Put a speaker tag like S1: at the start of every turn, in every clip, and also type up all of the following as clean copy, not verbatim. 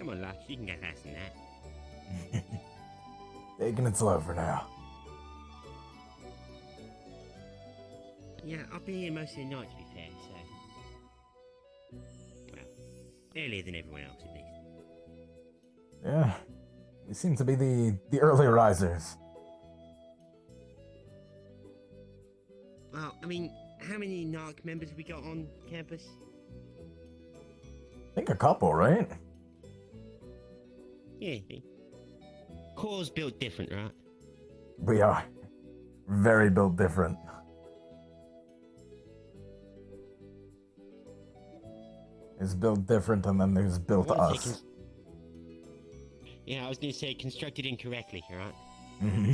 S1: Come on, Lux, you can go faster than that.
S2: Taking it slow for now.
S1: Yeah, I'll be here most of the night, to be fair, so... Well, earlier than everyone else, at least.
S2: Yeah, we seem to be the early risers.
S1: Well, I mean, how many NARC members have we got on campus?
S2: I think a couple, right?
S1: Yeah, Core's built different, right?
S2: We are. Very built different. It's built different, and then there's built us.
S1: Yeah, I was gonna say constructed incorrectly, right?
S2: Mm-hmm.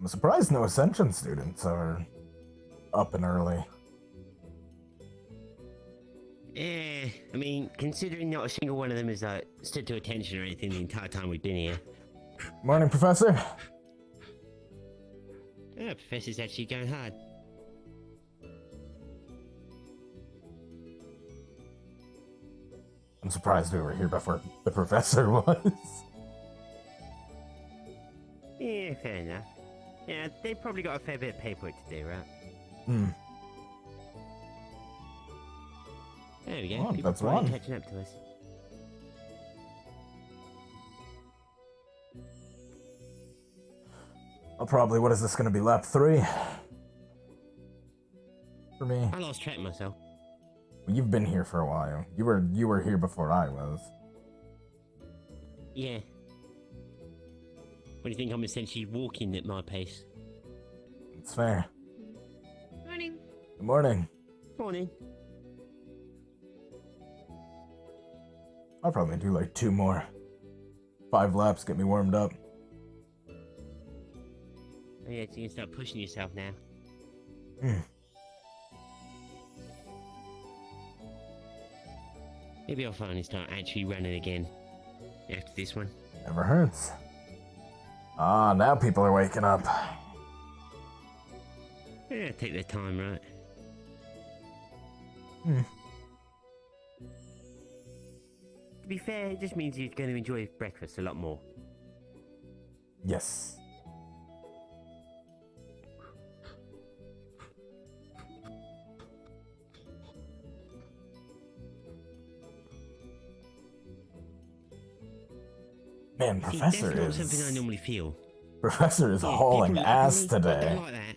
S2: I'm surprised no Ascension students are up and early.
S1: Yeah, I mean, considering not a single one of them has stood to attention or anything the entire time we've been here.
S2: Morning, Professor.
S1: Yeah, Professor's actually going hard.
S2: I'm surprised we were here before the Professor was.
S1: Yeah, fair enough. Yeah, they've probably got a fair bit of paperwork to do, right?
S2: Hmm.
S1: There we go.
S2: Oh,
S1: People
S2: that's
S1: probably
S2: one.
S1: catching up to us.
S2: I'll probably, what is this going to be, lap 3? For me.
S1: I lost track of myself.
S2: Well, you've been here for a while. You were here before I was.
S1: Yeah. What do you think? I'm essentially walking at my pace.
S2: It's fair.
S3: Morning.
S2: Good morning.
S1: Morning.
S2: I'll probably do like 2 more. 5 laps, get me warmed up.
S1: Oh yeah, so you can start pushing yourself now.
S2: Hmm.
S1: Maybe I'll finally start actually running again after this one.
S2: Never hurts. Ah, now people are waking up.
S1: Yeah, take their time, right?
S2: Hmm.
S1: To be fair, it just means you're going to enjoy breakfast a lot more.
S2: Yes. Man,
S1: See,
S2: Professor
S1: that's not something I
S2: is...
S1: normally feel.
S2: Professor is
S1: Yeah,
S2: hauling
S1: people look at
S2: ass
S1: me, I
S2: today.
S1: don't like that.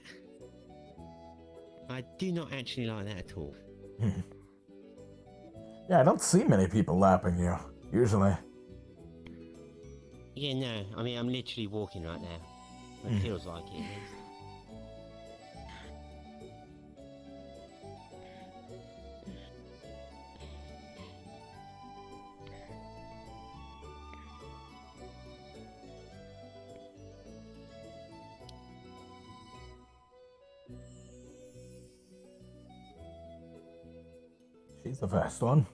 S1: I do not actually like that at all.
S2: Yeah, I don't see many people lapping you, usually.
S1: Yeah, no, I mean, I'm literally walking right now. It feels like it, at least.
S2: She's the fast one.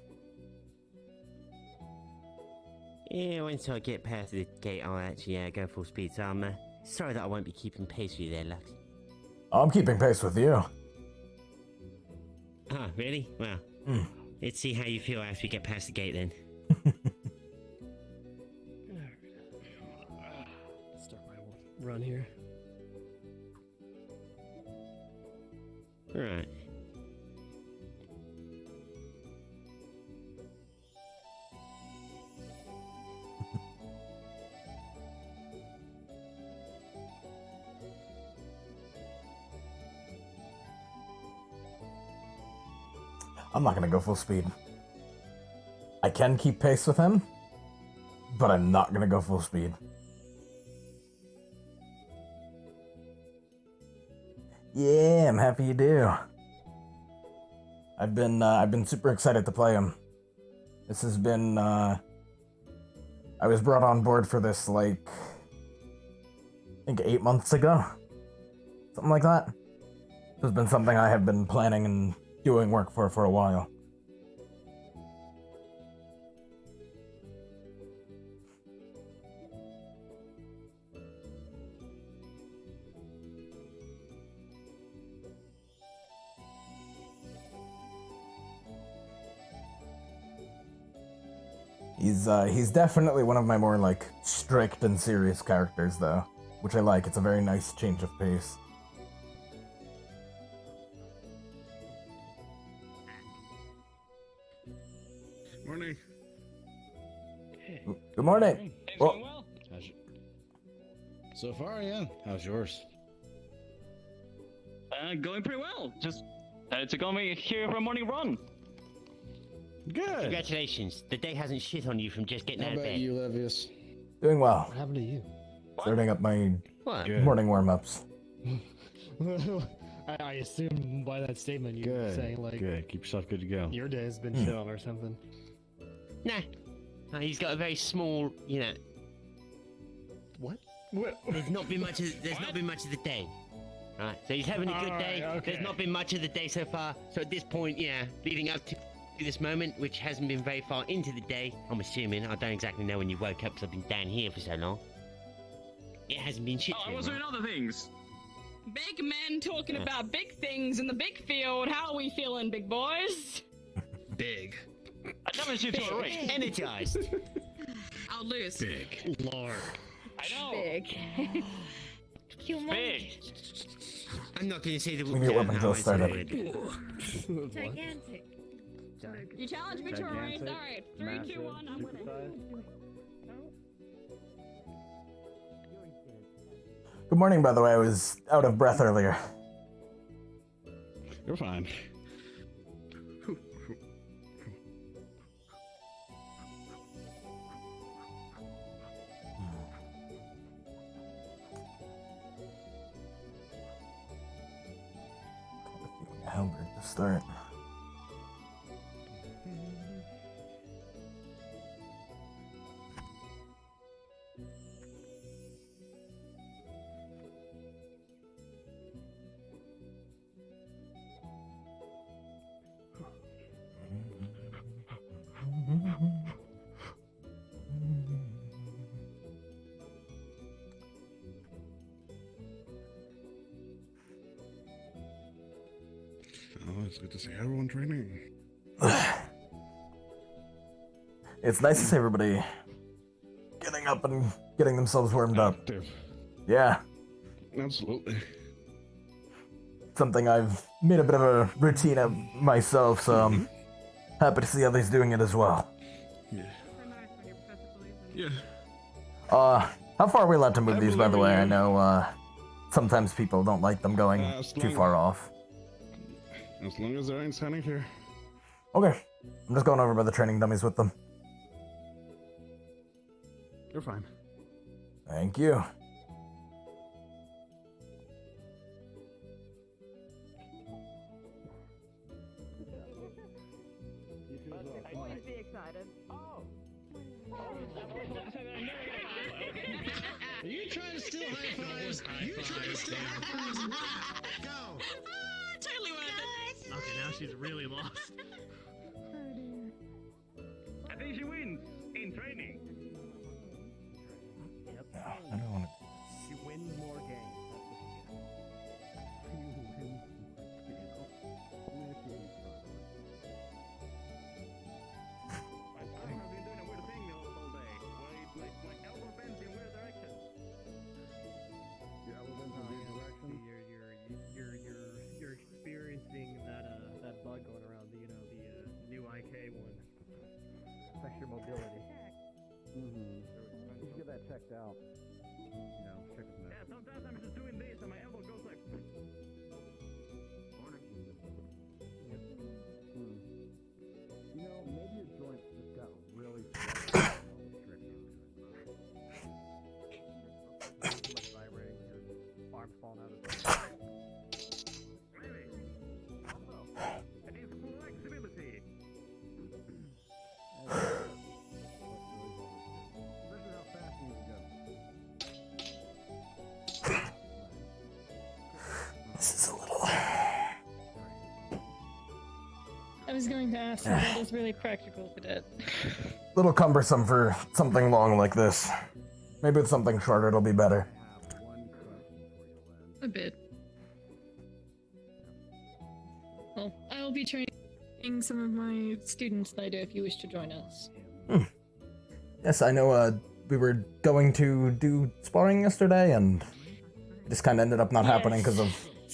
S1: Yeah, once I get past the gate, I'll actually go full speed, so I'm sorry that I won't be keeping pace with you there, Lux.
S2: I'm keeping pace with you.
S1: Ah, really? Well, let's see how you feel after we get past the gate then.
S4: Start my run here.
S1: Right.
S2: I'm not gonna go full speed. I can keep pace with him, but I'm not gonna go full speed. Yeah, I'm happy you do. I've been super excited to play him. This has been I was brought on board for this, like, I think 8 months ago. Something like that. This has been something I have been planning and doing work for a while. He's definitely one of my more, like, strict and serious characters, though, which I like. It's a very nice change of pace.
S5: Morning.
S2: Good morning.
S6: Hey,
S2: Well-
S6: going well?
S5: So far, yeah. How's yours?
S6: Going pretty well. Just took on me here for a morning run.
S5: Good.
S1: Congratulations. The day hasn't shit on you from just getting
S5: How
S1: out of
S5: about
S1: bed.
S5: you, Levius?
S2: Doing well.
S4: What happened to you?
S2: Starting up my
S1: What?
S5: Good.
S2: morning warm-ups.
S4: I assume by that statement you're
S5: Good.
S4: saying like
S5: Good. Keep yourself good to go.
S4: your day's been shit on or something.
S1: Nah. He's got a very small, you know.
S4: What? What?
S1: There's not been much of the day. Right. So he's having a good day.
S4: Alright, okay.
S1: There's not been much of the day so far. So at this point, yeah, leading up to this moment, which hasn't been very far into the day, I'm assuming. I don't exactly know when you woke up because I've been down here for so long. It hasn't been shit.
S6: Oh,
S1: for
S6: I
S1: you,
S6: was
S1: right?
S6: doing other things.
S3: Big men talking about big things in the big field. How are we feeling, big boys?
S5: Big.
S6: I challenge you to a race.
S1: Energized.
S3: I'll lose.
S5: Big.
S4: Lord.
S6: I know.
S3: Big.
S6: Big.
S1: I'm not going to say the
S2: We need weapons all started.
S4: What?
S7: Gigantic.
S3: You challenge me to a race. All right, 3, 2, 1. I'm winning.
S2: Good morning, by the way. I was out of breath earlier.
S5: You're fine.
S2: Halberd to start.
S5: Oh, it's good to see everyone training.
S2: It's nice to see everybody getting up and getting themselves warmed up.
S5: Active.
S2: Yeah,
S5: Absolutely.
S2: something I've made a bit of a routine of myself, so I'm happy to see others doing it as well.
S5: Yeah.
S3: So nice when your professor believes in you.
S5: Yeah.
S2: How far are we allowed to move
S5: I
S2: these, by the
S5: believe
S2: way?
S5: in
S2: I
S5: you.
S2: know, sometimes people don't like them going
S5: As
S2: too
S5: long-
S2: far off.
S5: As long as there ain't standing here.
S2: Okay, I'm just going over by the training dummies with them.
S5: You're fine.
S2: Thank you.
S3: Always be excited.
S8: Are you trying to steal high fives? You trying to steal high fives? Go!
S3: Totally worth it.
S4: Okay, now she's really lost.
S6: I think she wins in training.
S2: I don't want to.
S4: She wins more games.
S6: I've been doing a weird thing all day. My elbow bends in weird directions.
S4: You're experiencing that bug going around. The new IK one. Affects your mobility.
S9: You should get that checked out. Check with
S6: Yeah, sometimes I'm just doing this and my elbow goes like.
S9: Maybe your joints just got really
S4: Too much vibrating. Your arms falling out of the.
S6: Really? It is flexibility. The
S3: was going to ask if that is really practical, Cadet.
S2: Little cumbersome for something long like this. Maybe with something shorter it'll be better.
S3: A bit. Well, I'll be training some of my students later if you wish to join us.
S2: Yes, I know, we were going to do sparring yesterday, and it just kind of ended up not happening because of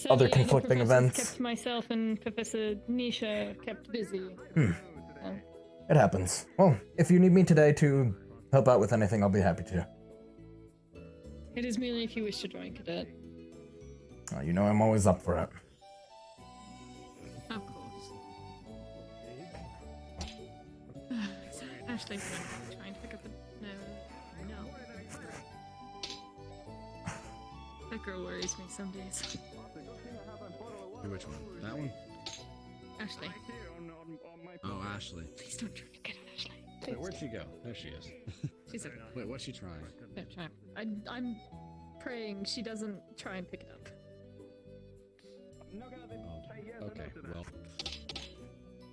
S2: other
S3: Sadly,
S2: conflicting
S3: the professors
S2: events.
S3: Kept myself and Professor Nisha kept busy.
S2: It happens. Well, if you need me today to help out with anything, I'll be happy to.
S3: It is merely if you wish to join, Cadet.
S2: You know I'm always up for it.
S3: Of course. Ashley, trying to pick up a... No. That girl worries me some days.
S5: Which one? That one?
S3: Ashley.
S5: Oh, Ashley.
S3: Please don't try to get it, Ashley.
S5: Wait, where'd she go? There she is.
S3: She's okay.
S5: Wait, what's she trying?
S3: Don't try. I'm praying she doesn't try and pick it up.
S5: Oh, okay, well.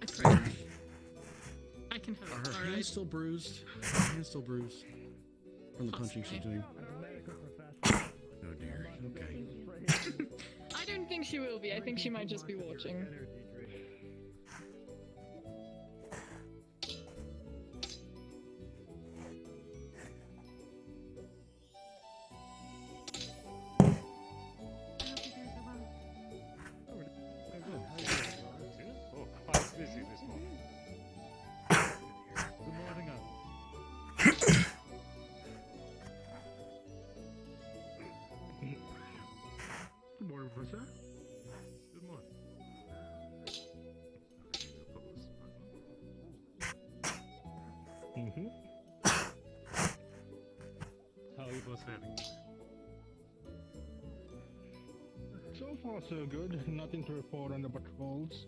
S3: I pray. I can
S5: Are
S3: help.
S5: her
S3: All
S5: hands
S3: right.
S5: still bruised? Are her hands still bruised? From the punching she's doing? Oh dear, okay.
S3: I don't think she will be. I think she might just be watching.
S6: Oh, quite busy this morning. Good morning, Good morning, Professor. Good morning. How are you both feeling?
S7: So far, so good. Nothing to report on the patrols.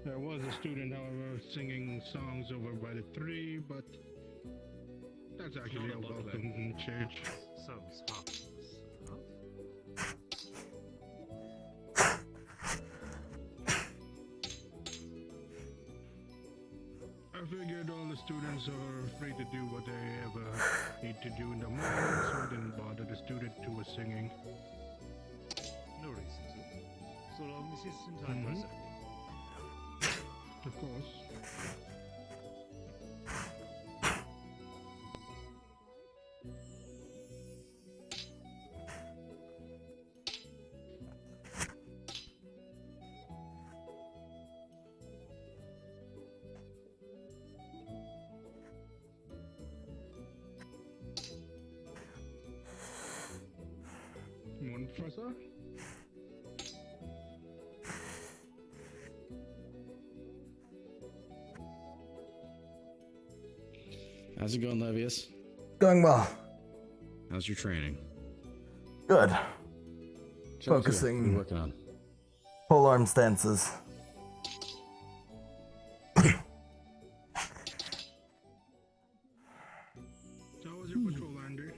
S7: There was a student, however, singing songs over by the tree, but that's actually a welcome change.
S6: Sounds harmless.
S7: I figured all the students are free to do what they ever need to do in the morning, so I didn't bother the student who was singing.
S6: No reason to. So long as it's in time for assembly.
S7: Of course. Morning, Professor.
S5: How's it going, Levius?
S2: Going well.
S5: How's your training?
S2: Good.
S5: What are
S2: Focusing.
S5: you working on?
S2: Pole arm stances.
S7: So how was your patrol, Andy?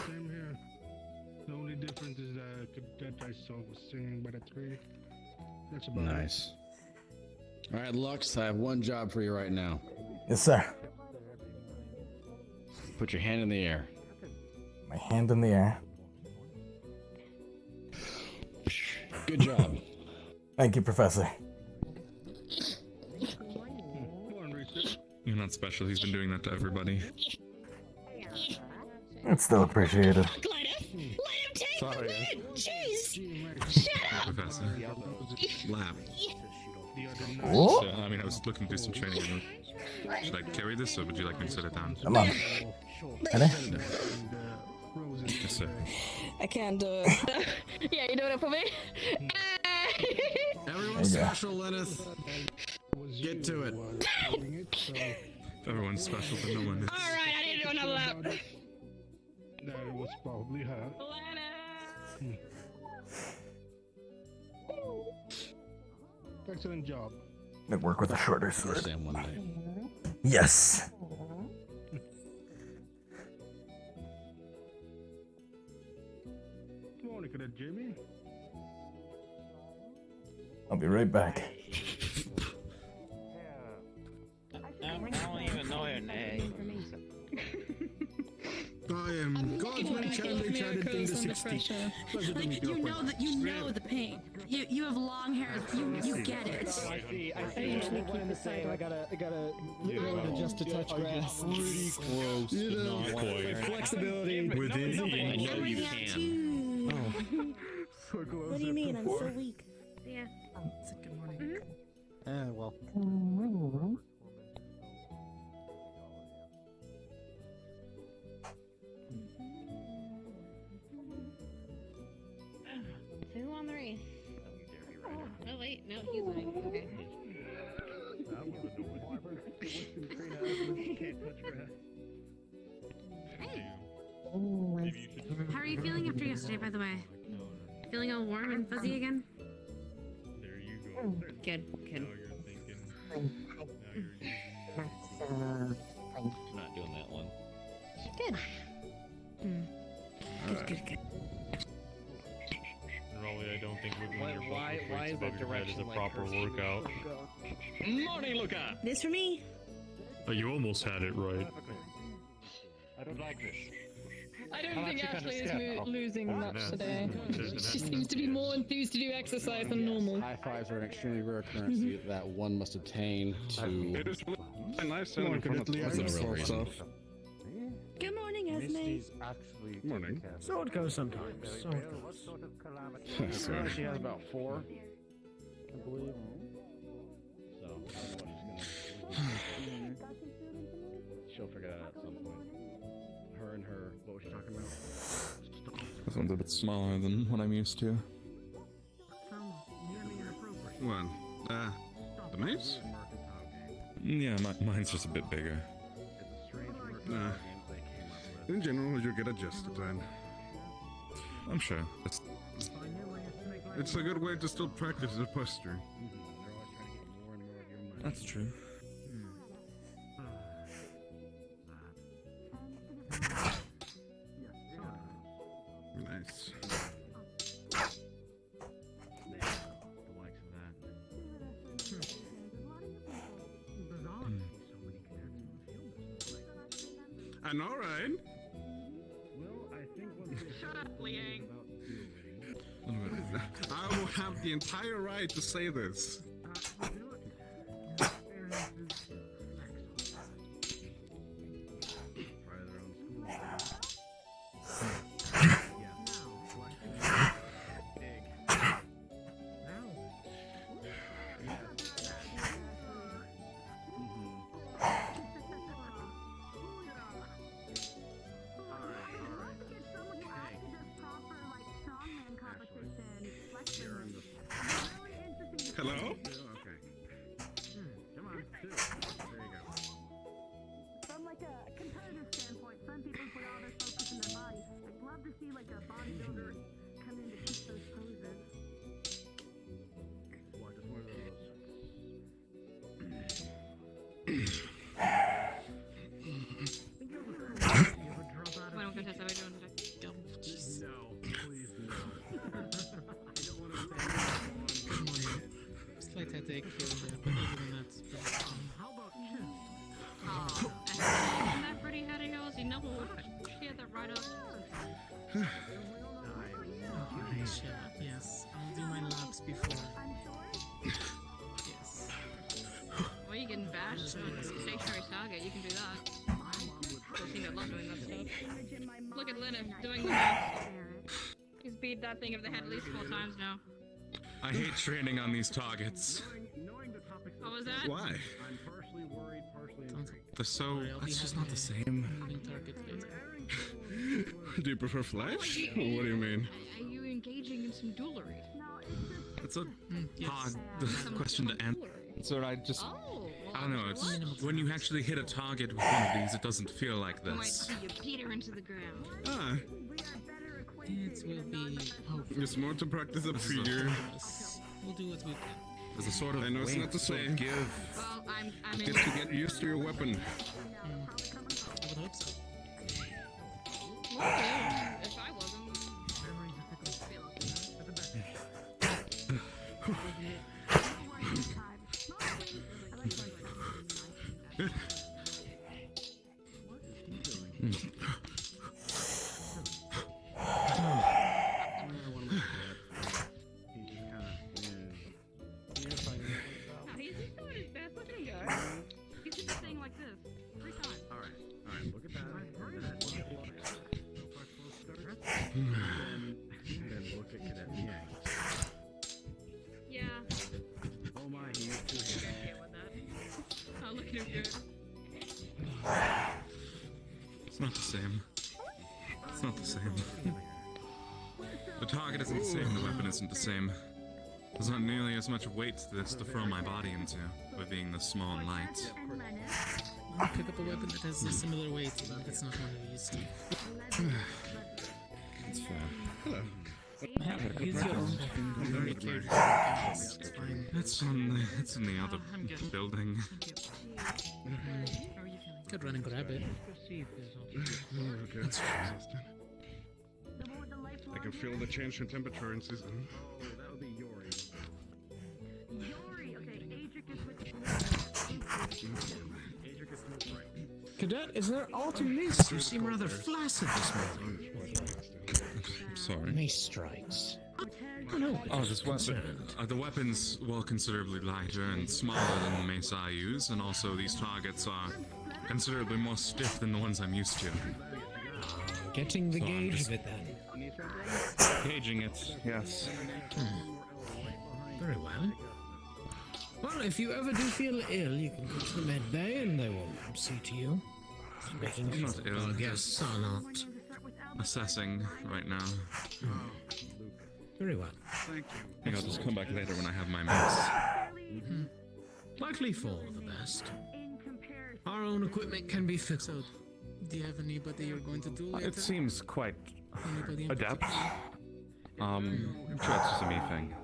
S7: Same here. The only difference is that cadet I saw was singing by the tree. That's about it.
S5: Nice. All right, Lux, I have one job for you right now.
S2: Yes, sir.
S5: Put your hand in the air.
S2: My hand in the air.
S5: Good job.
S2: Thank you, Professor.
S7: Morning, Reese.
S10: You're not special. He's been doing that to everybody.
S2: It's still appreciated.
S3: Let him take
S10: Sorry.
S3: the win! Jeez!
S10: Professor.
S5: Lap.
S2: Oh,
S10: So, I mean, I was looking to do some training. Should I carry this, or would you like me to set it down?
S2: come on. Ready?
S10: Yes, sir.
S3: I can't do it. Yeah, you doing it for me?
S5: Everyone's
S2: There you go.
S5: special, Lenneth. Get to it.
S10: Everyone's special, but no one is.
S3: Alright, I need to do another lap.
S7: That was probably her.
S3: Lana!
S7: Excellent job.
S2: Gonna work with a shorter sword.
S5: Understand one day.
S2: Yes.
S7: on, Jimmy.
S2: I'll be right back.
S11: I don't even know your name.
S5: I am Godsman Charlie Chatted thing to 60.
S12: Like, you know that you know the pain. You have long hair. You get it.
S4: I usually keep the same. I gotta literally adjust to touch grass.
S10: Pretty close,
S5: You know,
S10: not quite.
S4: Flexibility.
S10: Within
S1: I know you can.
S7: So close.
S12: What do you mean? I'm so weak. Yeah.
S4: Good morning.
S11: Well.
S13: Who won the race? Oh wait, no, he's winning. Okay. Hey. How are you feeling after yesterday, by the way? Feeling all warm and fuzzy again?
S6: There you go.
S13: Good, good.
S6: Now you're thinking.
S11: Not doing that one.
S13: Good. Good.
S6: Raleigh, I don't think moving
S4: Why-
S6: your
S4: why-
S6: focus
S4: why
S6: weights
S4: is
S6: above
S4: that
S6: your head is a
S4: direction like
S6: proper
S4: cursing?
S6: workout.
S3: Morning, Luca.
S12: This for me.
S10: Oh, you almost had it right.
S6: I don't like this.
S3: I don't
S6: I'll
S3: think
S6: actually
S3: Ashley
S6: kinda
S3: is
S6: step.
S3: losing
S6: Oh,
S3: much
S6: no.
S3: today.
S6: There's an
S3: She seems to be more enthused to do exercise than normal.
S9: High fives are an extremely rare occurrence that one must attain to.
S6: It is really nice
S5: Come on,
S6: in front of the
S5: Cadet
S6: There's
S5: Levius.
S6: no real reason.
S12: Good morning, Esme.
S6: Morning.
S4: So it goes sometimes. So it goes.
S6: Sorry.
S9: She has about 4, I believe. So everybody's gonna. She'll figure that out at some point. Her and her. What was she talking about?
S10: This one's a bit smaller than what I'm used to.
S5: One. The mace?
S10: Yeah, mine's just a bit bigger.
S5: In general, you get adjusted then.
S10: I'm sure.
S5: It's a good way to still practice the posture.
S10: That's true.
S5: Nice. I know, right?
S3: Shut up, Liang.
S5: I will have the entire right to say this. Hello? Okay. Come on, two. There you go.
S12: From like a competitive standpoint, some people put all their focus in their body. I'd love to see like a bodybuilder come in to keep those poses.
S9: What, just one of those?
S3: Come on, Contessa, how are we doing today?
S4: No, please no.
S11: Slight headache here and there, but other than that, it's pretty fun.
S4: How about chess?
S3: Oh, isn't that pretty heady hills? You know who she had that right up.
S11: Yes, I'll do my laps before. Yes.
S3: Well, you getting bashed on stationary Stargate, you can do that. Still seem to love doing that stuff. Look at Linus doing the best. He's beat that thing over the head at least 4 times now.
S10: I hate training on these targets.
S7: Knowing the topics
S3: What was that?
S5: Why?
S7: I'm partially worried, partially intrigued.
S10: They're so... That's just not the same.
S11: Moving target later.
S5: Do you prefer flash? What do you mean?
S3: Are you engaging in some jewelry?
S10: It's a
S11: Yes.
S10: hard question to answer. So I just...
S3: Oh,
S10: I don't know, it's... When you actually hit a target with one of these, it doesn't feel like
S3: I might
S10: this.
S3: see you beat her into the ground.
S5: Ah,
S11: It will be hopefully.
S5: it's more to practice up for you.
S11: Yes. We'll do what we can.
S10: There's a sort of
S5: I know it's
S10: wink,
S5: not the
S10: sort of
S5: same.
S10: give.
S3: Well, I'm in.
S5: Get to get used to your weapon.
S11: I would hope so.
S3: Well, if I wasn't. He's just doing his best. Look at him go. He's just saying like this 3 times.
S9: Alright, look at that. And then look at Cadet Yang.
S3: Yeah.
S9: Oh my, he is too good.
S3: Oh, look at him go.
S10: It's not the same. It's not the same. The target isn't the same, the weapon isn't the same. There's not nearly as much weight to this to throw my body into, by being this small and light.
S14: Pick up a weapon that has a similar weight, but that's not one of these.
S10: That's fair. Hello.
S14: Use your own weapon. Very careful. It's fine.
S10: It's in the other building.
S14: Could run and grab it.
S10: That's
S6: I can feel the change in temperature in season.
S9: Oh, that would be Yori.
S12: Yori, okay, Adric is with
S9: Adric is smoke right.
S5: Cadet, is there aught in this? You seem rather flaccid this morning.
S10: Sorry.
S5: Mace strikes.
S10: Oh no. Oh, this weapon. The weapon's well considerably lighter and smaller than the mace I use, and also these targets are considerably more stiff than the ones I'm used to.
S5: Getting the gauge of it then.
S10: Gauging it, yes.
S5: Very well. Well, if you ever do feel ill, you can go to the med bay and they will see to you. Making
S10: I'm not ill.
S5: our guests are not.
S10: Assessing right now.
S5: Very well.
S10: Thank you. I think I'll just come back later when I have my mace.
S5: Likely for the best. Our own equipment can be fixed.
S14: So, do you have anybody you're going to do later?
S10: It seems quite
S14: Anybody in
S10: adept.
S14: particular?
S10: I'm sure it's just a me thing.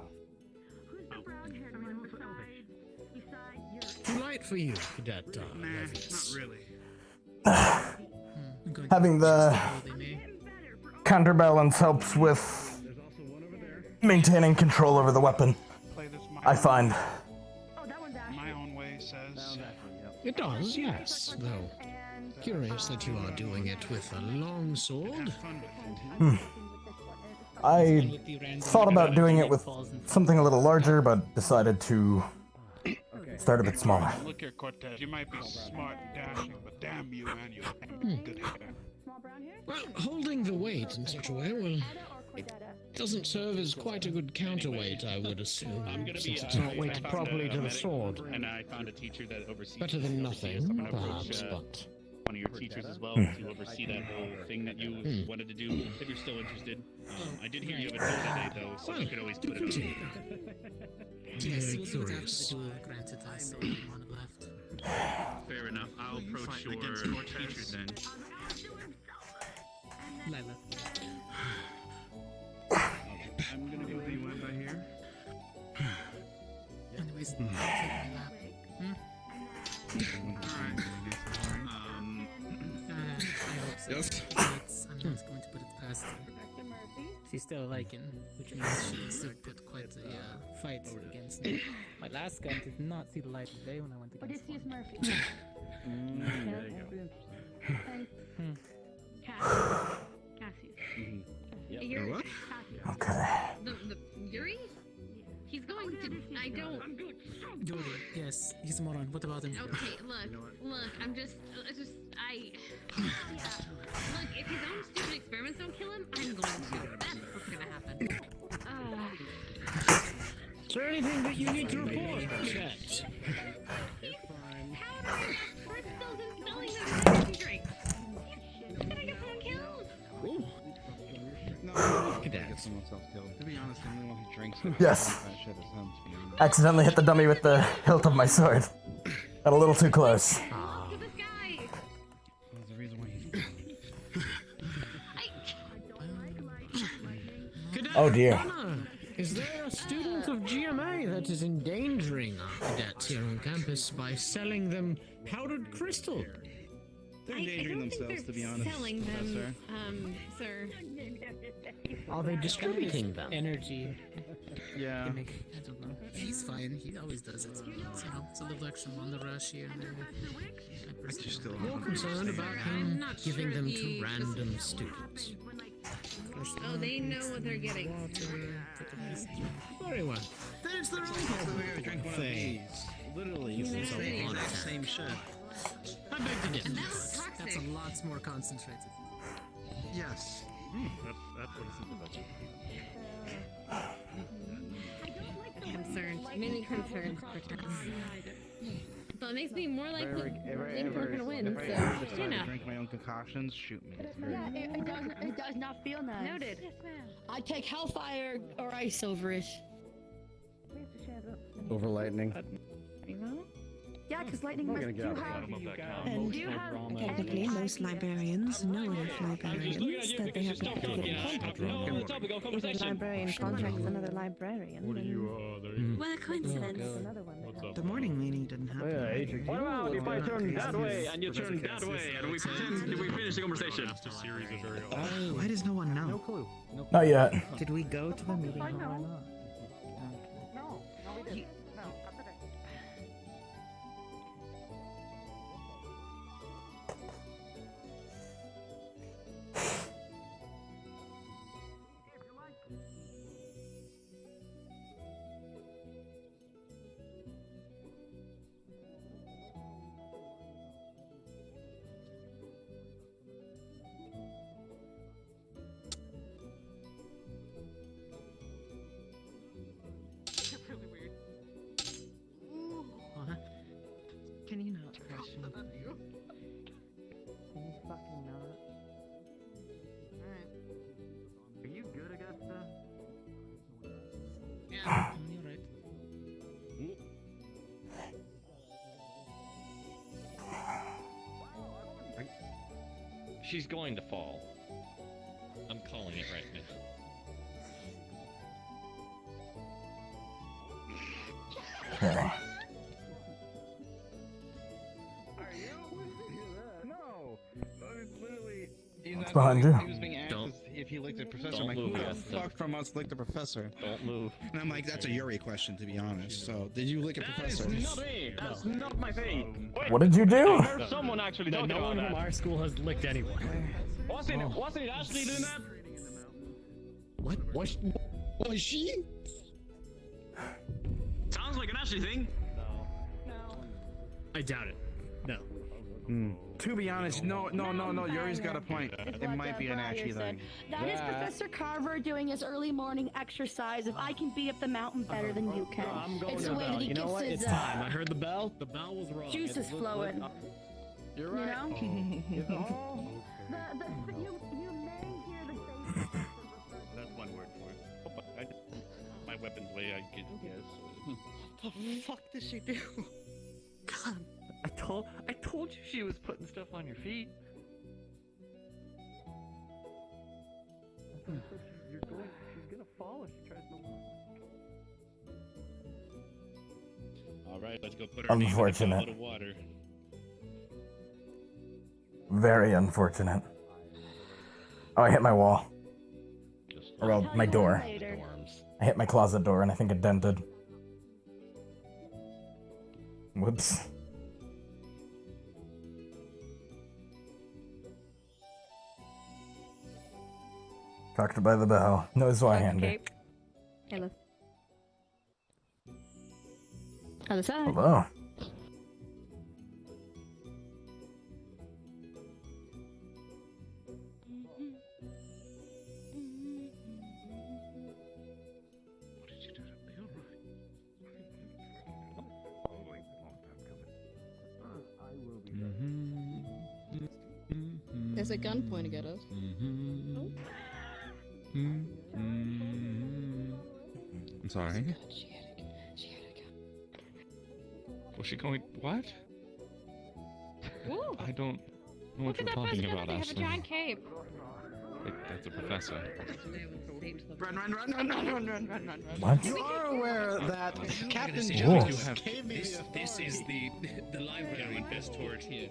S5: Too light for you, Cadet Levius.
S6: Not really.
S2: Having the counterbalance helps with maintaining control over the weapon, I find.
S6: My own way says.
S5: It does, yes, though. Curious that you are doing it with a long sword.
S2: I thought about doing it with something a little larger, but decided to start a bit smaller.
S6: Look here, Cortez. You might be smart and dashing, but damn you, man, you have good hair.
S5: Well, holding the weight in such a way, well, it doesn't serve as quite a good counterweight, I would assume, since it's not weighted properly to the sword.
S15: And I found a teacher that oversees.
S5: Better than nothing,
S15: I'm gonna
S5: perhaps,
S15: approach,
S5: but...
S15: one of your teachers as well to oversee that whole thing that you wanted to do, if you're still interested. I did hear you have a Dota day though, so you could always put it on.
S14: Yes, we'll do that. Granted, I saw one left.
S15: Fair enough. I'll approach your teacher then.
S14: Lila.
S9: I'm gonna go the one by here.
S14: Anyways, take my lap.
S15: Alright.
S14: I hope so.
S10: Yes.
S14: I'm not going to put it past her. She's still Lycan, which means she still put quite a fight against me. My last gun did not see the light of day when I went against
S12: Odysseus
S14: one.
S12: Murphy.
S9: There you go.
S3: Cassius.
S9: Yep.
S3: You're,
S10: What?
S2: Okay.
S3: the Yuri? He's going to. I don't.
S14: Yuri, yes, he's a moron. What about him?
S3: Okay, look, I'm just, look, if his own stupid experiments don't kill him, I'm going to. That's what's gonna happen.
S5: Is there anything that you need to report, Chet?
S3: Powder crystals and selling them energy drinks. He's gonna get someone killed.
S5: Ooh.
S9: No, get someone else killed. To be honest, the only one who drinks
S2: Yes.
S9: that shit is him.
S2: Accidentally hit the dummy with the hilt of my sword. Got a little too close.
S3: Look at this guy.
S9: That's the reason why he's.
S2: Oh dear.
S5: Anna, is there a student of GMA that is endangering our cadets here on campus by selling them powdered crystal?
S15: They're
S13: I
S15: endangering
S13: don't think
S15: themselves, to be
S13: they're
S15: honest,
S13: selling
S15: Professor.
S13: them, sir.
S14: Are they
S5: distributing them?
S14: Energy.
S15: Yeah.
S14: Gimmick. I don't know. He's fine. He always does it. You know, it's a little extra on the rush here and there.
S5: More concerned about him giving them to random students.
S13: Oh, they know what they're getting.
S5: Very well.
S9: Then it's their own thing. Literally, it's the same shit.
S5: I beg to differ.
S14: That's a lot more concentrated.
S9: Yes.
S15: That's what it's
S13: Concerns, many concerns for Tess. But it makes me more likely think we're gonna win. So, you know.
S15: Drink my own concoctions. Shoot me.
S12: Yeah, it does not feel nice.
S13: Noted.
S12: I take hellfire or ice over it.
S9: Over lightning.
S12: Yeah, because lightning must do have.
S16: Technically, most librarians know enough librarians that they have to get in contact with. If a librarian contacts another librarian,
S13: What a coincidence.
S16: the morning meeting didn't happen.
S6: What about if I turn that way and you turn that way and we pretend we finish the conversation?
S16: Why does no one know?
S4: No clue.
S2: Not yet.
S16: Did we go to the meeting hall or not?
S12: No, we didn't. No, that's okay.
S16: Can you not question me?
S4: Can you fucking not? Are you good, Augusta?
S14: Yeah, you're right.
S17: She's going to fall. I'm calling it right now.
S2: Okay.
S15: No. Literally.
S2: What's behind you?
S15: He was being asked if he licked the professor. I'm like, who the fuck from us licked the professor?
S17: Don't move.
S9: And I'm like, that's a Yuri question, to be honest. So, did you lick a
S6: That
S9: professor?
S6: is not me. That's not my thing. Wait,
S2: What did you do?
S6: I heard someone actually talking
S4: No
S6: about
S4: one
S6: that.
S4: from our school has licked anyone.
S6: Wasn't it Ashley doing that?
S5: What? Was she?
S6: Sounds like an Ashley thing.
S5: I doubt it. No.
S15: To be honest, no. Yuri's got a point. It might be an Ashley thing.
S12: That is Professor Carver doing his early morning exercise. If I can beat up the mountain better than you can,
S4: I'm going
S12: it's
S4: to
S12: the
S4: the
S12: way
S4: bell.
S12: that he
S4: You know
S12: gets
S4: what?
S12: his
S4: It's time. I heard the bell. The bell was wrong.
S12: juices flowing.
S4: You're right.
S12: You know?
S4: You
S12: you may hear the face.
S15: That's one word for it. My weapon's way, I guess.
S4: What the fuck did she do? God. I told you she was putting stuff on your feet. She's gonna fall if she tries to walk.
S15: Alright, let's go put her
S2: Unfortunate.
S15: name in a little water.
S2: Very unfortunate. Oh, I hit my wall. Or, well, my door. I hit my closet door and I think it dented. Whoops. Talked by the bell. Knows why handy.
S3: Hello. Other side.
S2: Hello.
S3: There's a gun pointing at us. Oh.
S10: I'm sorry. Was she going? What?
S3: Ooh.
S10: I don't know what
S3: Look at
S10: you're
S3: that
S10: talking
S3: person.
S10: about,
S3: They have a
S10: Ashley.
S3: giant cape.
S10: That's a professor.
S8: Run.
S2: What?
S8: You are aware that Captain
S2: Whoa.
S8: Jones gave me
S11: This is the library best toward here.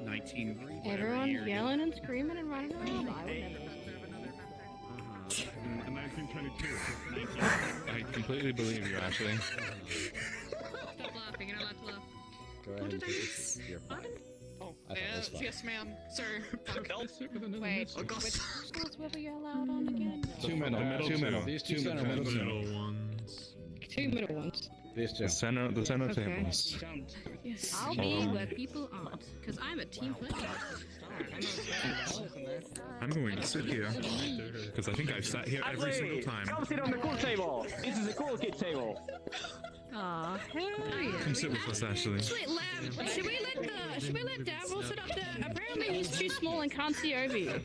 S15: 19
S3: Everyone
S15: year.
S3: yelling and screaming and running around. I would never.
S6: In 1922.
S10: I completely believe you, actually.
S3: Stop laughing. You're not allowed to laugh.
S9: Go ahead and take this. You're fine.
S8: Oh,
S9: I thought it was fine.
S8: yes, ma'am, sir.
S3: Wait, which schools were we allowed on again?
S10: Two middle.
S9: These two middle
S10: ones.
S3: Two middle ones.
S9: These two.
S10: The center
S3: Okay.
S10: tables.
S3: I'll be where people aren't, because I'm a team player.
S10: I'm going to sit here because I think I've sat here every single time.
S6: Come sit on the cool table. This is the cool kid table.
S3: Aw, hell yeah.
S10: Come sit with us, Ashley.
S3: Wait, Lab, should we let Davil sit up there? Apparently he's too small and can't see over you.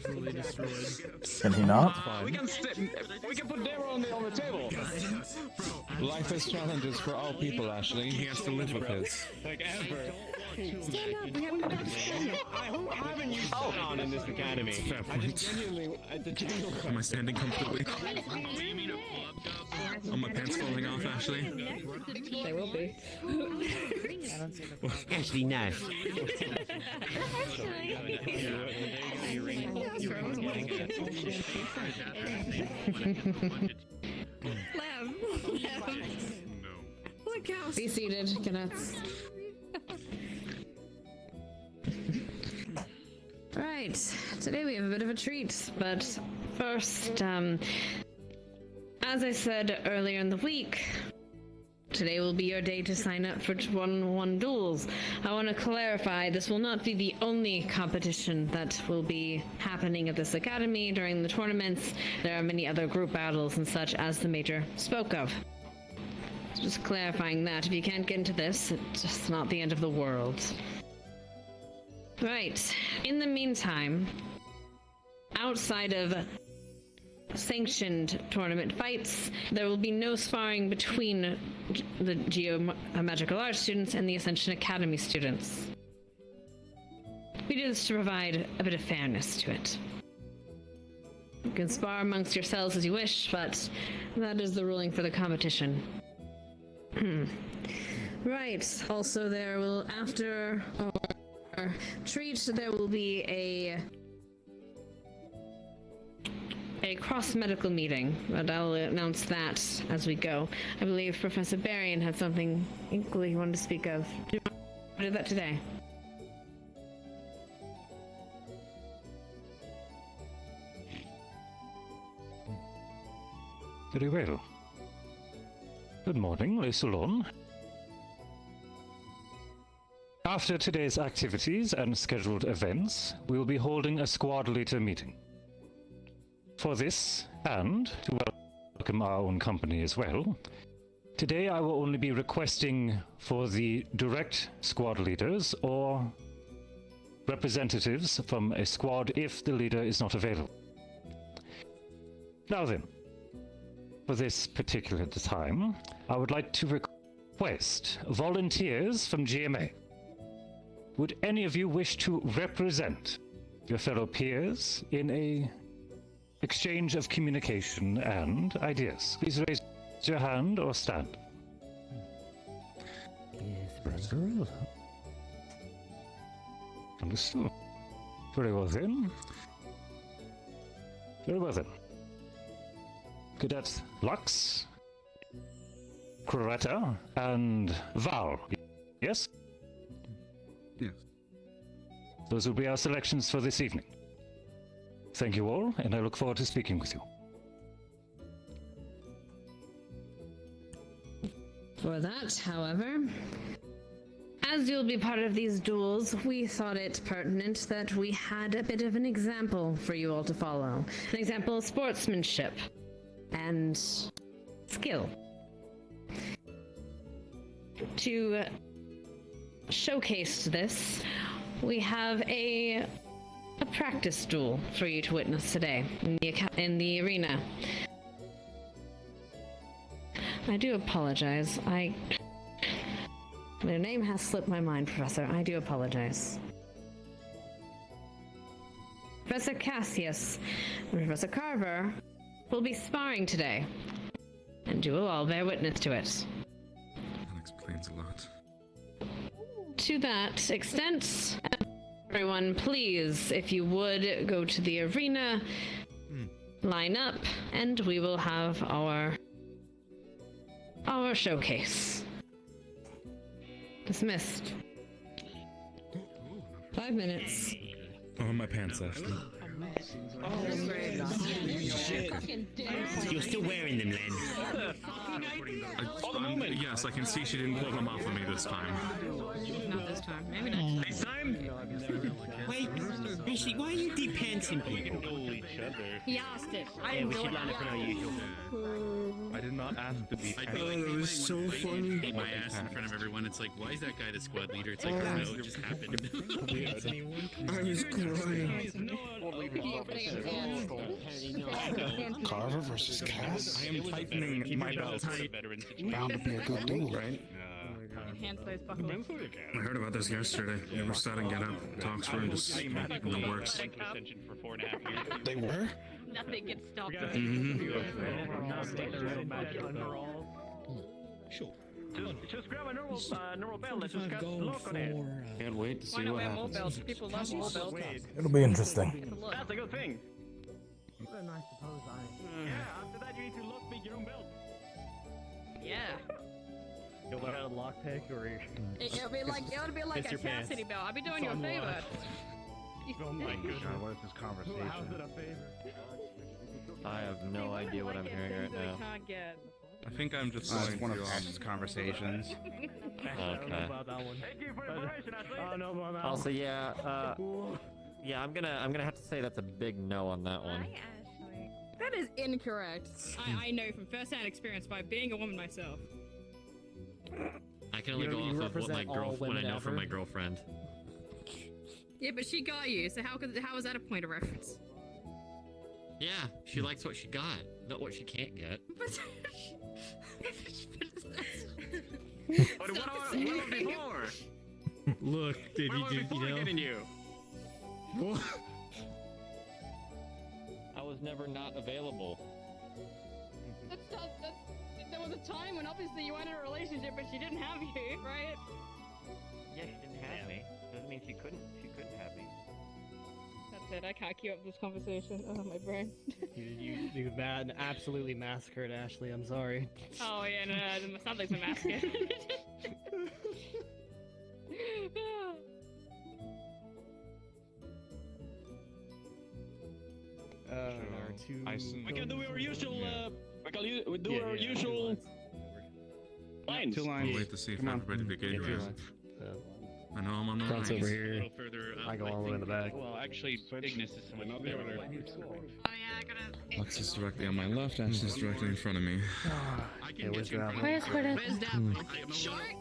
S2: Can he not?
S6: We can put Deborah on the table.
S10: Life has challenges for all people, Ashley. He has to live with his.
S6: Like ever.
S3: Stand up, we haven't got to stand up.
S6: I hope haven't you sat on in this academy.
S10: Fair
S6: I
S10: point.
S6: just genuinely, the general
S10: Am I standing comfortably? Are my pants falling off, Ashley?
S3: They will be.
S1: Actually, no.
S3: Lab. Look out. Be seated, cadets. Right, today we have a bit of a treat, but first, as I said earlier in the week, today will be your day to sign up for 1-on-1 duels. I want to clarify, this will not be the only competition that will be happening at this academy during the tournaments. There are many other group battles and such, as the Major spoke of. So just clarifying that, if you can't get into this, it's just not the end of the world. Right, in the meantime, outside of sanctioned tournament fights, there will be no sparring between the Magical Arts students and the Ascension Academy students. We do this to provide a bit of fairness to it. You can spar amongst yourselves as you wish, but that is the ruling for the competition. Right, also there will, after our treat, there will be a cross-medical meeting, but I'll announce that as we go. I believe Professor Berrien had something equally he wanted to speak of. Do you want to do that today?
S18: Very well. Good morning, Les Salon. After today's activities and scheduled events, we will be holding a squad leader meeting. For this, and to welcome our own company as well, today I will only be requesting for the direct squad leaders or representatives from a squad if the leader is not available. Now then, for this particular time, I would like to request volunteers from GMA. Would any of you wish to represent your fellow peers in a exchange of communication and ideas? Please raise your hand or stand.
S1: Yes,
S18: Understood. Very well then. Very well then. Cadet Lux, Coretta, and Val. Yes?
S10: Yes.
S18: Those will be our selections for this evening. Thank you all, and I look forward to speaking with you.
S3: For that, however, as you'll be part of these duels, we thought it pertinent that we had a bit of an example for you all to follow. An example of sportsmanship and skill. To showcase this, we have a practice duel for you to witness today in the arena. I do apologize. Their name has slipped my mind, Professor. I do apologize.
S13: Professor Cassius and Professor Carver will be sparring today, and you will all bear witness to it.
S10: That explains a lot.
S13: To that extent, everyone, please, if you would, go to the arena, line up, and we will have our showcase. Dismissed. 5 minutes.
S10: Oh, my pants, Ashley.
S1: You're still wearing them, Len.
S10: Yes, I can see she didn't pull them off of me this time.
S3: Not this time. Maybe next time.
S1: Wait, Ashley, why are you depantsing people?
S3: He asked it. I
S1: Yeah,
S3: didn't
S1: we
S3: know
S1: should
S3: it.
S1: learn it from our usual.
S9: I did not ask to be.
S10: It was so funny. Beat my ass in front of everyone. It's like, why is that guy the squad leader? It's like, no, it just happened.
S5: I was crying. Carver versus Cass?
S10: I am tightening my belt.
S5: Bound to be a good duel, right?
S3: Enhance those buckles.
S10: I heard about this yesterday. They were starting to get up. Talks were just in the works.
S15: Ascension for 4.5 years.
S5: They were?
S3: Nothing gets stopped.
S5: Sure.
S6: Just grab a normal belt. Let's just
S5: I've
S6: look
S5: gone
S6: on it.
S5: for...
S10: Can't wait to
S3: Why
S10: see
S3: not
S10: what
S3: wear more
S10: happens.
S3: belts? People love more belts.
S2: It'll be interesting.
S6: That's a good thing.
S4: Then I suppose
S6: Yeah, after that you need to lockpick your own belt.
S3: Yeah.
S4: You'll learn how to lockpick or
S3: It would be like
S4: Piss
S3: a
S4: your pants.
S3: chastity belt. I'd be doing you a favor.
S9: Oh my goodness. What is this conversation?
S4: How's it a favor?
S11: I have no idea what I'm hearing right now.
S3: Can't get.
S10: I think I'm just
S9: It's
S10: going
S9: one of
S10: to,
S9: Ash's conversations.
S11: Okay.
S4: About that one.
S6: Thank you for the information, Ashley.
S4: Oh no, about that
S11: Also,
S4: one.
S11: yeah, I'm gonna have to say that's a big no on that one.
S3: That is incorrect. I know from first-hand experience by being a woman myself.
S17: I can only
S14: You
S17: go
S14: know, you
S17: off of what
S14: represent
S17: my
S14: all
S17: what I
S14: women
S17: know from
S14: ever.
S17: my girlfriend.
S3: Yeah, but she got you, so how is that a point of reference?
S17: Yeah, she likes what she got, not what she can't get.
S6: But what about before?
S15: Look, did
S6: What about before getting you?
S17: I was never not available.
S3: There was a time when obviously you weren't in a relationship, but she didn't have you, right?
S17: Yeah, she didn't have me. Doesn't mean she couldn't have me.
S3: That's it. I can't keep up this conversation. Oh, my brain.
S4: You absolutely massacred Ashley. I'm sorry.
S3: Oh yeah, no, something's a massacre.
S15: We can do our usual. We do our usual lines.
S9: Two
S10: I'll
S9: lines.
S10: wait to see if
S9: Come on.
S10: everybody begins. I know I'm on the
S4: Front's
S10: line.
S4: over here.
S15: A little further up,
S4: I go all the way in the back.
S15: Well, actually, Ignis is so much further.
S3: Oh yeah, I gotta.
S10: Lux is directly on my left, Ash is directly in front of me.
S15: I
S4: Yeah,
S15: can
S4: where's
S15: get you in
S4: that
S15: front
S4: one?
S15: of
S13: Where's
S15: you.
S3: Where's that? Short?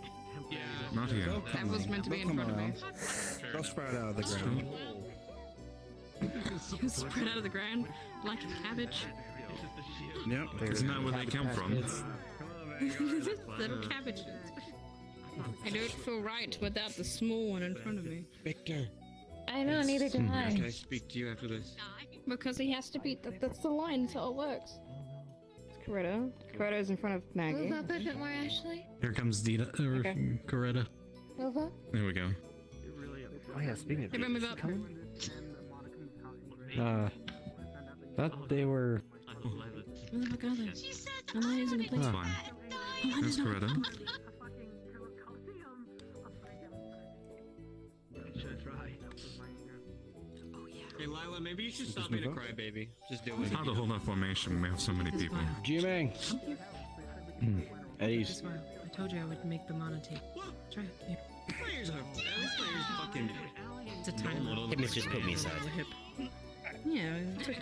S15: Yeah.
S10: Not here.
S3: That was meant to be in front of me.
S9: Go sprout out of the ground.
S3: Spread out of the ground like a cabbage.
S10: Yep. Isn't that where they come from?
S3: Little cabbages. I don't feel right without the small one in front of me.
S5: Victor.
S13: I know, neither do
S10: Hmm.
S13: I.
S5: Can I speak to you after this?
S3: Because he has to be. That's the line. That's how it works. It's Coretta. Coretta's in front of Maggie.
S13: Move up a bit more, Ashley.
S10: Here comes Dita,
S3: Okay.
S10: Coretta.
S13: Move up.
S10: There we go.
S4: Oh yeah, speaking of
S3: Hey, move up.
S4: Thought they were.
S3: Where the fuck are they? I'm not using the place.
S10: That's fine. That's Coretta.
S17: Hey, Lila, maybe you should stop being a crybaby. Just do
S10: It's
S17: it.
S10: hard to hold that formation when we have so many people.
S4: Jimmy.
S14: Ace. I told you I would make them on a tape. Try it. Yeah.
S17: Players are fucking.
S14: It's a tiny little.
S1: Hipness just put me aside.
S3: Yeah, it's okay.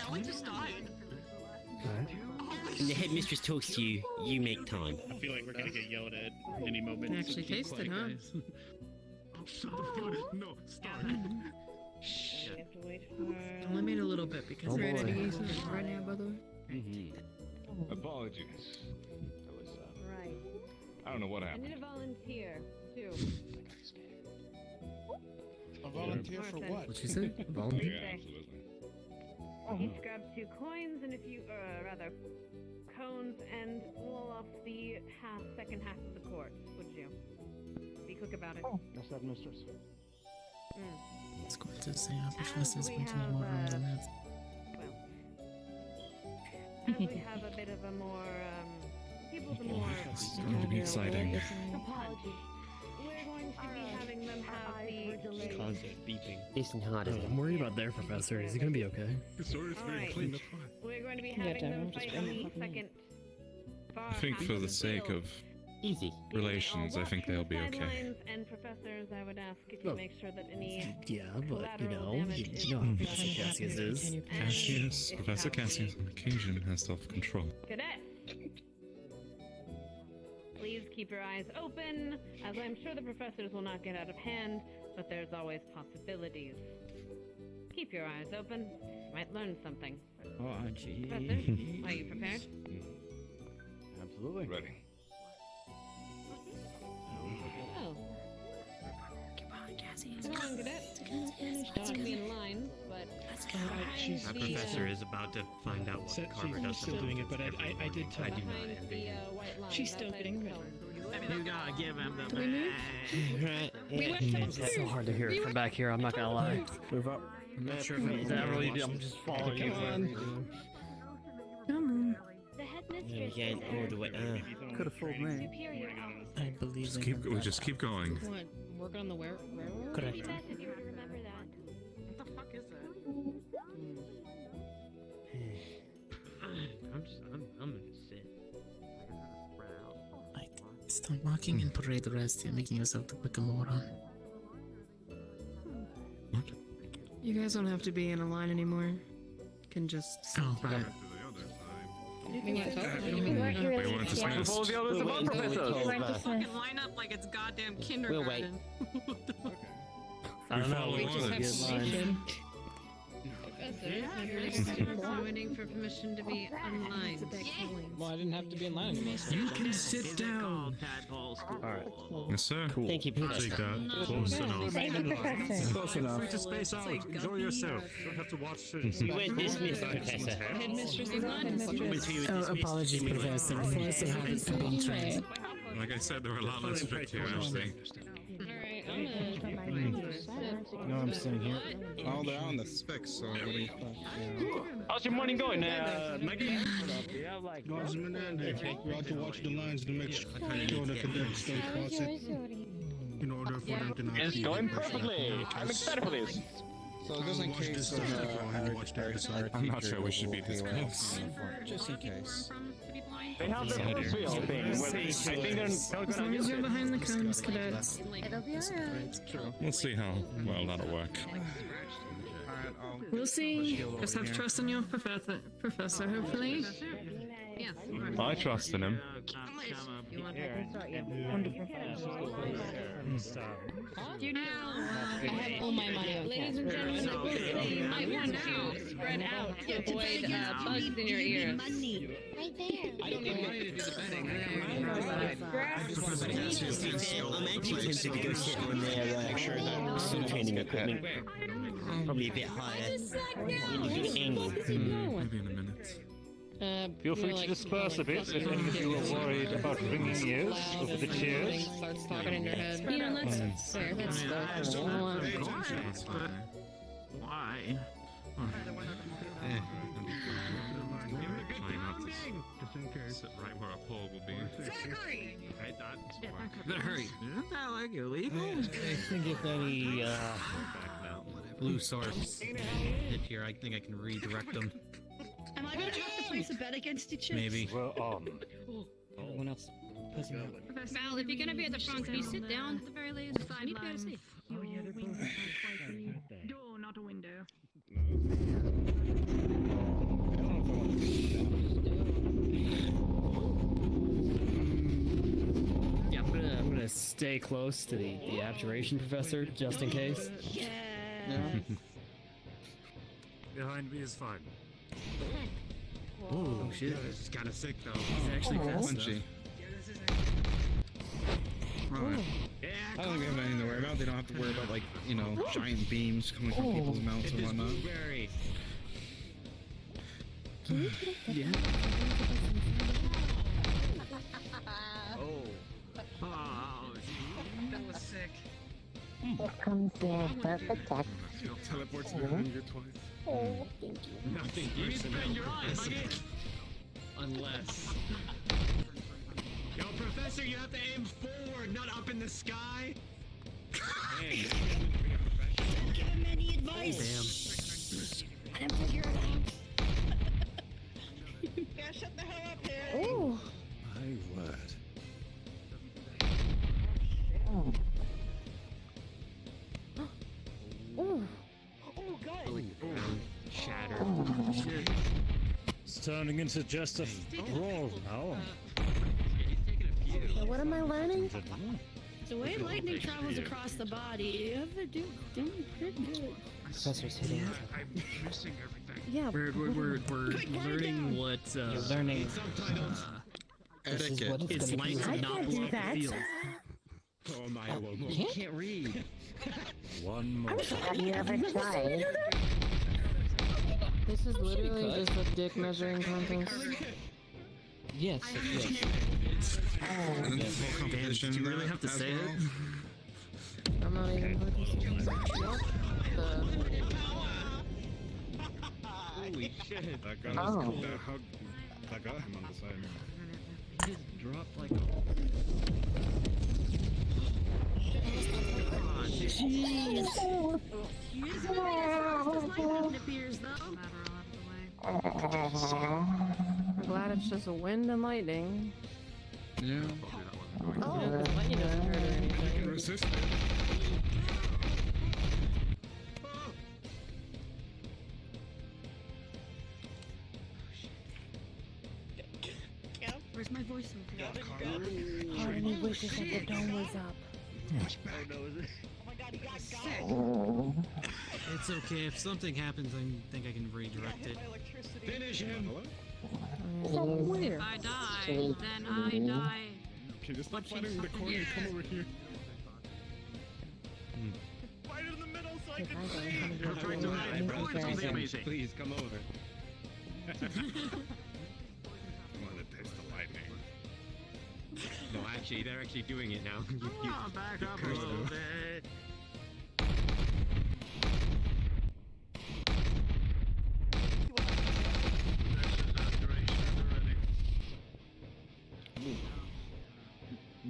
S1: When the headmistress talks to you, you make time.
S15: I feel like we're gonna get yelled at any moment.
S3: It actually
S15: so keep
S3: tasted,
S15: quiet,
S3: huh?
S15: guys. No, stop.
S3: We have to wait for.
S14: Only made a little bit because
S3: Is there
S14: it's
S3: any reason right now, by the way?
S6: Apologies. That was,
S13: Right.
S6: I don't know what
S13: I
S6: happened.
S13: need a volunteer, too.
S5: A volunteer for what?
S14: What she said?
S6: Yeah,
S14: Volunteer.
S6: absolutely.
S13: Each grab 2 coins and rather, cones and roll off the second half of the court, would you? Be quick about it.
S7: Yes, that mistress.
S14: It's going to say our professor's going to need more room than that.
S13: As we have a bit of a more, people with a more...
S10: This is going to be exciting.
S13: Apologies. We're going to be having them have the...
S15: Constant beeping.
S1: Listen harder.
S4: I'm worried about their professor. Is he gonna be okay?
S13: Alright. We're going to be having them fight on the second far
S10: I think
S13: half
S10: for
S13: of
S10: the
S13: the
S10: sake
S13: field.
S10: of relations, I think they'll be okay.
S13: Sidelines and professors, I would ask if you make sure that any
S4: Yeah, but you
S13: collateral
S4: know,
S13: damage is
S4: how Professor Cassius is.
S10: Cassius, Professor Cassius on occasion has self-control.
S13: Cadet! Please keep your eyes open, as I'm sure the professors will not get out of hand, but there's always possibilities. Keep your eyes open. You might learn something.
S4: Oh, gee.
S13: Professor, are you prepared?
S9: Absolutely.
S10: Ready.
S13: Oh. Come on, cadet. Don't be in line, but
S15: That professor is about to find out what Carver does.
S8: still doing it, but I did tell
S15: I do
S8: her.
S15: not envy.
S8: She's still getting rid
S14: You gotta give him the
S8: Do we move?
S1: Right.
S4: It's so hard to hear it from back here. I'm not gonna lie. Move up.
S14: I'm not sure if I'm just following you.
S16: Come on.
S12: The
S1: Yeah,
S12: headmistress
S1: we can't all the way.
S4: Could have fooled me.
S12: superior officer.
S14: I believe
S10: Just keep, we just keep going.
S3: What? Working on the railroad?
S14: Correct.
S12: It'd be best if you would remember that.
S14: What the fuck is that?
S15: I'm gonna sit.
S14: Stop walking in parade rest. You're making yourself look like a moron.
S3: You guys don't have to be in a line anymore. You can just...
S14: Oh, right.
S3: You want to talk?
S10: We weren't dismissed.
S3: Fucking line up like it's goddamn kindergarten.
S4: I don't know.
S3: We just have
S4: Line.
S3: I'm waiting for permission to be online.
S14: Well, I didn't have to be in line anymore.
S4: You can sit down.
S10: Alright. Yes, sir.
S1: Cool. Thank you, Professor.
S10: Take that. Close enough.
S18: Close enough. Free to space out. Enjoy yourself. Don't have to watch.
S1: You weren't dismissed, Professor.
S3: Headmistress is on.
S14: Oh, apologies, Professor. Professor happens to be trained.
S10: Like I said, they were a lot less strict here, actually.
S3: Alright, I'm gonna...
S4: No, I'm sitting here.
S6: Oh, they're on the specs, so what do you
S11: How's your morning going, Maggie?
S7: Guards and Menendez, we ought to watch the lines to make sure the cadets stay crossing in order for them to not
S11: It's
S7: be
S11: going
S7: pushed out.
S11: perfectly. I'm excited for this.
S6: So just in case
S10: I'm not sure we should be this close.
S6: just in case.
S11: They have the force field thing. I think they're
S3: As
S11: not
S3: long
S11: gonna
S3: as
S11: use
S3: you're
S11: it.
S3: behind the cones, cadets.
S16: It'll be alright.
S10: We'll see how well that'll work.
S3: We'll see. Just have trust in your professor, hopefully. Yes.
S10: I trust in him.
S3: You want
S13: I have all my money. Ladies and gentlemen, you might want to spread out to avoid bugs in your ears.
S12: Right there.
S14: I don't need money to do the betting.
S1: I'm actually tempted to go sit on their swim training equipment. Probably a bit higher. In a good angle.
S10: Maybe in a minute.
S18: Feel free to disperse a bit if any of you are worried about ringing ears over the cheers.
S3: Starts talking in your head.
S13: You know, let's fair. Let's go.
S14: Why?
S10: Trying not to sit right where our pole will be.
S14: Hurry. Isn't that like illegal?
S15: I think if any blue swords hit here, I think I can redirect them.
S16: Am I gonna have to place a bet against each other?
S10: Maybe.
S18: We're on.
S15: Everyone else.
S3: Val, if you're gonna be at the front, can you sit down at the very least? I need to go to sleep.
S12: Oh, yeah, the wings are quite the door, not a window.
S4: Yeah, I'm gonna stay close to the abjuration professor just in case.
S16: Yeah.
S18: Behind me is fine.
S4: Oh shit!
S15: It's kind of sick though.
S4: He's actually fast enough.
S6: Alright. I don't think we have anything to worry about. They don't have to worry about, like, you know, giant beams coming from people's mouths and whatnot.
S16: Yeah.
S17: Oh, that was sick.
S16: Here comes the perfect deck.
S10: Teleports me around you twice.
S16: Oh, thank you.
S17: Nothing
S15: You need to
S17: personal.
S15: bend your eyes, buddy.
S17: Unless.
S8: Yo, Professor, you have to aim forward, not up in the sky.
S17: Man, you
S16: Don't give him any advice. Let him figure it out.
S12: Yeah, shut the hell up, here.
S16: Ooh.
S10: My word.
S16: Oh. Ooh.
S12: Oh, God.
S17: shattered.
S18: It's turning into just a brawl now.
S16: So what am I learning?
S3: The way lightning travels across the body, you have to do pretty good.
S14: Professor's hitting.
S15: I'm missing everything.
S16: Yeah.
S14: We're learning what
S8: You're learning
S14: this is what
S8: etiquette.
S14: it's light
S16: I
S14: to not
S16: can't do
S14: block
S16: that.
S14: the field.
S10: Oh my lord.
S17: You can't read.
S18: One more.
S16: Have you ever tried?
S19: This is literally just a dick measuring contest.
S14: Yes, yes.
S10: And then this whole competition.
S14: Did you really have to
S10: as
S14: say
S10: well.
S14: it?
S19: I'm not even focusing. Nope.
S17: Holy shit.
S10: That gun
S16: Oh.
S10: is that got him on the side.
S17: He just dropped like a...
S3: Jeez. Lightning appears, though.
S19: I'm glad it's just a wind and lightning.
S10: Yeah.
S19: Oh, yeah, 'cause lightning doesn't hurt or
S10: You can
S19: anything.
S10: resist it.
S3: Where's my voice?
S16: Part of me wishes that the dome was up.
S17: Oh no, is it?
S12: Oh my God, he got sick.
S16: Oh.
S14: It's okay. If something happens, I think I can redirect it.
S8: Finish him.
S16: From
S3: If
S16: where?
S3: I die, then I die.
S10: Okay, just stop
S3: Watching
S10: fighting in the
S3: something
S10: corner and come
S3: here.
S10: over here.
S12: Right in the middle so I
S16: If
S12: can
S16: I
S12: see.
S16: don't
S15: You're trying to hide, bro. It's something amazing.
S17: Please come over.
S10: I want to taste the lightning.
S17: No, actually, they're actually doing it now.
S15: Oh, back up a little bit.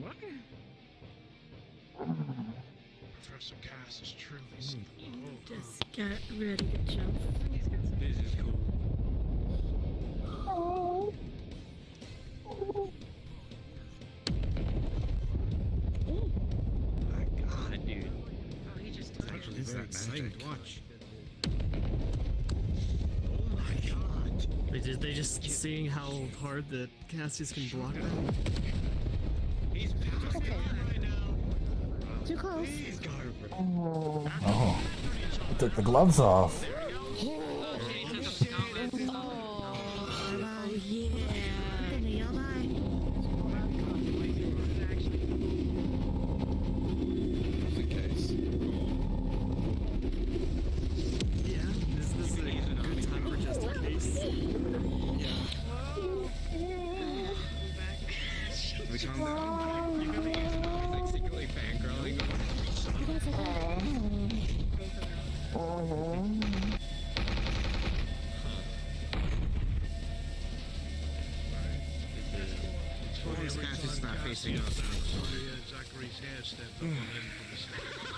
S10: What?
S15: Professor Cass is truly simple.
S3: Just get ready to jump.
S17: This is cool.
S16: Oh.
S17: My god, dude.
S3: Oh, he just took it.
S10: Is that
S14: exciting
S10: magic?
S14: to watch.
S17: Oh my god.
S14: They just seeing how hard the Cassius can block them.
S17: He's passing right now.
S16: Too close.
S17: Please, guard.
S2: Oh. I took the gloves off.
S3: Oh, yeah.
S10: The case.
S14: Yeah, this is a good time for just in case.
S10: We calm down.
S17: You really like secretly fangirling As long as Cassius is not facing us.
S15: Sorry, Zachary's hair stepped up on him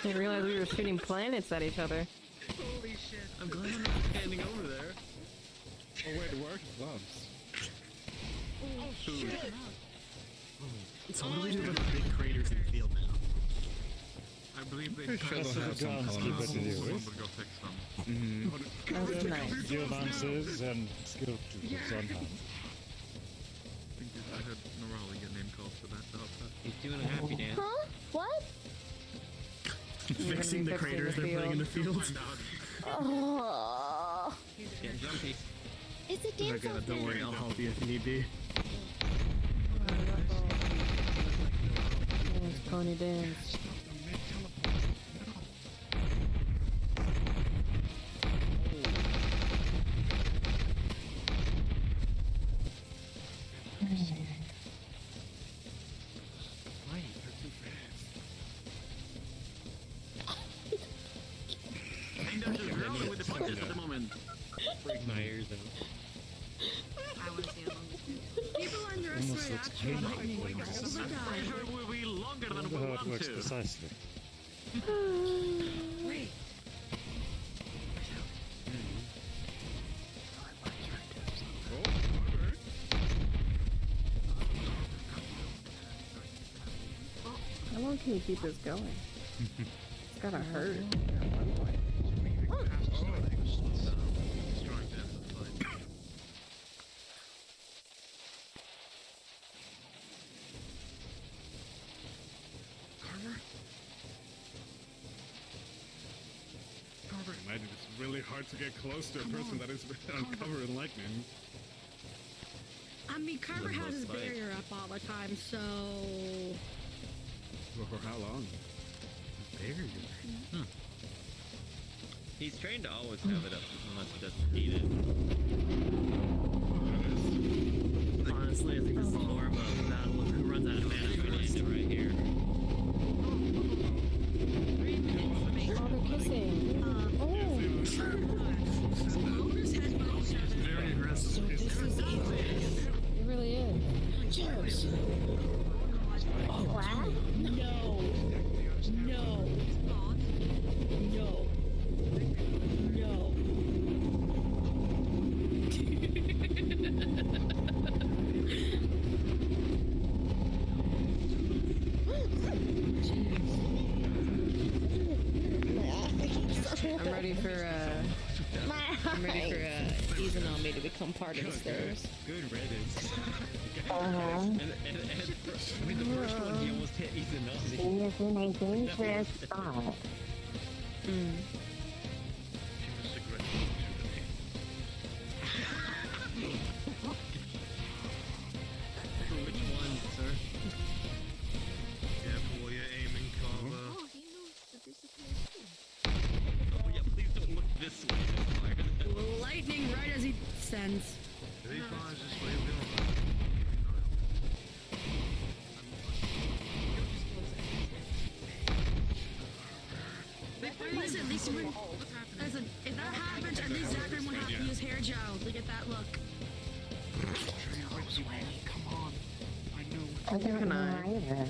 S19: Didn't realize we were shooting planets at each other.
S3: Holy shit.
S14: I'm glad I'm not standing over there.
S10: Oh wait, where are the gloves?
S3: Oh, shit.
S14: So what do we do about the big craters in the field now?
S15: I believe they
S10: Pretty sure they'll have some
S18: Guns
S10: elements.
S18: keep it to do
S10: Someone
S18: with.
S10: would go fix them.
S19: That was nice.
S18: Geomancers and skill tools on hand.
S10: I think I heard Norali get name called for that to help that.
S17: He's doing a happy dance.
S16: Huh? What?
S14: Fixing the
S19: fixing
S14: craters
S19: the
S14: they're putting in the field.
S16: Oh.
S17: Getting jumpy.
S16: Is it
S14: Oh my
S16: dance
S14: god,
S16: out
S14: don't
S16: there?
S14: worry, I'll help you if you need be.
S19: pony dance.
S15: Why? They're too fast. Ain't just rolling with the punches at the moment.
S17: Break my ears out.
S3: I want to see how long this is.
S12: People underestimate actual lightning all the time.
S15: It will be longer than
S18: Wonder
S15: we
S18: how it
S15: want
S18: works
S15: to.
S18: precisely.
S12: Wait.
S19: How long can you keep this going? It's gotta hurt.
S10: Imagine it's really hard to get close to a person that is uncovered in lightning.
S12: I mean, Carver has his barrier up all the time, so...
S10: For how long?
S17: Barrier. He's trained to always have it up unless he doesn't need it. Honestly, I think this is more of a battle of who runs out of mana between it right here.
S19: Oh, they're kissing.
S10: Very aggressive.
S19: So this is it. It really is. Cheers. Oh, wow.
S12: No. No. No. No.
S19: I'm ready for Ethan on me to become part of the stairs.
S17: Good riddance. I mean, the first one he almost hit Ethan up.
S20: He is in a dangerous spot.
S17: Which one, sir?
S15: Careful while you're aiming, Carver.
S3: Oh, he knows the discipline.
S17: Oh yeah, please don't look this way.
S12: Lightning right as he sends.
S15: If he fires this way, we'll go.
S12: Listen, if that happens, at least Zachary won't have to use hair gel. Look at that look.
S15: Come on. I know.
S20: I don't know either.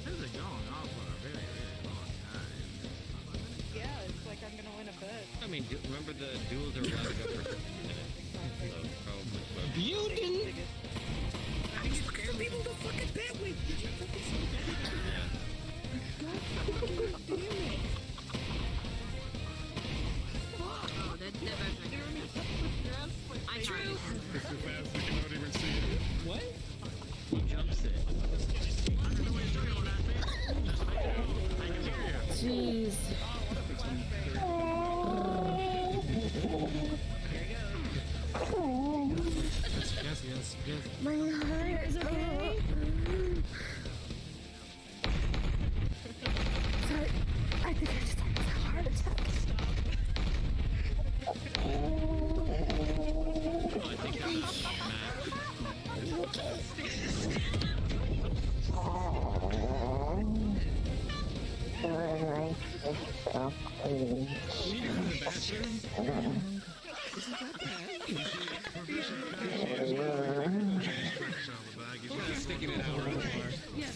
S15: This is going on for a very, very long time.
S3: Yeah, it's like I'm gonna win a bet.
S17: I mean, remember the duels are allowed to go for 15 minutes. So probably close.
S5: You didn't.
S12: I just look for people to fucking bet with. Did you fucking say that?
S17: Yeah.
S12: God fucking damn it.
S3: Oh, they're both I
S12: True.
S10: It's too fast, you cannot even see it.
S17: What? He jumps it.
S19: Jeez.
S5: Yes.
S20: My heart is okay. Sorry, I think I just had a heart attack.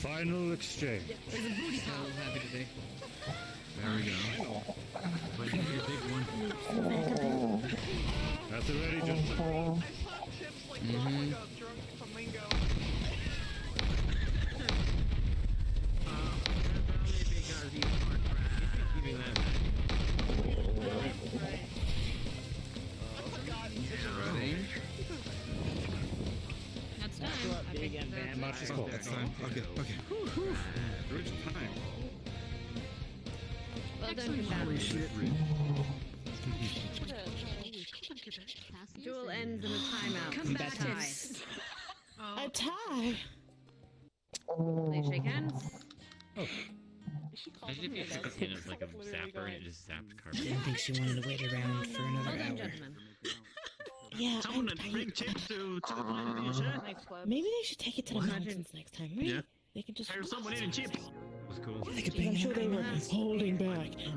S18: Final exchange.
S12: There's a booty
S17: So happy today.
S10: There we go.
S17: Wait, your big one.
S18: That's it ready, gentlemen.
S17: Keeping that.
S3: That's done. I think that's
S18: Match is called.
S10: Okay. Rich time.
S3: well done, combatants.
S13: Duel ends in a timeout.
S12: Combatants.
S19: A tie.
S13: Please shake hands.
S11: Oh. Imagine if you took this in as like a zapper and it just zapped carbon.
S14: Didn't think she wanted to wait around for another
S13: Well done,
S14: hour.
S13: gentlemen.
S16: Yeah,
S6: Someone had bring chips to
S16: maybe they should take it to the mountains next time, right?
S6: Yeah.
S16: They could just.
S6: There's someone eating chips.
S10: It was cool.
S14: They could I'm sure they were holding back.
S13: To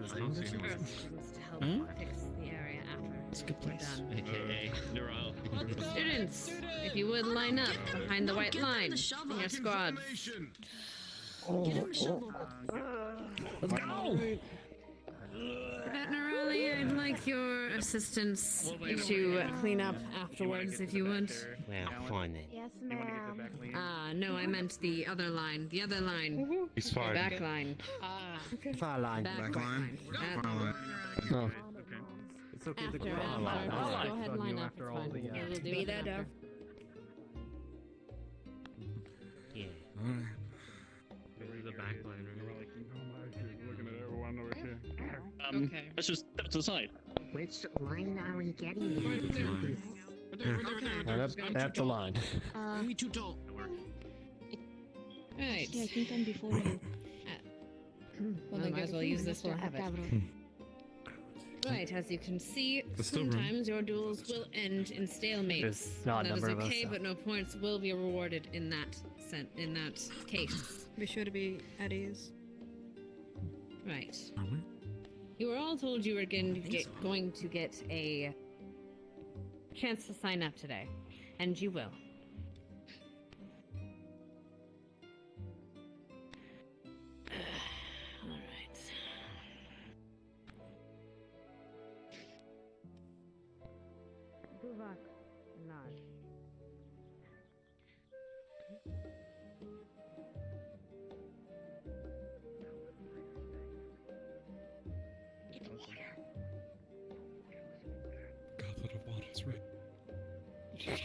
S13: help fix the area after
S14: It's a good place.
S13: we're done.
S17: AKA Neural.
S13: Students, if you would line up behind the white line in your squad.
S14: Let's go!
S13: Nerali, I'd like your assistance to clean up afterwards, if you would.
S1: Well, fine then.
S20: Yes, ma'am.
S13: Ah, no, I meant the other line. The other line.
S10: He's fine.
S13: Back line.
S2: Far line.
S13: Back line.
S2: No.
S4: It's okay to
S13: After,
S4: go
S13: after. Just go ahead, line up. It's
S4: after all
S13: fine.
S4: the,
S13: We will do
S16: Be
S13: it
S16: there,
S13: after.
S1: Yeah.
S10: Alright.
S11: This is a back line, right?
S7: Looking at everyone over here.
S13: Okay.
S15: Let's just step to the side.
S20: Which line are we getting?
S2: That's the line.
S14: Me too tall.
S13: Right.
S16: Yeah, I think I'm before you.
S13: Well, I might as well use this while I have it. Right, as you can see,
S10: There's still room.
S13: sometimes your duels will end in stalemates.
S2: There's not a
S13: That is
S2: number of us,
S13: okay,
S2: so.
S13: but no points will be rewarded in that case.
S3: Be sure to be at ease.
S13: Right.
S10: Are we?
S13: You were all told you were going to get a chance to sign up today, and you will. All right. Buvak, nod.
S10: Goblet of water is right.
S14: I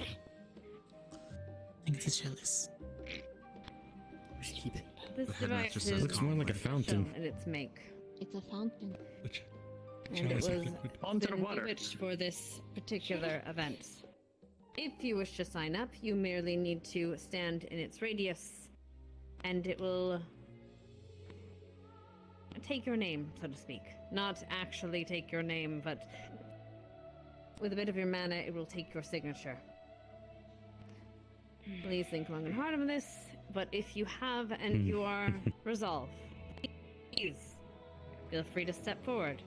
S14: think it's jealous.
S2: We should keep it.
S13: This
S10: The headmaster
S13: device
S10: says
S13: is
S10: Looks more like a fountain.
S13: special in its make.
S16: It's a fountain.
S13: And it was
S15: Onto the
S13: been
S15: water.
S13: bewitched for this particular event. If you wish to sign up, you merely need to stand in its radius, and it will take your name, so to speak. Not actually take your name, but with a bit of your mana, it will take your signature. Please think long and hard on this, but if you have and you are resolved, please feel free to step forward.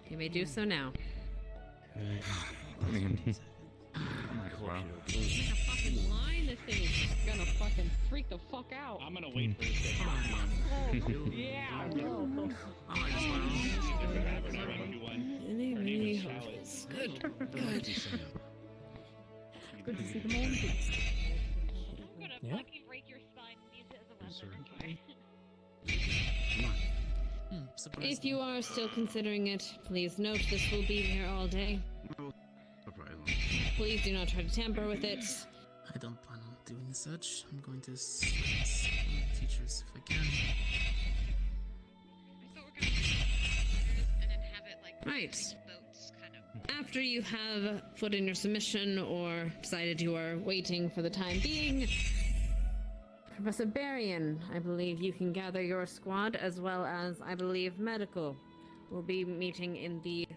S13: You may do so now.
S10: I mean, might as well.
S3: Make a fucking line, this thing's gonna fucking freak the fuck out.
S15: I'm gonna wait for this to
S3: Yeah!
S13: Good.
S3: Good.
S16: Good to see the mountains.
S12: I'm gonna
S2: Yeah?
S12: fucking break your spine and use it as a weapon. Okay.
S13: If you are still considering it, please note this will be here all day. Please do not try to tamper with it.
S14: I don't plan on doing such. I'm going to silence the teachers if I can.
S3: And then have it like
S13: Right.
S3: boats kind of.
S13: After you have put in your submission or decided you are waiting for the time being, Professor Barian, I believe you can gather your squad, as well as, I believe, medical will be meeting in the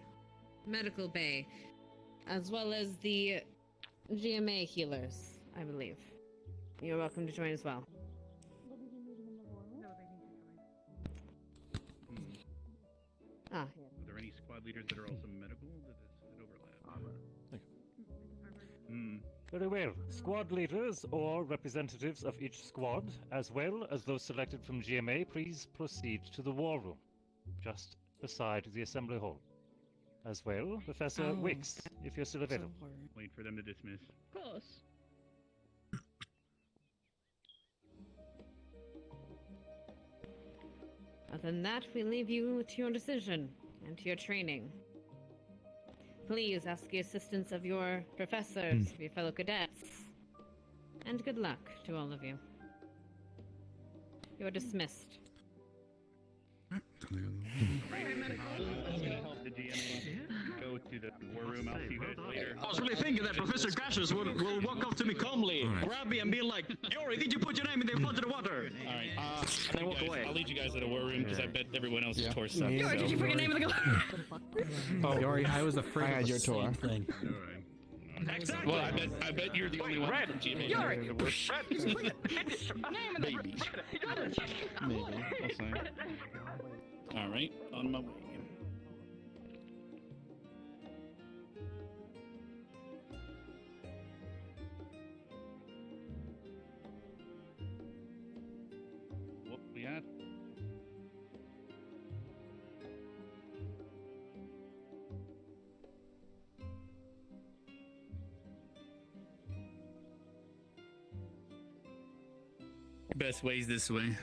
S13: medical bay, as well as the GMA healers, I believe. You're welcome to join as well. Ah, yeah.
S15: Are there any squad leaders that are also medical? That overlap?
S18: Very well. Squad leaders or representatives of each squad, as well as those selected from GMA, please proceed to the war room, just beside the assembly hall. As well, Professor
S3: Oh,
S18: Wicks, if you're still available.
S15: Wait for them to dismiss.
S3: Of course.
S13: Other than that, we leave you to your decision and to your training. Please ask the assistance of your professors, of your fellow cadets. And good luck to all of you. You are dismissed.
S15: I'm gonna help the GM go to the war room. I'll see you guys later.
S8: I was really thinking that Professor Cassius will walk up to me calmly, grab me, and be like, Yori, did you put your name in the pot of the water?
S15: All right.
S8: And then walk away.
S15: I'll lead you guys to the war room because I bet everyone else is tour stuff.
S3: Yori, did you put your name in the
S14: Oh, Yori, I was afraid
S21: I had
S14: of
S21: your
S14: the
S21: tour.
S14: same thing.
S8: Exactly.
S15: Well, I bet you're the only one from GMA.
S8: Yori,
S15: Maybe. Maybe. I'll see. All right, on my way. What we at? Best way's this way.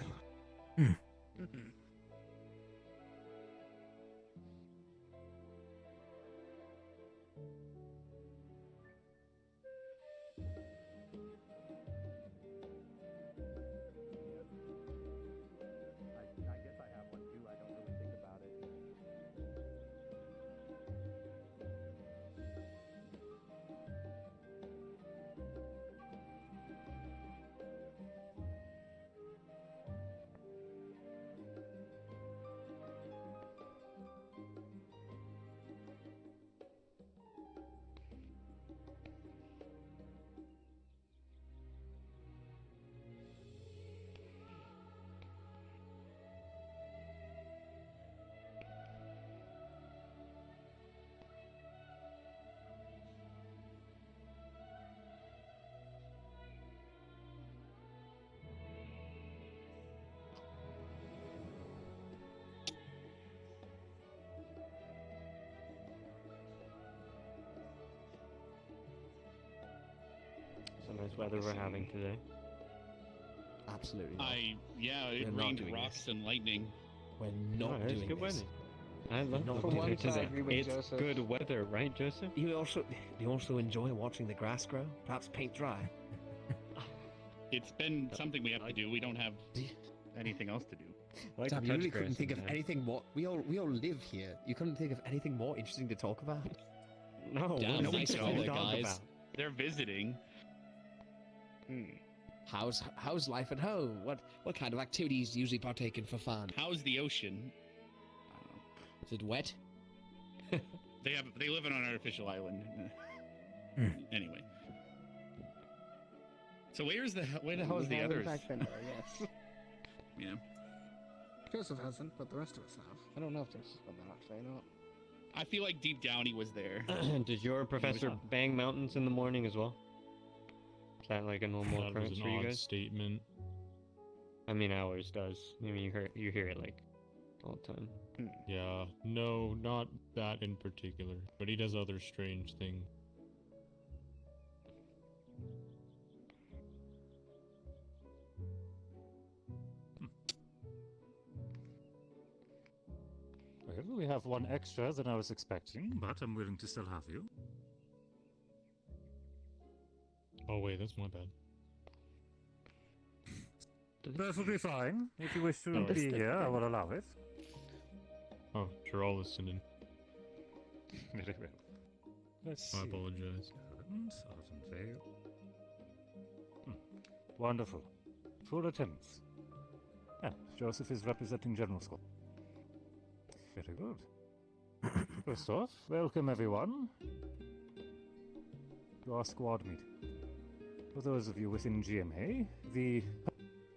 S9: I guess I have one too. I don't really think about it.
S11: Some nice weather we're having today.
S21: Absolutely not.
S15: Yeah, it
S21: We're not
S15: rained
S21: doing
S15: rocks and lightning.
S21: We're
S11: No,
S21: not
S11: it's
S21: doing
S11: good
S21: this.
S11: weather. I love
S21: Not
S11: it.
S21: doing
S11: It's
S21: this. I agree with
S11: It's
S21: Joseph.
S11: good weather, right, Joseph?
S21: Do you also enjoy watching the grass grow? Perhaps paint dry.
S15: It's been something we have to do. We don't have anything else to do.
S11: I like
S21: Damn,
S11: to
S21: you
S11: touch
S21: really
S11: grass
S21: couldn't think of
S11: sometimes.
S21: anything more. We all live here. You couldn't think of anything more interesting to talk about.
S11: No,
S21: Damn,
S11: what
S21: nice
S11: do you
S21: weather,
S11: talk
S21: guys.
S11: about?
S15: They're visiting.
S21: How's life at home? What kind of activities do you usually partake in for fun?
S15: How's the ocean?
S21: Is it wet?
S15: They live on an artificial island. Anyway. So where the hell is the others?
S21: Yes.
S15: Yeah.
S21: Joseph hasn't, but the rest of us have. I don't know if Joseph's been there actually. Not.
S15: I feel like deep down he was there.
S11: Did your professor bang mountains in the morning as well? Is that like a normal
S10: That was
S11: occurrence
S10: an
S11: for you
S10: odd
S11: guys?
S10: statement.
S11: I mean, ours does. I mean, you hear it like all the time.
S10: Yeah, no, not that in particular, but he does other strange things.
S18: Well, we have one extra than I was expecting, but I'm willing to still have you.
S10: Oh wait, that's my bad.
S18: Perfectly fine. If you wish to
S10: Oh,
S18: be here, I will allow it.
S10: Oh, you're all listening.
S18: Very well. Let's
S10: I
S18: see.
S10: apologize.
S18: Sergeant Vale. Wonderful. Full attendance. Ah, Joseph is representing General Squad. Very good. First off, welcome everyone to our squad meeting. For those of you within GMA, the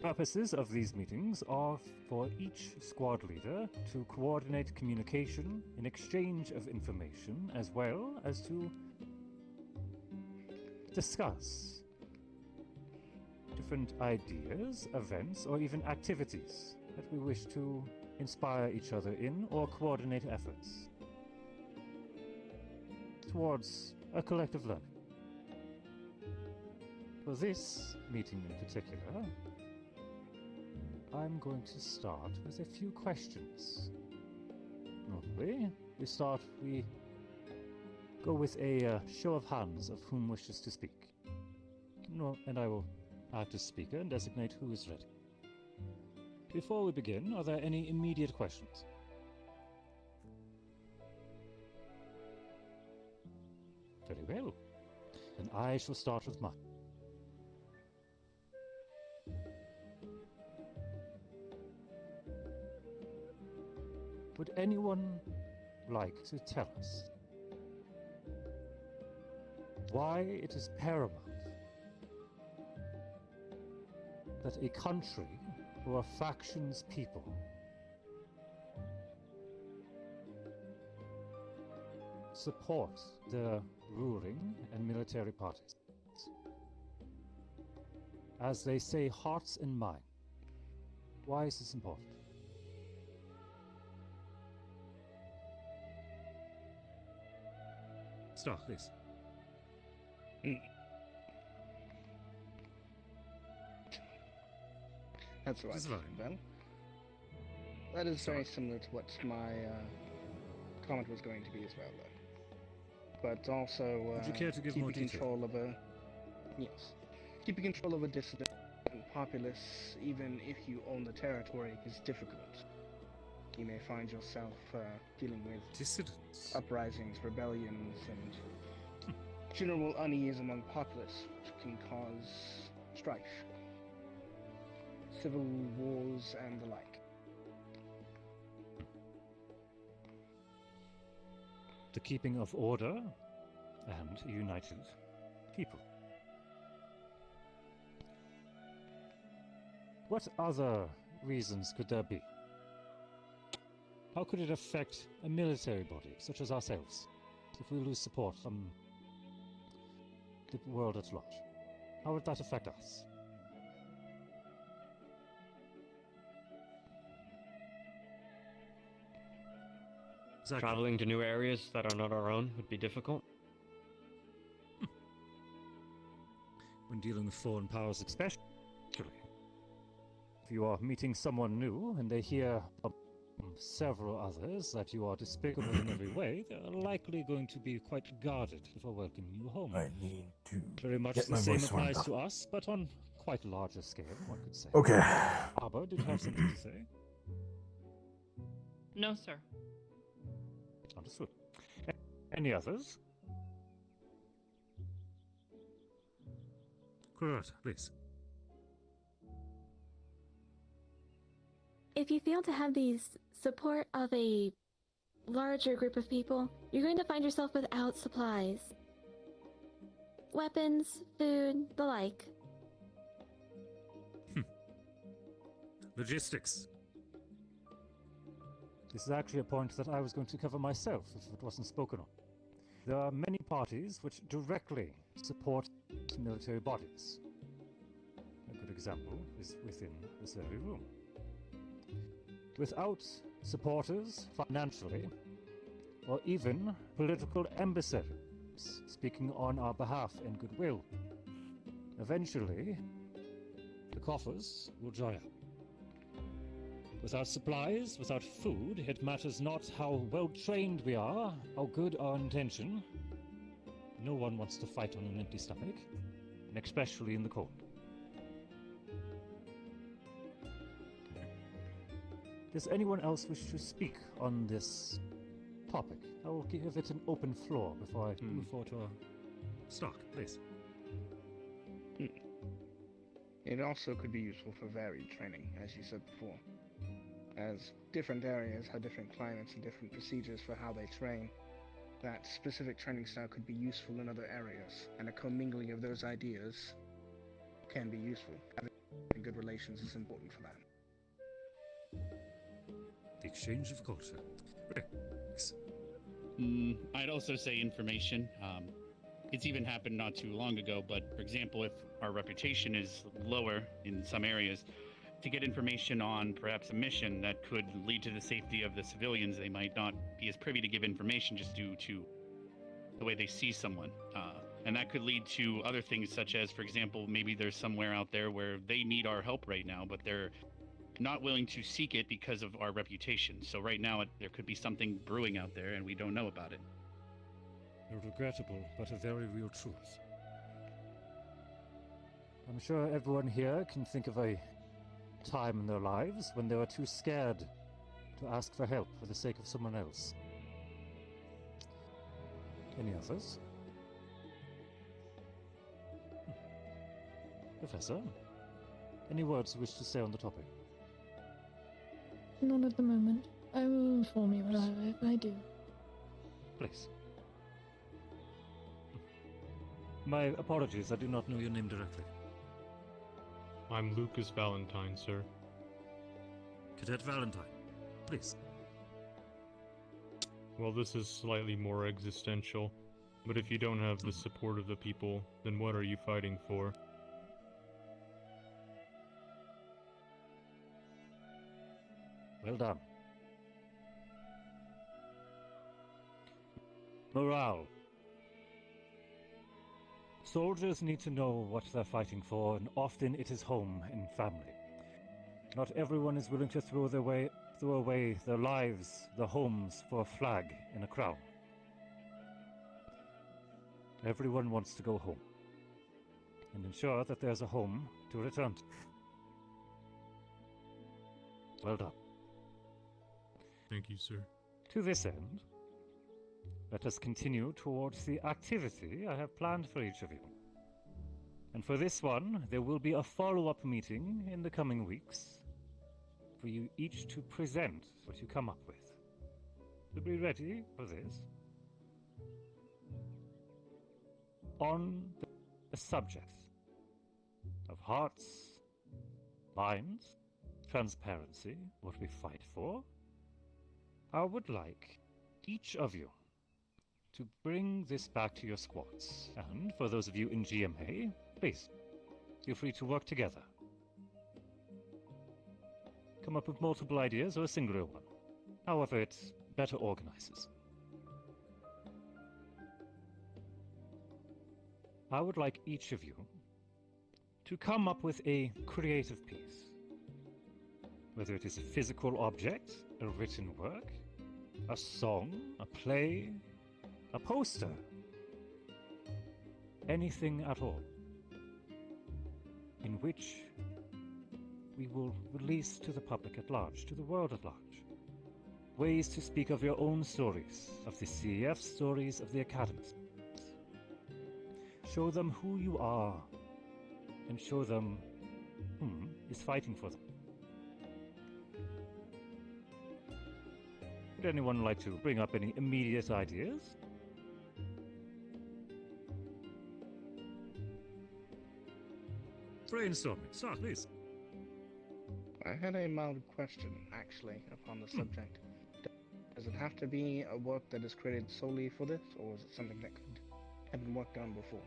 S18: purposes of these meetings are for each squad leader to coordinate communication and exchange of information, as well as to discuss different ideas, events, or even activities that we wish to inspire each other in or coordinate efforts towards a collective learning. For this meeting in particular, I'm going to start with a few questions. Normally, we go with a show of hands of whom wishes to speak. No, and I will act as speaker and designate who is ready. Before we begin, are there any immediate questions? Very well. Then I shall start with mine. Would anyone like to tell us why it is paramount that a country or a faction's people support their ruling and military parties, as they say, hearts and mind? Why is this important? Start, please.
S5: That's right,
S18: This is fine.
S5: Ben. That is very similar to what my comment was going to be as well, though. But also,
S18: Would you care to give more
S5: keeping
S18: detail?
S5: control of a keeping control of a dissident populace, even if you own the territory, is difficult. You may find yourself dealing with
S18: dissidents,
S5: uprisings, rebellions, and general unease among populace, which can cause strife, civil wars, and the like.
S18: The keeping of order and a united people. What other reasons could there be? How could it affect a military body, such as ourselves, if we lose support from the world at large? How would that affect us? Exactly.
S17: Traveling to new areas that are not our own would be difficult.
S18: When dealing with foreign powers especially. If you are meeting someone new and they hear from several others that you are despicable in every way, they are likely going to be quite guarded before welcoming you home.
S2: I need to
S18: Very much
S2: get
S18: the
S2: my
S18: same
S2: voice warmed
S18: applies
S2: up.
S18: to us, but on quite a larger scale, one could say.
S2: Okay.
S18: Arbor, did you have something to say?
S3: No, sir.
S18: Understood. Any others? Good, please.
S16: If you fail to have the support of a larger group of people, you're going to find yourself without supplies. Weapons, food, the like.
S18: Logistics. This is actually a point that I was going to cover myself if it wasn't spoken on. There are many parties which directly support military bodies. A good example is within this very room. Without supporters financially, or even political emissaries speaking on our behalf in goodwill, eventually the coffers will dry up. Without supplies, without food, it matters not how well trained we are, how good our intention. No one wants to fight on an empty stomach, and especially in the cold. Does anyone else wish to speak on this topic? I will give it an open floor before I move forward to our stock, please.
S5: It also could be useful for varied training, as you said before. As different areas have different climates and different procedures for how they train, that specific training style could be useful in other areas, and a commingling of those ideas can be useful. Having good relations is important for that.
S18: The exchange of culture.
S15: I'd also say information. It's even happened not too long ago, but for example, if our reputation is lower in some areas, to get information on perhaps a mission that could lead to the safety of the civilians, they might not be as privy to give information just due to the way they see someone. And that could lead to other things such as, for example, maybe there's somewhere out there where they need our help right now, but they're not willing to seek it because of our reputation. So right now there could be something brewing out there and we don't know about it.
S18: A regrettable but a very real truth. I'm sure everyone here can think of a time in their lives when they were too scared to ask for help for the sake of someone else. Any others? Professor, any words you wish to say on the topic?
S16: Not at the moment. I will inform you if I do.
S18: Please. My apologies, I do not know your name directly.
S19: I'm Lucas Valentine, sir.
S18: Cadet Valentine, please.
S19: Well, this is slightly more existential, but if you don't have the support of the people, then what are you fighting for?
S18: Well done. Morale. Soldiers need to know what they're fighting for, and often it is home and family. Not everyone is willing to throw away their lives, their homes, for a flag and a crown. Everyone wants to go home, and ensure that there's a home to return to. Well done.
S19: Thank you, sir.
S18: To this end, let us continue towards the activity I have planned for each of you. And for this one, there will be a follow-up meeting in the coming weeks for you each to present what you come up with. So be ready for this. On the subject of hearts, minds, transparency, what we fight for, I would like each of you to bring this back to your squads. And for those of you in GMA, please, feel free to work together. Come up with multiple ideas or a singular one, however it better organizes. I would like each of you to come up with a creative piece. Whether it is a physical object, a written work, a song, a play, a poster, anything at all, in which we will release to the public at large, to the world at large, ways to speak of your own stories, of the CEF stories, of the Academy. Show them who you are, and show them who is fighting for them. Would anyone like to bring up any immediate ideas? Brainstorming. Start, please.
S5: I had a mild question, actually, upon the subject. Does it have to be a work that is created solely for this, or is it something that could have been worked on before?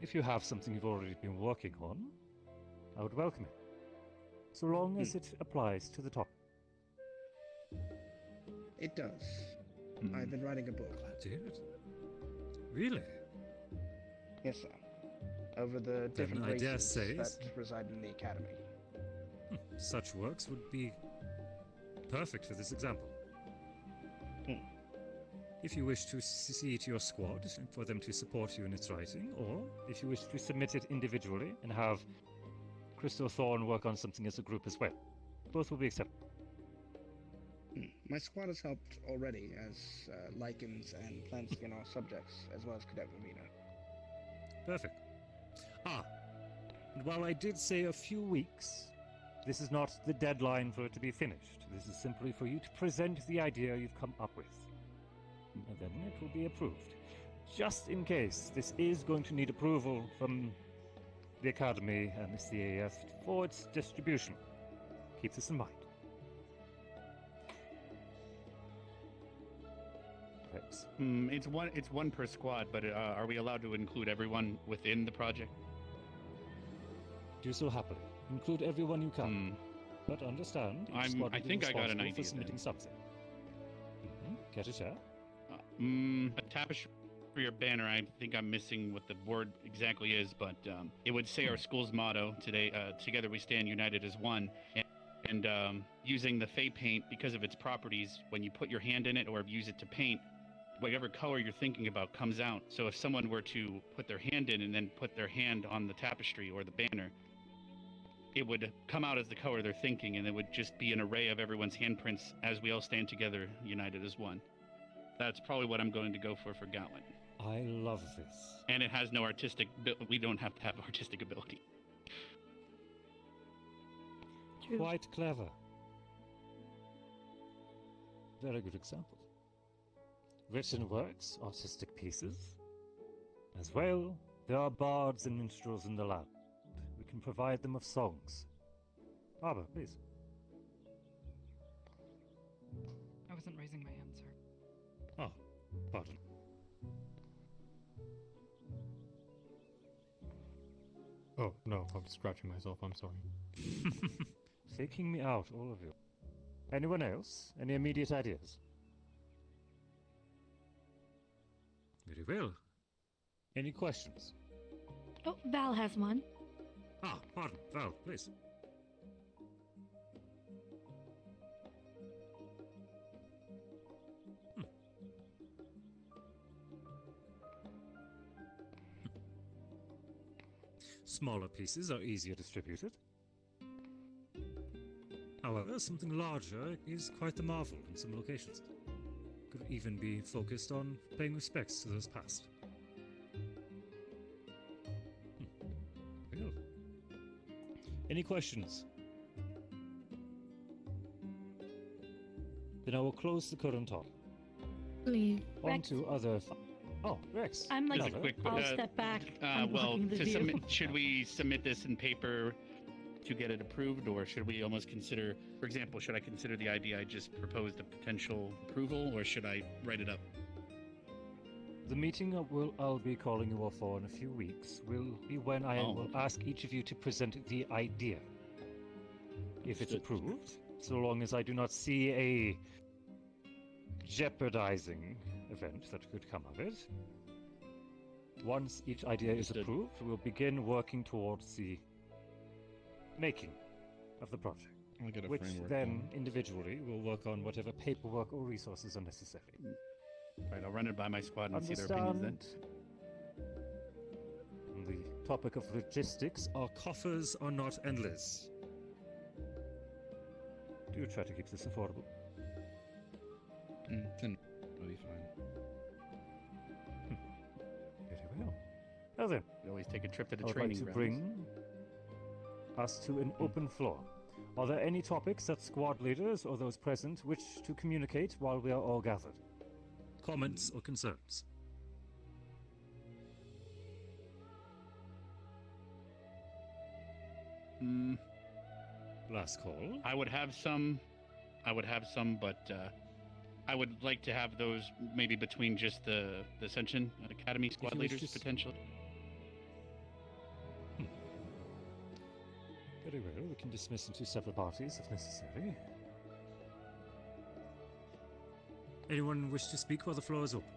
S18: If you have something you've already been working on, I would welcome it, so long as it applies to the topic.
S5: It does. I've been writing a book.
S18: Dude. Really?
S5: Yes, sir. Over the different
S18: I dare
S5: races
S18: say
S5: that reside in the Academy.
S18: Such works would be perfect for this example. If you wish to see it to your squad for them to support you in its writing, or if you wish to submit it individually and have Crystal Thorn work on something as a group as well, both will be accepted.
S5: My squad has helped already as lichens and plant skin are subjects, as well as Cadet Romina.
S18: Perfect. And while I did say a few weeks, this is not the deadline for it to be finished. This is simply for you to present the idea you've come up with. And then it will be approved. Just in case this is going to need approval from the Academy and the CAF for its distribution. Keep this in mind. Thanks.
S15: It's one per squad, but are we allowed to include everyone within the project?
S18: Do so happily. Include everyone you can. But understand, each squad
S15: I
S18: will be
S15: think I got an
S18: responsible
S15: idea
S18: for submitting
S15: then.
S18: something. Get it, yeah?
S15: A tapestry or banner. I think I'm missing what the word exactly is, but it would say our school's motto today: "Together we stand, united as one." And using the Fey paint because of its properties, when you put your hand in it or use it to paint, whatever color you're thinking about comes out. So if someone were to put their hand in and then put their hand on the tapestry or the banner, it would come out as the color they're thinking, and it would just be an array of everyone's handprints as we all stand together, united as one. That's probably what I'm going to go for Gatlin.
S18: I love this.
S15: And it has no artistic. We don't have to have artistic ability.
S18: Quite clever. Very good example. Written works, artistic pieces. As well, there are bards and minstrels in the land. We can provide them with songs. Arbor, please.
S6: I wasn't raising my hand, sir.
S18: Oh, pardon.
S19: Oh, no, I'm scratching myself, I'm sorry.
S18: Taking me out, all of you. Anyone else? Any immediate ideas? Very well. Any questions?
S12: Oh, Val has one.
S18: Ah, pardon. Val, please. Smaller pieces are easier distributed. However, something larger is quite a marvel in some locations. Could even be focused on paying respects to those past. Well. Any questions? Then I will close the current talk.
S12: Leave.
S18: On to other... Oh, Rex.
S12: I'm like,
S15: Just a quick,
S12: I'll step back. I'm
S15: Well,
S12: blocking the
S15: to
S12: view.
S15: submit, should we submit this in paper to get it approved, or should we almost consider, for example, should I consider the idea I just proposed a potential approval, or should I write it up?
S18: The meeting I'll be calling you all for in a few weeks will be when I will ask each of you to present the idea. If it's approved, so long as I do not see a jeopardizing event that could come of it. Once each idea is approved, we'll begin working towards the making of the project, which then individually will work on whatever paperwork or resources are necessary.
S15: Right, I'll run it by my squad and see their opinions then.
S18: On the topic of logistics, our coffers are not endless. Do try to keep this affordable.
S5: Then it'll be fine.
S18: Very well. Now then,
S15: We always take a trip to the
S18: I would
S15: training
S18: like to
S15: grounds.
S18: bring us to an open floor. Are there any topics that squad leaders or those present wish to communicate while we are all gathered? Comments or concerns? Last call.
S15: I would have some, but I would like to have those maybe between just the Ascension and Academy squad
S18: you wish
S15: leaders,
S18: to
S15: potentially.
S18: Very well, we can dismiss into separate parties if necessary. Anyone wish to speak while the floor is open?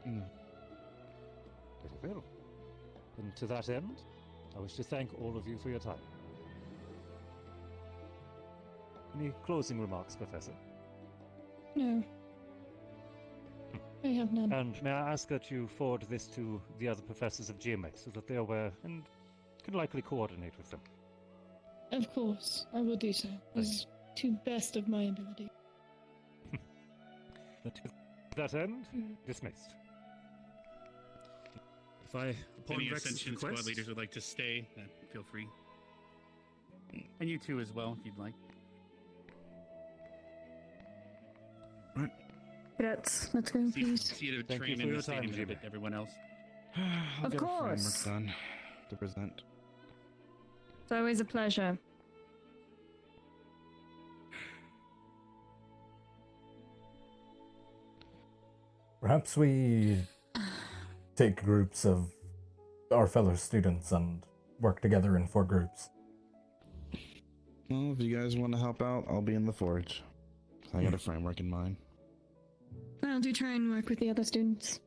S5: No.
S18: Very well. And to that end, I wish to thank all of you for your time. Any closing remarks, Professor?
S12: No. I have none.
S18: And may I ask that you forward this to the other professors of GMA so that they are aware and can likely coordinate with them?
S12: Of course, I will do so, as to best of my ability.
S18: To that end, dismissed. If I, upon
S15: Any
S18: Rex's
S15: Ascension
S18: request,
S15: squad leaders would like to stay, then feel free. And you too as well, if you'd like.
S12: Cadets, let's go, please.
S15: See you to
S18: Thank
S15: train
S18: you for
S15: in
S18: your
S15: the stadium
S18: time,
S15: in a bit,
S18: Jimmy.
S15: everyone else.
S5: I'll
S12: Of
S5: get
S12: course.
S5: a framework done to present.
S12: It's always a pleasure.
S2: Perhaps we take groups of our fellow students and work together in 4 groups.
S5: Well, if you guys want to help out, I'll be in the forge. I got a framework in mind.
S12: I'll do try and work with the other students.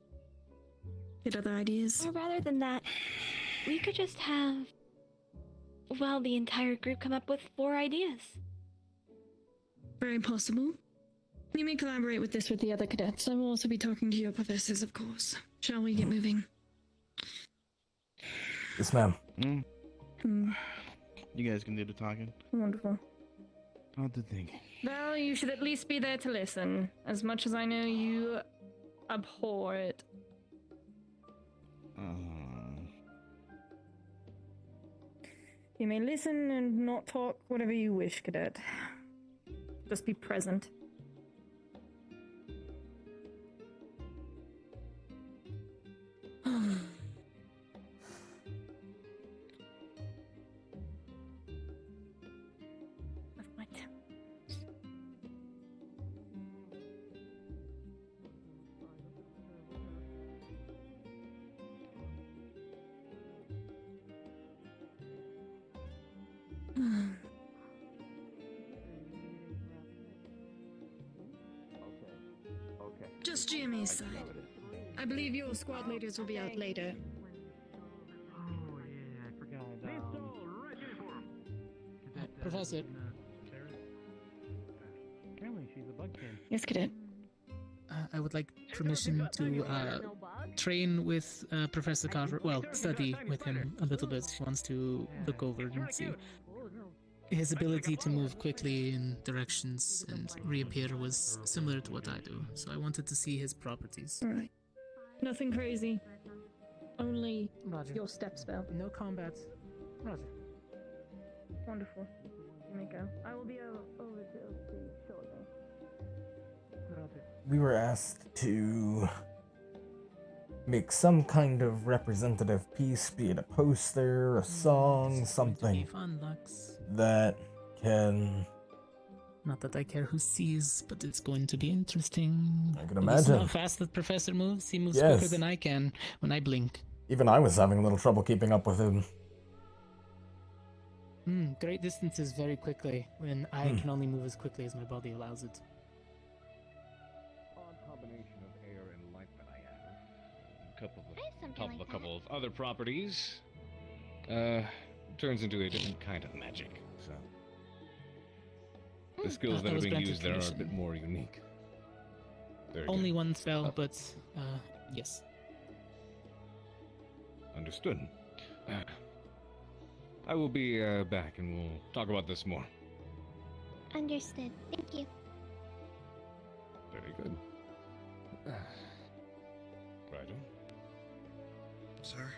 S12: Get other ideas.
S16: Or rather than that, we could just have, well, the entire group come up with 4 ideas.
S12: Very possible. You may collaborate with this with the other cadets. I will also be talking to your professors, of course. Shall we get moving?
S2: Yes, ma'am.
S5: You guys can do the talking.
S12: Wonderful.
S5: I'll do thinking.
S12: Val, you should at least be there to listen. As much as I know you
S3: abhor it. You may listen and not talk, whatever you wish, Cadet. Just be present.
S16: Just GMA's side. I believe your squad leaders will be out later.
S9: Oh yeah, I forgot.
S14: Professor.
S9: Apparently she's a bugkin.
S16: Yes, Cadet.
S14: I would like permission to train with Professor Carver. Well, study with him a little bit. He wants to look over and see. His ability to move quickly in directions and reappear was similar to what I do, so I wanted to see his properties.
S3: Alright. Nothing crazy. Only
S14: Roger.
S3: your step spell.
S14: No combat. Roger.
S3: Wonderful. You may go. I will be over to shortly.
S2: We were asked to make some kind of representative piece, be it a poster, a song, something
S14: Fun, Lux.
S2: that can...
S14: Not that I care who sees, but it's going to be interesting.
S2: I can
S14: Have you seen
S2: imagine.
S14: how fast the professor moves? He moves
S2: Yes.
S14: quicker than I can when I blink.
S2: Even I was having a little trouble keeping up with him.
S14: Great distances very quickly when I can only move as quickly as my body allows it.
S9: Odd combination of air and light that I have.
S4: Top of a couple of other properties. Turns into a different kind of magic. So the skills
S14: I
S4: that are
S14: was
S4: being
S14: granted
S4: used there are a
S14: permission.
S4: bit more unique. Very
S14: Only
S4: good.
S14: one spell, but yes.
S4: Understood. I will be back and we'll talk about this more.
S22: Understood. Thank you.
S4: Very good. Righto.
S21: Sir?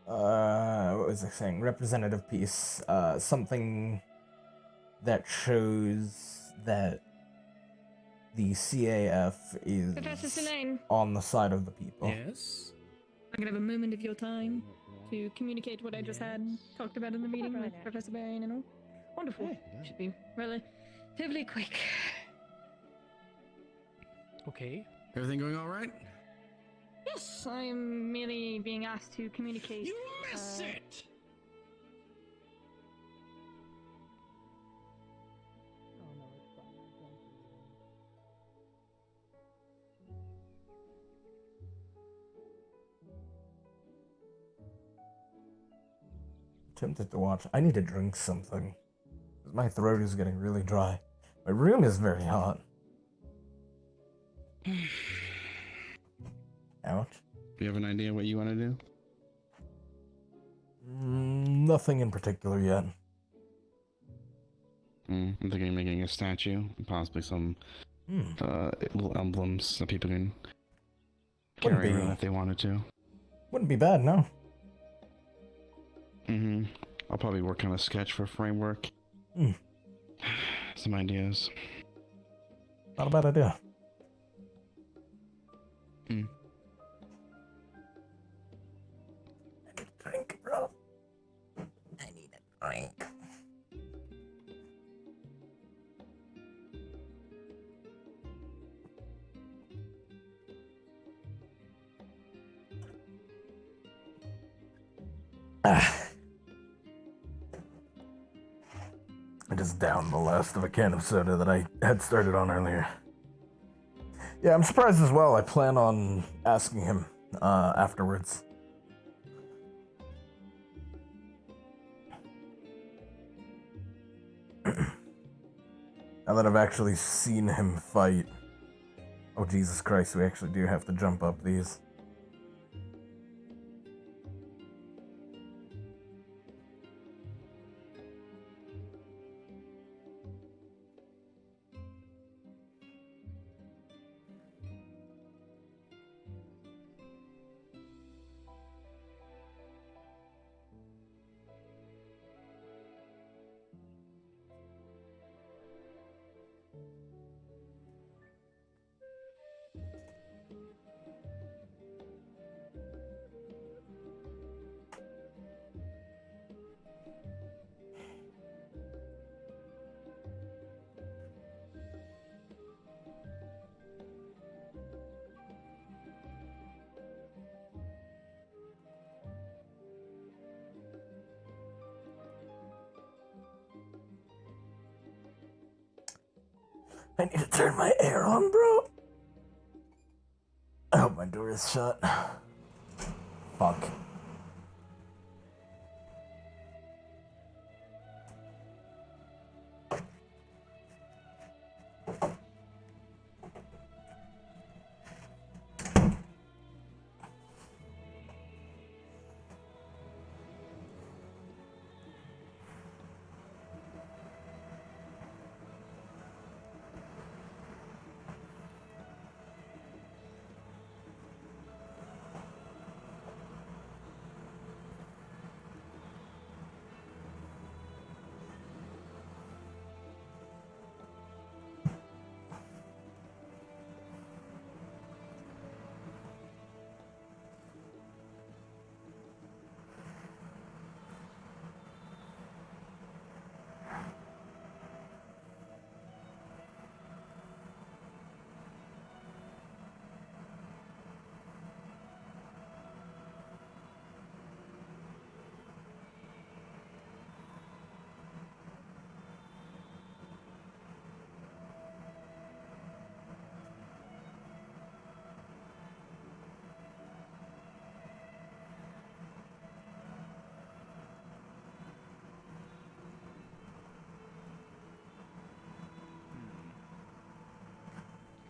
S2: What was I saying? Representative piece. Something that shows that the CAF is
S3: Professor Sinane.
S2: on the side of the people.
S21: Yes?
S3: I can have a moment of your time to communicate what I just had talked about in the meeting with Professor Varian and all. Wonderful. Should be relatively quick.
S21: Okay. Everything going all right?
S3: Yes, I'm merely being asked to communicate.
S21: You miss it!
S2: Tempted to watch. I need to drink something. My throat is getting really dry. My room is very hot. Ouch.
S21: Do you have an idea what you want to do?
S2: Nothing in particular yet.
S21: I'm thinking of making a statue, possibly some little emblems that people can
S2: Wouldn't
S21: carry
S2: be-
S21: around if they wanted to.
S2: Wouldn't be bad, no.
S21: I'll probably work on a sketch for a framework. Some ideas.
S2: Not a bad idea. I need a drink, bro. I need a drink. I just downed the last of a can of soda that I had started on earlier. Yeah, I'm surprised as well. I plan on asking him afterwards. Now that I've actually seen him fight. Oh, Jesus Christ, we actually do have to jump up these. I need to turn my air on, bro. I hope my door is shut. Fuck.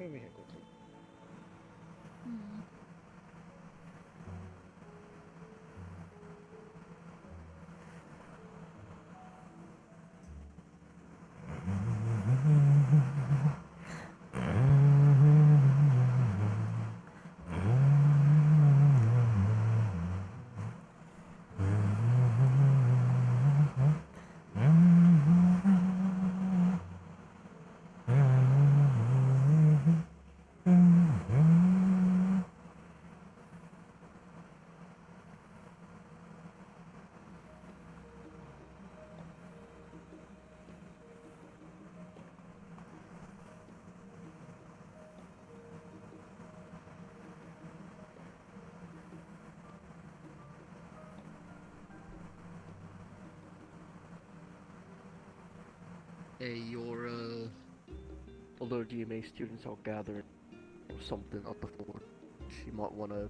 S5: Vehicle too.
S9: Hey, your other DMA students are gathering or something at the floor. You might want to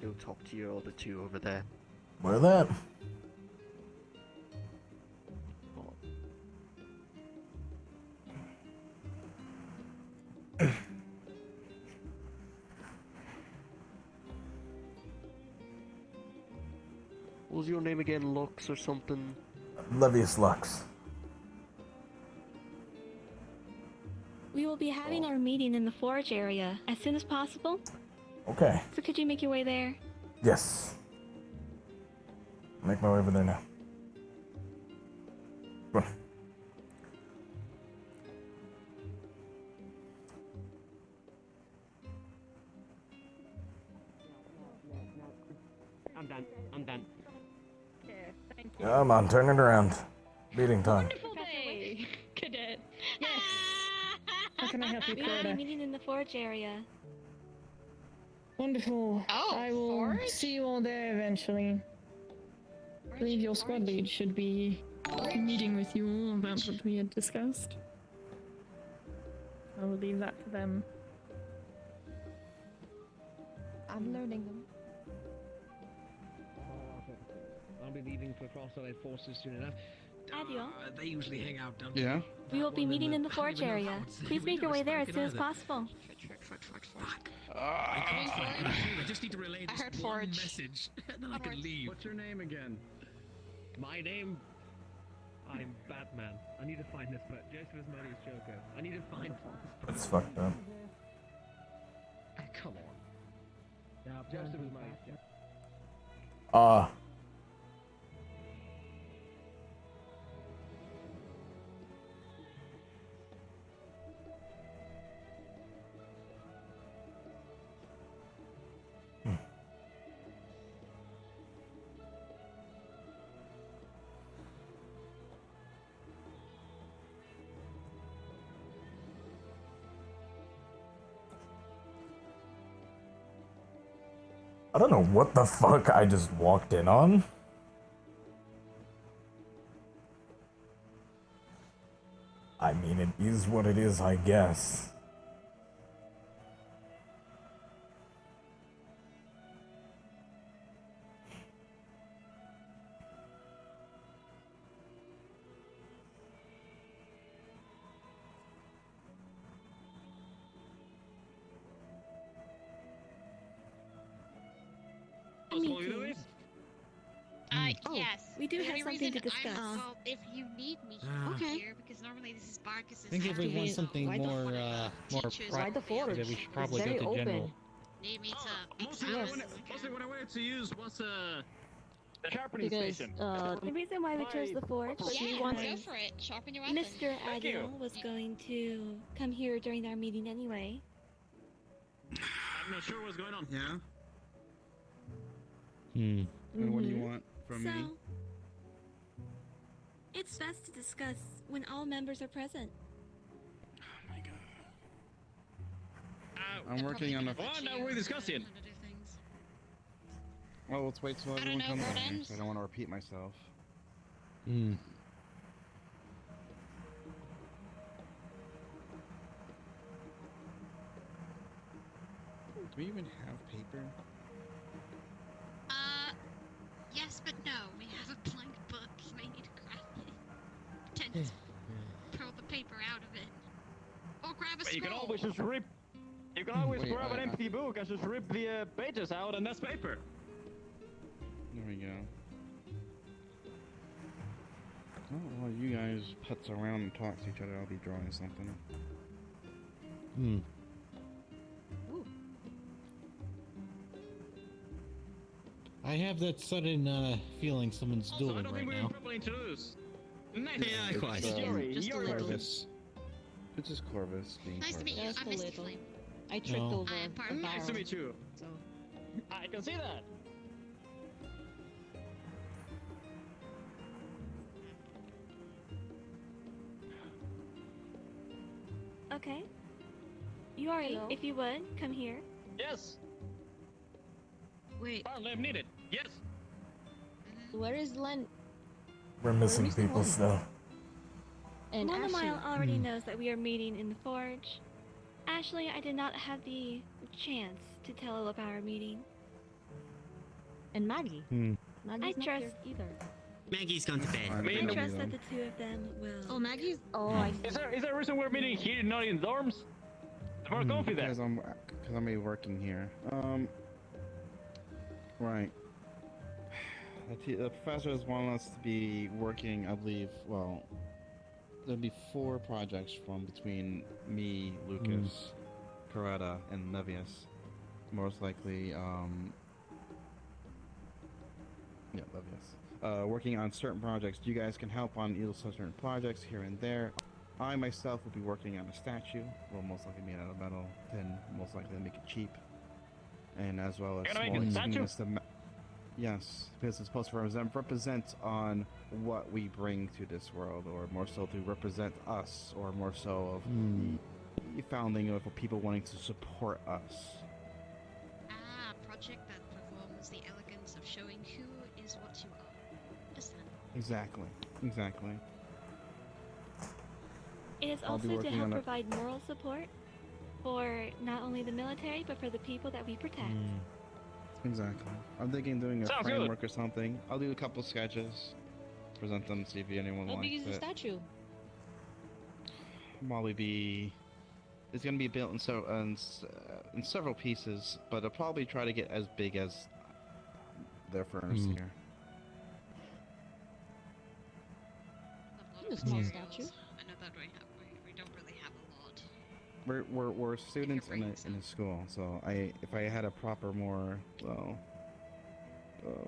S9: go talk to your other two over there.
S2: Where that?
S9: What was your name again? Lux or something?
S2: Levius Lux.
S22: We will be having our meeting in the forge area as soon as possible.
S2: Okay.
S22: So could you make your way there?
S2: Yes. Make my way over there now. Come on.
S9: I'm done. I'm done.
S2: Come on, turn it around. Meeting time.
S3: Wonderful day, cadet.
S22: Yes.
S16: How can I help you,
S22: We will be
S16: Florida?
S22: meeting in the forge area.
S16: Wonderful.
S3: Oh,
S16: I will
S3: forge?
S16: see you all there eventually. I believe your squad lead should be meeting with you all about what we had discussed. I will leave that to them.
S22: I'm learning them.
S9: I'll be leaving for cross-allied forces soon enough.
S22: Adio.
S8: They usually hang out down
S21: Yeah?
S22: We will be meeting in the forge area. Please make your way there as soon as possible.
S8: I just need to relay this
S3: I heard
S8: one
S3: forge.
S8: message, and then I can leave.
S9: What's your name again? My name? I'm Batman. I need to find this, but Joseph Asmodeus Joker. I need to find this.
S2: That's fucked up.
S9: Come on. Yeah, Joseph Asmodeus Joker.
S2: I don't know what the fuck I just walked in on. I mean, it is what it is, I guess.
S22: Yes. We do have something to discuss.
S3: Well, if you need me here, because normally this is Barkis's
S1: I think if we want something more, more private, we should probably go to general.
S3: Need me to...
S8: Mostly what I wanted to use was the sharpening
S22: Because
S8: station.
S22: the reason why we chose the forge was
S3: Yeah,
S22: because
S3: go for it. Sharpen your weapon.
S22: Mr. Adil was going to come here during our meeting anyway.
S8: I'm not sure what's going on.
S21: Yeah. And what do you want from
S22: so,
S21: me?
S22: it's best to discuss when all members are present.
S21: I'm working on a.
S8: Oh, now we're discussing.
S21: Well, let's wait till everyone comes in. I don't want to repeat myself. Do we even have paper?
S3: Yes, but no. We have a blank book. You may need to grab it. Pretend to throw the paper out of it. Or grab a scroll.
S8: You can always just rip. You can always grab an empty book and just rip the pages out, and that's paper.
S21: There we go. Oh, while you guys putz around and talk to each other, I'll be drawing something.
S1: I have that sudden feeling someone's dueling right now.
S8: Properly introduced. Nice.
S21: Yeah,
S8: quite.
S21: Just
S8: Yuri.
S21: Corvus. It's just Corvus being
S3: Nice to meet you.
S22: Just
S3: I'm
S22: a
S3: Misty
S22: little.
S3: Flame.
S22: I tripped
S1: No.
S22: over a barrel.
S8: Nice to meet you.
S22: So.
S8: I can see that.
S22: Okay. Yuri,
S3: Hello?
S22: if you would, come here.
S8: Yes.
S3: Wait.
S8: Parlem needed. Yes.
S22: Where is Len?
S2: We're missing people still.
S22: And
S16: Ashley.
S22: Monomile already knows that we are meeting in the forge. Ashley, I did not have the chance to tell her about our meeting.
S16: And Maggie.
S22: I
S16: Maggie's not
S22: trust
S16: here either.
S8: Maggie's gone to bed.
S22: I trust that the two of them will.
S3: Oh, Maggie's.
S22: Oh, I
S8: Is there a reason we're meeting here, not in dorms? It's more comfy there.
S21: Because I'm be working here. Right. The professors want us to be working, I believe, well, there'll be 4 projects from between me, Lucas, Coretta, and Levius. Most likely, yeah, Levius. Working on certain projects. You guys can help on either certain projects here and there. I myself will be working on a statue. Well, most likely made out of metal. Then most likely make it cheap. And as well as
S8: You're gonna make a statue?
S21: Yes, because it's supposed to represent on what we bring to this world, or more so to represent us, or more so of the founding of people wanting to support us.
S3: Ah, a project that performs the elegance of showing who is what you are. Understand?
S21: Exactly.
S22: It is
S21: I'll be
S22: also to
S21: working
S22: help
S21: on it.
S22: provide moral support for not only the military, but for the people that we protect.
S21: Exactly. I'm thinking doing a
S8: Sounds
S21: framework or something. I'll do a couple sketches, present them, see if anyone
S16: How
S21: likes
S16: big is the
S21: it.
S16: statue?
S21: Probably be. It's gonna be built in several pieces, but I'll probably try to get as big as their furnace here.
S16: It's a small statue.
S3: I know that we don't really have a lot.
S21: We're students in a school, so if I had a proper more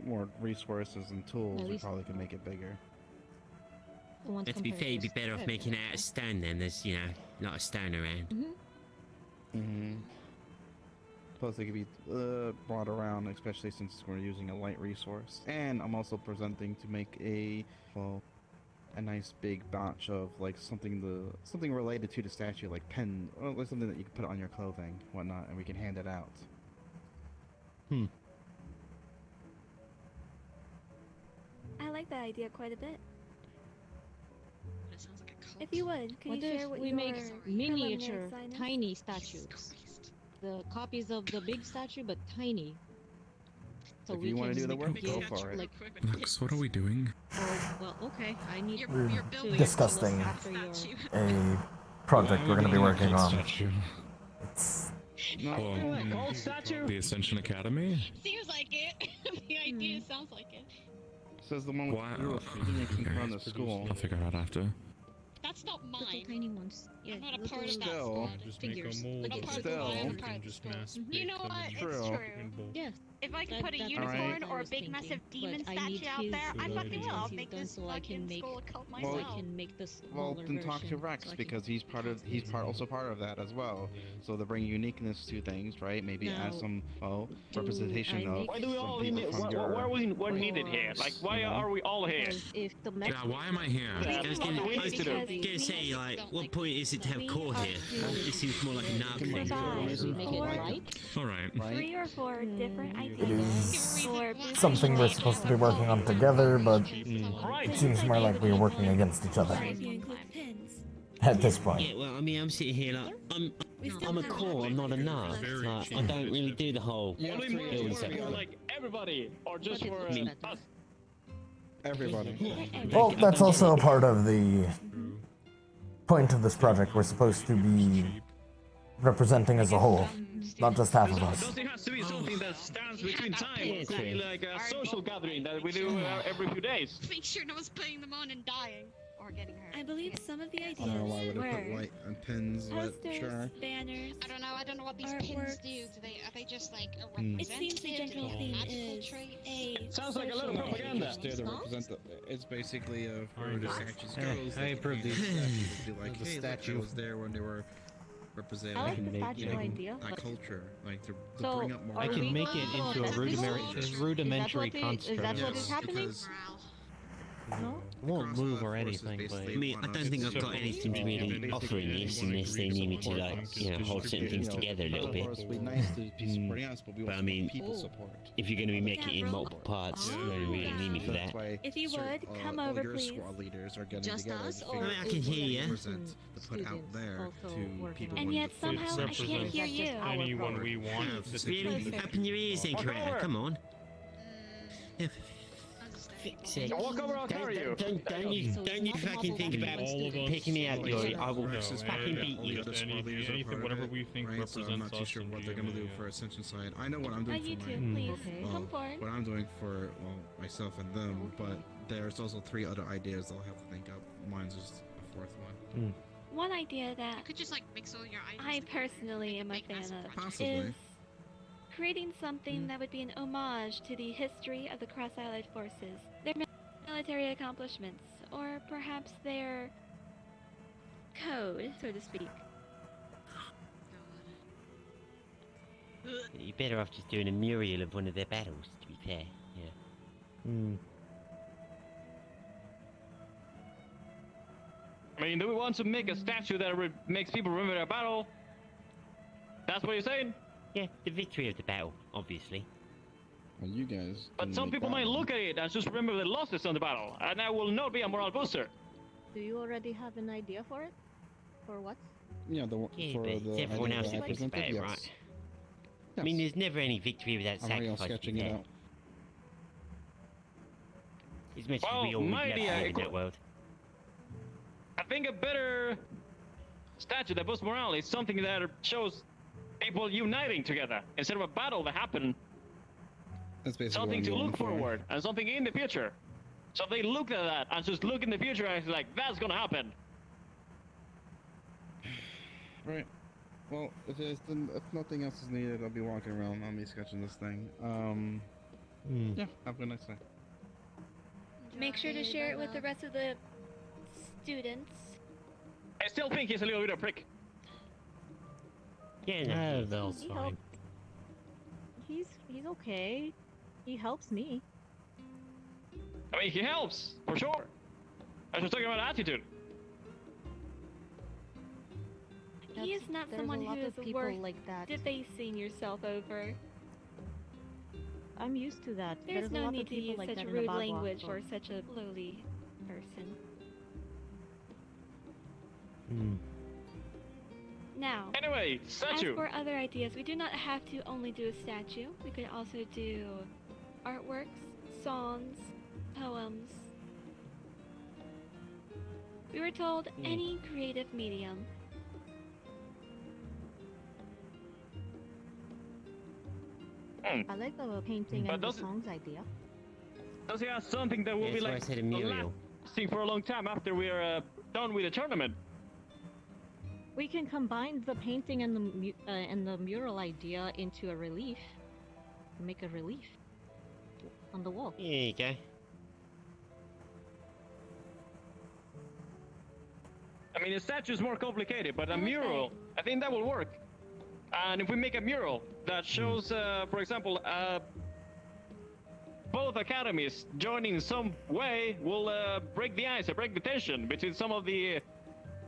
S21: more resources and tools, we probably could make it bigger.
S16: To be fair, you'd be better off making it out of stone then. There's not a stone around.
S21: Plus, it could be brought around, especially since we're using a light resource. And I'm also presenting to make a nice big batch of like something related to the statue, like pen, or like something that you can put on your clothing, whatnot, and we can hand it out.
S22: I like that idea quite a bit.
S3: It sounds like a
S22: If you would, can
S13: What
S22: you
S13: if
S22: share what
S13: we
S22: your
S13: make miniature,
S22: preliminary design is?
S13: tiny statues? The copies of the big statue, but tiny. So
S21: If
S13: we
S21: you want to
S13: can
S21: do the work, go
S13: give,
S21: for it.
S13: like,
S10: Lux, what are we doing?
S13: well, okay, I need
S2: We're
S13: to
S2: discussing
S13: look after your...
S2: a project we're going to be working on.
S10: Statue.
S2: It's
S8: Gold statue?
S10: The Ascension Academy?
S3: Seems like it. The idea sounds like it.
S21: Says the one with
S10: Wow.
S21: the Phoenix in front of the school.
S10: I'll figure it out after.
S3: That's not mine.
S13: Little tiny ones. Yeah,
S3: I'm not a part of that
S21: Still,
S3: squad.
S19: Just make a
S13: Figures.
S19: mold
S13: Like
S19: of
S13: it's
S3: part
S19: it,
S3: of the
S21: still,
S3: line, I'm
S19: you
S3: part
S19: can
S3: of the
S19: just
S3: school.
S19: mass
S22: Mm-hmm.
S3: You know
S19: bake them
S3: what?
S19: and
S3: It's
S21: True.
S3: true.
S13: Yes.
S3: If I could
S13: That-
S3: put a
S13: that's
S3: unicorn
S13: what I
S3: or a
S13: was
S3: big
S13: thinking.
S3: massive demon
S13: But I need
S3: statue out
S13: his
S3: there, I fucking will. I'll
S13: abilities
S3: make
S13: done
S3: this
S13: so I can
S3: fucking
S13: make
S3: school cult
S21: Well,
S3: myself.
S13: I can make this
S21: Well,
S13: smaller
S21: then talk to
S13: version,
S21: Rex
S13: so I can-
S21: because he's also part of that as well. So they bring uniqueness to things, right? Maybe add
S13: Now,
S21: some
S13: do
S21: representation
S13: I
S21: of
S13: make
S8: Why do we all
S21: some
S8: need
S21: people
S8: it?
S21: from
S8: Why are we needed here? Like, why
S21: You know?
S8: are we all here?
S13: Because if the
S10: Yeah, why am I here?
S8: Yeah,
S22: I was
S8: what do we need to do?
S22: gonna
S7: say, like, what point is it to have
S22: We
S7: core
S22: are
S7: here?
S22: to
S7: It seems more like a narc thing.
S22: provide
S13: make it right.
S10: Alright.
S22: 3 or 4 different
S2: It
S22: ideas
S2: is
S22: for
S2: something we're supposed to be working on together, but
S8: Right.
S2: it seems more like we're working against each other
S22: If you include pins.
S2: at this point.
S7: Yeah, well, I mean, I'm sitting here like,
S22: We still
S7: I'm a
S22: have
S7: core, I'm not a narc. Like, I don't really do the whole
S8: Only
S7: building
S8: for
S7: section.
S8: like everybody, or just for
S7: I mean,
S8: us.
S21: Everybody.
S2: Well, that's also a part of the point of this project. We're supposed to be representing as a whole, not just half of us.
S8: Does it have to be something that stands between time? It could be like a social gathering that we do every few days.
S3: Make sure no one's putting them on and dying or getting hurt.
S22: I believe some of the
S21: I don't know why
S22: ideas
S21: would have put
S22: were
S21: white and pins, but
S22: posters,
S21: sure.
S22: banners.
S3: I don't know what these pins
S22: Artworks.
S3: do. Are they just like a
S21: Hmm.
S22: It seems the general theme is a
S8: Sounds like a little
S22: social
S8: propaganda.
S21: Just there to represent the, it's basically of where the statues
S1: Hey,
S21: goes.
S1: I
S21: they
S1: approve
S21: can
S1: these.
S21: be like,
S1: The
S21: hey,
S1: statue.
S21: look, I was there when they were representing
S12: I like the statue
S21: like,
S12: idea,
S21: that
S12: but-
S21: culture, like to
S12: So,
S21: bring up more.
S1: I can make it into a rudimentary construct.
S12: Is that what is
S21: Yes,
S12: happening?
S21: because
S12: No?
S1: It won't move or anything, but...
S7: I mean, I don't think I've got anything to really offer in this unless they need me to, like, you know, hold certain things together a little bit.
S21: Of course, it'd be nice to be supporting us, but we
S7: But
S21: also
S7: I mean,
S21: want people support.
S7: if you're going to be making it in multiple parts, you don't really need me for
S21: That's
S7: that.
S21: why
S22: If you
S21: certain-
S22: would, come
S21: all
S22: over,
S21: your
S22: please.
S21: squad leaders are getting
S13: Just
S21: together
S13: us,
S21: to
S13: or
S21: figure
S7: I
S21: out
S7: can
S13: is
S21: what
S7: hear
S21: to
S7: ya.
S21: present to put out
S13: Students
S21: there
S13: also
S21: to
S13: working
S21: people.
S13: on
S22: And
S21: when
S22: yet
S21: the
S22: somehow I
S19: represents
S22: can't hear you.
S19: anyone we want.
S21: Yeah,
S19: This
S7: Really?
S19: is
S7: Open your ears then, Coretta, come on. Fix it.
S8: Walk over, I'll carry you.
S7: Don't you fucking think about
S19: All of us.
S7: picking me out, Glory. I will
S19: No,
S7: fucking beat you.
S19: anything, whatever we think
S21: right? So I'm
S19: represents
S21: not too
S19: us
S21: sure
S19: in
S21: what they're gonna do
S19: GMA,
S21: for Ascension side. I know what I'm doing
S22: You
S21: for
S22: two,
S21: mine.
S22: please.
S21: Well,
S22: Come forward.
S21: what I'm doing for myself and them, but there's also 3 other ideas I'll have to think up. Mine's just a 4th one.
S22: One idea
S3: You
S22: that
S3: could just like mix all your items.
S22: I
S3: together,
S22: personally am a
S3: make
S22: fan
S3: massive
S22: of
S3: project.
S21: Possibly.
S22: is creating something that would be an homage to the history of the Cross-Allied forces, their military accomplishments, or perhaps their code, so to speak.
S7: You're better off just doing a mural of one of their battles, to be fair. Yeah.
S8: I mean, do we want to make a statue that makes people remember their battle? That's what you're saying?
S7: Yeah, the victory of the battle, obviously.
S21: Well, you guys.
S8: But some people might look at it and just remember the losses on the battle, and that will not be a morale booster.
S12: Do you already have an idea for it? For what?
S21: Yeah, the
S7: Yeah,
S21: for
S7: but
S21: the
S7: everyone
S21: idea
S7: else
S21: that I
S7: thinks about
S21: presented,
S7: it,
S21: yes.
S7: right? I mean, there's never any victory without
S21: I'm already
S7: sacrifice, to
S21: sketching
S7: be
S21: it
S7: fair.
S21: out.
S7: As much
S8: Well,
S7: as we all would
S8: my
S7: love to
S8: idea,
S7: live in that world.
S8: I think a better statue that boosts morale is something that shows people uniting together instead of a battle that happened.
S21: That's basically
S8: Something
S21: what
S8: to
S21: I'm going
S8: look
S21: for.
S8: forward and something in the future. So they look at that and just look in the future and it's like, that's gonna happen.
S21: Right. Well, if nothing else is needed, I'll be walking around. I'll be sketching this thing. Yeah. Have a good night, sir.
S22: Make sure to share it with the rest of the students.
S8: I still think he's a little bit of a prick.
S7: Yeah,
S1: that's
S12: He
S1: fine.
S12: helped. He's okay. He helps me.
S8: I mean, he helps, for sure. I was just talking about attitude.
S22: He is not
S12: There's
S22: someone
S12: a lot
S22: who
S12: of
S22: is
S12: people
S22: worth
S12: like that.
S22: debasing yourself over.
S12: I'm used to that.
S22: There's
S12: a
S22: no
S12: lot
S22: need
S12: of
S22: to
S12: people
S22: use
S12: like
S22: such
S12: that in the
S22: rude
S12: Bagua,
S22: language
S12: so-
S22: for such a lowly person. Now,
S8: Anyway, statue.
S22: as for other ideas, we do not have to only do a statue. We could also do artworks, songs, poems. We were told any creative medium.
S11: I like the painting
S8: But
S11: and the
S8: does it-
S11: songs idea.
S8: Does he have something that will
S7: Yeah,
S8: be
S7: that's why I
S8: like
S7: said a mural.
S8: lasting for a long time after we're done with the tournament?
S11: We can combine the painting and the mural idea into a relief. Make a relief on the wall.
S7: There you go.
S8: I mean, a statue is more complicated, but a mural, I think that will work. And if we make a mural that shows, for example, both academies joining in some way will break the ice, or break the tension between some of the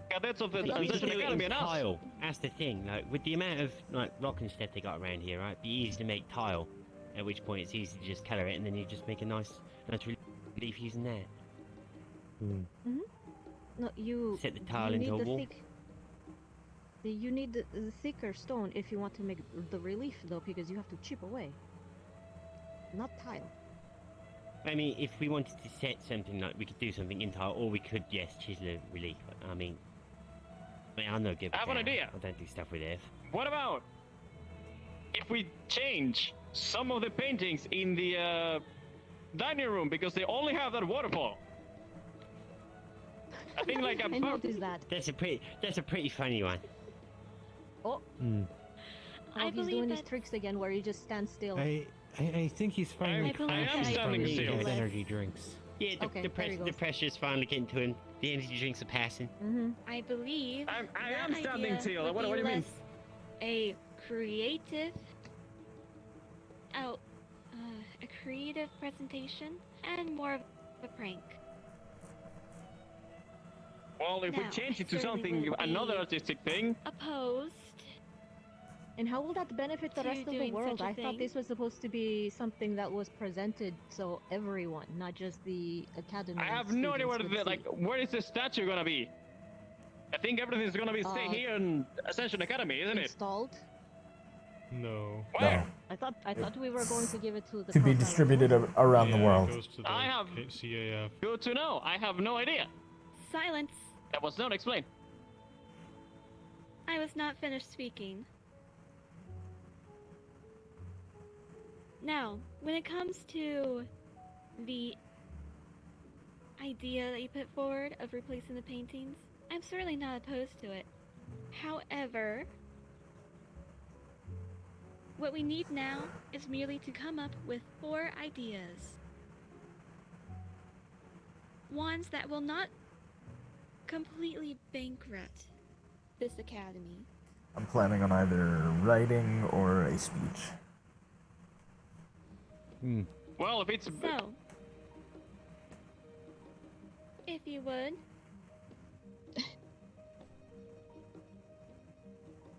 S8: cadets of the
S7: We could
S8: Ascension
S7: do it
S8: Academy
S7: in
S8: and us.
S7: tile. That's the thing. Like with the amount of like rock and stuff they got around here, right? It'd be easy to make tile. At which point it's easy to just colour it, and then you just make a nice relief using that.
S11: No, you
S7: Set the tile
S11: you
S7: into
S11: need
S7: a
S11: the
S7: wall.
S11: You need the thicker stone if you want to make the relief, though, because you have to chip away. Not tile.
S7: I mean, if we wanted to set something like, we could do something in tile, or we could, yes, chisel a relief. I mean, I'm no good with
S8: I have an
S7: that.
S8: idea.
S7: I don't do stuff with earth.
S8: What about if we change some of the paintings in the dining room because they only have that waterfall? I think like a
S11: I noticed that.
S7: That's a pretty funny one.
S11: Oh.
S7: Hmm.
S11: Oh, he's doing his tricks again, where he just stands still.
S1: I think he's finally
S8: standing still.
S1: his energy drinks.
S7: Yeah,
S11: Okay, there he
S7: the
S11: goes.
S7: pressure's finally getting to him. The energy drinks are passing.
S22: I believe
S8: I
S22: that
S8: am standing
S22: idea
S8: still.
S22: would
S8: What
S22: be
S8: do you mean?
S22: less a creative a creative presentation and more of a prank.
S8: Well, if we
S22: Now,
S8: change it
S22: I
S8: to
S22: certainly
S8: something,
S22: wouldn't
S8: another
S22: be
S8: artistic thing,
S22: Opposed.
S11: And how will that benefit the
S22: To
S11: rest of the
S22: doing
S11: world?
S22: such a
S11: I thought
S22: thing?
S11: this was supposed to be something that was presented so everyone, not just the academy.
S8: I have no idea
S11: students
S8: where
S11: would see.
S8: where is the statue gonna be? I think everything's gonna be stay here in Ascension Academy, isn't it?
S11: Installed.
S19: No.
S8: Where?
S11: I thought we were going to give it to the.
S2: To be
S11: Cross
S2: distributed
S11: Island.
S2: around
S19: Yeah,
S2: the
S19: it
S2: world.
S19: goes to the
S8: I have-
S19: CAF.
S8: Good to know. I have no idea.
S22: Silence.
S8: That was not explained.
S22: I was not finished speaking. Now, when it comes to the idea that you put forward of replacing the paintings, I'm certainly not opposed to it. However, what we need now is merely to come up with 4 ideas. Ones that will not completely bankrupt this academy.
S2: I'm planning on either writing or a speech.
S8: Well, if it's
S22: So, if you would,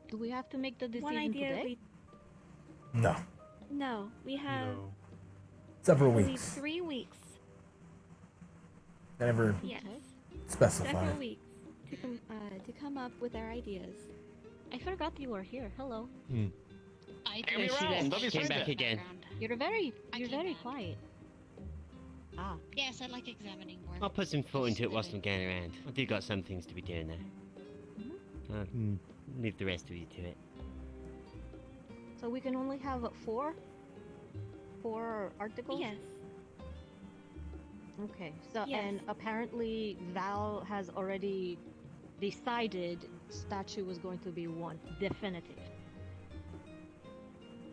S11: Do we have to make the
S22: one
S11: decision
S22: idea
S11: today?
S2: No.
S22: No, we have
S2: Several
S22: I believe
S2: weeks.
S22: 3 weeks.
S2: I never
S22: Yes.
S2: specified.
S22: Several weeks to come up with our ideas.
S11: I forgot you were here. Hello.
S3: I
S8: Give me around. Don't be
S7: Came
S8: scared.
S7: back again.
S11: You're very
S3: came
S11: very
S3: back.
S11: quiet. Ah.
S3: Yes, I like examining more.
S7: I'll put some thought into it whilst I'm going around. I do got some things to be doing there. I'll leave the rest of you to it.
S11: So we can only have 4 articles?
S22: Yes.
S11: Okay. So
S22: Yes.
S11: and apparently Val has already decided statue was going to be one definitive.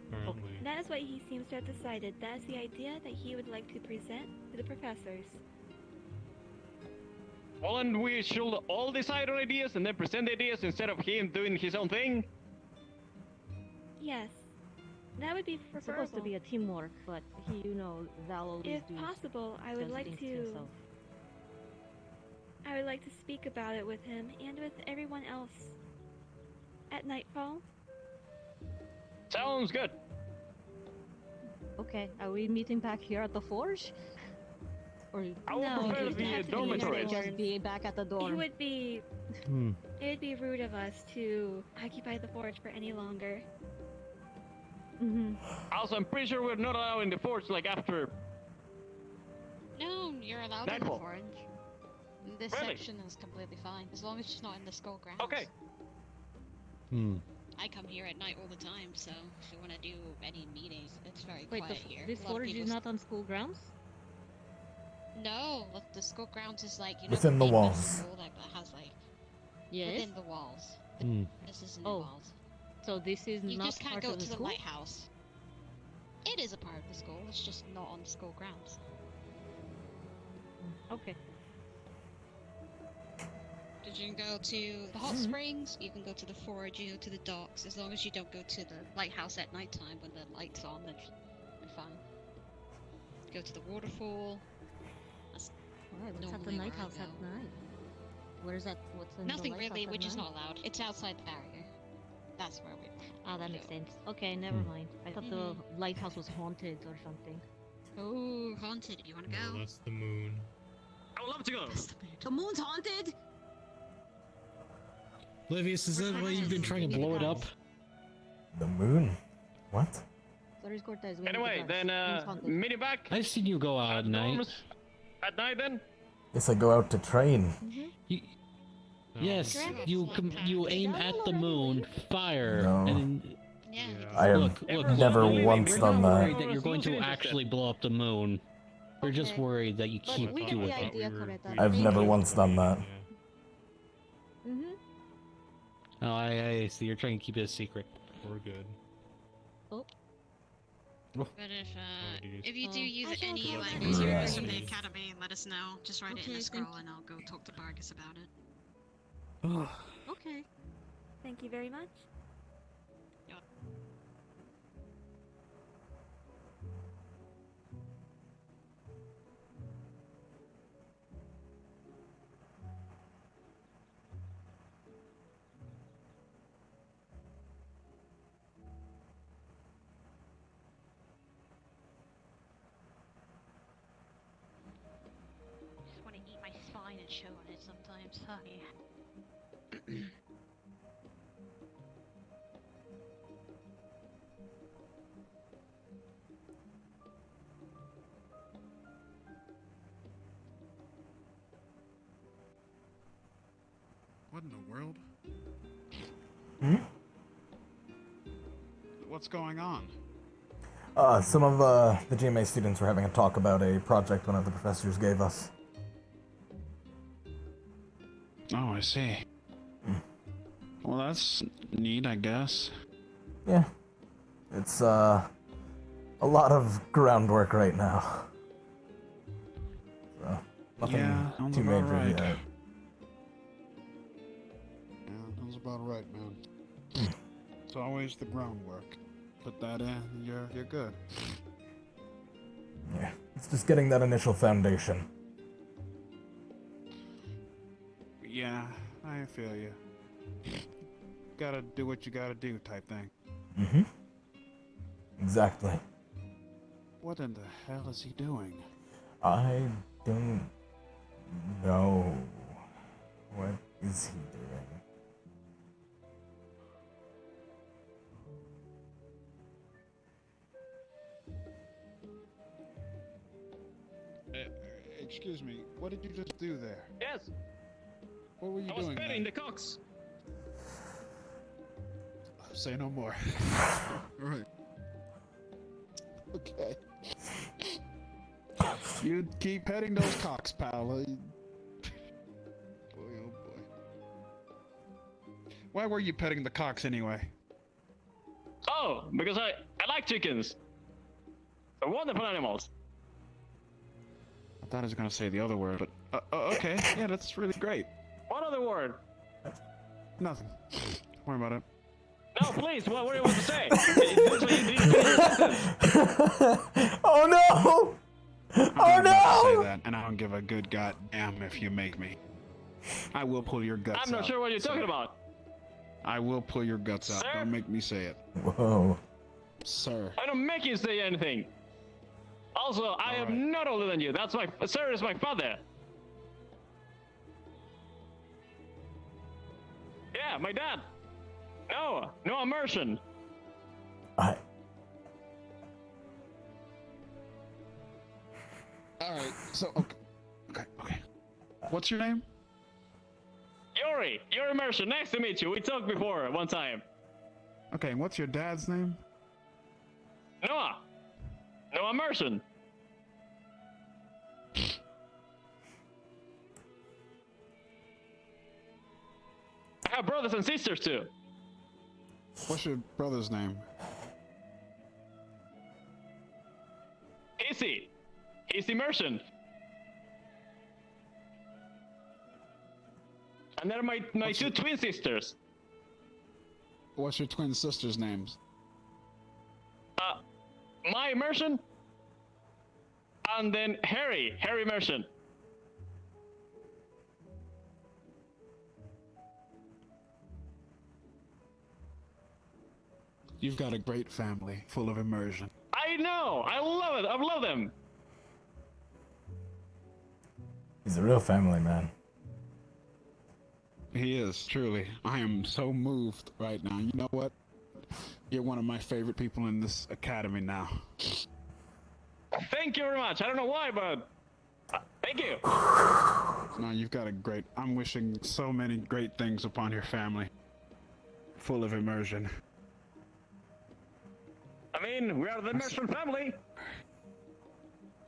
S19: Apparently.
S22: That is what he seems to have decided. That is the idea that he would like to present to the professors.
S8: Well, and we should all decide on ideas and then present ideas instead of him doing his own thing.
S22: Yes. That would be
S11: It's
S22: preferable.
S11: supposed to be a teamwork, but he, Val always
S22: If
S11: does
S22: possible, I would
S11: does
S22: like
S11: things
S22: to
S11: himself.
S22: I would like to speak about it with him and with everyone else at nightfall.
S8: Sounds good.
S11: Okay, are we meeting back here at the forge? Or
S8: I would
S22: No,
S8: prefer
S22: it
S8: to
S22: would
S8: be a
S22: have to be
S8: dormitory.
S22: in
S11: just be back at the dorm.
S22: It would be
S18: Hmm.
S22: it would be rude of us to occupy the forge for any longer.
S8: Also, I'm pretty sure we're not allowed in the forge like after.
S17: No, you're allowed in the
S8: Nightfall.
S17: forge. This
S8: Really?
S17: section is completely fine, as long as she's not in the skull grounds.
S8: Okay.
S18: Hmm.
S17: I come here at night all the time, so if you want to do any meetings, it's very
S11: Wait,
S17: quiet here.
S11: this
S17: A lot of
S11: forge is
S17: people
S11: not on school grounds?
S17: No, look, the skull grounds is like, you know,
S2: Within the
S17: main
S2: walls.
S17: school that has like
S11: Yes.
S17: within the walls.
S18: Hmm.
S17: This isn't
S11: Oh.
S17: the walls.
S11: So this is
S17: You
S11: not
S17: just can't
S11: part
S17: go
S11: of the
S17: to the
S11: school?
S17: lighthouse. It is a part of the school. It's just not on the school grounds.
S11: Okay.
S17: Because you can go to the hot springs, you can go to the forge, you go to the docks. As long as you don't go to the lighthouse at nighttime when the light's on, then you're fine. Go to the waterfall. That's
S11: Alright, what's at the
S17: normally where I
S11: lighthouse
S17: go.
S11: at night? Where is that? What's in
S17: Nothing
S11: the lighthouse
S17: really,
S11: at
S17: we're just
S11: night?
S17: not allowed. It's outside the barrier. That's where we.
S11: Ah, that makes sense. Okay, never mind. I thought the lighthouse was haunted or something.
S17: Oh, haunted. You wanna
S19: No,
S17: go?
S19: that's the moon.
S8: I would love to go.
S17: The moon's haunted?
S1: Levius, is that why you've been trying to blow it up?
S2: The moon? What?
S11: Sorry, Cortez. we
S8: Anyway,
S11: need the
S8: then
S11: guards. Moon's haunted.
S8: meet you back
S1: I've seen you go out at night.
S8: dorms at night then.
S2: Guess I go out to train.
S1: Yes, you aim at the moon, fire,
S2: No.
S1: and
S2: I have
S1: look,
S2: never
S1: we're
S2: once
S1: not
S2: done
S1: worried
S2: that.
S1: that you're going to actually blow up the moon. We're just
S11: Okay.
S1: worried that you
S11: But
S1: keep
S11: we get
S1: doing
S11: the
S1: it.
S11: idea, Coretta.
S2: I've never once done that.
S1: Oh, I see. You're trying to keep it a secret.
S19: We're good.
S17: But if you do use any like
S2: Yeah.
S17: materials from the academy, let us know. Just write it in
S11: Okay,
S17: a
S11: thank
S17: scroll,
S11: you.
S17: and I'll go talk to Bargus about it.
S11: Okay.
S22: Thank you very much.
S17: I just want to eat my spine and chew on it sometimes. Huh? Yeah.
S21: What in the world?
S2: Hmm?
S21: What's going on?
S2: Some of the GMA students were having a talk about a project one of the professors gave us.
S21: Oh, I see. Well, that's neat, I guess.
S2: Yeah. It's, a lot of groundwork right now. So, nothing
S21: Yeah, sounds
S2: too
S21: about
S2: major
S21: right.
S2: yet.
S21: Yeah, sounds about right, man. It's always the groundwork. Put that in, you're good.
S2: Yeah, it's just getting that initial foundation.
S21: Yeah, I feel you. Gotta do what you gotta do, type thing.
S2: Mm-hmm. Exactly.
S21: What in the hell is he doing?
S2: I don't know. What is he doing?
S21: Excuse me, what did you just do there?
S8: Yes.
S21: What were you
S8: I was
S21: doing?
S8: petting the cocks.
S21: Say no more. Right. Okay. You keep petting those cocks, pal. Boy, oh boy. Why were you petting the cocks anyway?
S8: Oh, because I like chickens. They're wonderful animals.
S21: I thought I was gonna say the other word, but okay. Yeah, that's really great.
S8: What other word?
S21: Nothing. Don't worry about it.
S8: No, please. What do you want to say?
S2: Oh no!
S21: I'm
S2: Oh
S21: not about to say
S2: no!
S21: that, and I don't give a good goddamn if you make me. I will pull your guts out.
S8: I'm not sure what you're talking about.
S21: I will pull your guts out.
S8: Sir?
S21: Don't make me say it.
S2: Whoa.
S21: Sir.
S8: I don't make you say anything. Also, I am not older than you. That's my sir is my father. Yeah, my dad. No immersion.
S21: Alright, so, okay. What's your name?
S8: Yuri immersion. Nice to meet you. We talked before one time.
S21: Okay, and what's your dad's name?
S8: Noah immersion. I have brothers and sisters too.
S21: What's your brother's name?
S8: He's immersion. And they're my two twin sisters.
S21: What's your twin sisters' names?
S8: My immersion. And then Harry immersion.
S21: You've got a great family, full of immersion.
S8: I know. I love it. I love them.
S2: He's a real family man.
S21: He is, truly. I am so moved right now. You know what? You're one of my favorite people in this academy now.
S8: Thank you very much. I don't know why, but thank you.
S21: No, you've got a great... I'm wishing so many great things upon your family. Full of immersion.
S8: I mean, we are the immersion family.
S21: Am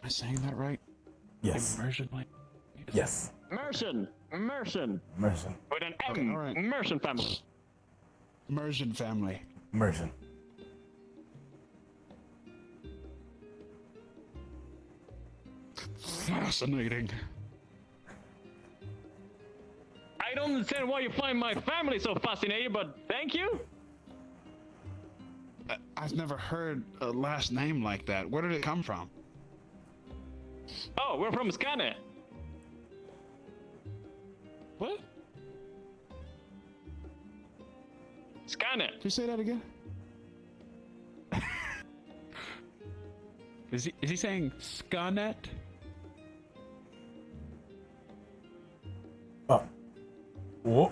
S21: I saying that right?
S2: Yes.
S21: Immersion, like...
S2: Yes.
S8: Immersion. With an M.
S21: Okay, all right.
S8: Immersion family.
S21: Immersion family.
S2: Immersion.
S21: Fascinating.
S8: I don't understand why you find my family so fascinating, but thank you.
S21: I've never heard a last name like that. Where did it come from?
S8: Oh, we're from Skane.
S21: What?
S8: Skane.
S21: Can you say that again? Is he saying Skanet?
S2: Whoa.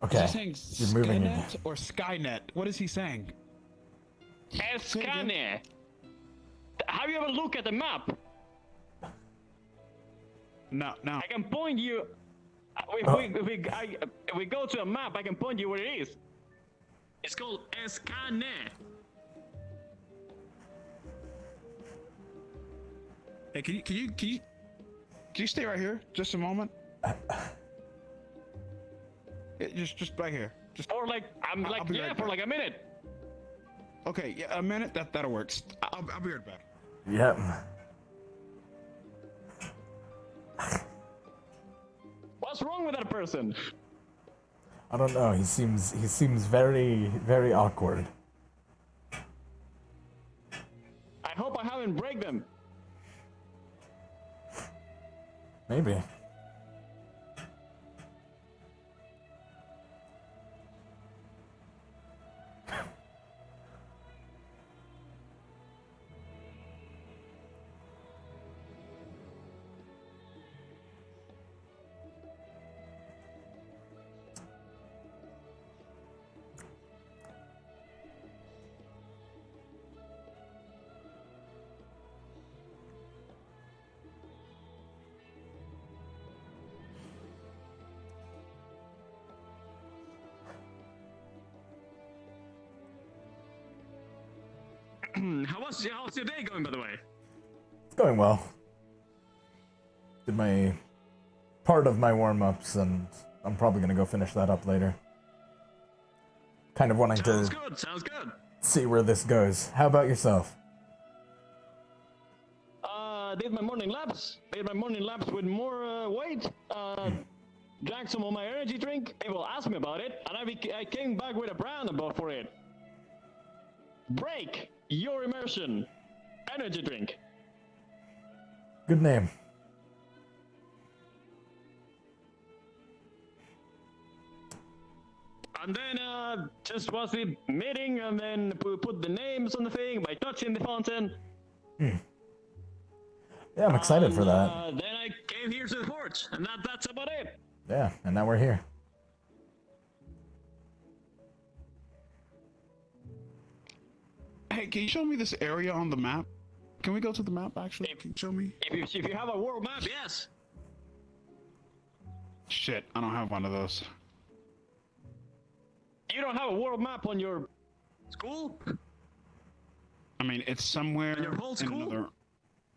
S2: Okay.
S21: Is he saying
S2: You're moving
S21: Skynet or Skynet? What is he saying?
S8: Skane. Have you ever looked at the map?
S21: No.
S8: I can point you. If we go to a map, I can point you where it is. It's called Skane.
S21: Hey, can you stay right here just a moment? Yeah, just right here. Just
S8: or like I'm
S21: I'll
S8: like
S21: be
S8: yeah
S21: right
S8: for
S21: back.
S8: like a minute.
S21: Okay, yeah, a minute. That'll work. I'll be right back.
S2: Yep.
S8: What's wrong with that person?
S2: I don't know. He seems very, very awkward.
S8: I hope I haven't break them.
S2: Maybe.
S8: How's your day going, by the way?
S2: It's going well. Did my part of my warm-ups, and I'm probably gonna go finish that up later. Kind of wanting to
S8: Sounds good.
S2: see where this goes. How about yourself?
S8: Did my morning laps. With more weight. Drank some of my energy drink. People asked me about it, and I came back with a brand about for it. Break your immersion. Energy drink.
S2: Good name.
S8: And then just was the meeting, and then we put the names on the thing by touching the fountain.
S2: Yeah, I'm excited for that.
S8: Then I came here to the fort, and that's about it.
S2: Yeah, and now we're here.
S6: Hey, can you show me this area on the map? Can we go to the map, actually? Can you show me?
S8: If you have a world map, yes.
S6: Shit, I don't have one of those.
S8: You don't have a world map on your school?
S6: I mean, it's somewhere
S8: On your whole
S6: in
S8: school?
S6: another...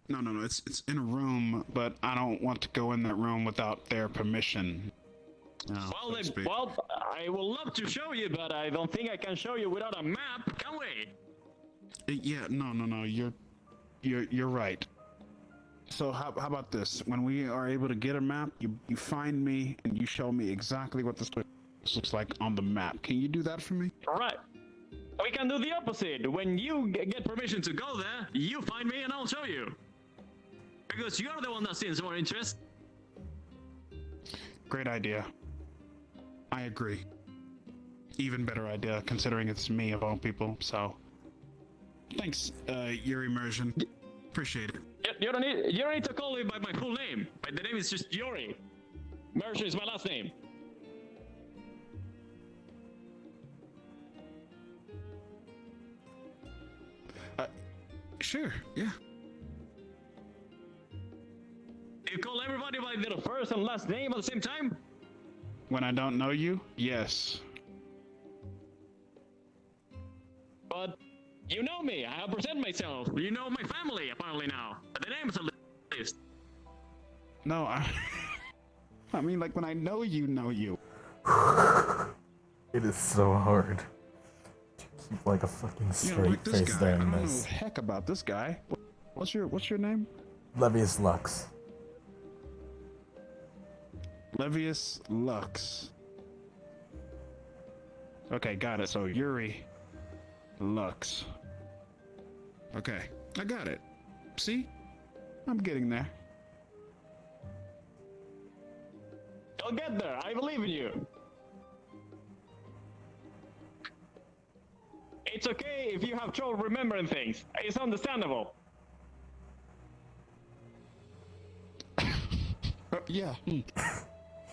S6: No, it's in a room, but I don't want to go in that room without their permission.
S8: Well, I will love to show you, but I don't think I can show you without a map, can we?
S6: Yeah, no, you're right. So how about this? When we are able to get a map, you find me and you show me exactly what this looks like on the map. Can you do that for me?
S8: All right. We can do the opposite. When you get permission to go there, you find me and I'll show you. Because you're the one that seems more interest.
S6: Great idea. I agree. Even better idea, considering it's me of all people, so... Thanks, your immersion. Appreciate it.
S8: You don't need to call me by my full name. The name is just Yori. Mercer is my last name.
S6: Sure, yeah.
S8: You call everybody by their first and last name at the same time?
S6: When I don't know you, yes.
S8: But you know me. I present myself. You know my family apparently now. The name is at least.
S6: No, I mean, like, when I know you,
S2: It is so hard to keep like a fucking straight
S6: like this
S2: face
S6: guy.
S2: during
S6: I don't
S2: this.
S6: know heck about this guy. What's your name?
S2: Levius Lux.
S6: Levius Lux. Okay, got it. So Yuri Lux. Okay, I got it. See? I'm getting there.
S8: You'll get there. I believe in you. It's okay if you have trouble remembering things. It's understandable.
S6: Yeah.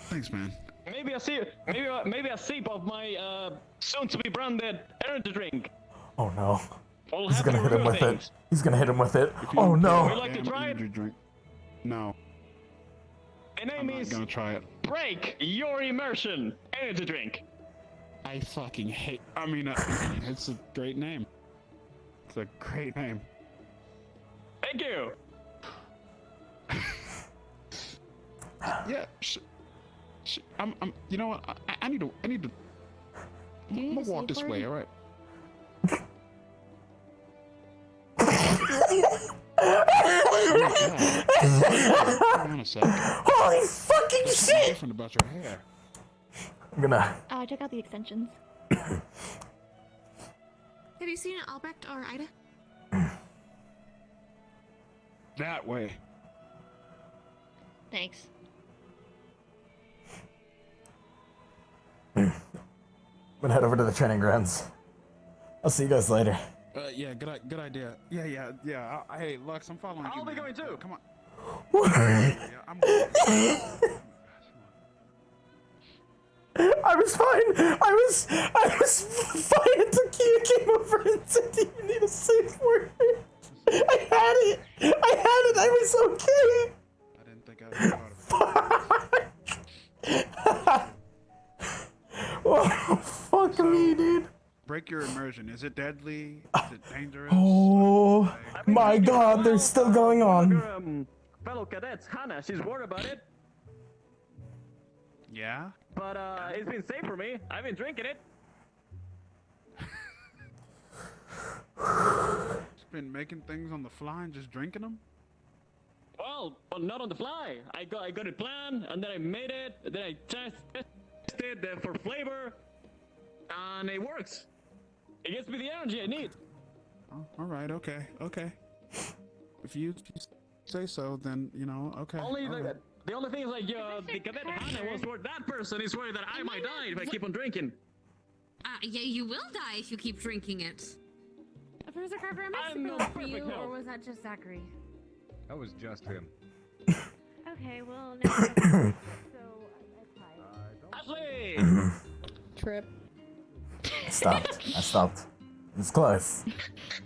S6: Thanks, man.
S8: Maybe a sip of my soon-to-be branded energy drink.
S2: Oh no.
S8: We'll
S2: He's
S8: have
S2: gonna
S8: to
S2: hit him
S8: review
S2: with
S8: things.
S2: it. He's gonna hit him with it.
S6: If you
S2: Oh
S8: Would you
S2: no.
S8: like to try it?
S6: Drink. No.
S8: The name is
S6: gonna try it.
S8: Break Your Immersion Energy Drink.
S6: I fucking hate. I mean, it's a great name. It's a great name.
S8: Thank you.
S6: Yeah. I'm. You know what? I need to. I'm gonna walk this way. All right. Hold on a sec.
S2: Holy fucking
S6: What's
S2: shit!
S6: different about your hair?
S2: I'm gonna.
S20: Check out the extensions.
S23: Have you seen Albrecht or Ida?
S6: That way.
S20: Thanks.
S2: I'm gonna head over to the training grounds. I'll see you guys later.
S6: Yeah, good idea. Yeah. Hey, Lux, I'm following you.
S8: I'll be going too.
S6: Come on.
S2: I was fine. I was fine until Kia came over and said, "Do you need a safe word?" I had it. I was okay.
S6: I didn't think I was
S2: Oh, fuck me, dude.
S6: Break your immersion. Is it deadly? Is it dangerous?
S2: Oh my God, they're still going on.
S8: Your fellow cadets, Hannah, she's worried about it.
S6: Yeah?
S8: But it's been safe for me. I've been drinking it.
S6: Just been making things on the fly and just drinking them?
S8: Well, not on the fly. I got it planned, and then I made it. Then I tested for flavor, and it works. It gives me the energy I need.
S6: Oh, all right, okay. If you say so, then, you know, okay.
S8: The only thing is, like, the cadet Hannah was worried. That person is worried that I might die if I keep on drinking.
S13: Yeah, you will die if you keep drinking it.
S3: Professor Carver, am I
S8: I'm no
S3: supposed to
S8: perfect
S3: you,
S8: health.
S3: or was that just Zachary?
S4: That was just him.
S3: Okay, well, now so that's
S8: Ashley!
S3: Trip.
S2: I stopped. It's close.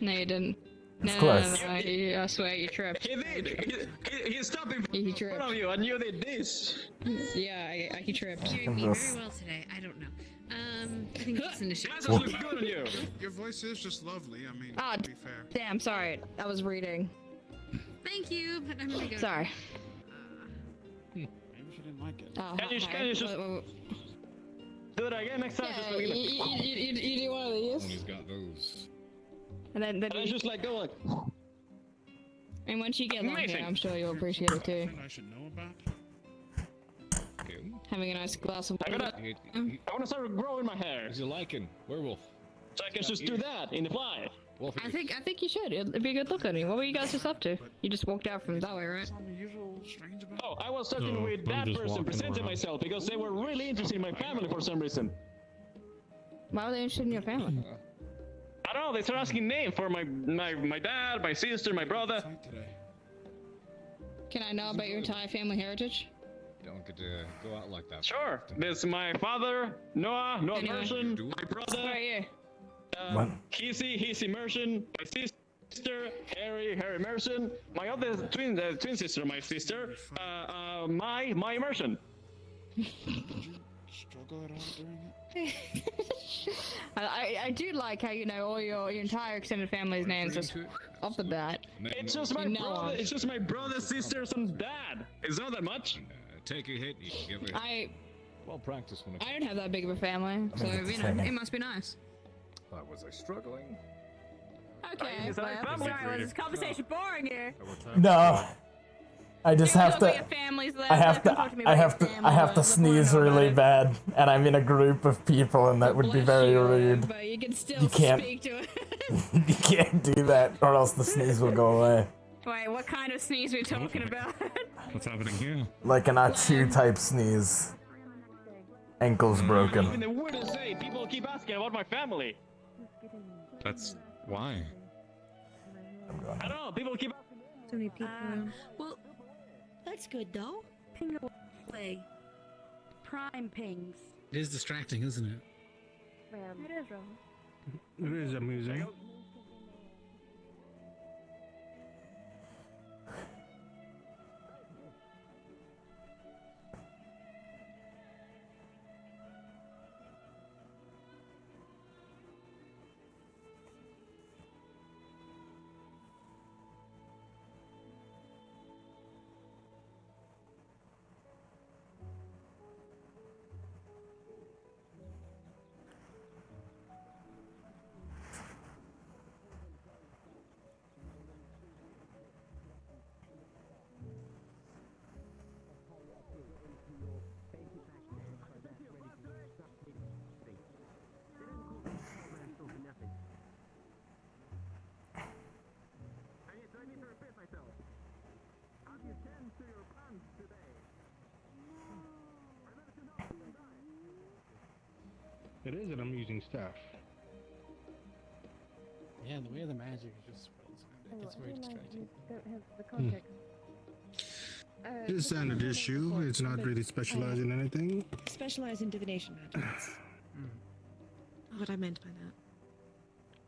S3: No, you didn't.
S2: It's
S3: No,
S2: close.
S3: I swear you tripped.
S8: He did! He stopped in
S3: He tripped.
S8: front of you and you did this!
S3: Yeah, he tripped.
S13: Doing me very well today. I don't know. I think it's an issue.
S8: Glasses look good on you!
S6: Your voice is just lovely. I mean,
S3: Ah,
S6: to be fair.
S3: damn, sorry. I was reading.
S13: Thank you, but I'm gonna go.
S3: Sorry.
S6: Maybe she didn't like it.
S3: Oh,
S8: Can you just do it again next time?
S3: Yeah,
S8: just like,
S3: you do one of these.
S4: He's got those.
S3: And then
S8: and just like go like.
S3: and once you get long hair,
S8: Amazing.
S3: I'm sure you'll appreciate it too.
S6: I should know about.
S3: Having a nice glass of
S8: I
S3: water.
S8: wanna start growing my hair.
S4: He's a lichen. Werewolf.
S8: So I can just do that in the fly.
S4: Wolf.
S3: I think you should. It'd be a good look on you. What were you guys just up to? You just walked out from that way, right?
S8: Oh, I was talking
S19: No,
S8: with
S19: I'm
S8: that
S19: just
S8: person
S19: walking
S8: presenting
S19: around.
S8: myself because they were really interested in my family for some reason.
S3: Why were they interested in your family?
S8: I don't know, they started asking names for my dad, my sister, my brother.
S3: Can I know about your entire family heritage?
S4: You don't get to go out like that.
S8: Sure. There's my father, Noah
S3: Anyway.
S8: Merchant, my brother,
S3: Right here.
S2: What?
S8: Hissy Merchant, my sister, Harry Merchant, my other twin sister, my sister, my Merchant.
S6: Struggle at all during it?
S3: I do like how you know all your entire extended family's names just off the bat.
S8: It's just my
S3: No.
S8: brother. It's just my brother, sisters, and dad. It's not that much.
S4: Take a hit, you can give it. Well practiced when it
S3: I don't have that big of a family, so you know it must be nice.
S4: was I struggling?
S3: Okay,
S8: Is that
S3: well,
S8: family?
S3: sorry, was this conversation boring here?
S2: No. I just have
S3: Talk about
S2: to.
S3: your families,
S2: I have to. I have to sneeze really bad, and I'm in a group of people, and that would be very rude.
S3: But you can still
S2: You can't.
S3: speak to it.
S2: You can't do that, or else the sneeze will go away.
S3: Wait, what kind of sneeze are we talking about?
S19: What's happening here?
S2: Like an Achu type sneeze. Ankles broken.
S8: Even the weirdest say, people keep asking about my family.
S19: That's why.
S8: I don't know. People keep asking.
S16: So many people around.
S12: Well, that's good though. Ping away. Prime pings.
S14: It is distracting, isn't it?
S12: It is wrong.
S6: It is amusing.
S21: It is an amusing stuff.
S14: Yeah, the way of the magic just it's very distracting.
S12: The context.
S21: It's a standard issue. It's not really specialized in anything.
S16: Specialize in divination magics. What I meant by that.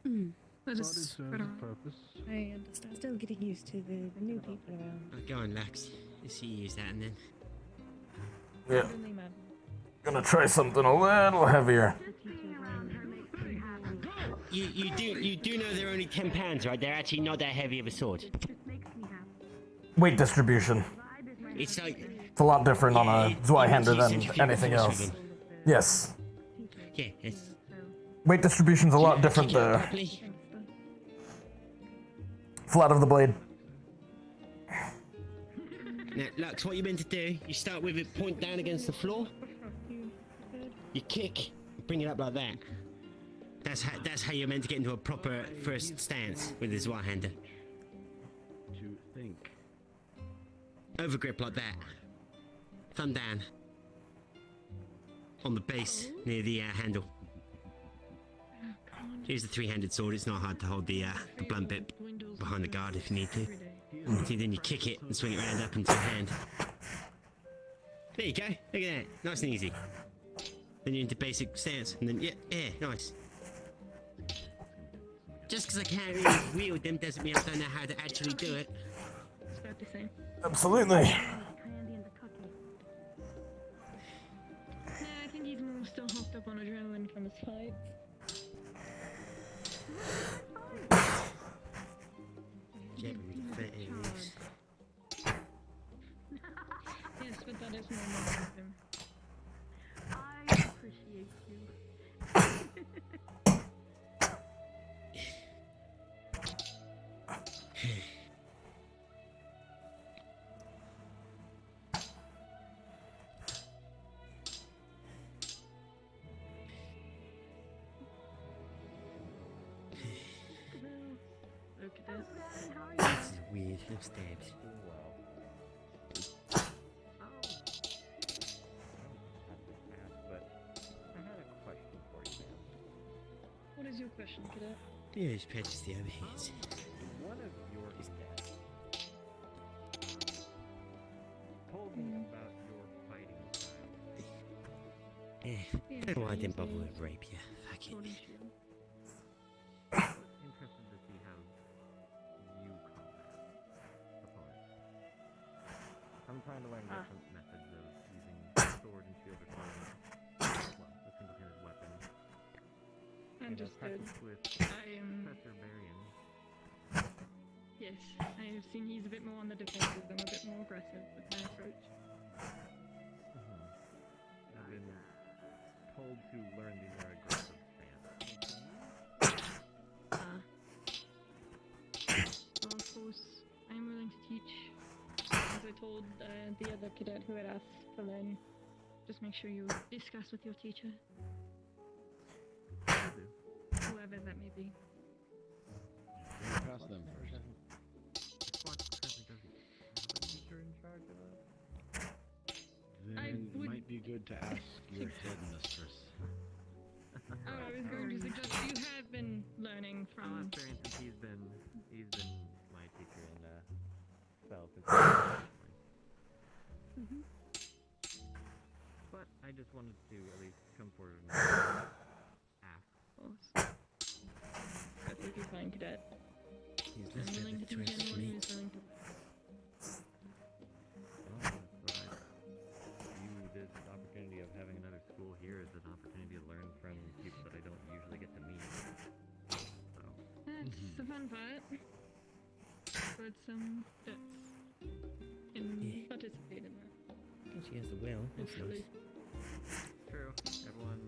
S3: That
S21: But
S3: is
S21: it serves
S3: right
S21: a
S3: on.
S21: purpose.
S16: I understand. Still getting used to the new people around.
S7: Go on, Lax. Let's see you use that and then.
S2: Yeah.
S16: Really, man.
S2: Gonna try something a little heavier.
S7: You do know they're only £10, right? They're actually not that heavy of a sword.
S2: Weight distribution.
S7: It's like
S2: It's a lot different on a Zweihander
S7: you
S2: than
S7: centrifugal
S2: anything
S7: force
S2: else.
S7: with them.
S2: Yes.
S7: Yeah, it's
S2: Weight distribution's a lot different there.
S7: properly.
S2: Flat of the blade.
S7: Now, Lux, what you meant to do, you start with it point down against the floor. You kick, bring it up like that. That's how you're meant to get into a proper first stance with the Zweihander.
S21: To think.
S7: Overgrip like that. Thumb down. On the base, near the handle. Use the three-handed sword. It's not hard to hold the blunt bit behind the guard if you need to. And then you kick it and swing it around up into your hand. There you go. Look at that. Nice and easy. Then you're into basic stance, and then yeah, nice. Just because I can't really wield them doesn't mean I don't know how to actually do it.
S3: It's about the same.
S2: Absolutely.
S3: Yeah, I think he's more still hopped up on adrenaline from his fights. Yes, but that is normal with him.
S12: I appreciate you.
S3: Look at this.
S7: This is weird. No stabs.
S3: What is your question, Cadet?
S7: Here's Precious the overheads.
S9: One of your stats told me about your fighting style.
S7: I don't know why I didn't bother with rapier. Fuck it.
S9: Interested to see how you combat opponents. I'm trying to learn different methods of using sword and shield or sword. Well, a single-handed weapon.
S3: Understood.
S9: With
S3: I am.
S9: Professor Barian.
S3: Yes, I have seen he's a bit more on the defensive. I'm a bit more aggressive with my approach.
S9: I've been told to learn the more aggressive stance.
S3: Well, of course, I'm willing to teach. As I told the other cadet who had asked to learn, just make sure you discuss with your teacher. Whoever that may be.
S9: Pass them first. Squad currently doesn't have a teacher in charge of us. Then it might be good to ask your head mistress.
S3: I was going to suggest you have been learning from.
S9: Since he's been my teacher in spells. But I just wanted to at least come forward and ask.
S3: Of course. Perfectly fine, Cadet. I'm willing to teach anyone who is willing to.
S9: View this opportunity of having another school here as an opportunity to learn from people that I don't usually get to meet. So.
S3: That's the fun part. But that's can participate in that.
S7: She has the will. That's nice.
S9: True. Everyone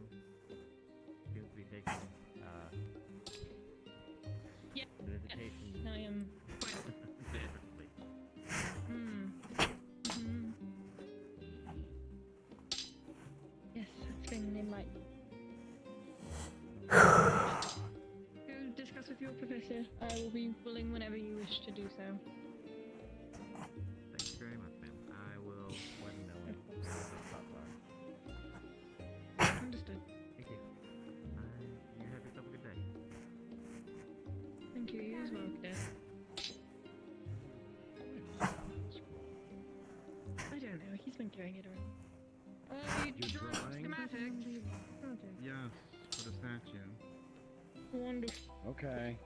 S9: seems to be taking visitation.
S3: Yes, I am quite
S9: differently.
S3: Yes, it's been enlightening. Go discuss with your professor. I will be willing whenever you wish to do so.
S9: Thank you very much, ma'am. I will let him know when the spots are.
S3: Understood.
S9: Thank you. You have yourself a good day.
S3: Thank you, you as well, Cadet. I don't know, he's been carrying it around.
S21: You're drawing?
S3: Schematics.
S21: Yes, for the statue.
S3: Wonderful.
S21: Okay.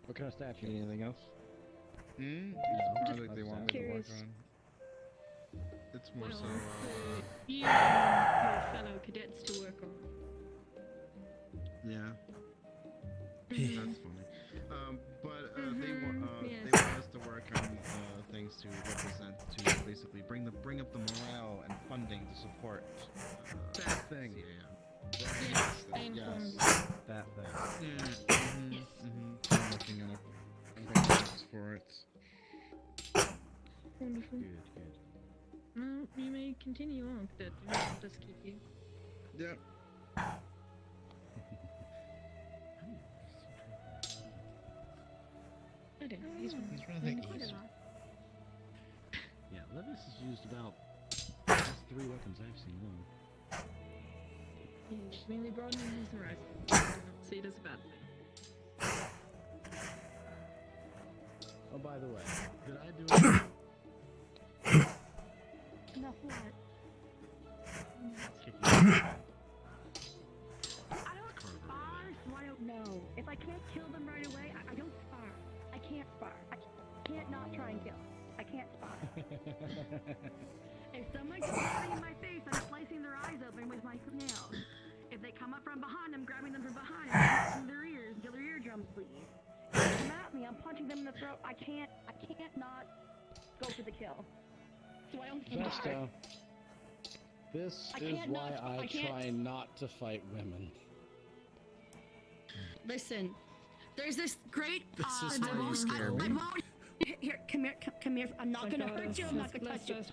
S21: What kind of statue? Anything else?
S5: It's a project they want me to work on. It's more so.
S3: You and your fellow cadets to work on.
S5: Yeah. That's funny. But they want us to work on things to represent, to basically bring up the morale and funding to support
S21: That thing.
S5: Yeah.
S3: Yes.
S21: That thing.
S5: Yeah. I'm looking at programs for it.
S3: Wonderful.
S21: Good.
S3: Well, you may continue on, Cadet. I'll just keep you.
S5: Yep.
S3: I don't know. He's
S5: rather easy.
S9: Yeah, Levius has used about the best 3 weapons I've seen.
S3: He's mainly broadening his horizon. See it as a bad thing.
S9: Oh, by the way, did I do it?
S12: Enough what? I don't spar, so I don't know. If I can't kill them right away, I don't spar. I can't spar. I can't not try and kill. I can't spar. If someone comes running in my face, I'm slicing their eyes open with my nails. If they come up from behind, I'm grabbing them from behind and punching their ears until their eardrums bleed. If they come at me, I'm punching them in the throat. I can't not go for the kill. So I don't spar.
S9: Vesta, this is why I try not to fight women.
S12: Listen, there's this great.
S9: This is why you scare me.
S12: I won't. Here, come here. I'm not gonna hurt you. I'm not gonna touch you. Okay.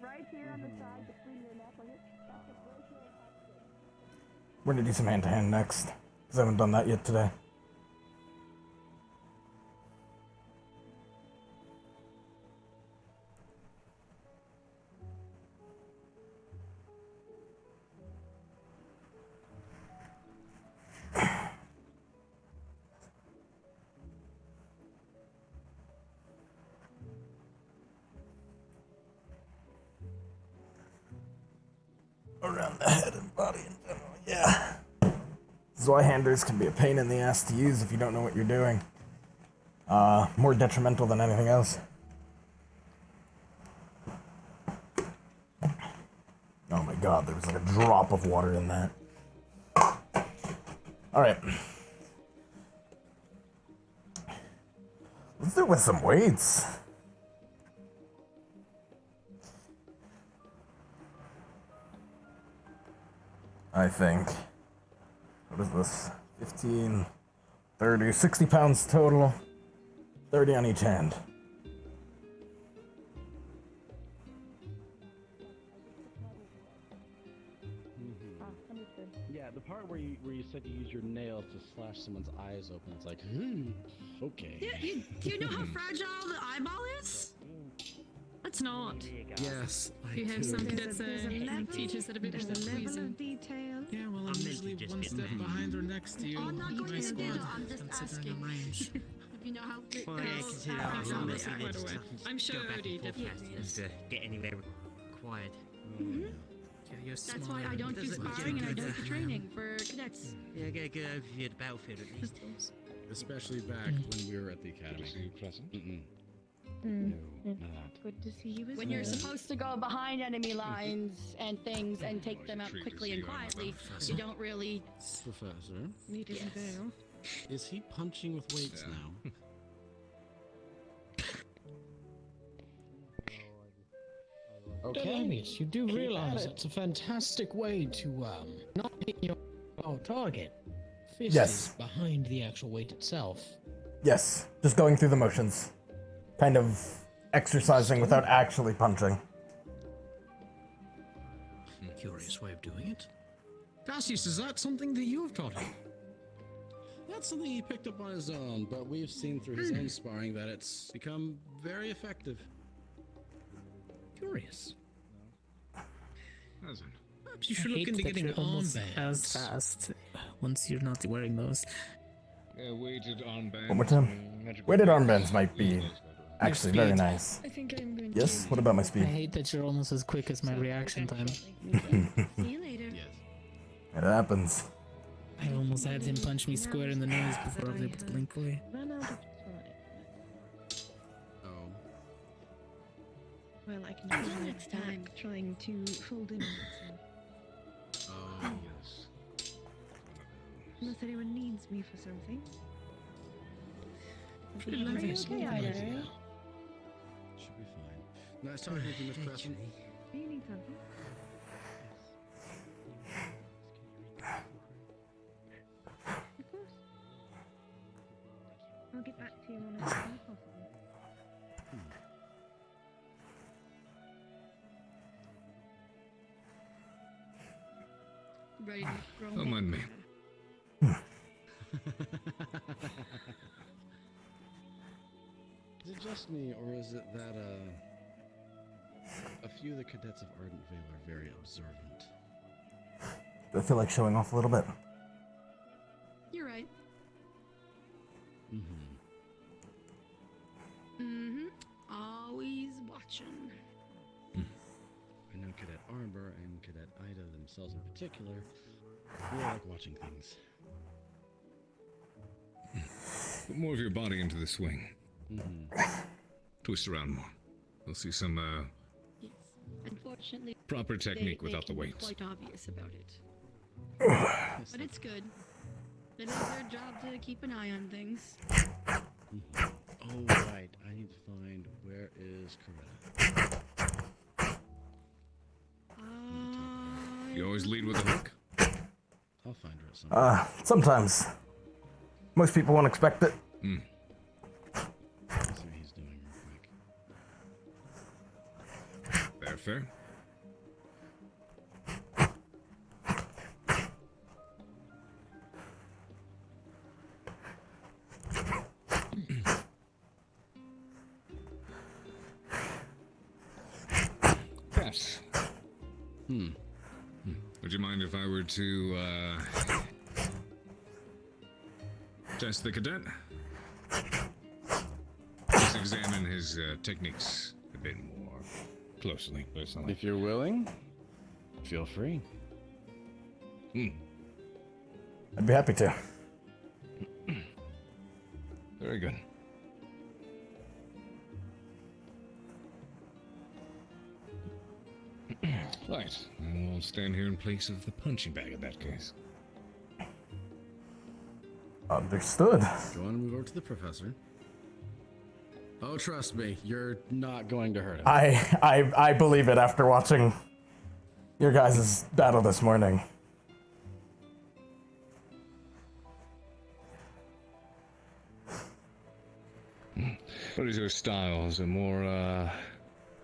S12: Right here on the side between your neck.
S2: We're gonna do some hand-to-hand next, because I haven't done that yet today. Around the head and body in general, yeah. This is why handers can be a pain in the ass to use if you don't know what you're doing. More detrimental than anything else. Oh my god, there was like a drop of water in that. Alright. Let's do it with some weights. I think. What is this? 15, 30, 60 pounds total. 30 on each hand.
S9: Yeah, the part where you said you use your nails to slash someone's eyes open, it's like, okay.
S3: Do you know how fragile the eyeball is? Let's not.
S14: Yes,
S3: You have something that teaches that a bit
S16: There's
S3: of
S16: a level
S3: reason.
S16: of detail.
S14: Yeah, well, I'm usually one step behind or next to you.
S3: I'm not going
S14: My
S3: to do
S14: squad
S3: that. I'm just
S14: considering the range.
S3: If you know how big
S7: Well, yeah,
S3: girls
S7: consider
S3: are,
S7: how
S3: exactly,
S7: long
S3: yeah,
S7: it's
S3: by the way. I'm sure
S7: go back
S3: Odie
S7: and forth
S3: definitely
S7: fast
S3: is.
S7: to get anywhere required.
S14: Yeah, you're
S3: That's
S14: small.
S3: why I don't do sparring and I don't do training for cadets.
S7: Yeah, get a good overview of the battlefield at least.
S9: Especially back when we were at the academy.
S16: Good to see you as
S12: When you're supposed to go behind enemy lines and things and take them out quickly and quietly, you don't really.
S9: Professor,
S16: Need his veil.
S9: is he punching with weights now?
S15: Levius, you do realize it's a fantastic way to not hit your target. Fist
S2: Yes.
S15: is behind the actual weight itself.
S2: Yes, just going through the motions. Kind of exercising without actually punching.
S15: Curious way of doing it. Cassius, is that something that you have taught him?
S9: That's something he picked up on his own, but we've seen through his own sparring that it's become very effective.
S15: Curious.
S10: Hasn't.
S14: Perhaps you
S11: I
S14: should look
S11: hate
S14: into
S11: that
S14: getting
S11: you're almost
S14: armbands.
S11: as fast once you're not wearing those.
S10: Yeah, weighted armbands.
S2: One more time. Weighted armbands might be actually very
S11: speed.
S2: nice.
S11: I think I'm going
S2: Yes? What about my
S11: I
S2: speed?
S11: hate that you're almost as quick as my reaction time.
S16: See you later.
S2: It happens.
S11: I almost had him punch me square in the nose before I was able to blink away.
S16: Run out of time.
S9: Oh.
S16: Well, I can do it next time. Trying to hold him.
S9: Oh, yes.
S16: Unless anyone needs me for something.
S15: Pretty Levius,
S16: okay,
S15: what
S16: Ida.
S15: do you
S9: Should be fine. Nice talking to you, Miss Preston.
S16: Do you need something? Of course. I'll get back to you on it as soon as possible.
S3: Ready to grow
S10: Don't mind me.
S9: Is it just me, or is it that a few of the cadets of Ardent Vale are very observant.
S2: I feel like showing off a little bit.
S12: You're right.
S9: Mm-hmm.
S12: Mm-hmm. Always watching.
S9: I know Cadet Arbor and Cadet Ida themselves in particular really like watching things.
S10: Put more of your body into the swing.
S9: Mm-hmm.
S10: Twist around more. We'll see some,
S12: Yes. Unfortunately,
S10: proper technique without the
S12: they can be
S10: weights.
S12: quite obvious about it. But it's good. It is their job to keep an eye on things.
S9: Mm-hmm. Oh, right. I need to find where is Coretta.
S10: You always lead with a hook?
S9: I'll find her at some point.
S2: Sometimes. Most people won't expect it.
S10: Hmm.
S9: Let's see what he's doing real quick.
S10: Fair. Yes. Would you mind if I were to, test the cadet? Just examine his, techniques a bit more closely, personally.
S21: If you're willing, feel free.
S2: I'd be happy to.
S10: Very good. Right. I'll stand here in place of the punching bag in that case.
S2: Understood.
S9: Go on and move over to the professor. Oh, trust me, you're not going to hurt him.
S2: I believe it after watching your guys' battle this morning.
S10: What is your style? Is it more,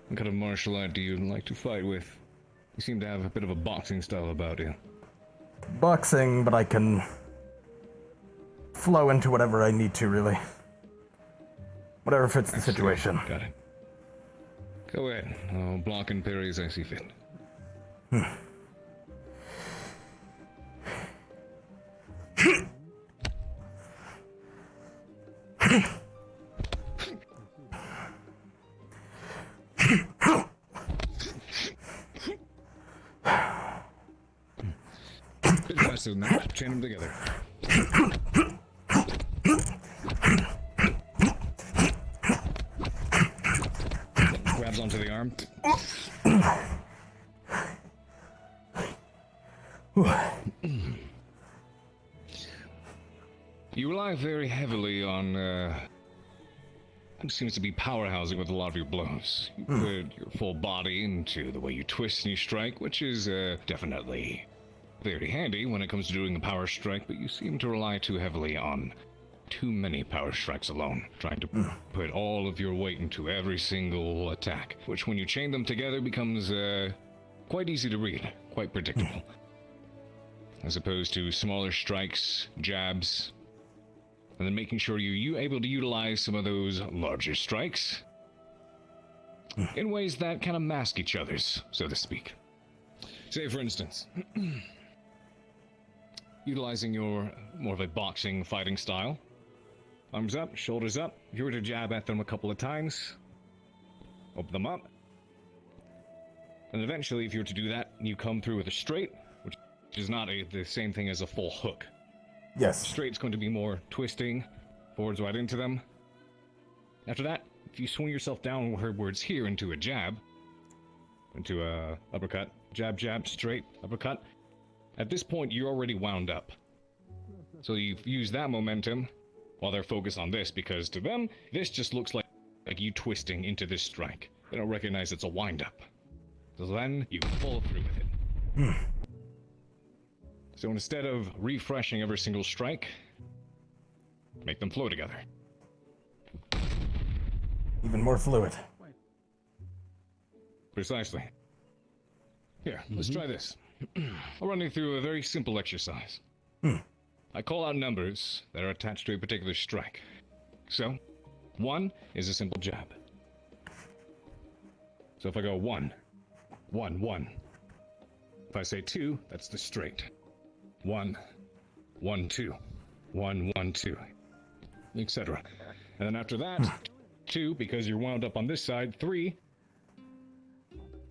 S10: what kind of martial art do you like to fight with? You seem to have a bit of a boxing style about you.
S2: Boxing, but I can flow into whatever I need to, really. Whatever fits the situation.
S10: Got it. Go ahead. I'll block and parry as I see fit. Bit faster than that. Chain them together. Grabs onto the arm. You rely very heavily on, it seems to be powerhousing with a lot of your blows. You put your full body into the way you twist and you strike, which is, definitely very handy when it comes to doing a power strike, but you seem to rely too heavily on too many power strikes alone, trying to put all of your weight into every single attack, which when you chain them together becomes, quite easy to read, quite predictable. As opposed to smaller strikes, jabs, and then making sure you're able to utilize some of those larger strikes in ways that kind of mask each other's, so to speak. Say, for instance, utilizing your more of a boxing fighting style. Arms up, shoulders up. If you were to jab at them a couple of times, open them up. And eventually, if you were to do that, you come through with a straight, which is not the same thing as a full hook.
S2: Yes.
S10: Straight's going to be more twisting, forwards right into them. After that, if you swing yourself downwards here into a jab, into a uppercut, jab, jab, straight, uppercut, at this point you're already wound up. So you've used that momentum while they're focused on this, because to them, this just looks like you twisting into this strike. They don't recognize it's a wind-up. So then you follow through with it. So instead of refreshing every single strike, make them flow together.
S2: Even more fluid.
S10: Precisely. Here, let's try this. I'll run you through a very simple exercise. I call out numbers that are attached to a particular strike. So, 1 is a simple jab. So if I go 1,
S4: 1, 1. If I say 2, that's the straight. 1, 1, 2. 1, 1, 2. Etc. And then after that, 2, because you're wound up on this side. 3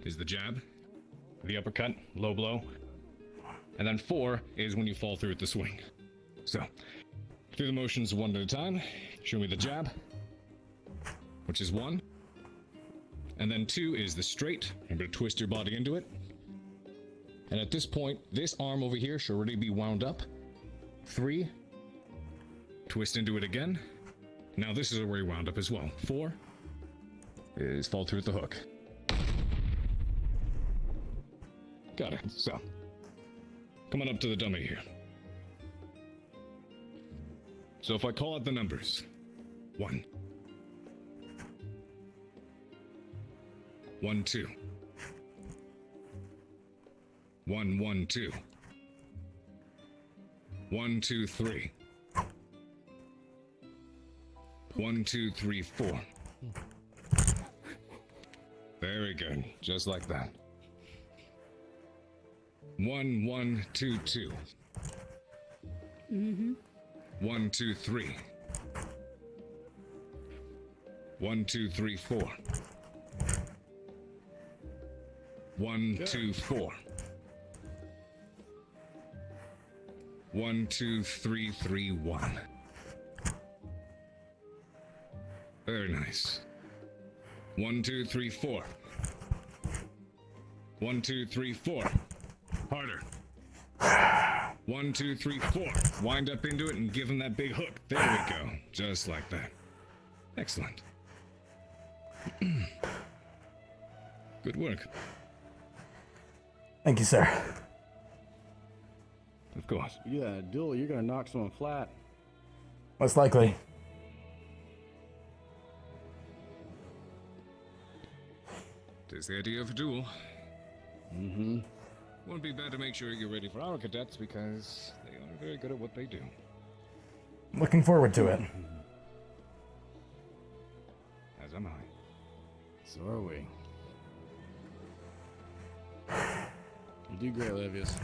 S4: is the jab, the uppercut, low blow. And then 4 is when you fall through at the swing. So, through the motions one at a time. Show me the jab, which is 1. And then 2 is the straight. Remember to twist your body into it. And at this point, this arm over here should already be wound up. 3. Twist into it again. Now this is already wound up as well. 4 is fall through at the hook. Got it. So, come on up to the dummy here. So if I call out the numbers. 1. 1, 2. 1, 1, 2. 1, 2, 3. 1, 2, 3, 4. Very good. Just like that. 1, 1, 2, 2. 1, 2, 3. 1, 2, 3, 4. 1, 2, 4. 1, 2, 3, 3, 1. Very nice. 1, 2, 3, 4. 1, 2, 3, 4. Harder. 1, 2, 3, 4. Wind up into it and give him that big hook. There we go. Just like that. Excellent. Good work.
S2: Thank you, sir.
S4: Of course.
S21: You got a duel, you're gonna knock someone flat.
S2: Most likely.
S4: Tis the idea of a duel. Won't be bad to make sure you're ready for our cadets because they are very good at what they do.
S2: Looking forward to it.
S4: As am I.
S21: So are we. You do great, Levius.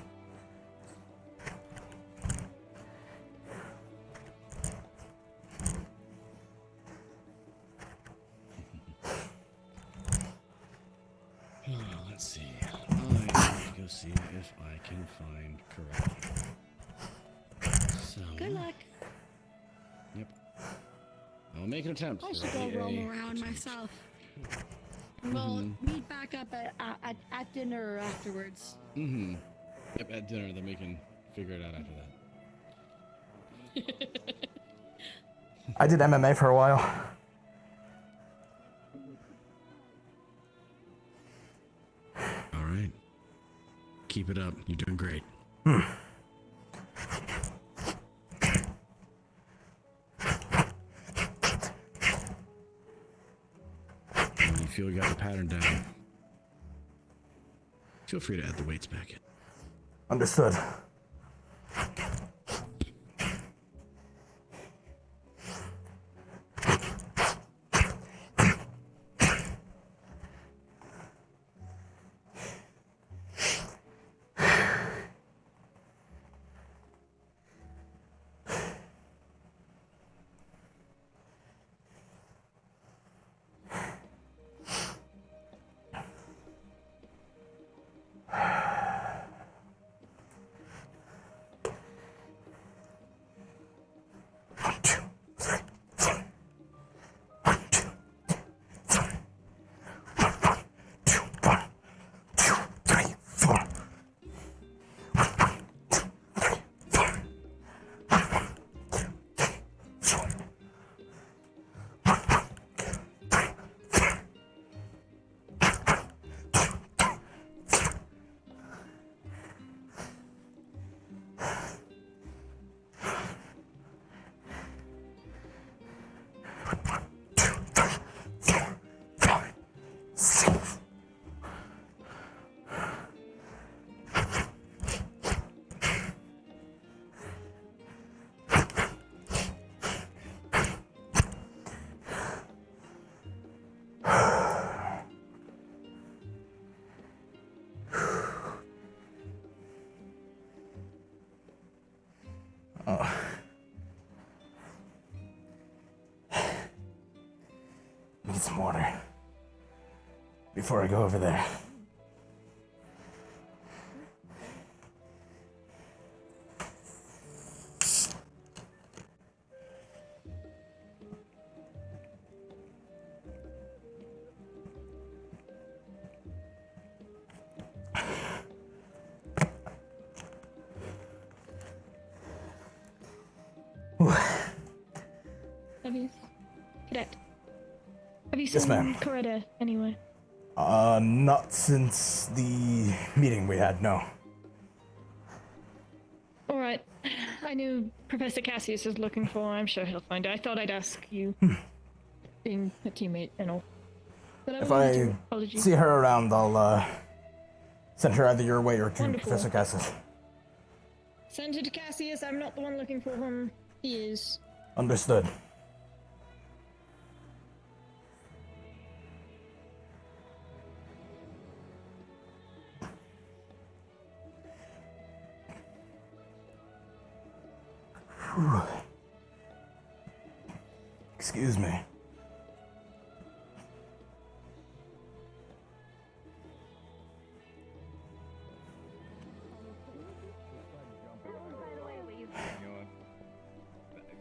S21: Let's see. I need to go see if I can find correct. So,
S12: Good luck.
S21: Yep. I'll make an attempt.
S12: I should go roam around myself. We'll meet back up at dinner afterwards.
S21: Yep, at dinner, then we can figure it out after that.
S2: I did MMA for a while.
S21: All right. Keep it up. You're doing great. When you feel you got the pattern down, feel free to add the weights back in.
S2: Understood. Need some water before I go over there.
S12: Levius. Cadet. Have you
S2: Yes,
S12: seen
S2: ma'am.
S12: Coretta anywhere?
S2: Not since the meeting we had, no.
S12: Alright. I knew Professor Cassius is looking for her. I'm sure he'll find her. I thought I'd ask you, being a teammate and all. But
S2: If
S12: wanted to.
S2: I
S12: Apologies.
S2: see her around, I'll, send her either your way or to
S12: Wonderful.
S2: Professor Cassius.
S12: Send her to Cassius. I'm not the one looking for him. He is.
S2: Understood. Whew. Excuse me.
S4: You know what?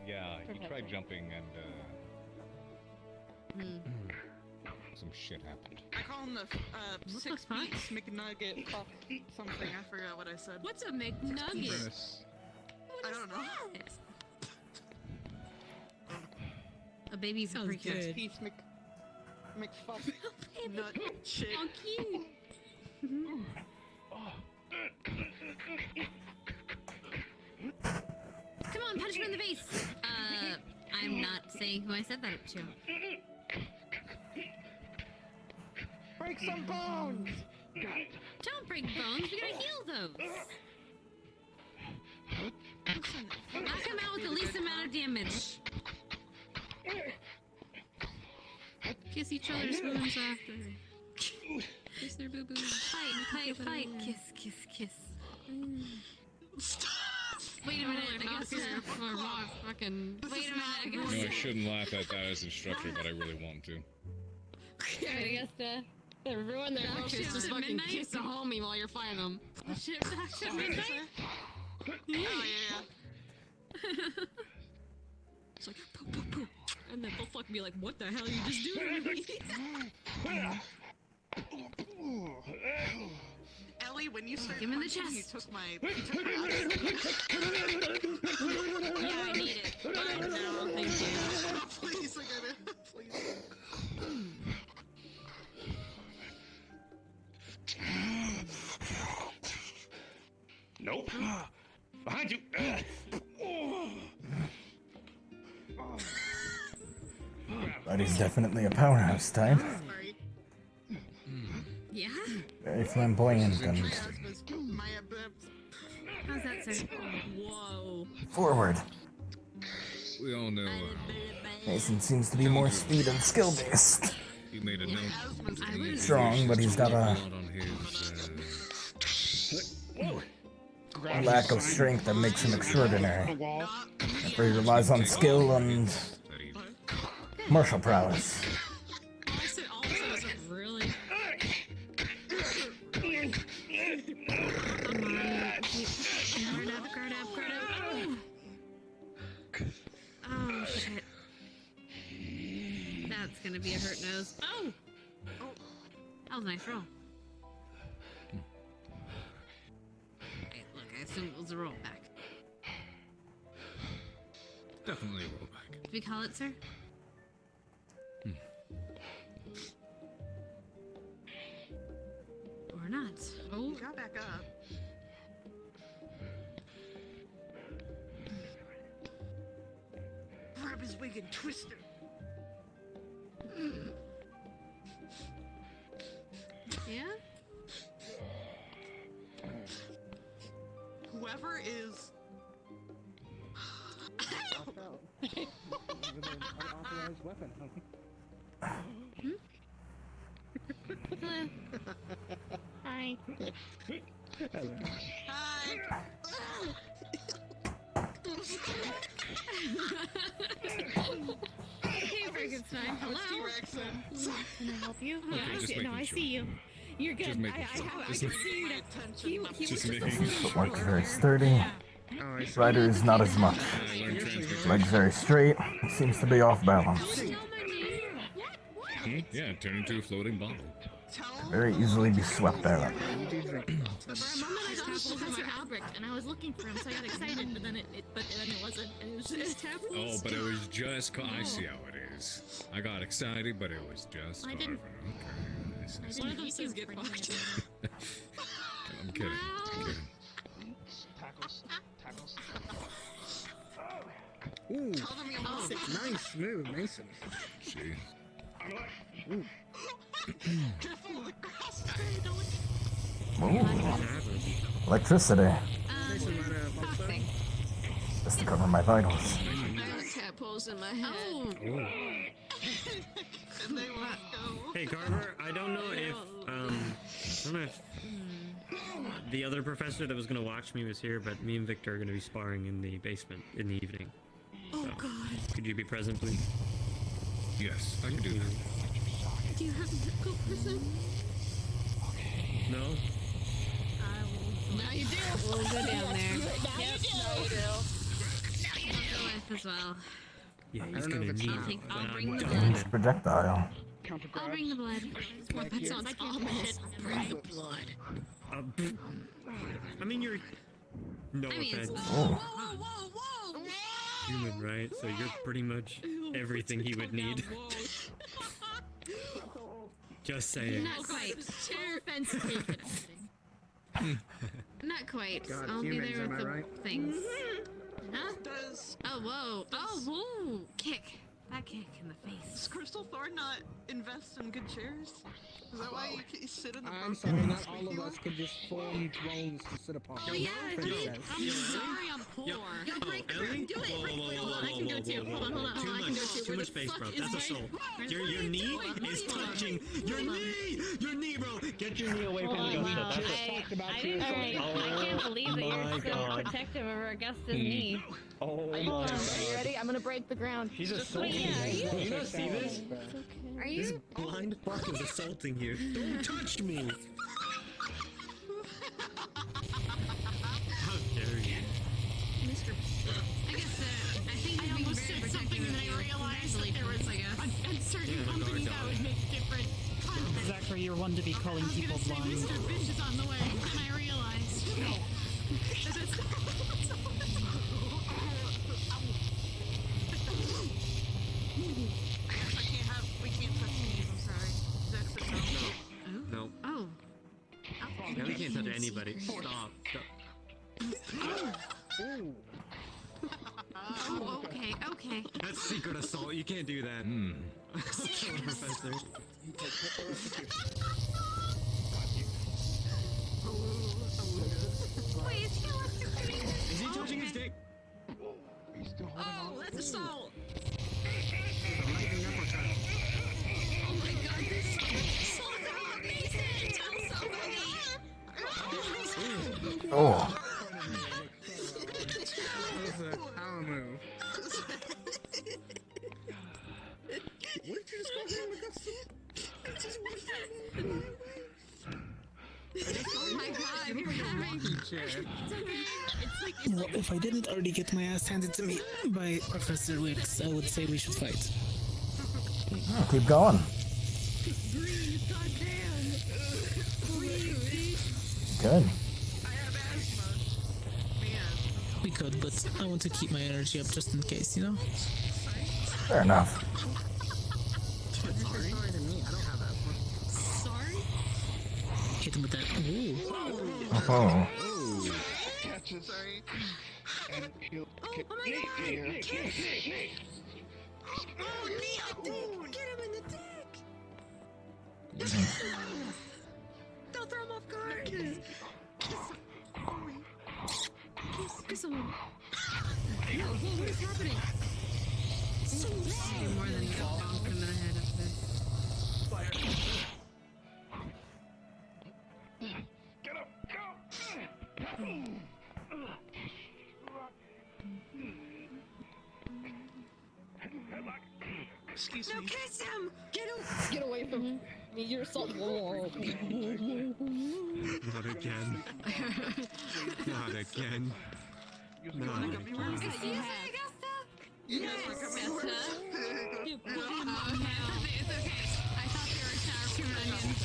S4: Yeah, he tried jumping and some shit happened.
S18: I call him the 6 piece McNugget cock something. I forgot what I said.
S13: What's a McNugget?
S18: I don't know.
S13: A baby
S18: Sounds
S13: pretty
S18: good.
S13: good.
S18: Piece McFuck nut shit.
S13: How cute. Come on, punch him in the face. I'm not saying who I said that to.
S18: Break some bones!
S13: Don't break bones. We gotta heal those. Knock him out with the least amount of damage. Kiss each other's wounds after. Kiss their boo boo. Fight. Kiss. Stop! Wait a minute, I guess fucking. Wait a minute, I
S4: No, I shouldn't laugh at that as instructor, but I really want to.
S13: I guess to ruin their
S3: Shift
S13: just
S3: at
S13: fucking
S3: midnight?
S13: kiss the homie while you're fighting them.
S3: Shift at midnight?
S18: Oh, yeah.
S3: It's like, poo, poo, poo. And then they'll fucking be like, what the hell are you just doing to me?
S18: Ellie, when you started
S13: Give him the
S18: punching, you
S13: chest.
S18: took my
S13: Yeah, I need it.
S18: No, thank you. Oh, please, I got it. Please.
S4: Nope. Behind you.
S2: That is definitely a powerhouse type.
S13: Yeah?
S2: Very flamboyant and
S13: How's that, sir? Whoa.
S2: forward.
S4: We all know
S2: Mason seems to be more speed and skill based.
S4: he made a note.
S2: Strong, but he's got a lack of strength that makes him extraordinary. Therefore, he relies on skill and martial prowess.
S3: Really?
S13: Oh, shit. That's gonna be a hurt nose. Oh! That was a nice roll. Hey, look, I assume it was a roll back.
S4: Definitely a rollback.
S13: Did we call it, sir? Or not.
S18: Oh, got back up. Grab his wig and twist it.
S13: Yeah?
S18: Whoever is.
S5: Unauthorized weapon.
S13: Hello. Hi.
S5: Hello.
S18: Hi.
S13: Hey, for
S3: think it's time. Hello?
S16: Can I help you?
S4: Okay, just
S16: no,
S4: making
S16: I
S4: sure.
S16: see you. You're good.
S4: Just
S16: I
S4: making sure.
S16: can
S4: Just
S16: see you now. He was
S4: Just
S16: just
S4: making
S2: Footwork very sturdy.
S5: Oh, I see.
S2: Rider is not as much. Legs very straight. Seems to be off balance.
S4: Yeah, turn into a floating ball.
S2: Very easily be swept out.
S3: For a moment, I thought it was Professor Albrecht, and I was looking for him, so I got excited, but then it wasn't. And it was just
S4: Oh, but it was just. I see how it is. I got excited, but it was just.
S3: I didn't-
S4: Carvin. Okay.
S3: One of those things get fucked.
S4: I'm kidding. I'm kidding.
S5: Tackles. Ooh,
S3: Oh.
S5: nice move, Mason.
S4: See.
S5: Ooh.
S2: Ooh. Electricity. Just to cover my vitals.
S13: I have cat pose in my head.
S7: Hey Carver, I don't know if the other professor that was gonna watch me was here, but me and Victor are gonna be sparring in the basement in the evening.
S13: Oh
S7: So,
S13: God.
S7: could you be present, please?
S4: Yes, I can do that.
S13: Do you have a zip code person?
S7: No?
S13: Now you do.
S3: We'll go down there.
S13: Now you do.
S3: I'll go with as well.
S7: Yeah,
S5: I
S7: he's
S5: don't know
S7: gonna
S5: if it's
S7: need
S5: not.
S7: it.
S3: I'll bring the
S7: I'm
S3: blood.
S2: Damage projectile.
S3: I'll bring the blood.
S13: That sounds ominous. Bring blood.
S7: I mean, you're. No
S3: I mean,
S7: offense.
S3: it's-
S2: Oh.
S7: Human, right? So you're pretty much everything he would need. Just saying.
S3: Not quite. Fence taken. Not quite.
S5: God,
S3: I'll be
S5: humans,
S3: there
S5: am
S3: with
S5: I
S3: the
S5: right?
S3: things. Huh?
S18: Does
S3: Oh, whoa. Oh, whoa. Kick. That kick in the face.
S18: Does Crystal Thorn not invest in good chairs? Is that why you sit in the
S5: I'm
S18: bunk
S5: sorry,
S18: and
S5: not
S18: squeaky
S5: all of
S18: one?
S5: us could just form thrones to sit upon.
S3: Oh, yeah,
S5: Princess.
S3: I'm sorry, I'm poor.
S7: Yo,
S3: break the
S7: Ellie?
S3: do it.
S7: Whoa,
S3: Break-
S7: whoa,
S3: wait,
S7: whoa,
S3: hold on, I
S7: whoa,
S3: can go
S7: whoa,
S3: too.
S7: whoa,
S3: Hold on, hold on,
S7: Too
S3: hold on, I can go
S7: much,
S3: too.
S7: too
S3: Where
S7: much
S3: the
S7: space,
S3: fuck
S7: bro.
S3: is
S7: That's
S3: my-
S7: assault.
S3: where's
S7: Your
S3: my
S7: knee
S3: toy?
S7: is
S3: What are you
S7: touching.
S3: doing?
S7: Your
S3: Hold on.
S7: knee! Your knee, bro! Get your knee away from the
S3: Oh,
S7: gusto.
S3: wow.
S7: That's
S5: Just
S7: assault.
S5: talked about
S3: I
S5: your
S3: didn't. I can't believe that
S7: my
S3: you're so
S7: God.
S3: protective of Augusta's knee.
S7: Oh my
S16: Hold on,
S7: god.
S16: are you ready? I'm gonna break the ground.
S7: He's
S3: Wait,
S7: assaulting
S3: yeah, are
S7: you.
S3: you?
S7: Do you not see this?
S3: Are
S7: This
S3: you?
S7: blind fuck is assaulting you. Don't touch me! How dare you?
S3: Mr. I guess I think
S16: I
S3: you're being
S16: almost
S3: very
S16: said something and
S3: protective of
S16: I
S3: your
S16: realized that there was
S3: I guess.
S16: a certain
S7: Yeah, the
S16: company
S7: guard
S16: that
S7: dog.
S16: would make different content.
S14: Zachary, you're one to be calling
S16: I was
S14: people
S16: gonna say
S14: blind.
S16: Mr. Fish is on the way, and I realized that it's
S18: We can't touch these, I'm sorry. Dex said no.
S7: No.
S3: Oh.
S7: Yeah, we can't touch anybody. Stop. Stop.
S5: Ooh.
S3: Oh, okay, okay.
S7: That's secret assault. You can't do that. Kill the professor.
S3: Wait, is he electrocuting?
S7: Is he touching his dick?
S5: He's still holding on.
S3: Oh, that's assault.
S5: Lightning uppercut.
S3: Oh my god, this assault Mason! Tell somebody!
S2: Oh.
S5: That was a power move. What did you just go here with us?
S3: Oh my god, you're having... It's okay. It's like...
S14: Well, if I didn't already get my ass handed to me by Professor Wicks, I would say we should fight.
S2: Oh, keep going.
S16: breathe, goddamn. Breathe.
S2: Good.
S14: We could, but I want to keep my energy up just in case, you know?
S2: Fair enough.
S5: It's sorry to me. I don't have asthma.
S16: Sorry?
S14: Hit him with that. Ooh.
S2: Oh.
S5: Catches.
S18: Sorry.
S5: And he'll kick
S16: Oh my
S5: me
S16: god.
S5: here.
S16: Oh, Neo, dude! Get him in the dick! Don't throw him off guard! Kiss him. No, what is happening?
S3: You're more than bonk in the head of this.
S5: Get up! Go!
S9: Excuse
S13: No,
S9: me.
S13: kiss him! Get away from me. You're so.
S7: Not again. Not again. Not again.
S13: Excuse me, Augusta? Yes, Augusta. It's okay. I thought they were sour cream onions.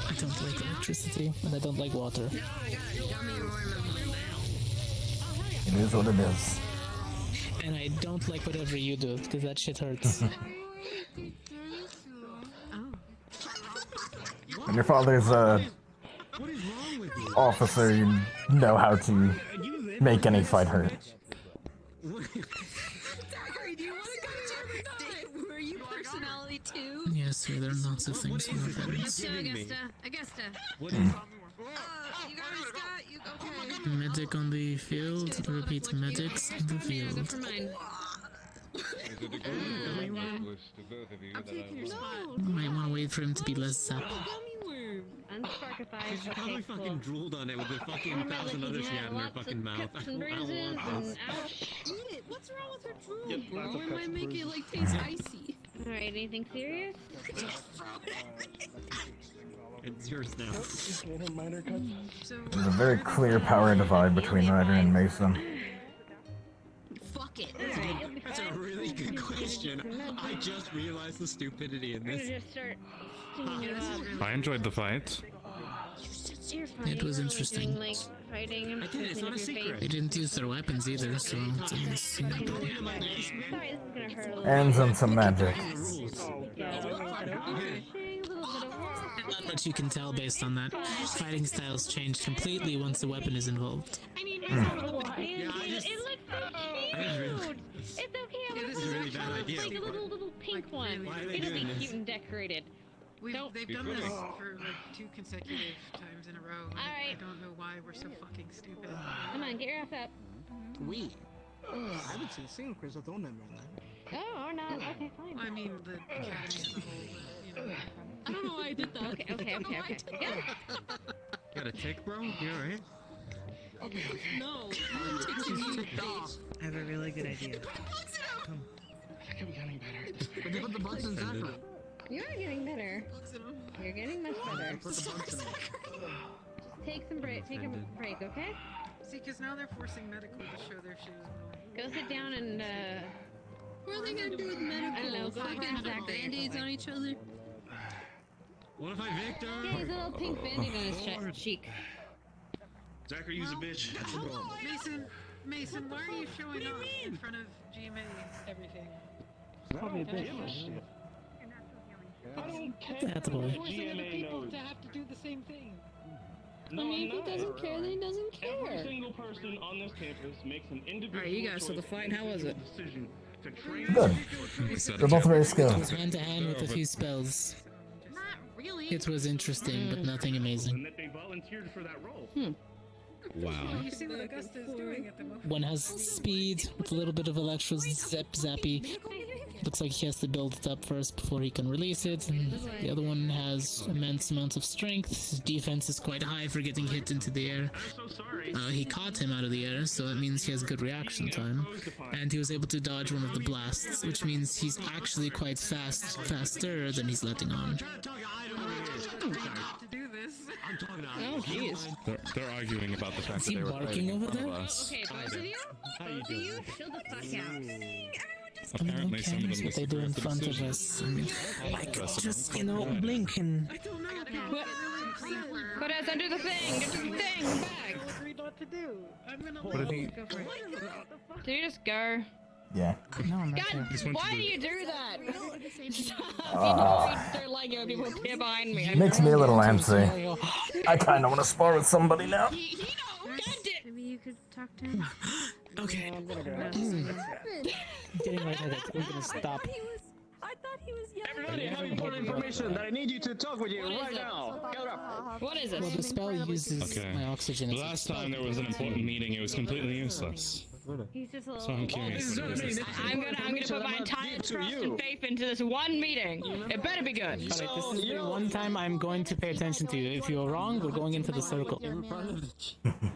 S14: I don't like electricity, and I don't like water.
S2: It is what it is.
S14: And I don't like whatever you do, because that shit hurts.
S2: When your father's a officer, you know how to make any fight hurt.
S13: Were you personality too?
S14: Yes, sir, there are lots of things in the weapons.
S13: Augusta.
S14: Hmm.
S13: You guys got you okay?
S14: Medic on the field. Repeat, medics on the field.
S13: Go for mine.
S11: I'm taking your spot.
S14: Might want to wait for him to be less zap.
S11: Unsparkified.
S7: She probably fucking drooled on it with the fucking 1,000 others she had in her fucking mouth. I don't want this.
S13: Eat it. What's wrong with her drool,
S7: Yep,
S13: bro?
S7: lots of
S13: It might
S7: cuts and
S13: make it
S7: bruises.
S13: like taste icy.
S11: Alright, anything serious?
S7: It's yours now.
S9: Minor cuts.
S2: There's a very clear power divide between Ryder and Mason.
S13: Fuck it.
S7: That's a really good question. I just realized the stupidity in this.
S11: Just start singing you up.
S10: I enjoyed the fight.
S11: You're fine.
S14: It was interesting.
S11: Doing, like, fighting and
S7: It's not a secret.
S14: They didn't use their weapons either, so it's almost
S11: Sorry, this is gonna hurt a little.
S2: Ends on some magic.
S14: Not much you can tell based on that. Fighting styles change completely once the weapon is involved.
S11: I mean, it looks so cute. It's okay. I'm gonna
S7: This is a really bad idea.
S11: like a little pink one.
S7: Why are they
S11: It'll be
S7: doing this?
S11: cute and decorated.
S18: They've done this for like 2 consecutive times in a row. And I don't know why we're so fucking stupid.
S11: Come on, get your ass up.
S5: We. I haven't seen a single Chrysothon member in that.
S11: Oh, or not. Okay, fine.
S18: I mean, the academy as a whole, but, you know.
S13: I don't know why I did that.
S11: Okay.
S7: Got a tick, bro? You alright?
S13: No.
S1: I have a really good idea. Come.
S5: I could be getting better. But they put the bugs in Zachary.
S11: You are getting better. You're getting much better.
S5: Put the bugs in it.
S11: Take a break, okay?
S18: See, because now they're forcing medical to show their shoes.
S11: Go sit down and,
S13: What are they gonna do with medical?
S11: I don't know,
S13: Fucking
S11: fucking
S13: put
S11: Zachary
S13: band-aids on each other?
S7: What if I Victor?
S11: Yeah, he's a little pink band-aid on his cheek.
S9: Zachary, use a bitch.
S18: Mason, why are you showing off in front of GMA everything?
S5: Probably a bitch.
S18: I don't care.
S14: That's boy.
S18: Forcing other people to have to do the same thing.
S13: I mean, if he doesn't care, then he doesn't care.
S9: Every single person on this campus makes an individual
S13: Alright, you guys, so the fight, how was it?
S9: decision to train.
S2: Good. They're both very
S14: It
S2: skilled.
S14: was hand to hand with a few spells. It was interesting, but nothing amazing.
S9: And that they volunteered for that role.
S10: Wow.
S18: You see what Augusta is doing at the moment.
S14: One has speed with a little bit of electro zappy. Looks like he has to build it up first before he can release it. And the other one has immense amounts of strength. His defense is quite high for getting hit into the air. He caught him out of the air, so that means he has good reaction time. And he was able to dodge one of the blasts, which means he's actually quite faster than he's letting on.
S13: Oh, jeez.
S10: They're arguing about the fact
S14: Is
S10: that
S14: he
S10: they were
S14: barking
S10: fighting in
S14: over
S10: front of
S14: there?
S10: us.
S11: Okay, both of you? Both of you, chill the fuck out.
S10: Apparently, some of them
S14: That's what they do in
S10: disagree with the
S14: front of
S10: decision.
S14: us. And, like, just, blink and...
S3: Cortez, undo the thing! Get the thing! Back!
S18: Agreed not to do. I'm gonna
S2: What did he-
S3: Go for it. Can you just go?
S2: Yeah.
S14: No, I'm not
S3: God,
S14: there.
S3: why do you do that? Stop!
S2: Ah.
S3: You know, they're like, people here behind me.
S2: Makes me a little antsy. I kind of want to spar with somebody now.
S11: Maybe you could talk to him.
S14: Okay. Getting lightheaded. We're gonna stop.
S8: I thought he was yelling. Everybody, I have important information that I need you to talk with you right now. Get up.
S3: What is it?
S14: Well, the spell uses
S10: Okay.
S14: my oxygen.
S10: The last time there was an important meeting, it was completely useless.
S11: He's just a little...
S10: So I'm curious.
S3: I'm gonna put my entire trust and faith into this one meeting. It better be good.
S14: Alright, this is the one time I'm going to pay attention to you. If you're wrong, we're going into the circle.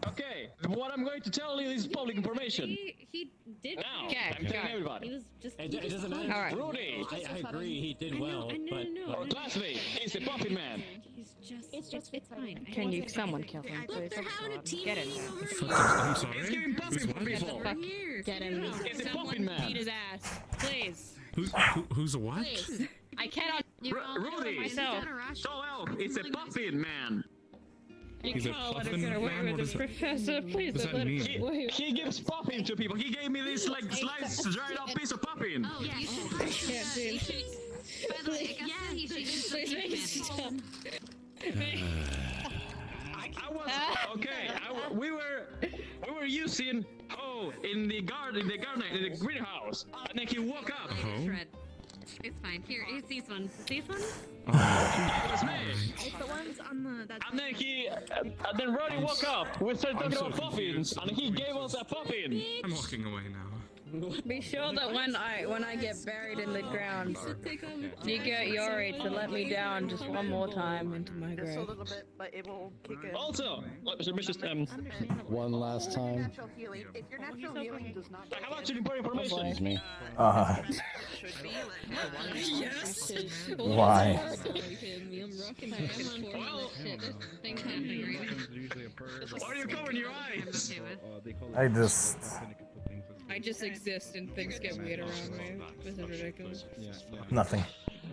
S8: Okay, what I'm going to tell you is public information.
S13: He did.
S8: Now,
S13: Okay,
S8: I'm telling everybody.
S13: He was just.
S7: It doesn't matter.
S13: All right.
S8: Rudy!
S7: I agree, he did well, but...
S8: Our classmate, he's the puppy man.
S13: He's just. It's fine.
S11: Can you someone kill him, please? Get in there.
S10: I'm sorry.
S8: He's giving puppy for people.
S11: Fuck. Get him.
S8: He's the puppy man.
S13: Beat his ass, please.
S10: Who's a what?
S13: Please. I cannot.
S8: Rudy!
S13: myself.
S8: Joel, it's a puppy man.
S10: He's a puffin man? What is that?
S13: Professor, please
S10: What does that mean?
S8: He gives puffin to people. He gave me this like sliced, dried up piece of puffin.
S17: Oh, yeah, you should.
S13: I can't do it.
S17: By the way, I guess you should
S13: Please make it stop.
S8: I was okay. We were using in the garden, in the greenhouse, and then he woke up.
S13: Shred. It's fine. Here, it's these ones. These ones?
S8: It was me.
S13: It's the ones on the. That's
S8: And then Roddy woke up. We started talking about puffins, and he gave us a puffin.
S10: I'm walking away now.
S13: Be sure that when I get buried in the ground, you get Yori to let me down just one more time into my grave.
S12: Just a little bit, but it will kick in.
S8: Also,
S15: One last time.
S12: Natural healing. If your natural healing does not.
S8: I have actually important information.
S15: Excuse me.
S13: Yes.
S2: Why?
S13: Well, shit, there's things happening right now.
S8: Why are you covering your eyes?
S13: I just exist and things get weird around me. This is ridiculous.
S2: Nothing.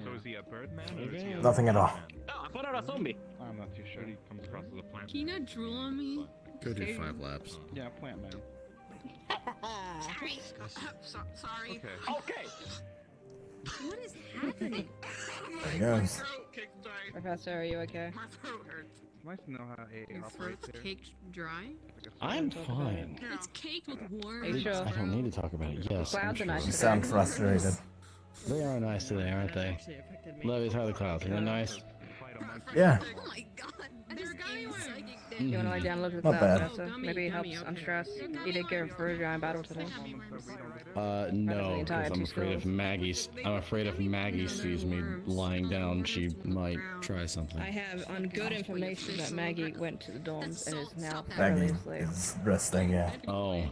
S10: So is he a bird man or is he a
S2: Nothing at all.
S8: No, I thought I was a zombie.
S10: I'm not too sure. He comes across as a plant.
S13: Can you not drool on me?
S21: Go do 5 laps. Yeah, plant man.
S12: Sorry. Sorry.
S8: Okay.
S13: What is happening?
S2: There he goes.
S11: Professor, are you okay?
S12: My throat hurts.
S21: It's nice to know how AA
S18: Your
S21: operates
S18: throat's
S21: here.
S18: caked dry?
S15: I'm fine.
S18: It's caked with worms.
S11: Are you sure?
S15: I don't need to talk about it. Yes, I'm
S11: Clouds are
S15: sure.
S11: nice.
S2: You sound frustrated.
S15: They are nice today, aren't they? Levius, how are the clouds? Are they nice?
S2: Yeah.
S12: Oh my god. There's gummy worms.
S11: You wanna lay down and look at the
S2: Not
S11: clouds,
S2: bad.
S11: Professor? Maybe it helps unstress. He did get a giant battle today.
S15: No, because I'm afraid if Maggie sees me lying down, she might try something.
S11: I have on good information that Maggie went to the dorms and is now thoroughly
S2: Maggie
S11: asleep.
S2: is resting, yeah.
S15: Oh,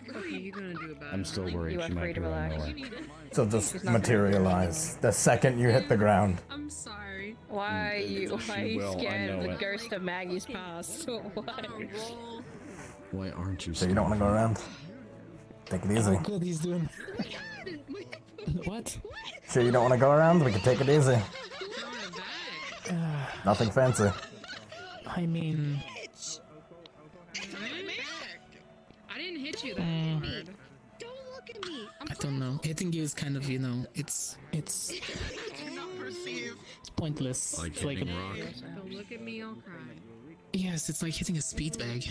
S18: What are you gonna do about it?
S15: I'm still worried
S11: You
S15: she
S11: are free
S15: might
S11: to
S15: be running
S11: relax.
S15: away.
S2: So just materialize the second you hit the ground.
S18: I'm sorry.
S11: Why are you
S15: will, I
S11: scared of
S15: know
S11: the
S15: it.
S11: ghost of Maggie's past? Why?
S15: Why aren't you
S2: So you don't want to go around? Take it easy.
S14: Good, he's doing. What?
S2: Sure you don't want to go around? We can take it easy. Nothing fancy.
S14: I mean,
S18: I didn't hit you that hard.
S17: Don't look at me.
S14: I don't know. Hitting you is kind of, it's pointless.
S21: Like
S14: It's like
S21: hitting rock.
S18: Don't look at me, I'll cry.
S14: yes, it's like hitting a speed bag.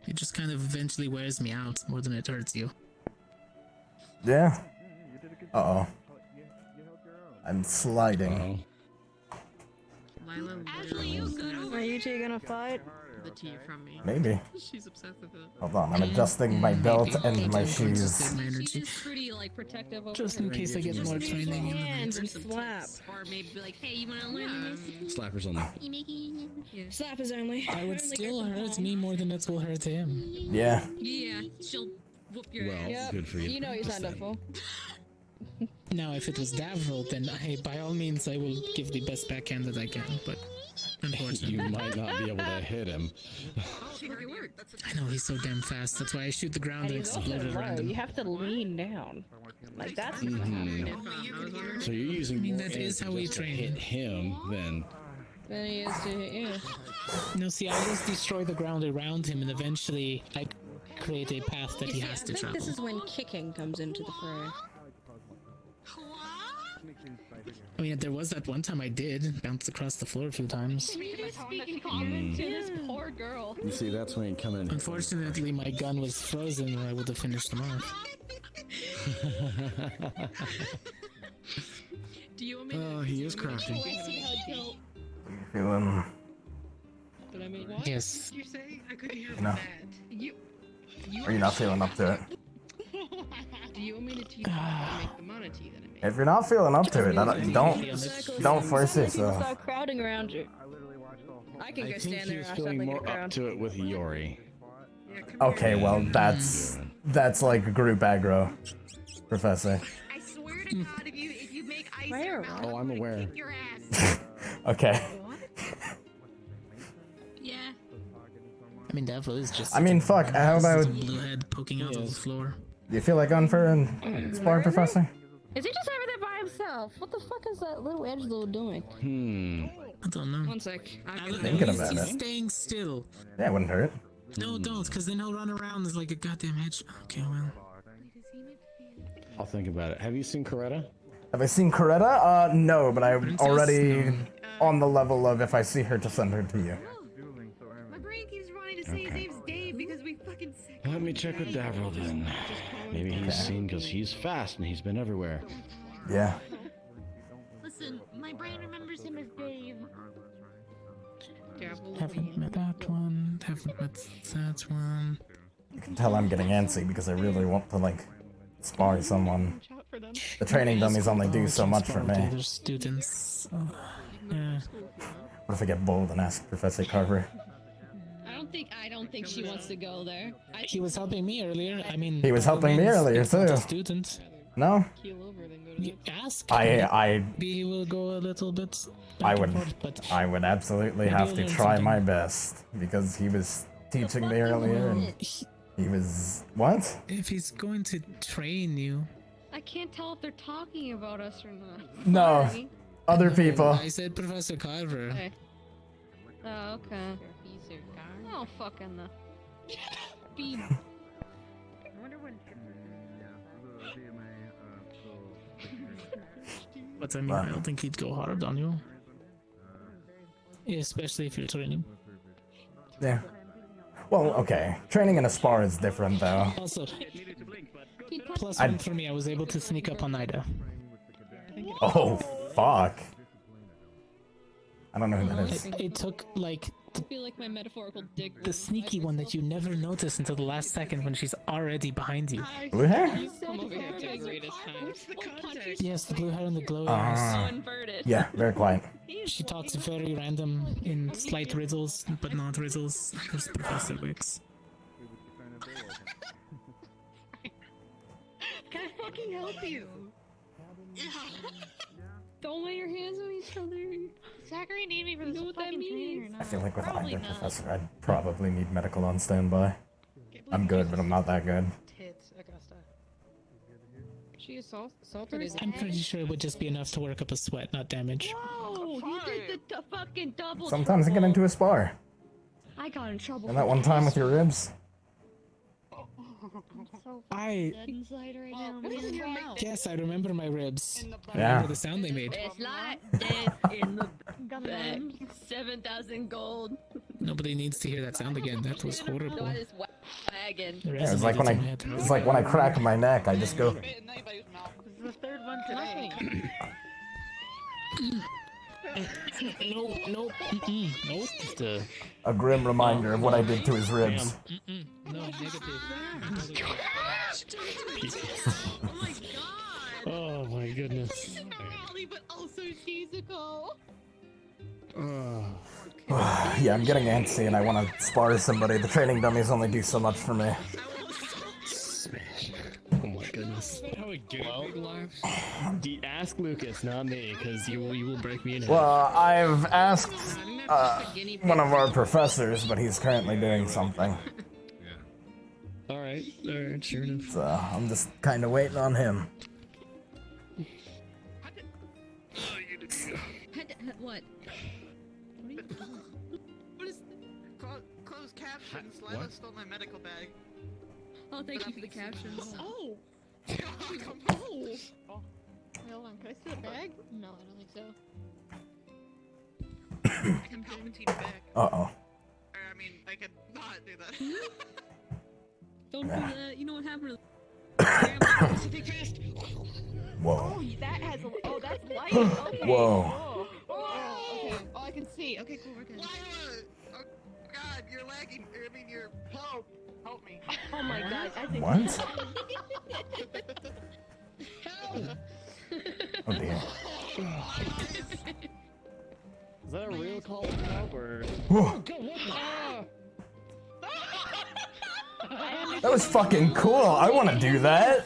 S14: It just kind of eventually wears me out more than it hurts you.
S2: Yeah. Uh-oh. I'm sliding.
S18: Lila
S17: Ashley, you good over
S11: Are you two gonna fight?
S18: the tea from me.
S2: Maybe.
S18: She's obsessed with it.
S2: Hold on, I'm adjusting my belt and my shoes.
S14: My energy.
S13: She's pretty like protective of
S14: Just in case I get more training in the
S11: Hands and slap.
S13: or maybe be like, hey, you wanna learn this?
S21: Slappers only.
S11: Slap is only.
S14: I would still hurt me more than it will hurt him.
S2: Yeah.
S13: Yeah, she'll whoop your
S21: Well,
S13: ass.
S11: Yep.
S21: good for you.
S11: You know what you signed up for.
S14: Now, if it was Davro, then hey, by all means, I will give the best backhand that I can. But unfortunately,
S15: You might not be able to hit him.
S14: I know he's so damn fast. That's why I shoot the ground
S11: And
S14: and
S11: he's also
S14: explode it
S11: low.
S14: around
S11: You
S14: him.
S11: have to lean down. Like that's.
S15: So you're using
S14: I mean,
S15: your
S14: that is how
S15: energy
S14: we
S15: just to
S14: train.
S15: hit him, then.
S11: Then he is to hit you.
S14: No, see, I just destroy the ground around him, and eventually I create a path that he
S11: See,
S14: has
S11: I
S14: to
S11: think
S14: travel.
S11: this is when kicking comes into the fray.
S14: I mean, there was that one time I did bounce across the floor a few times.
S13: Speaking common to this poor girl.
S15: You see, that's when you come in.
S14: Unfortunately, my gun was frozen, or I would have finished them off.
S18: Do you want me
S15: Oh, he is crafty.
S2: Feeling.
S18: What?
S14: Yes.
S18: Did you say? I couldn't hear
S2: No.
S18: that. You
S2: Are you not feeling up to it?
S18: Do you want me to teach you how to make the mana tea that I made?
S2: If you're not feeling up to it, don't force
S11: People
S2: yourself.
S11: start crowding around you. I can go
S15: I think
S11: stand
S15: he
S11: there
S15: was
S11: and I start
S15: feeling
S11: making a
S15: more up
S11: crowd.
S15: to it with Yori.
S2: Okay, well, that's like a group aggro, Professor.
S12: I swear to God, if you make ice in your mouth,
S15: Oh, I'm aware.
S12: kick your ass.
S2: Okay.
S17: Yeah.
S14: I mean, Devil is just.
S2: I mean, fuck, how
S14: This is
S2: about...
S14: a blue head poking out of the floor.
S2: Do you feel like going for a spar, Professor?
S3: Is he just over there by himself? What the fuck is that little Angelo doing?
S14: I don't know.
S3: One sec.
S2: Thinking about
S14: He's
S2: it.
S14: staying still.
S2: Yeah, it wouldn't hurt.
S14: No, don't, because then he'll run around as like a goddamn hedge. Okay, well.
S15: I'll think about it. Have you seen Coretta?
S2: Have I seen Coretta? No, but I'm already on the level of if I see her to send her to you.
S12: My brain keeps wanting to say his name's Dave because we fucking sick.
S15: Let me check with Davriel then. Maybe he's seen because he's fast and he's been everywhere.
S2: Yeah.
S12: Listen, my brain remembers him as Dave.
S14: Haven't met that one. Haven't met that one.
S2: You can tell I'm getting antsy because I really want to, like, spar someone. The training dummies only do so much for me.
S14: Other students. Yeah.
S2: What if I get bold and ask Professor Carver?
S13: I don't think she wants to go there.
S14: He was helping me earlier. I mean,
S2: He was helping me earlier, too.
S14: Student.
S2: No?
S14: You ask.
S2: Maybe
S14: he will go a little bit.
S2: I would absolutely
S14: Maybe
S2: have
S14: you'll
S2: to
S14: learn
S2: try
S14: something.
S2: my best because he was teaching me earlier and he was what?
S14: If he's going to train you.
S3: I can't tell if they're talking about us or not.
S2: No,
S3: Sorry.
S2: other people.
S14: I said Professor Carver.
S3: Okay. Oh, okay. Oh, fucking the. Beep.
S14: But I mean, I don't think he'd go hard on you. Especially if you're training.
S2: Yeah. Well, okay. Training in a spar is different, though.
S14: Also, +1 for me. I was able to sneak up on Ida.
S2: Oh, fuck. I don't know who that is.
S14: It took like
S13: I feel like my metaphorical dick.
S14: the sneaky one that you never notice until the last second when she's already behind you.
S2: Blue hair?
S13: Come over here to the greatest times.
S14: Yes, the blue hair and the glow
S2: Ah.
S14: eyes.
S2: Yeah, very quiet.
S14: She talks very random in slight riddles, but not riddles. There's Professor Wicks.
S12: Can I fucking help you?
S3: Don't lay your hands on each other.
S12: Zachary need me for this fucking training or not?
S2: I feel like with
S12: Probably
S2: either
S12: not.
S2: professor, I'd probably need medical on standby. I'm good, but I'm not that good.
S18: Tits, Augusta.
S3: She assaulted his
S14: I'm pretty sure it would just be enough to work up a sweat, not damage.
S12: Oh, you did the fucking double.
S2: Sometimes I get into a spar.
S12: I got in trouble.
S2: And that one time with your ribs.
S12: Dead inside right now, man.
S14: Yes, I remember my ribs. I
S2: Yeah.
S14: remember the sound they made.
S3: It's like death in the back. 7,000 gold.
S14: Nobody needs to hear that sound again. That was horrible.
S3: No, I just wagon.
S2: Yeah, it's like when I crack my neck, I just go.
S18: This is the third one today.
S14: No. Just
S2: A grim reminder of what I did to his ribs.
S14: No, negative. Oh my goodness.
S12: But also physical.
S2: Yeah, I'm getting antsy and I want to spar somebody. The training dummies only do so much for me.
S15: Oh my goodness. Ask Lucas, not me, because you will break me in half.
S2: Well, I've asked one of our professors, but he's currently doing something.
S15: Alright, sure enough.
S2: So I'm just kind of waiting on him.
S3: What?
S18: What is closed captions? Lila stole my medical bag.
S3: Oh, thank you for the captions.
S12: Oh.
S3: Oh.
S12: Hold on, can I steal a bag? No, I don't think so.
S18: I can Palpatine back.
S2: Uh-oh.
S18: I mean, I could not do that.
S3: Don't
S2: Yeah.
S3: do that. You know what happened
S2: Whoa.
S12: Oh, that has a. Oh, that's light. Okay.
S2: Whoa.
S12: Okay. Oh, I can see. Okay, cool. We're good.
S18: Oh God, you're lagging. I mean, you're. Help me.
S12: Oh my God. I think.
S2: What?
S12: Help.
S2: Oh dear.
S15: Is that a real call for help or?
S2: Whoa. That was fucking cool. I want to do that.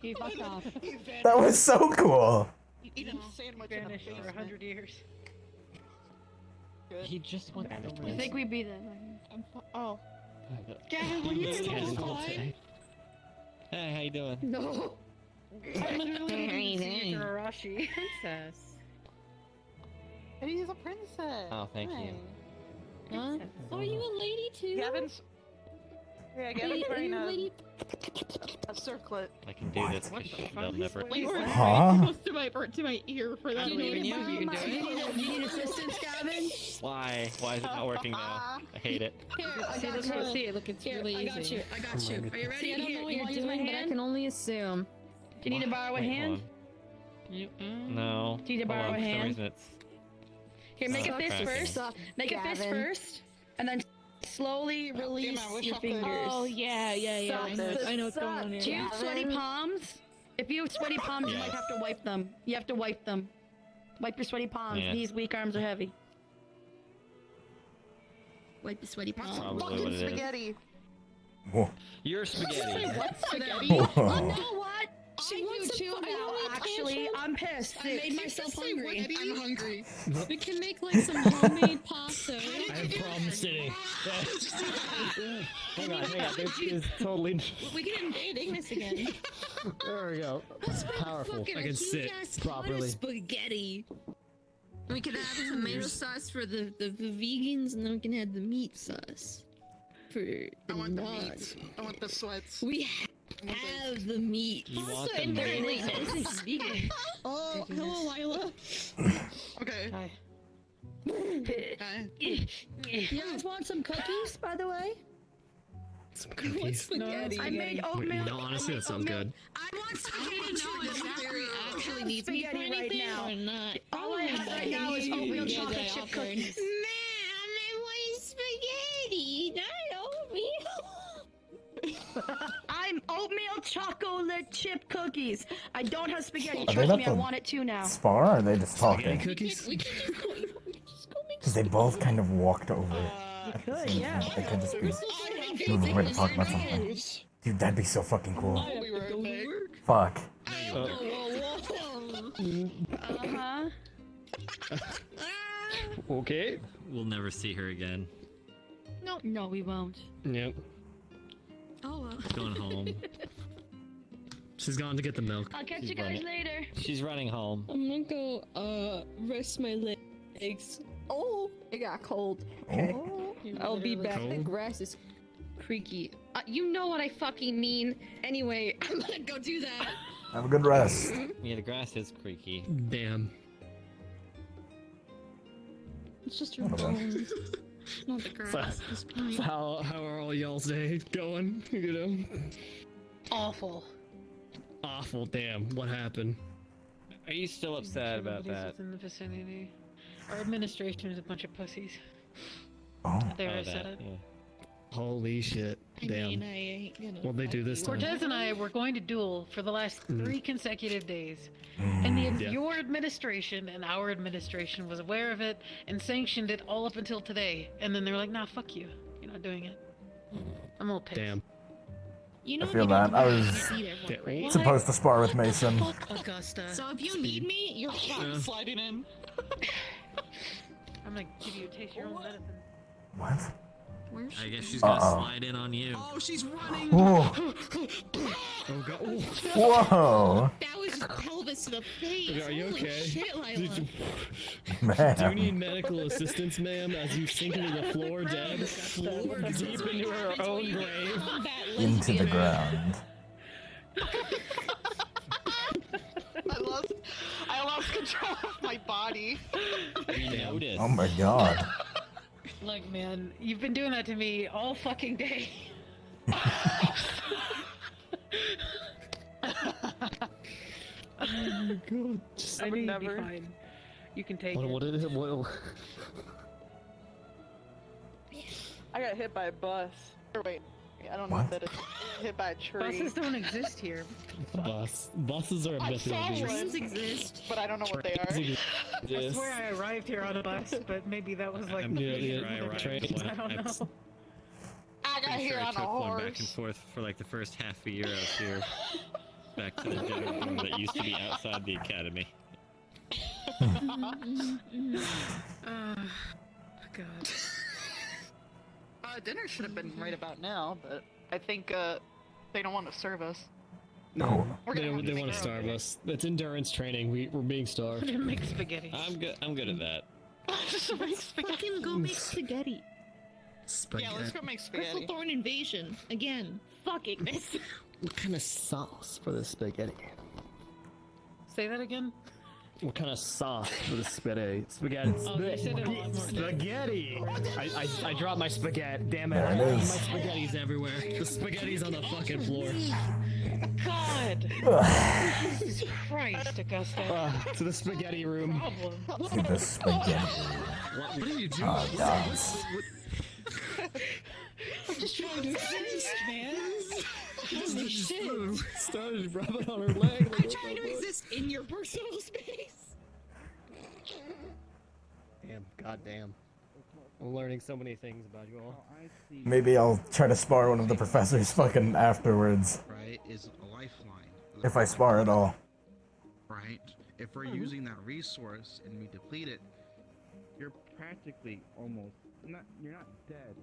S11: He fucked off.
S2: That was so cool.
S18: Vanished for 100 years.
S20: He just went.
S3: I think we beat it.
S20: Oh.
S3: Gavin, were you supposed to
S20: Hey, how you doing?
S3: No.
S18: I'm literally
S3: Hey.
S18: Arashi. Princess.
S20: And he's a princess. Oh, thank you.
S3: Huh? Oh, are you a lady too?
S20: Gavin's. Yeah, Gavin's wearing a circlet. I can do this. They'll never.
S2: Huh?
S3: Close to my ear for that.
S18: You can do it.
S3: You need assistance, Gavin?
S20: Why? Why is it not working now? I hate it.
S3: Here, I got you. See, look, it's really easy. I got you. I got you. Are you ready?
S13: See, I don't know what
S3: Here,
S13: you're
S3: use my
S13: doing, but I
S3: hand.
S13: can only assume.
S3: Do you need to borrow a hand?
S20: No.
S3: Do you need to borrow
S20: Hold on,
S3: a
S20: for some
S3: hand?
S20: reason it's.
S3: Here, make a fist
S20: cracking.
S3: first. Make a fist
S13: Gavin.
S3: first, and then slowly release your fingers.
S13: Oh, yeah. I know what's going on
S3: Do
S13: here.
S3: you have sweaty palms? If you have sweaty palms, you might have to wipe them. You have to wipe them. Wipe your sweaty palms.
S20: Yeah.
S3: Knees weak, arms are heavy. Wipe your sweaty palms.
S20: Probably what it is.
S16: Spaghetti.
S2: Whoa.
S20: You're spaghetti.
S3: What spaghetti?
S2: Whoa.
S3: Oh, you know what?
S13: She
S3: I
S13: wants
S3: do
S13: some
S3: too
S13: food.
S3: now, actually. I'm pissed. I made myself hungry.
S13: I'm
S3: hungry.
S13: We can make like some homemade pasta.
S20: I have problems sitting. Hang on. This is totally.
S13: We can invade Ignis again.
S20: There we go. Powerful. I can sit properly.
S13: Spaghetti. We could add tomato sauce for the vegans, and then we can add the meat sauce for the non.
S16: I want the sweats.
S13: We have the meat.
S20: You want
S13: Pasta
S20: the
S13: and
S20: meat
S13: this is vegan.
S16: Oh, hello, Lila. Okay.
S3: Hi. You guys want some cookies, by the way?
S20: Some
S13: What's spaghetti?
S3: I made oatmeal.
S20: No, honestly, that sounds good.
S3: I want spaghetti
S13: I don't know if Zachary actually needs meat for
S3: spaghetti right
S13: anything
S3: now.
S13: or not.
S3: All I have right now is oatmeal chocolate chip cookies.
S13: Mom, I want spaghetti, not oatmeal.
S3: I'm oatmeal chocolate chip cookies. I don't have spaghetti.
S2: Are they
S3: Trust
S2: about
S3: me, I
S2: to
S3: want it too now.
S2: spar, or are they just talking?
S20: Cookies?
S13: We can just go make
S2: Because they both kind of walked over at the
S3: Could,
S2: same
S3: yeah.
S2: time. They could just be moving away to talk about something. Dude, that'd be so fucking cool. Fuck.
S3: Uh-huh.
S20: Okay. We'll never see her again.
S3: No, we won't.
S20: Yep.
S13: Oh well.
S20: Going home. She's gone to get the milk.
S3: I'll catch you guys later.
S20: She's running home.
S13: I'm gonna go rest my legs. Oh, it got cold.
S3: Okay.
S13: I'll be back.
S20: Cold?
S13: The grass is creaky. You know what I fucking mean. Anyway, I'm gonna go do that.
S2: Have a good rest.
S20: Yeah, the grass is creaky. Damn.
S13: It's just your
S2: Whatever.
S13: bones. Not the grass. It's fine.
S20: How are all y'all's day going? You know?
S18: Awful.
S20: Awful. Damn. What happened? Are you still upset about
S18: Nobody's
S20: that?
S18: within the vicinity. Our administration is a bunch of pussies.
S2: Oh.
S18: There, I
S20: Oh,
S18: said
S20: that,
S18: it.
S20: yeah. Holy shit.
S13: I
S20: Damn.
S13: mean, I ain't gonna.
S20: What'd they do this time?
S18: Cortez and I were going to duel for the last 3 consecutive days.
S2: Mm.
S18: And
S20: Yeah.
S18: your administration and our administration was aware of it and sanctioned it all up until today. And then they were like, nah, fuck you. You're not doing it. I'm a little pissed.
S20: Damn.
S13: You know
S2: I feel that. I was supposed to spar with Mason.
S18: Augusta.
S13: So if you need me, you're fine.
S16: Sliding in.
S18: I'm gonna give you a taste of your own medicine.
S2: What?
S13: Where's
S20: I guess
S13: she?
S20: she's gonna
S2: Uh-oh.
S20: slide in on you.
S16: Oh, she's running.
S2: Whoa.
S20: Oh god. Ooh.
S2: Whoa.
S13: That was pelvis to the face.
S20: Are you
S13: Holy
S20: okay?
S13: shit, Lila.
S2: Man.
S20: Do you need medical assistance, ma'am, as you sink into the floor dead? Deep into her own grave.
S2: Into the ground.
S16: I lost control of my body.
S20: We noticed.
S2: Oh my god.
S18: Look, man, you've been doing that to me all fucking day.
S20: Oh my god.
S18: I need to be fine. You can take it.
S20: What is it? What?
S16: I got hit by a bus. Or wait, I don't know
S2: What?
S16: if that is. Hit by a tree.
S18: Buses don't exist here.
S20: Buses are a
S16: I
S20: myth.
S16: saw one,
S13: Trains exist.
S16: but I don't know what they are.
S18: I swear I arrived here on a bus, but maybe that was like
S20: Yeah,
S18: trains. I don't know.
S20: got
S7: pretty
S20: here
S7: sure I
S20: on a
S7: took one back and
S20: horse.
S7: forth for like the first half a year I was here. Back to the dinner room that used to be outside the academy.
S18: God.
S20: Dinner should have been right about now, but I think they don't want to serve us.
S2: No.
S7: They want to starve us. It's endurance training. We're being starved.
S18: Make spaghetti.
S7: I'm good at that.
S20: Just make spaghetti.
S11: Fucking go make spaghetti.
S20: Yeah, let's go make spaghetti.
S11: Crystal Thorn invasion again. Fuck Ignis.
S15: What kind of sauce for the spaghetti?
S18: Say that again?
S15: What kind of sauce for the spaghetti? Spaghetti.
S18: Oh, you said it a lot more.
S7: Spaghetti! I dropped my spaghetti. Damn it.
S2: There it
S7: My
S2: is.
S7: spaghetti's everywhere. The spaghetti's on the fucking floor.
S18: God! Jesus Christ, Augusta.
S7: To the spaghetti room.
S18: Problem.
S2: To the spaghetti.
S7: What are you doing?
S2: Oh, dogs.
S18: I'm just trying to exist, man. Holy shit.
S7: Started rubbing on her leg.
S11: I'm trying to exist in your personal space.
S7: Damn, goddamn. I'm learning so many things about you all.
S2: Maybe I'll try to spar one of the professors fucking afterwards.
S6: Right, is a lifeline.
S2: If I spar at all.
S6: Right? If we're using that resource and we deplete it, you're practically almost you're not dead,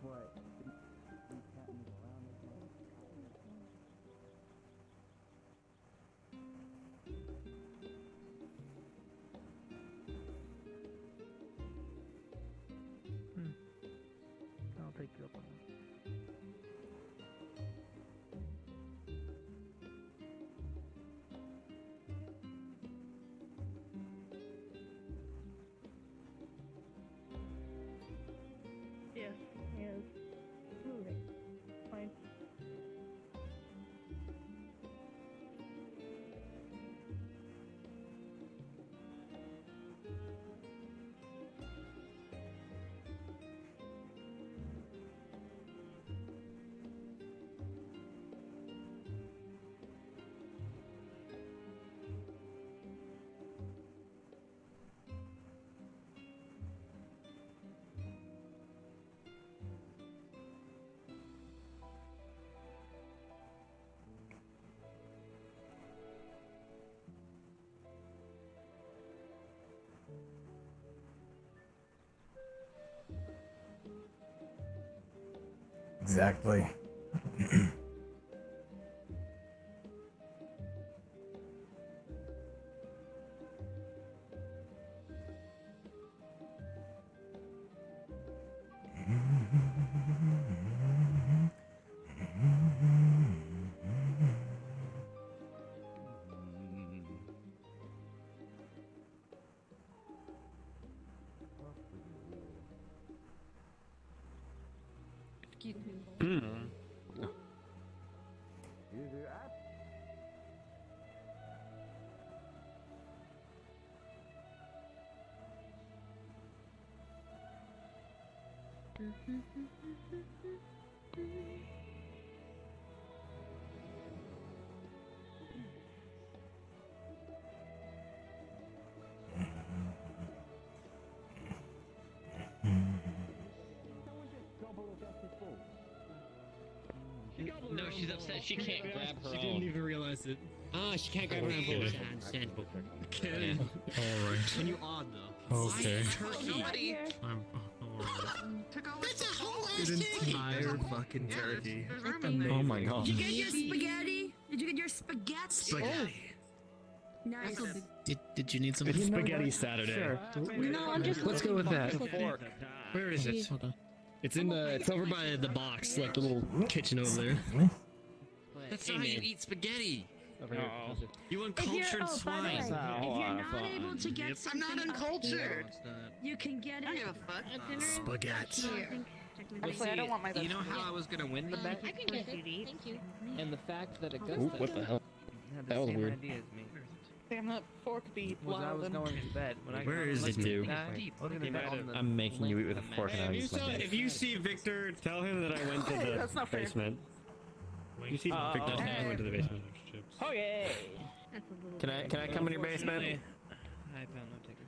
S6: but you can't move around as much.
S14: I'll take you up on that.
S12: Yes, yes. Moving. Fine.
S2: Exactly.
S7: No, she's upset. She can't grab her
S15: She
S7: own.
S15: didn't even realize it.
S7: Ah, she can't grab her own balls. Understandable.
S15: Okay.
S10: Alright.
S7: When you odd though.
S10: Okay.
S20: Turkey.
S10: I'm alright.
S20: That's a whole
S15: An entire fucking turkey.
S10: Oh my god.
S12: Did you get your spaghetti? Did you get your spaghetti?
S14: Spaghetti.
S12: Nice.
S14: Did you need some?
S15: It's spaghetti Saturday.
S14: Sure.
S11: No, I'm just.
S14: Let's go with that.
S7: Fork. Where is it?
S14: Hold on.
S7: It's in the. It's over by the box, like the little kitchen over there.
S8: That's how you eat spaghetti.
S7: Over here.
S8: You
S12: If you're,
S8: uncultured
S12: by the
S8: swine.
S12: way, if you're not able to get
S20: I'm
S12: something
S20: not
S12: up
S20: uncultured.
S12: you can get
S20: I don't give
S12: it.
S20: a fuck.
S14: Spaghetti.
S20: Actually, I don't want my
S8: You know how I was gonna win the bet?
S11: I can get it. Thank you.
S8: And the fact that Augusta
S15: Ooh, what the hell?
S8: had
S15: That was weird.
S8: idea as me.
S20: Damn, that fork be
S8: Was I was
S20: loud.
S8: going to bed when I
S7: Where is it, dude?
S15: I'm making you eat with a fork and I use my knife.
S7: If you see Victor, tell him that I went to the
S20: That's not fair.
S7: basement. You see Victor, tell him I went to the basement.
S8: Oh yeah.
S7: Can I come in your basement?
S1: I found no takers.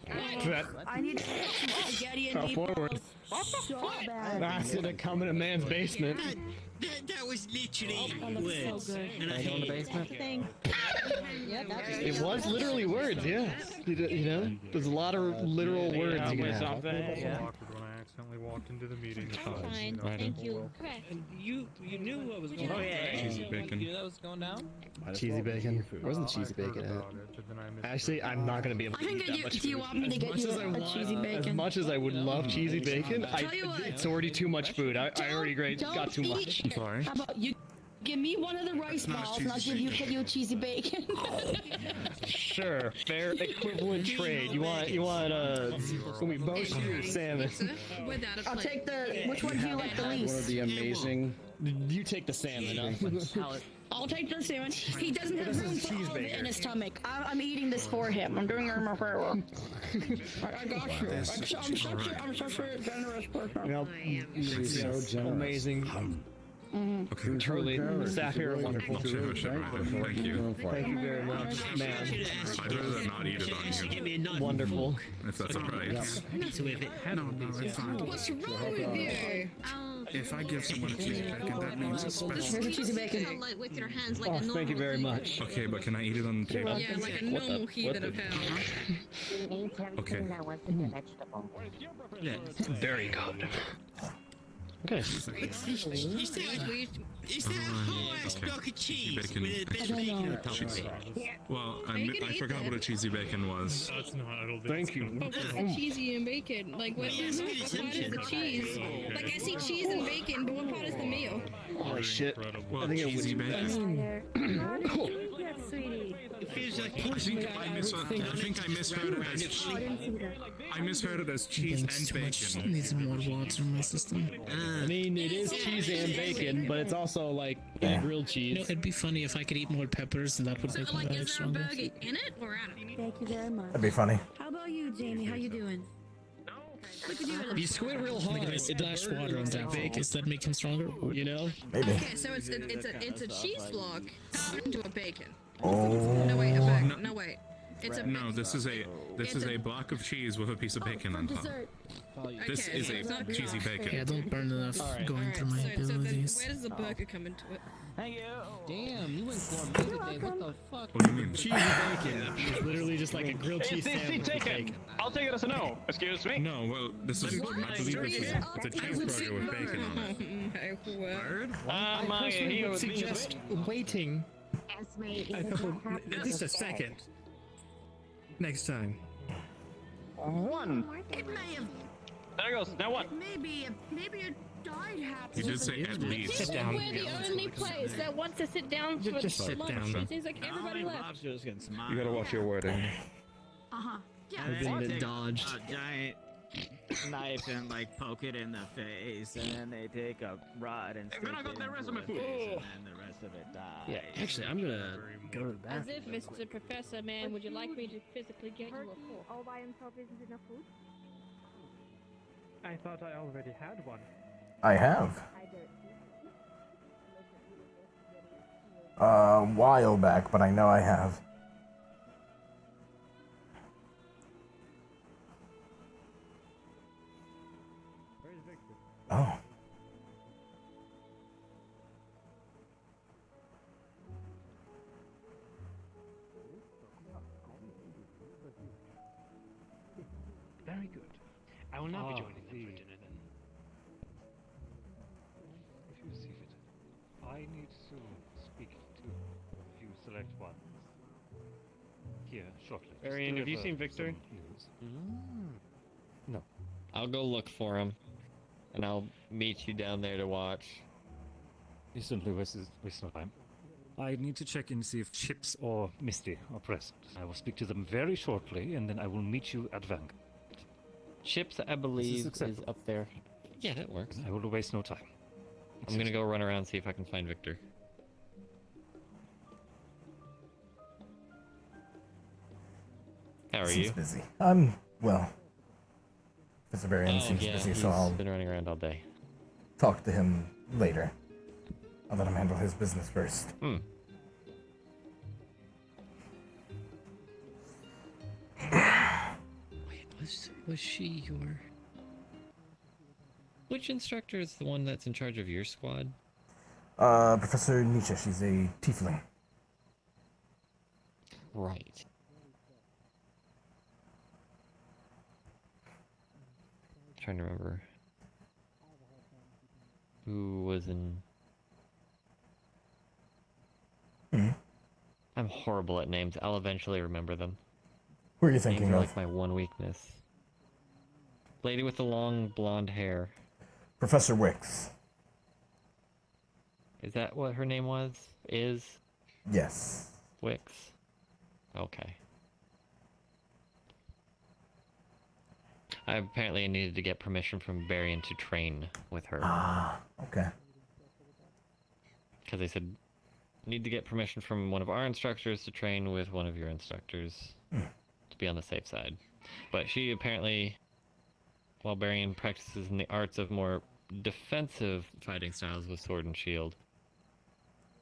S12: I need spaghetti and
S15: How forward.
S12: meatballs so bad.
S15: That's gonna come in a man's basement.
S7: That was literally
S12: That looks so
S7: words.
S12: good.
S7: And I
S15: Can I go in the
S7: hate
S15: basement?
S7: it.
S15: It was literally words, yeah. You know, there's a lot of literal words you can have.
S19: When I accidentally walked into the meeting.
S11: Fine,
S15: Right.
S11: thank you.
S1: And you knew what was going on.
S10: Cheesy bacon.
S1: You knew that was going down?
S15: Cheesy bacon. There wasn't cheesy bacon in it. Actually, I'm not gonna be able to eat that much
S12: Do you
S15: food.
S12: want me to get you a cheesy
S15: As
S12: bacon?
S15: much as I would love cheesy bacon,
S12: Tell you what.
S15: it's already too much food. I already got too much.
S12: I'm sorry. How about you give me one of the rice balls and I'll give you cheesy bacon?
S15: Sure, fair equivalent trade. You want boshi or salmon?
S3: Without a
S12: I'll
S3: plate.
S12: take the. Which one do you like the
S15: One of
S12: least?
S15: the amazing. You take the salmon.
S12: I'll take the salmon. He doesn't have room for all of it in his stomach. I'm eating this for him. I'm doing it in my favor. I got you. I'm such a generous person.
S15: Yep. So amazing.
S12: Mm-hmm.
S15: Truly, staff here are wonderful.
S10: Thank you.
S15: Thank you very much, man.
S10: I'd rather not eat it on you.
S15: Wonderful.
S10: If that's alright.
S6: No, it's fine.
S3: What's wrong with you?
S6: If I give someone a cheesy bacon, that means it's special.
S12: Here's a cheesy bacon.
S3: Like with your hands like
S15: Oh,
S3: a normal
S15: thank you very
S3: thing.
S15: much.
S10: Okay, but can I eat it on the table?
S3: Yeah, like a normal heathen of hell.
S10: Okay.
S15: Very good. Okay.
S7: Is that a whole ass block of cheese with a bit of bacon on top of it?
S10: Well, I forgot what a cheesy bacon was.
S15: Thank you.
S3: But what's the cheesy and bacon? Like, what part is the cheese? Like, I see cheese and bacon, but what part is the meal?
S15: Holy shit.
S10: Well,
S15: I think it
S10: cheesy
S15: was
S10: bacon.
S7: It feels like
S10: I think I misheard it as I misheard it as cheese and bacon.
S14: Need some more water in my system.
S15: I mean, it is cheese and bacon, but it's also like grilled cheese.
S14: You know, it'd be funny if I could eat more peppers, and that would make my
S3: Like,
S14: diet
S3: is there a
S14: stronger.
S3: burger in it or out of it?
S12: Thank you very much.
S2: That'd be funny.
S12: How about you, Jamie? How you doing? Look at you.
S15: You squint real hard.
S14: It splash water on top. Does that make him stronger?
S15: You know?
S2: Maybe.
S3: Okay, so it's a cheese block turned into a bacon.
S2: Oh.
S3: No wait, a burger. No wait. It's a
S10: No, this is a block of cheese with a piece of bacon on top. This
S3: Okay,
S10: is
S3: so it's not
S10: a cheesy
S3: block.
S10: bacon.
S14: Yeah, don't burn enough going through my
S3: So then,
S14: abilities.
S3: where does the burger come into it?
S1: Thank you. Damn, you went gourmet today. What the fuck?
S10: What do you mean?
S15: Cheesy bacon. It's literally just like a grilled cheese sandwich with bacon.
S8: I'll take it as a no. Excuse me.
S10: No, well, this is. I believe it's a cheeseburger with bacon on it.
S8: Word?
S15: I personally would suggest waiting.
S19: At least a second. Next time.
S8: One.
S12: It may have.
S8: There it goes. Now what?
S12: Maybe it died happy.
S10: You did say at least.
S19: Sit down.
S3: We're the only place that wants to sit down for
S19: Just sit
S3: lunch.
S19: down.
S3: It seems like everybody left.
S10: You gotta watch your wording.
S12: Uh-huh. Yeah.
S15: I've been dodged.
S1: A giant knife and like poke it in the face, and then they take a rod and stick
S8: Then I got
S1: it
S8: the rest
S1: into
S8: of my
S1: the
S8: food.
S1: face, and then the rest of it dies.
S15: Yeah, actually, I'm gonna go to the
S3: As
S15: bathroom.
S3: if, Mr. Professor Man, would you like me to physically get you a fork?
S12: All by himself isn't enough food.
S19: I thought I already had one.
S2: I have. A while back, but I know I have. Oh.
S19: Very good. I will not be joining them for dinner then.
S22: If you see fit, I need to speak to a few select ones here shortly.
S8: Arian, have you seen Victor?
S22: No.
S23: I'll go look for him, and I'll meet you down there to watch.
S22: Instantly waste no time. I need to check and see if Chips or Misty are present. I will speak to them very shortly, and then I will meet you at Vanguard.
S23: Chips, I believe, is
S22: acceptable.
S23: up there. Yeah, that works.
S22: I will waste no time.
S23: I'm gonna go run around and see if I can find Victor. How are
S2: Seems
S23: you?
S2: busy. Well. Mr. Varian seems
S23: yeah,
S2: busy,
S23: he's
S2: so I'll
S23: been running around all day.
S2: talk to him later. I'll let him handle his business first.
S23: Hmm. Was she your... Which instructor is the one that's in charge of your squad?
S2: Professor Nietzsche, she's a tiefling.
S23: Right. Trying to remember who was in... I'm horrible at names. I'll eventually remember them.
S2: Who are you thinking
S23: names are
S2: of?
S23: like my one weakness. Lady with the long blonde hair.
S2: Professor Wicks.
S23: Is that what her name was? Is?
S2: Yes.
S23: Wicks? Okay. I apparently needed to get permission from Barian to train with her.
S2: Ah, okay.
S23: Because they said, need to get permission from one of our instructors to train with one of your instructors to be on the safe side. But she apparently, while Barian practices in the arts of more defensive fighting styles with sword and shield,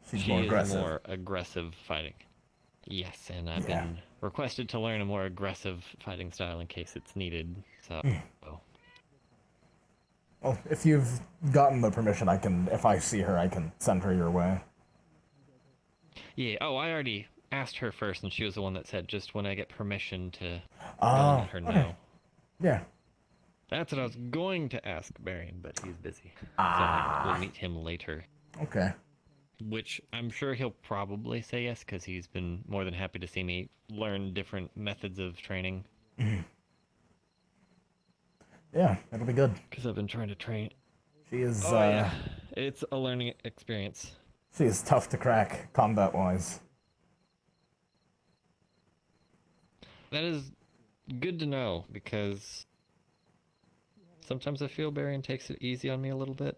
S2: she's
S23: she
S2: more
S23: is
S2: aggressive.
S23: more aggressive fighting. Yes, and I've been requested to learn a more aggressive fighting style in case it's needed. So,
S2: Well, if you've gotten the permission, I can, if I see her, I can send her your way.
S23: yeah. Oh, I already asked her first, and she was the one that said, just when I get permission to go
S2: Oh,
S23: let her know.
S2: okay. Yeah.
S23: That's what I was going to ask Barian, but he's busy.
S2: Ah.
S23: So we'll meet him later.
S2: Okay.
S23: Which I'm sure he'll probably say yes, because he's been more than happy to see me learn different methods of training.
S2: Yeah, it'll be good.
S23: Because I've been trying to train.
S2: She is,
S23: Oh, yeah. It's a learning experience.
S2: She is tough to crack, combat-wise.
S23: That is good to know, because sometimes I feel Barian takes it easy on me a little bit.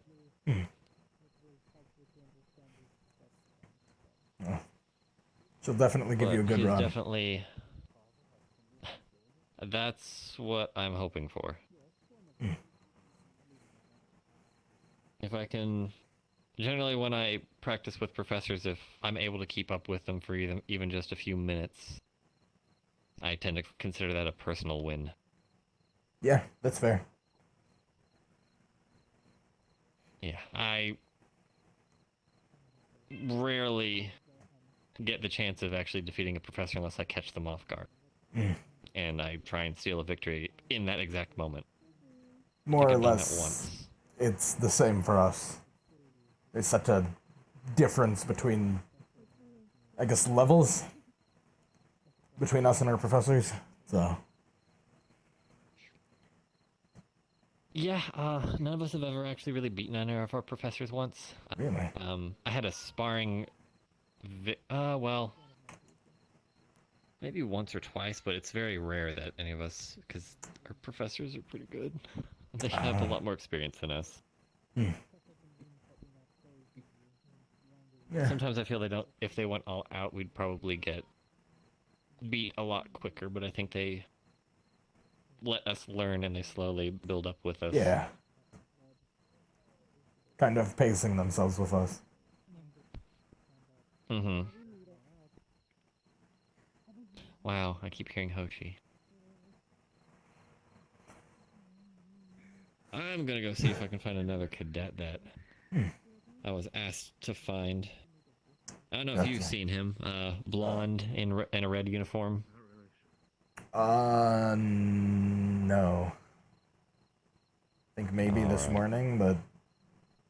S2: She'll definitely give
S23: But
S2: you a good
S23: he's
S2: run.
S23: definitely... That's what I'm hoping for. If I can... Generally, when I practice with professors, if I'm able to keep up with them for even just a few minutes, I tend to consider that a personal win.
S2: Yeah, that's fair.
S23: Yeah, I rarely get the chance of actually defeating a professor unless I catch them off guard. And I try and steal a victory in that exact moment.
S2: More or
S23: I've done that
S2: less,
S23: once.
S2: it's the same for us. There's such a difference between, I guess, levels between us and our professors, so...
S23: Yeah, none of us have ever actually really beaten any of our professors once.
S2: Really?
S23: I had a sparring... well... Maybe once or twice, but it's very rare that any of us... Because our professors are pretty good. They have a lot more experience than us.
S2: Yeah.
S23: Sometimes I feel they don't... If they went all out, we'd probably get beat a lot quicker, but I think they let us learn and they slowly build up with us.
S2: Yeah. Kind of pacing themselves with us.
S23: Wow, I keep hearing Hoshi. I'm gonna go see if I can find another cadet that I was asked to find. I don't know if you've seen him. Blonde in a red uniform.
S2: No. I think maybe this morning, but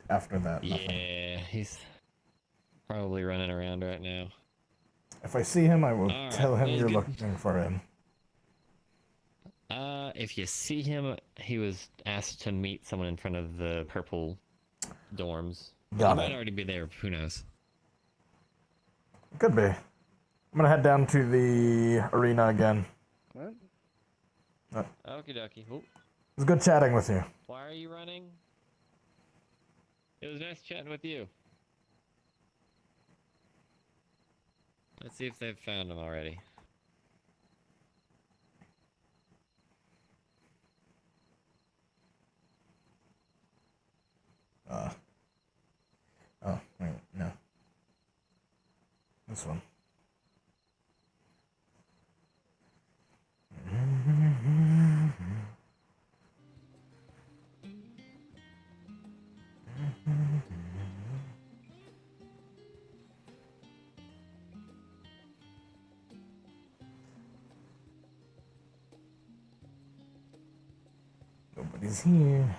S2: after that, nothing.
S23: Yeah, he's probably running around right now.
S2: If I see him, I will
S23: Alright,
S2: tell him
S23: well,
S2: you're
S23: good.
S2: looking for him.
S23: If you see him, he was asked to meet someone in front of the purple dorms.
S2: Got
S23: He
S2: it.
S23: might already be there, who knows?
S2: Could be. I'm gonna head down to the arena again.
S21: What?
S23: Okie dokie. Oh,
S2: It was good chatting with you.
S23: why are you running? It was nice chatting with you. Let's see if they've found him already.
S2: Oh, wait, no. This one. Nobody's here.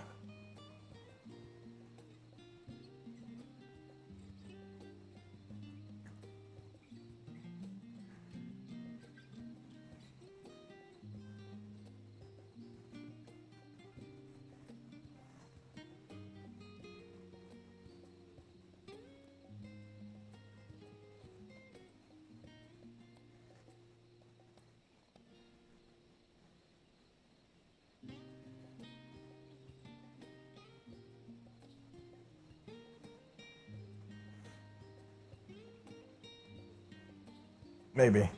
S2: Maybe.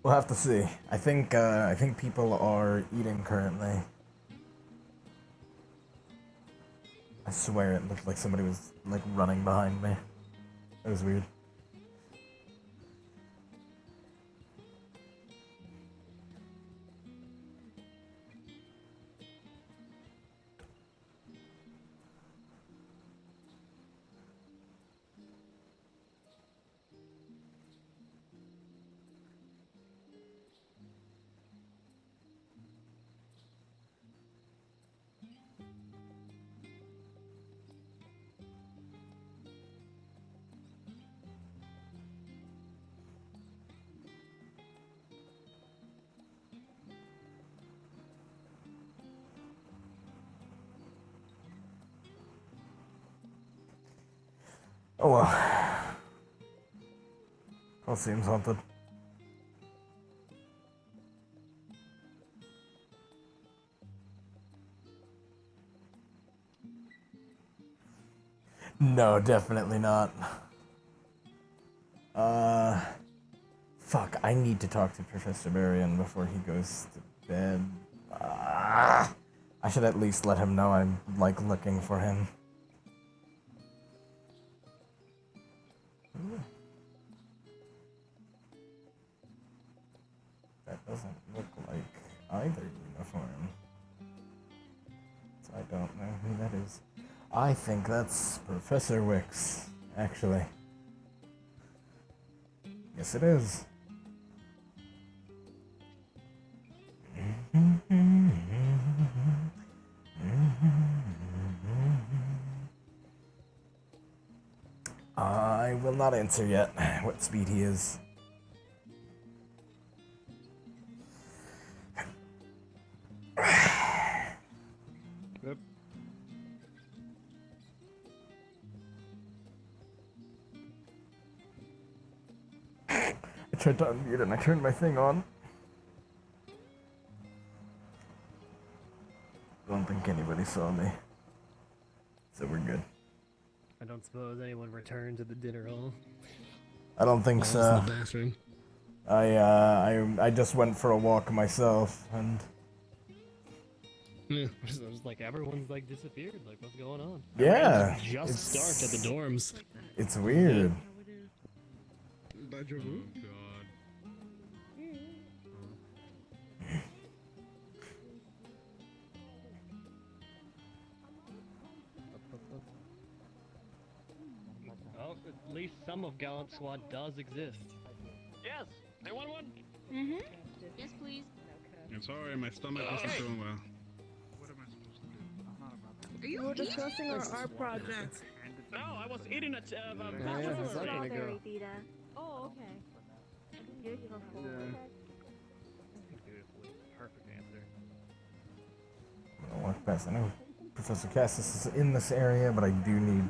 S2: We'll have to see. I think people are eating currently. I swear it looked like somebody was like running behind me. It was weird. Oh well. All seems haunted. No, definitely not. Fuck, I need to talk to Professor Marion before he goes to bed. I should at least let him know I'm, like, looking for him. Ooh. That doesn't look like either uniform. So I don't know who that is. I think that's Professor Wicks, actually. Yes, it is. I will not answer yet what speed he is.
S21: Yep.
S2: I tried to unmute and I turned my thing on. Don't think anybody saw me. So we're good.
S4: I don't suppose anyone returned to the dinner hall.
S2: I don't think so.
S4: In the bathroom.
S2: I just went for a walk myself and
S4: Yeah, I was like, everyone's like disappeared. Like, what's going on?
S2: yeah,
S4: Just
S2: it's
S4: start at the dorms.
S2: It's weird.
S6: Deja vu?
S4: Oh, at least some of Gallant Squad does exist.
S8: Yes, I want one.
S17: Mm-hmm. Yes, please.
S6: I'm sorry, my stomach isn't feeling well. What am I supposed to do? I'm not about
S17: Are you
S16: We're discussing our art project.
S8: No, I was eating a
S16: How's that gonna go?
S11: Oh, okay.
S16: Beautiful.
S4: Perfect answer.
S2: I'm gonna walk past. I know Professor Cassis is in this area, but I do need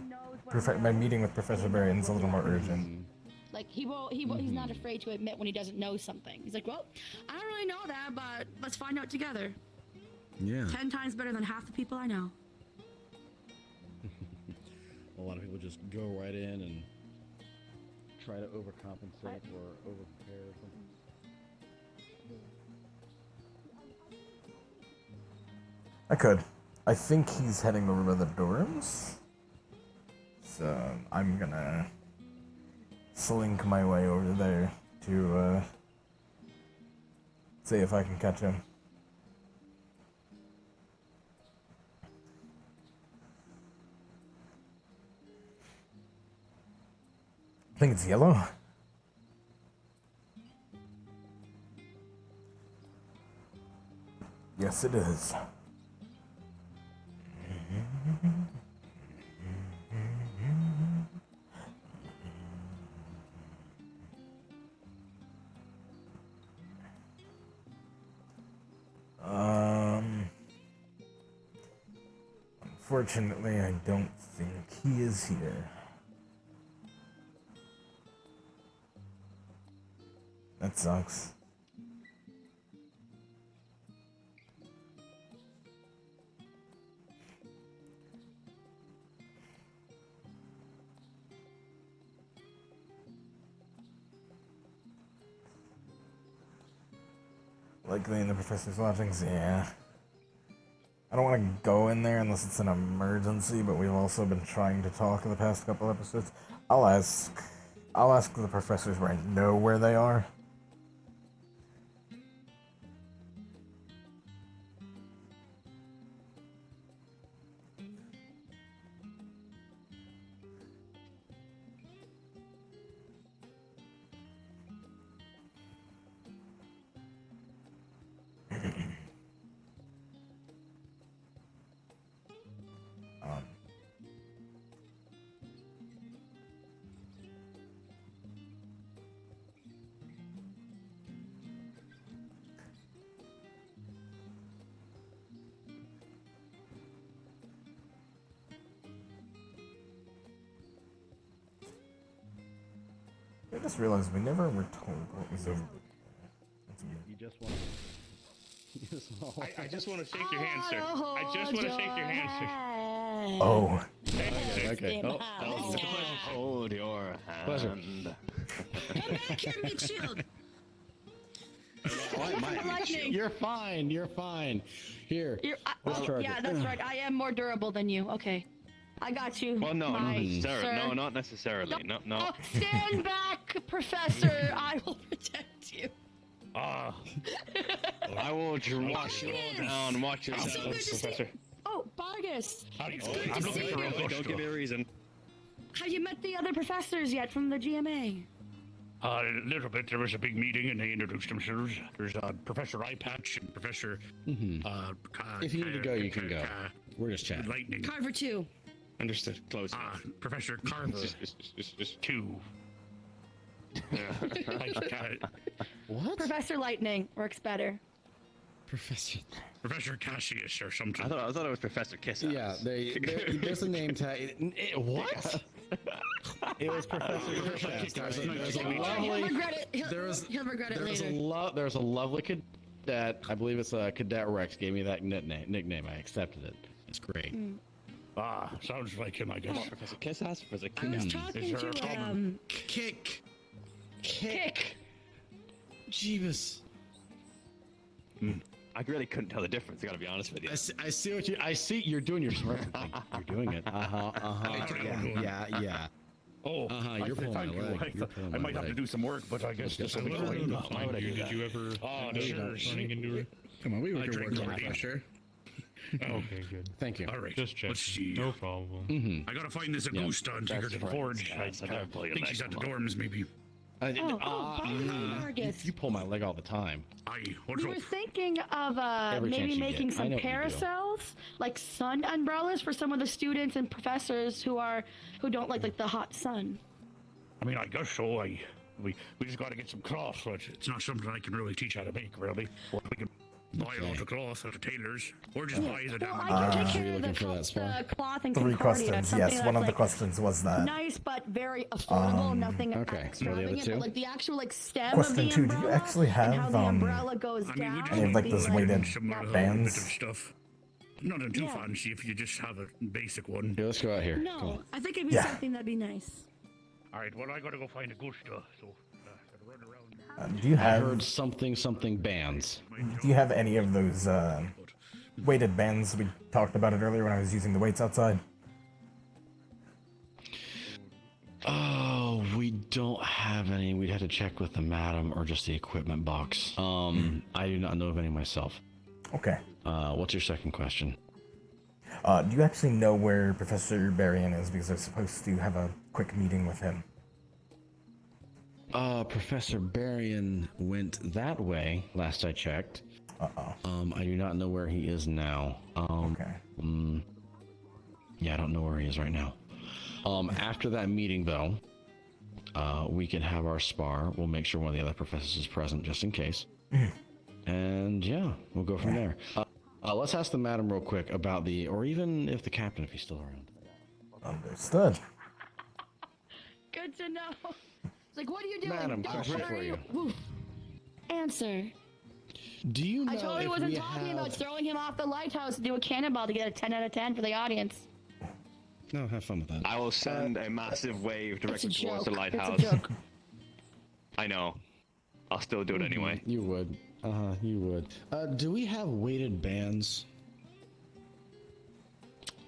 S2: my meeting with Professor Barion's a little more urgent.
S5: Like he's not afraid to admit when he doesn't know something. He's like, well, I don't really know that, but let's find out together.
S15: Yeah.
S5: 10 times better than half the people I know.
S15: A lot of people just go right in and try to overcompensate or overprepare or something.
S2: I could. I think he's heading over by the dorms. So I'm gonna slink my way over there to see if I can catch him. I think it's yellow. Yes, it is. Unfortunately, I don't think he is here. That sucks. Likely in the professor's lodgings, yeah. I don't want to go in there unless it's an emergency, but we've also been trying to talk in the past couple episodes. I'll ask the professors where I know where they are. I just realized we never were told what was over there.
S15: You just want.
S9: I just want to shake your hand, sir. I just want to shake your hand, sir.
S2: Oh.
S15: Okay.
S9: Hold your hand.
S15: Pleasure.
S5: Can be chilled.
S15: You're fine. You're fine. Here.
S5: Yeah, that's right. I am more durable than you. Okay. I got you.
S9: Well, no, not
S5: my
S9: necessarily.
S5: sir.
S9: No, not necessarily. No.
S5: Oh, stand back, Professor. I will protect you.
S9: I will watch you down. Watch yourself,
S5: So good to see-
S9: Professor.
S5: Oh, Vargas.
S9: It's good to see you.
S8: Don't give me a reason.
S5: Have you met the other professors yet from the GMA?
S8: A little bit. There was a big meeting and they introduced themselves. There's Professor Eyepatch and Professor.
S15: If you need to go, you can go. We're just chatting.
S8: Lightning.
S5: Carver 2.
S9: Understood. Close.
S8: Professor Carver. 2.
S15: What?
S5: Professor Lightning works better.
S8: Professor Cassius or something.
S9: I thought it was Professor Kiss.
S15: Yeah, there's a name tag. What? It was Professor Kiss. There's a lovely.
S5: He'll regret it. He'll regret it later.
S15: There's a lovely cadet. I believe it's Cadet Rex. Gave me that nickname. I accepted it. It's great.
S8: Sounds like him, I guess.
S9: Professor Kiss has Professor
S5: I was
S9: Kiss.
S5: talking to
S15: Kick. Jeebus.
S9: I really couldn't tell the difference. I gotta be honest with you.
S15: I see what I see. You're doing your smart thing. You're doing it. Yeah.
S8: Oh,
S15: You're pulling my leg.
S8: I might have to do some work, but I guess this will be fine.
S9: Why would I do that?
S8: Did you ever? Running into
S14: Come on, we were good work for sure.
S8: Okay, good.
S15: Thank you.
S8: All right.
S22: Just check.
S8: Let's see.
S22: No problem.
S15: Mm-hmm.
S8: I gotta find this Augusta and take her to the forge. I think she's at the dorms, maybe.
S5: Vargas.
S15: You pull my leg all the time.
S5: We were thinking of
S15: Every chance
S5: maybe
S15: you
S5: making
S15: get. I
S5: some
S15: know what you do.
S5: parasols, like sun umbrellas for some of the students and professors who don't like the hot sun.
S8: I mean, I guess so. We just gotta get some cloth, but it's not something I can really teach how to make, really. Or we can buy all the cloth at the tailors, or just buy the damn.
S5: I can take care of the cloth and
S2: 3
S5: Concordia,
S2: questions.
S5: something
S2: Yes, one
S5: that's,
S2: of the questions was that.
S5: nice but very affordable. Nothing
S15: okay.
S5: extravagant, but like the actual stem
S2: Question
S5: of the
S2: 2,
S5: umbrella.
S2: do you actually have
S5: and how the umbrella goes down?
S2: any of like those weighted bands?
S8: Stuff. Nothing too fancy if you just have a basic one.
S15: Here, let's go out here.
S5: No, I think it'd be something that'd be nice.
S8: All right, well, I gotta go find Augusta, so gotta run around.
S2: Do you have?
S15: I heard something bands.
S2: Do you have any of those weighted bands? We talked about it earlier when I was using the weights outside.
S15: Oh, we don't have any. We'd have to check with the madam or just the equipment box. I do not know of any myself.
S2: Okay.
S15: What's your second question?
S2: Do you actually know where Professor Berrien is? Because I was supposed to have a quick meeting with him.
S15: Professor Berrien went that way, last I checked. I do not know where he is now.
S2: Okay.
S15: Yeah, I don't know where he is right now. After that meeting, though, we can have our spar. We'll make sure one of the other professors is present, just in case. And yeah, we'll go from there. Let's ask the madam real quick about or even if the captain, if he's still around.
S2: Understood.
S5: Good to know. It's like, what are you doing?
S15: Madam,
S5: Don't
S15: question for
S5: worry.
S15: you.
S5: Woof. Answer.
S15: Do you know
S5: I totally
S15: if
S5: wasn't
S15: we
S5: talking
S15: have...
S5: about throwing him off the lighthouse to do a cannonball to get a 10 out of 10 for the audience.
S15: No, have fun with that.
S9: I will send a massive wave directly
S5: It's a
S9: towards the
S5: joke.
S9: lighthouse.
S5: It's a joke.
S9: I know. I'll still do it anyway.
S15: You would. You would. Do we have weighted bands?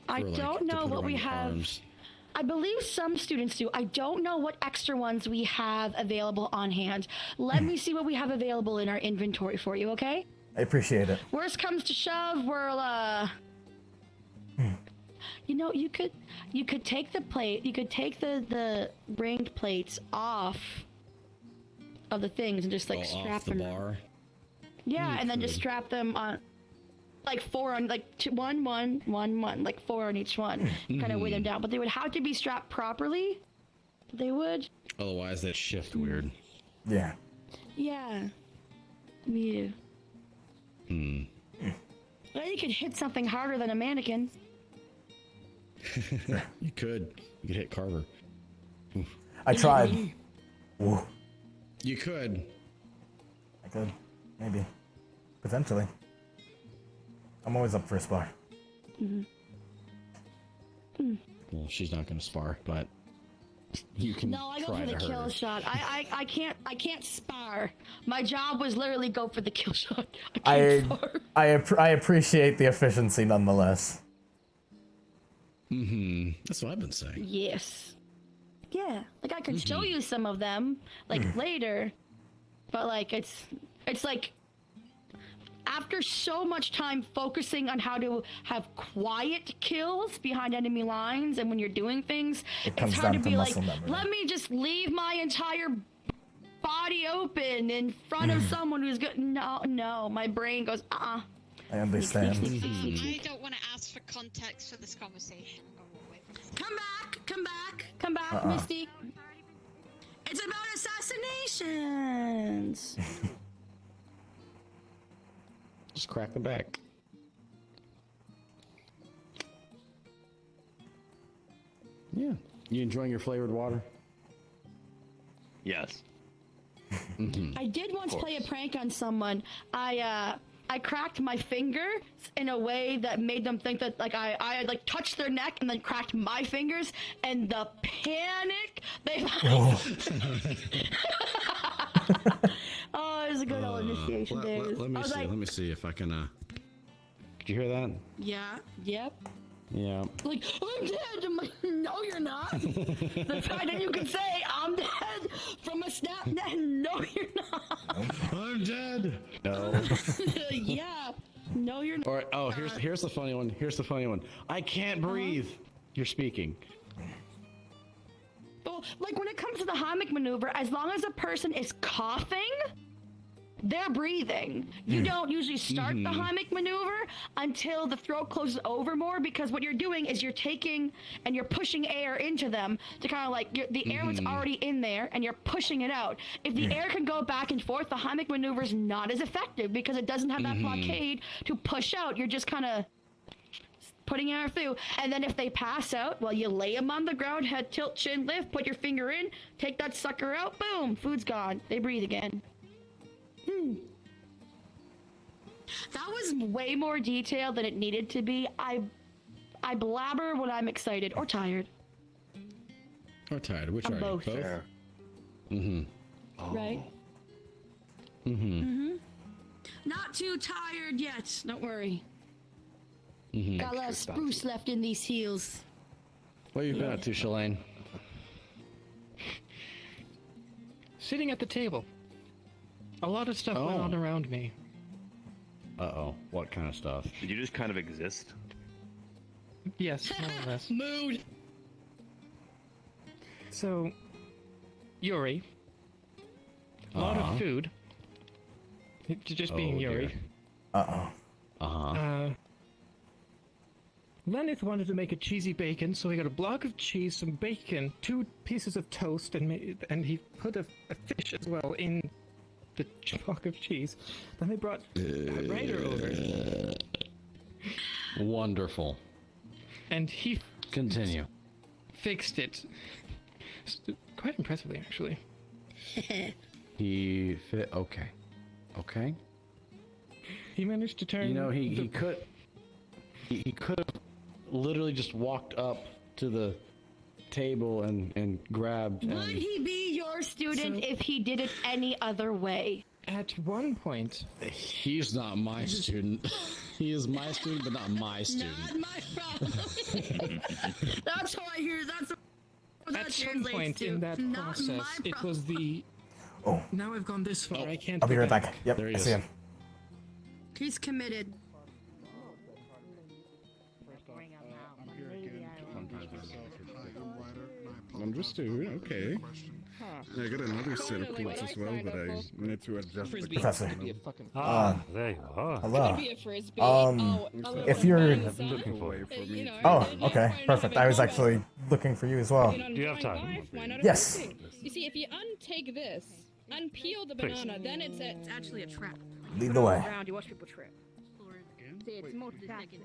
S5: I
S15: For, like,
S5: don't
S15: to
S5: know
S15: put
S5: what we
S15: around your
S5: have.
S15: arms?
S5: I believe some students do. I don't know what extra ones we have available on hand. Let me see what we have available in our inventory for you, okay?
S2: I appreciate it.
S5: Worst comes to shove, we'll you know, you could take the plate, you could take the ringed plates off of the things and just like strap
S15: off the
S5: them.
S15: bar.
S5: Yeah,
S15: You
S5: and then just
S15: could.
S5: strap them on, like 4 on, like one, like 4 on each one. Kind of weigh them down, but they would have to be strapped properly. They would.
S15: Otherwise, that shift weird.
S2: Yeah.
S5: Yeah. Yeah. Well, you could hit something harder than a mannequin.
S15: You could. You could hit Carver.
S2: I tried. Ooh.
S15: You could.
S2: I could. Maybe. Potentially. I'm always up for a spar.
S15: Well, she's not going to spar, but you can
S5: No, I go
S15: try
S5: for the
S15: to hurt
S5: kill
S15: her.
S5: shot. I can't spar. My job was literally go for the kill shot.
S2: I appreciate the efficiency nonetheless.
S15: That's what I've been saying.
S5: Yes. Yeah. Like I could show you some of them like later, but like it's like after so much time focusing on how to have quiet kills behind enemy lines and when you're doing things,
S2: It comes
S5: it's hard
S2: down
S5: to
S2: to
S5: be like,
S2: muscle memory.
S5: let me just leave my entire body open in front of someone who's good. No, my brain goes,
S2: I understand.
S17: I don't want to ask for context for this conversation.
S5: Come back, Misty. It's about assassinations.
S15: Just crack the back. Yeah. You enjoying your flavored water?
S9: Yes.
S5: I did once play a prank on someone. I cracked my finger in a way that made them think that like I like touched their neck and then cracked my fingers, and the panic they Oh, it was a good old initiation days.
S15: Let me
S5: I was
S15: see.
S5: like,
S15: Let me see if I can. Did you hear that?
S5: yeah, yep.
S15: Yeah.
S5: Like, I'm dead. I'm like, no, you're not. The fact that you can say I'm dead from a snap net, no, you're not.
S15: I'm dead. No.
S5: Yeah. No, you're not.
S15: Or here's the funny one. Here's the funny one. I can't breathe. You're speaking.
S5: Well, like when it comes to the Heimlich maneuver, as long as a person is coughing, they're breathing. You don't usually start the Heimlich maneuver until the throat closes over more, because what you're doing is you're taking and you're pushing air into them to kind of like the air was already in there and you're pushing it out. If the air can go back and forth, the Heimlich maneuver is not as effective because it doesn't have that blockade to push out. You're just kind of putting air through, and then if they pass out, well, you lay them on the ground, head tilt, chin lift, put your finger in, take that sucker out, boom, food's gone. They breathe again. That was way more detailed than it needed to be. I blabber when I'm excited or tired.
S15: Or tired. Which
S5: I'm
S15: are
S5: both.
S15: you? Both?
S5: Right? Not too tired yet. Don't worry. Got a lot of spruce left in these heels.
S15: What have you been up to, Shalane?
S19: Sitting at the table. A lot of stuff went on around me.
S15: Uh-oh. What kind of stuff?
S9: Did you just kind of exist?
S19: Yes, more or less.
S5: Mood.
S19: So, Yuri. A lot of food. Just being
S15: Oh,
S19: Yuri.
S15: dear.
S19: Lenith wanted to make a cheesy bacon, so he got a block of cheese, some bacon, 2 pieces of toast, and he put a fish as well in the block of cheese. Then they brought a writer over.
S15: Wonderful.
S19: And he
S15: Continue.
S19: fixed it. Quite impressively, actually.
S15: He fit. Okay. Okay.
S19: He managed to turn.
S15: You know, he could have literally just walked up to the table and grabbed.
S5: Would he be your student if he did it any other way?
S19: At one point,
S15: He's not my student. He is my student, but not my student.
S5: Not my problem. That's how I hear. That's what that
S19: at some
S5: translates
S19: point
S5: to.
S19: in that
S5: Not
S19: process,
S5: my
S19: it
S5: problem.
S19: was the.
S2: Oh.
S19: Now I've gone this far. I can't.
S2: I'll be
S19: go
S2: right back. Yep,
S15: There he
S2: I
S15: is.
S2: see him.
S5: He's committed.
S6: Understood. Okay. I got another set of points as well, but I need to adjust.
S12: Frisbee.
S2: Professor.
S12: Could be a fucking
S10: There you are.
S2: Hello.
S12: Could be a frisbee. Oh,
S2: if you're...
S10: I've been looking for you.
S12: you know,
S2: Oh,
S12: you
S2: okay,
S12: probably
S2: perfect.
S12: not
S2: I was
S12: have a
S2: actually looking for you as well.
S12: You know,
S10: Do you have
S12: drawing
S10: time?
S12: life, why not a
S2: Yes.
S12: frisbee? You see, if you untake this, unpeel the
S10: Please.
S12: banana, then it's actually a trap.
S2: Lead
S12: Put
S2: the
S12: it
S2: way.
S12: Around, you watch people trip. See, it's multitasking.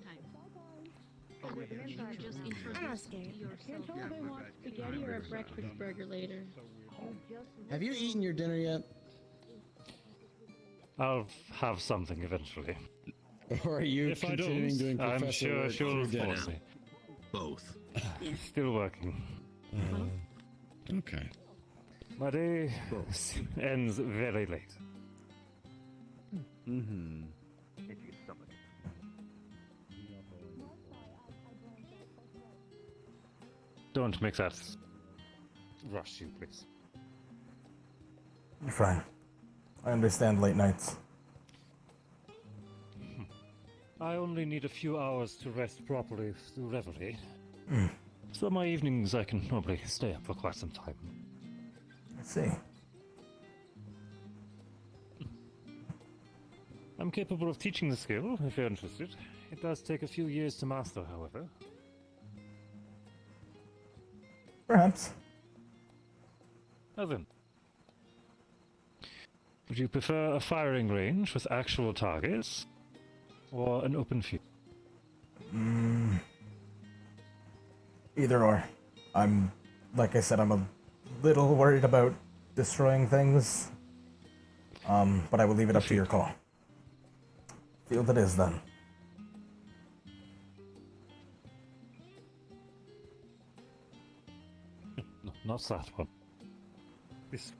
S3: Just introduce yourself. Spaghetti or a breakfast burger later.
S15: Have you eaten your dinner yet?
S22: I'll have something eventually.
S15: Or are you
S22: If I
S15: continuing
S22: don't,
S15: doing
S22: I'm
S15: professor
S22: sure
S15: work
S22: she'll
S15: through dinner?
S22: force me.
S9: Both.
S22: Still working.
S15: Okay.
S22: My day ends very late.
S21: Mm-hmm.
S22: Don't make that rush you, please.
S2: You're fine. I understand late nights.
S22: I only need a few hours to rest properly through reverie.
S2: Hmm.
S22: So my evenings I can normally stay up for quite some time.
S2: I see.
S22: I'm capable of teaching the skill, if you're interested. It does take a few years to master, however.
S2: Perhaps.
S22: Now then. Would you prefer a firing range with actual targets? Or an open field?
S2: Either or. Like I said, I'm a little worried about destroying things. But I will leave it up to your call. Field it is then.
S22: No, not that one. This.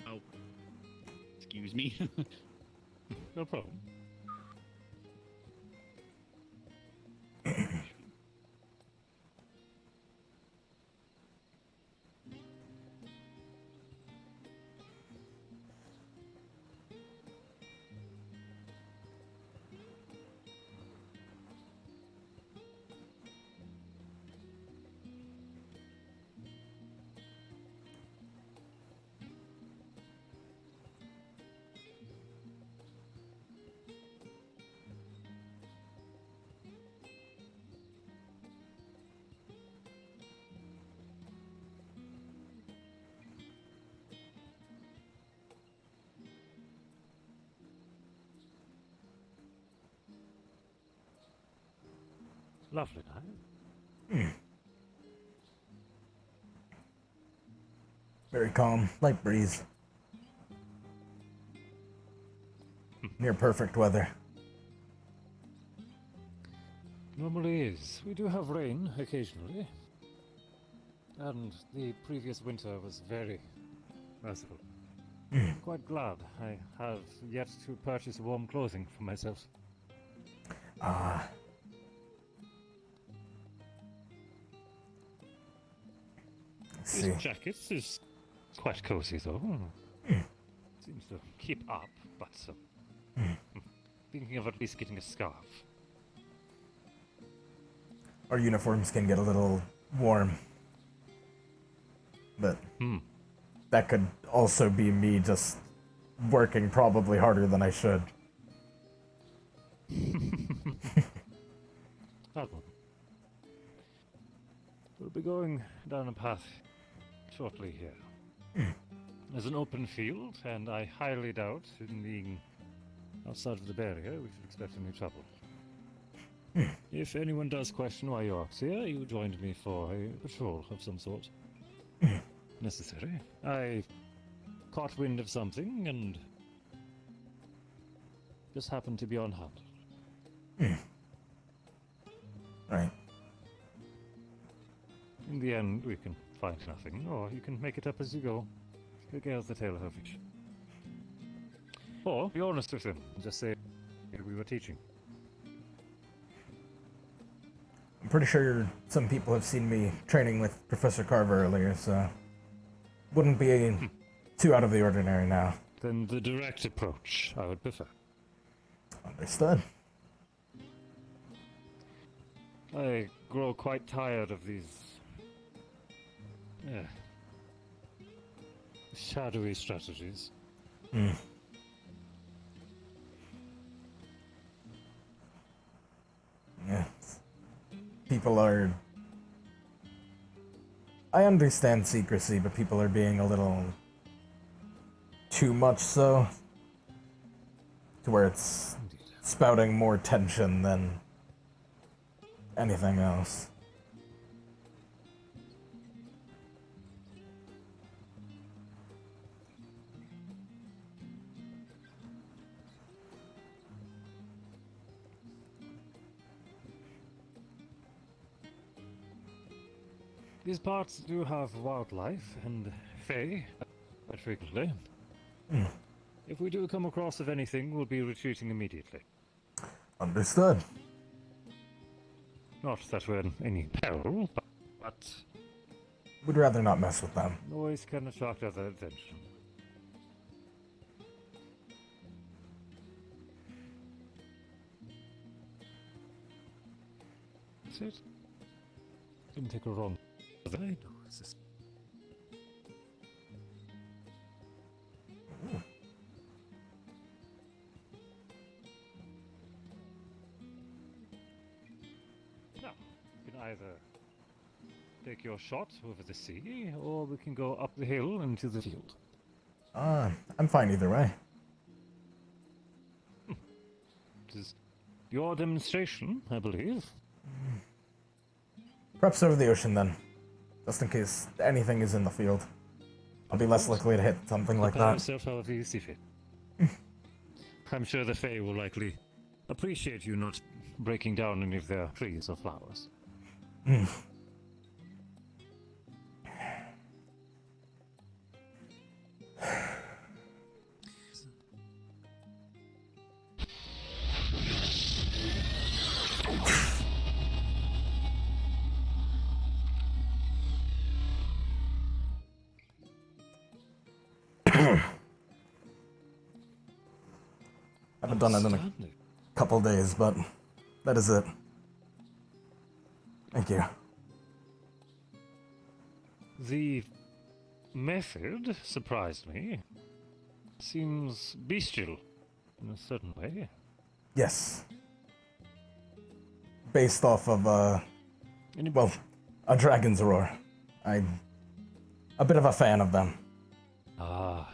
S9: Oh. Excuse me.
S22: No problem. Lovely night.
S2: Very calm, light breeze. Near perfect weather.
S22: Normally is. We do have rain occasionally. And the previous winter was very merciful. Quite glad I have yet to purchase warm clothing for myself.
S2: Ah.
S22: This jacket is quite cozy though. Seems to keep up, but thinking of at least getting a scarf.
S2: Our uniforms can get a little warm. But that could also be me just working probably harder than I should.
S22: We'll be going down a path shortly here. There's an open field, and I highly doubt, in being outside of the barrier, we should expect any trouble. If anyone does question why you're here, you joined me for a patrol of some sort. Necessary. I caught wind of something and just happened to be on hand.
S2: Right.
S22: In the end, we can find nothing, or you can make it up as you go. Regales the tale of her fish. Or be honest with him and just say we were teaching.
S2: I'm pretty sure some people have seen me training with Professor Carver earlier, so wouldn't be too out of the ordinary now.
S22: Then the direct approach, I would prefer.
S2: Understood.
S22: I grow quite tired of these shadowy strategies.
S2: Yes. People are... I understand secrecy, but people are being a little too much so. To where it's spouting more tension than anything else.
S22: These parts do have wildlife and fae quite frequently. If we do come across of anything, we'll be retreating immediately.
S2: Understood.
S22: Not that we're in any peril, but
S2: We'd rather not mess with them.
S22: noise can attract other attention. That's it. Didn't take a wrong. I know it's just... Now, you can either take your shot over the sea, or we can go up the hill into the field.
S2: I'm fine either way.
S22: It is your demonstration, I believe.
S2: Perhaps over the ocean then. Just in case anything is in the field. I'll be less likely to hit something like
S22: Prepare
S2: that.
S22: yourself however you see fit. I'm sure the Fae will likely appreciate you not breaking down any of their trees or flowers.
S2: Haven't done it in a couple days, but that is it. Thank you.
S22: The method surprised me. Seems bestial in a certain way.
S2: Yes. Based off of, well, a dragon's roar. I'm a bit of a fan of them.
S22: Ah.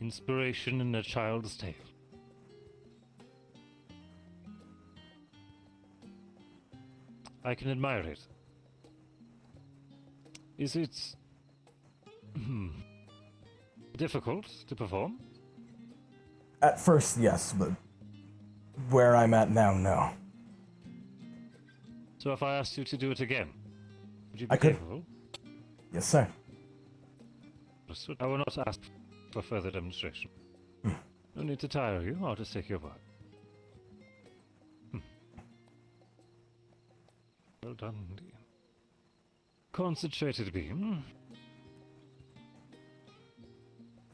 S22: Inspiration in a child's tale. I can admire it. Is it difficult to perform?
S2: At first, yes, but where I'm at now, no.
S22: So if I asked you to do it again, would you be
S2: I could.
S22: capable?
S2: Yes, sir.
S22: Understood. I will not ask for further demonstration. No need to tire you, I'll just take your word. Well done, indeed. concentrated beam.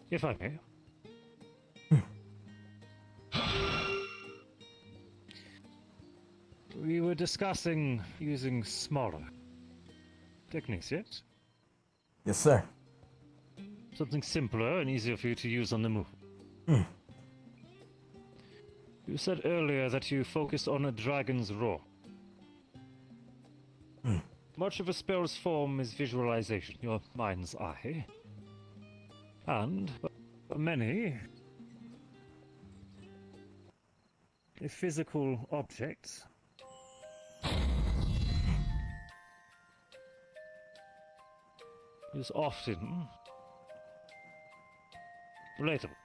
S22: If I may. We were discussing using smaller techniques, yes?
S2: Yes, sir.
S22: Something simpler and easier for you to use on the move. You said earlier that you focused on a dragon's roar. Much of a spell's form is visualization, your mind's eye. And, for many, a physical object is often relatable,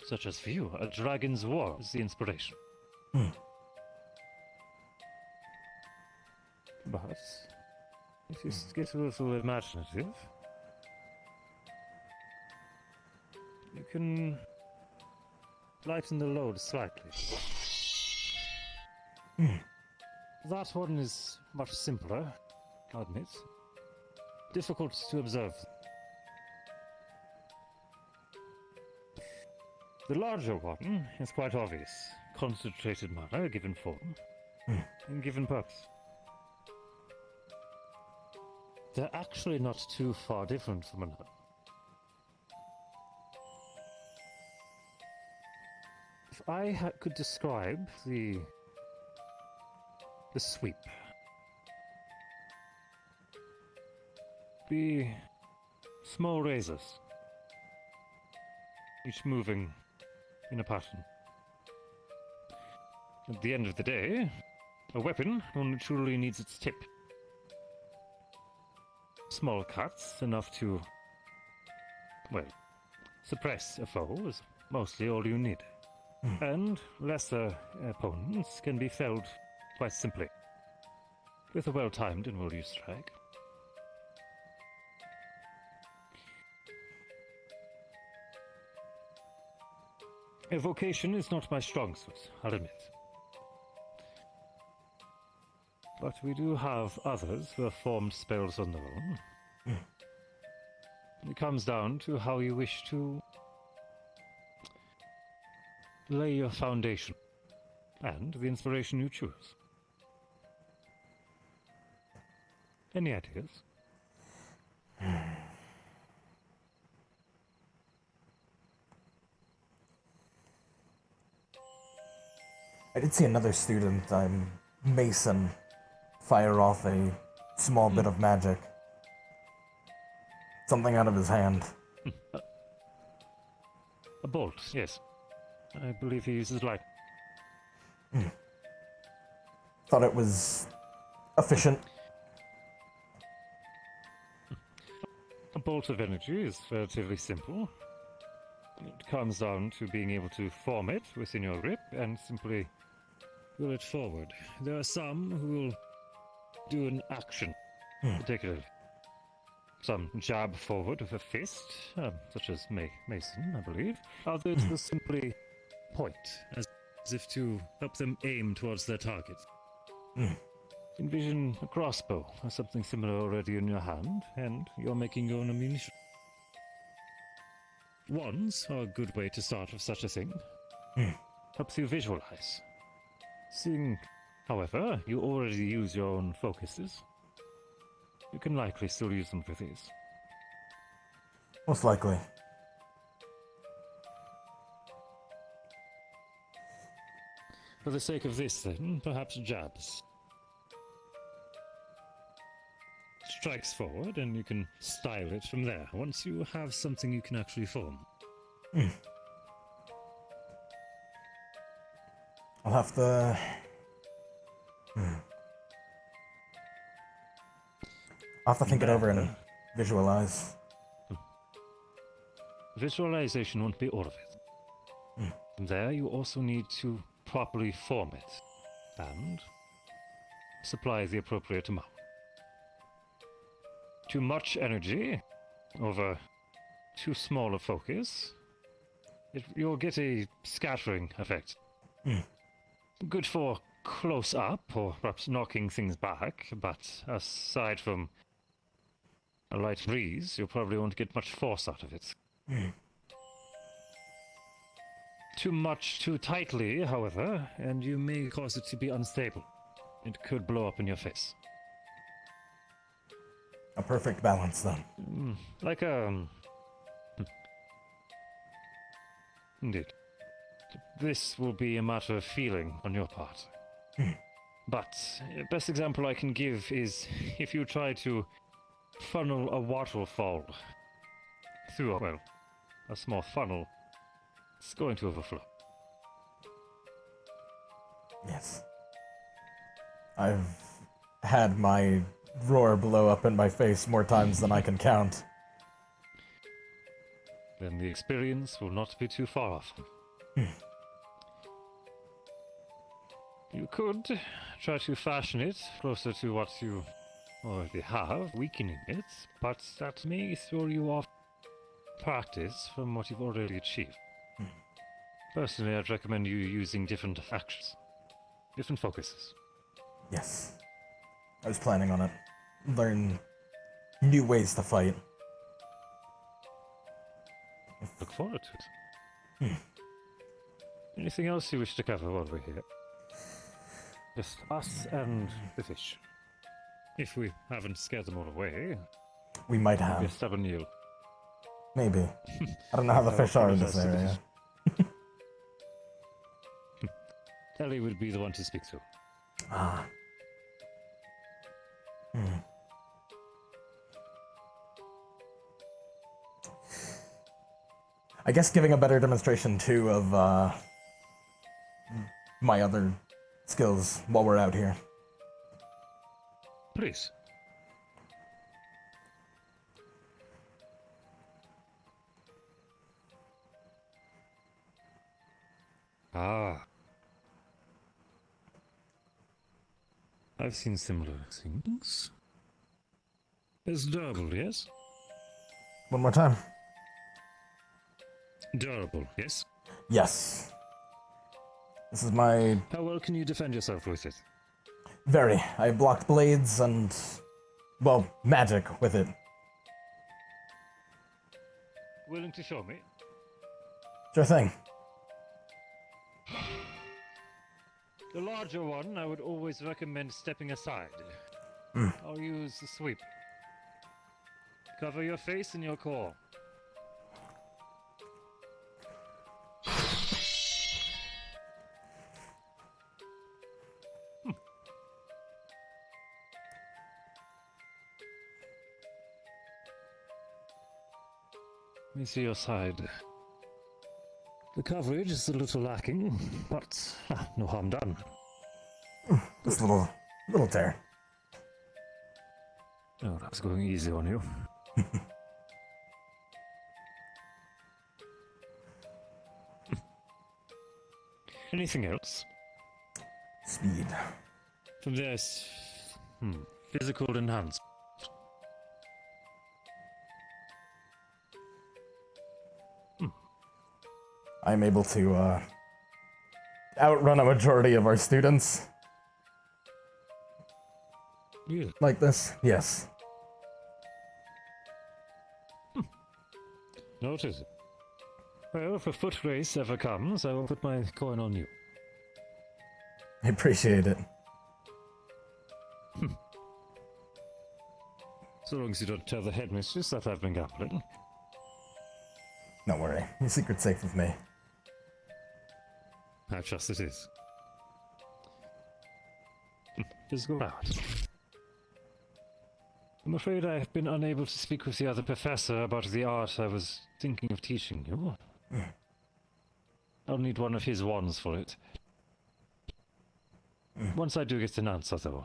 S22: such as for you, a dragon's war is the inspiration. But if you get a little imaginative, you can lighten the load slightly. That one is much simpler, I admit. Difficult to observe. The larger one is quite obvious. Concentrated mana, given form, and given purpose. They're actually not too far different from another. If I could describe the sweep, the small razors, each moving in a pattern. At the end of the day, a weapon only truly needs its tip. Small cuts, enough to, well, suppress a foe is mostly all you need. And lesser opponents can be felled quite simply, with a well-timed and well-used strike. Evocation is not my strong suit, I'll admit. But we do have others who have formed spells on their own. It comes down to how you wish to lay your foundation, and the inspiration you choose. Any ideas?
S2: I did see another student, Mason, fire off a small bit of magic. Something out of his hand.
S22: A bolt, yes. I believe he uses light.
S2: Thought it was efficient.
S22: A bolt of energy is relatively simple. It comes down to being able to form it within your grip and simply will it forward. There are some who will do an action, particularly. Some jab forward with a fist, such as Mason, I believe. Others will simply point, as if to help them aim towards their target. Envision a crossbow or something similar already in your hand, and you're making your own ammunition. Wands are a good way to start with such a thing. Helps you visualize. Seeing, however, you already use your own focuses, you can likely still use them for these.
S2: Most likely.
S22: For the sake of this, then, perhaps jabs. Strikes forward, and you can style it from there, once you have something you can actually form.
S2: I'll have to... I'll have to think it over and visualize.
S22: Visualization won't be all of it. From there, you also need to properly form it, and supply the appropriate amount. Too much energy over too small a focus, you'll get a scattering effect. Good for close up, or perhaps knocking things back, but aside from a light breeze, you probably won't get much force out of it. Too much too tightly, however, and you may cause it to be unstable. It could blow up in your face.
S2: A perfect balance, then.
S22: Like Indeed. This will be a matter of feeling on your part. But the best example I can give is if you try to funnel a waterfall through a small funnel, it's going to overflow.
S2: Yes. I've had my roar blow up in my face more times than I can count.
S22: Then the experience will not be too far off. You could try to fashion it closer to what you already have, weakening it, but that may throw you off practice from what you've already achieved. Personally, I'd recommend you using different actions, different focuses.
S2: Yes. I was planning on it. Learn new ways to fight.
S22: Look forward to it. Anything else you wish to cover while we're here? Just us and the fish. If we haven't scared them all away.
S2: We might
S22: Maybe a
S2: have.
S22: stubborn eel.
S2: Maybe. I don't know how the fish are in this area.
S22: Ellie would be the one to speak to.
S2: Ah. I guess giving a better demonstration, too, of my other skills while we're out here.
S22: Please. Ah. I've seen similar things. It's durable, yes?
S2: One more time.
S22: Durable, yes?
S2: Yes. This is my...
S22: How well can you defend yourself with it?
S2: Very. I blocked blades and... well, magic with it.
S22: Willing to show me?
S2: Sure thing.
S22: The larger one, I would always recommend stepping aside. I'll use the sweep. Cover your face and your core. Let me see your side. The coverage is a little lacking, but no harm done.
S2: Just a little tear.
S22: Oh, that's going easy on you. Anything else?
S2: Speed.
S22: From this, physical enhancement.
S2: I'm able to outrun a majority of our students.
S22: Yeah.
S2: Like this? Yes.
S22: Noted. Well, if a foot race ever comes, I will put my coin on you.
S2: I appreciate it.
S22: So long as you don't tell the headmistress that I've been gambling.
S2: Don't worry. Your secret's safe with me.
S22: I trust it is. Physical art. I'm afraid I have been unable to speak with the other professor about the art I was thinking of teaching you. I'll need one of his wands for it. Once I do get an answer, though,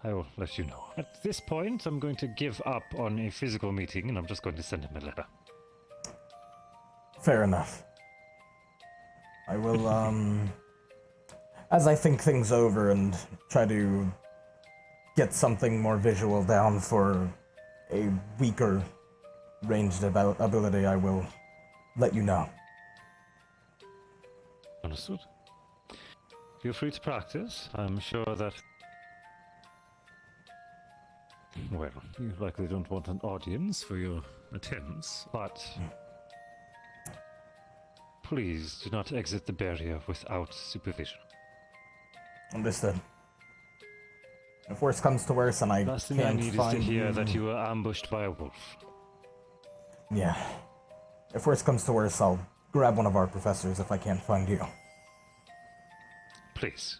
S22: I will let you know. At this point, I'm going to give up on a physical meeting, and I'm just going to send him a letter.
S2: Fair enough. I will, as I think things over and try to get something more visual down for a weaker ranged ability, I will let you know.
S22: Understood. Feel free to practice. I'm sure that Well, you likely don't want an audience for your attempts, but please do not exit the barrier without supervision.
S2: Understood. If worse comes to worse and I
S22: Last thing I
S2: can't
S22: need is
S2: find
S22: to hear
S2: you...
S22: that you were ambushed by a wolf.
S2: Yeah. If worse comes to worse, I'll grab one of our professors if I can't find you.
S22: Please.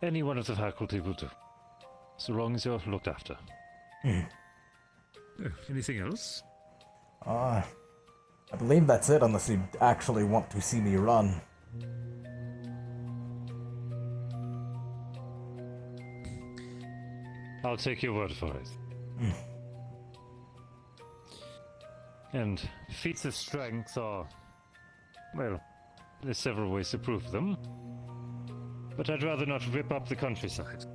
S22: Any one of the faculty will do, so long as you're looked after. Anything else?
S2: I believe that's it, unless you actually want to see me run.
S22: I'll take your word for it. And feats of strength are... well, there's several ways to prove them. But I'd rather not rip up the countryside.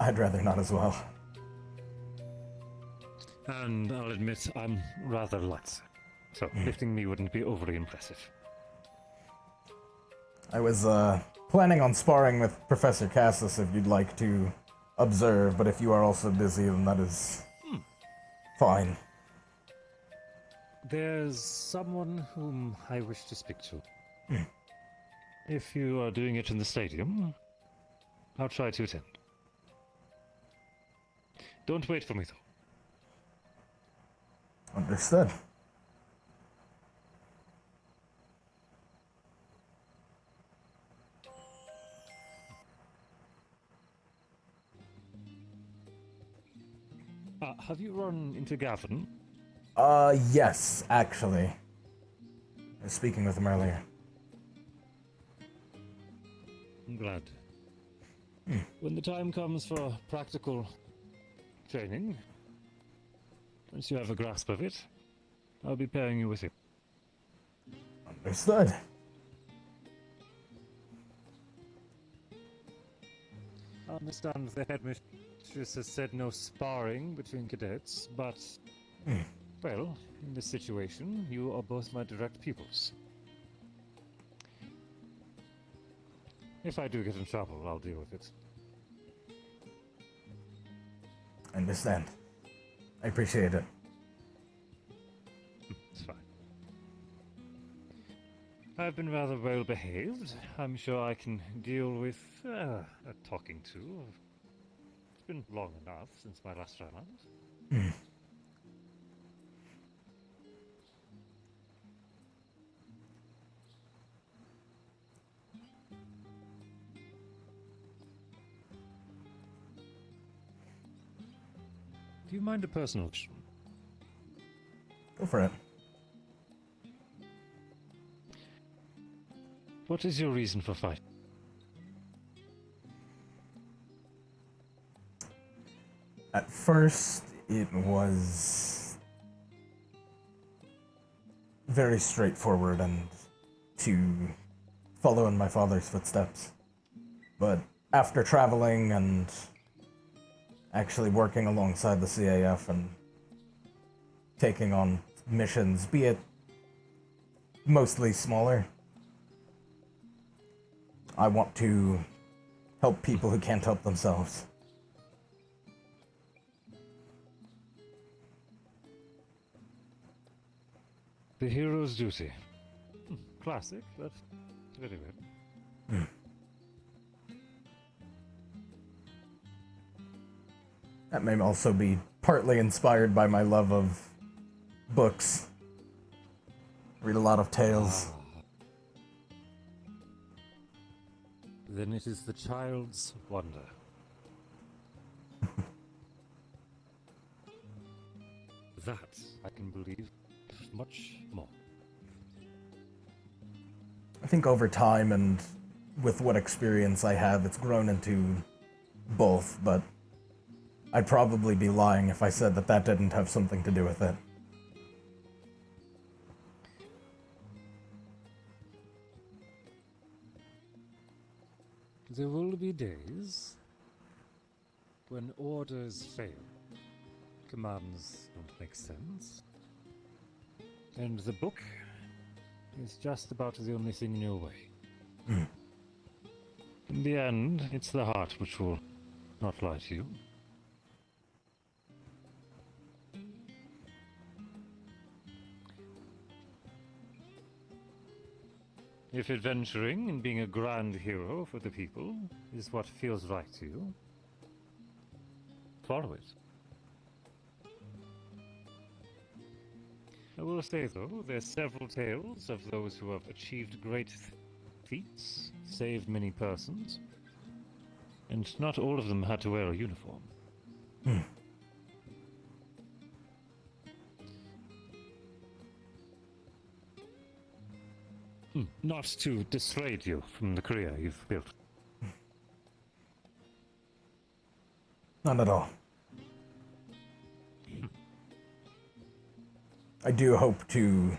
S2: I'd rather not as well.
S22: And I'll admit, I'm rather light. So lifting me wouldn't be overly impressive.
S2: I was, planning on sparring with Professor Cassis if you'd like to observe, but if you are also busy, then that is fine.
S22: There's someone whom I wish to speak to. If you are doing it in the stadium, I'll try to attend. Don't wait for me, though.
S2: Understood.
S22: Have you run into Gavin?
S2: Yes, actually. I was speaking with him earlier.
S22: I'm glad. When the time comes for practical training, once you have a grasp of it, I'll be pairing you with him.
S2: Understood.
S22: I understand the headmistress has said no sparring between cadets, but, well, in this situation, you are both my direct pupils. If I do get in trouble, I'll deal with it.
S2: I understand. I appreciate it.
S22: It's fine. I've been rather well behaved. I'm sure I can deal with a talking to. It's been long enough since my last round. Do you mind a personal question?
S2: Go for it.
S22: What is your reason for fighting?
S2: At first, it was very straightforward and to follow in my father's footsteps. But after traveling and actually working alongside the CAF and taking on missions, be it mostly smaller, I want to help people who can't help themselves.
S22: The hero's duty. Classic, but very good.
S2: That may also be partly inspired by my love of books. Read a lot of tales.
S22: Then it is the child's wonder. That I can believe much more.
S2: I think over time and with what experience I have, it's grown into both, but I'd probably be lying if I said that that didn't have something to do with it.
S22: There will be days when orders fail, commands don't make sense, and the book is just about the only thing in your way. In the end, it's the heart which will not lie to you. If adventuring and being a grand hero for the people is what feels right to you, follow it. I will say, though, there's several tales of those who have achieved great feats, saved many persons, and not all of them had to wear a uniform. Not to dissuade you from the career you've built.
S2: Not at all. I do hope to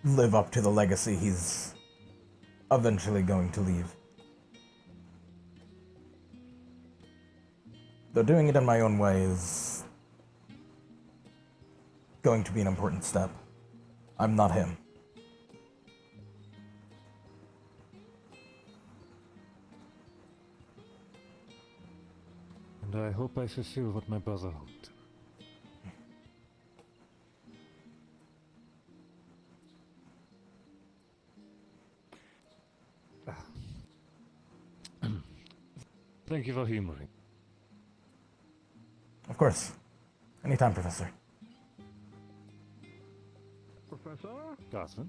S2: live up to the legacy he's eventually going to leave. Though doing it in my own way is going to be an important step. I'm not him.
S22: And I hope I fulfill what my brother hoped. Thank you for humoring.
S2: Of course. Anytime, Professor.
S6: Professor?
S22: Garson?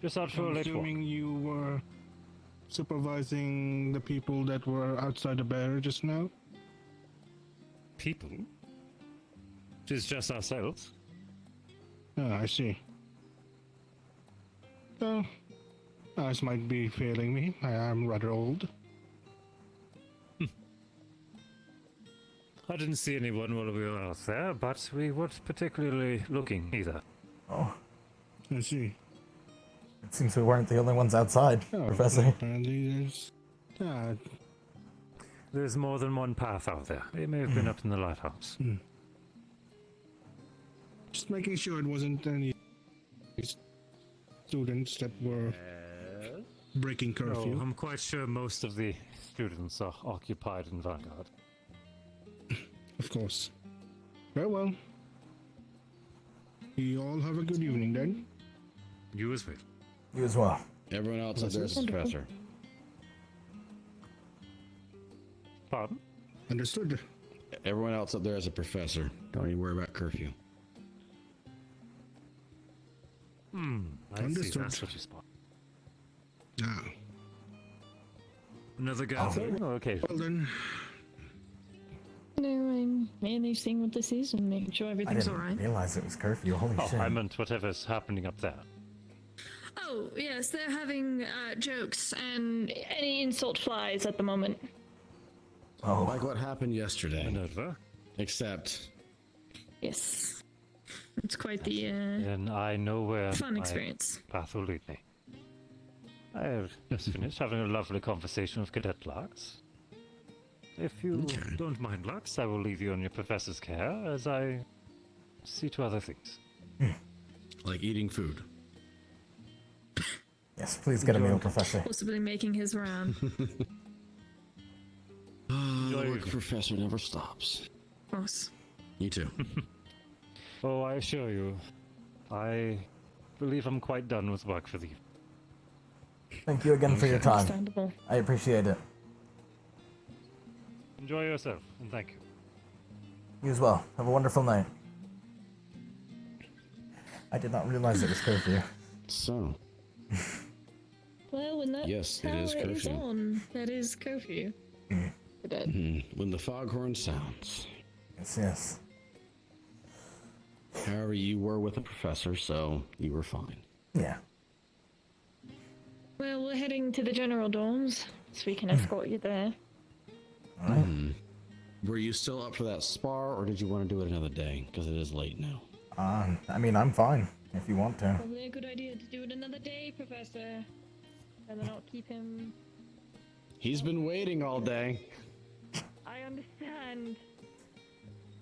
S22: Just out for a
S6: I'm
S22: late walk.
S6: assuming you were supervising the people that were outside the barrier just now?
S22: People? It is just ourselves.
S6: Oh, I see. Well, eyes might be failing me. I am rather old.
S22: I didn't see anyone while we were out there, but we weren't particularly looking either.
S2: Oh.
S6: I see.
S2: It seems we weren't the only ones outside, Professor.
S6: Apparently
S22: there's more than one path out there. They may have been up in the lighthouse.
S6: Just making sure it wasn't any students that were breaking curfew.
S22: No, I'm quite sure most of the students are occupied in Vanguard.
S6: Of course. Very well. You all have a good evening then.
S22: You as well.
S2: You as well.
S15: Everyone else up there is a professor.
S22: Pardon?
S6: Understood.
S15: Everyone else up there is a professor. Don't even worry about curfew.
S22: I see.
S6: Understood.
S22: That's what you spot.
S6: Ah.
S22: Another gathering? Oh, okay.
S6: Well then.
S5: No, I'm mainly seeing what this is and making sure
S2: I
S5: everything's
S2: didn't
S5: alright.
S2: realize it was curfew. Holy shit.
S22: I meant whatever's happening up there.
S5: Oh, yes, they're having jokes and any insult flies at the moment.
S2: Oh.
S15: Like what happened yesterday.
S22: Minerva?
S15: Except.
S5: Yes. It's quite the
S22: Then I know where
S5: fun
S22: my
S5: experience.
S22: path will lead me. I have just finished having a lovely conversation with Cadet Lux. If you don't mind, Lux, I will leave you in your professor's care as I see to other things.
S15: Like eating food.
S2: Yes, please get a meal, Professor.
S5: Possibly making his round.
S15: The work professor never stops.
S5: Of course.
S15: You too.
S22: Oh, I assure you, I believe I'm quite done with work for the evening.
S2: Thank you again for your time.
S5: Understandable.
S2: I appreciate it.
S22: Enjoy yourself, and thank you.
S2: You as well. Have a wonderful night. I did not realize it was curfew.
S15: So.
S5: Well, when that
S15: Yes, it is
S5: tower
S15: curfew.
S5: on, that is curfew.
S15: When the foghorn sounds.
S2: Yes, yes.
S15: However, you were with a professor, so you were fine.
S2: Yeah.
S5: Well, we're heading to the general dorms, so we can escort you there.
S15: Were you still up for that spar, or did you want to do it another day? Because it is late now.
S2: I mean, I'm fine, if you want to.
S5: Probably a good idea to do it another day, Professor. Rather not keep him.
S15: He's been waiting all day.
S5: I understand.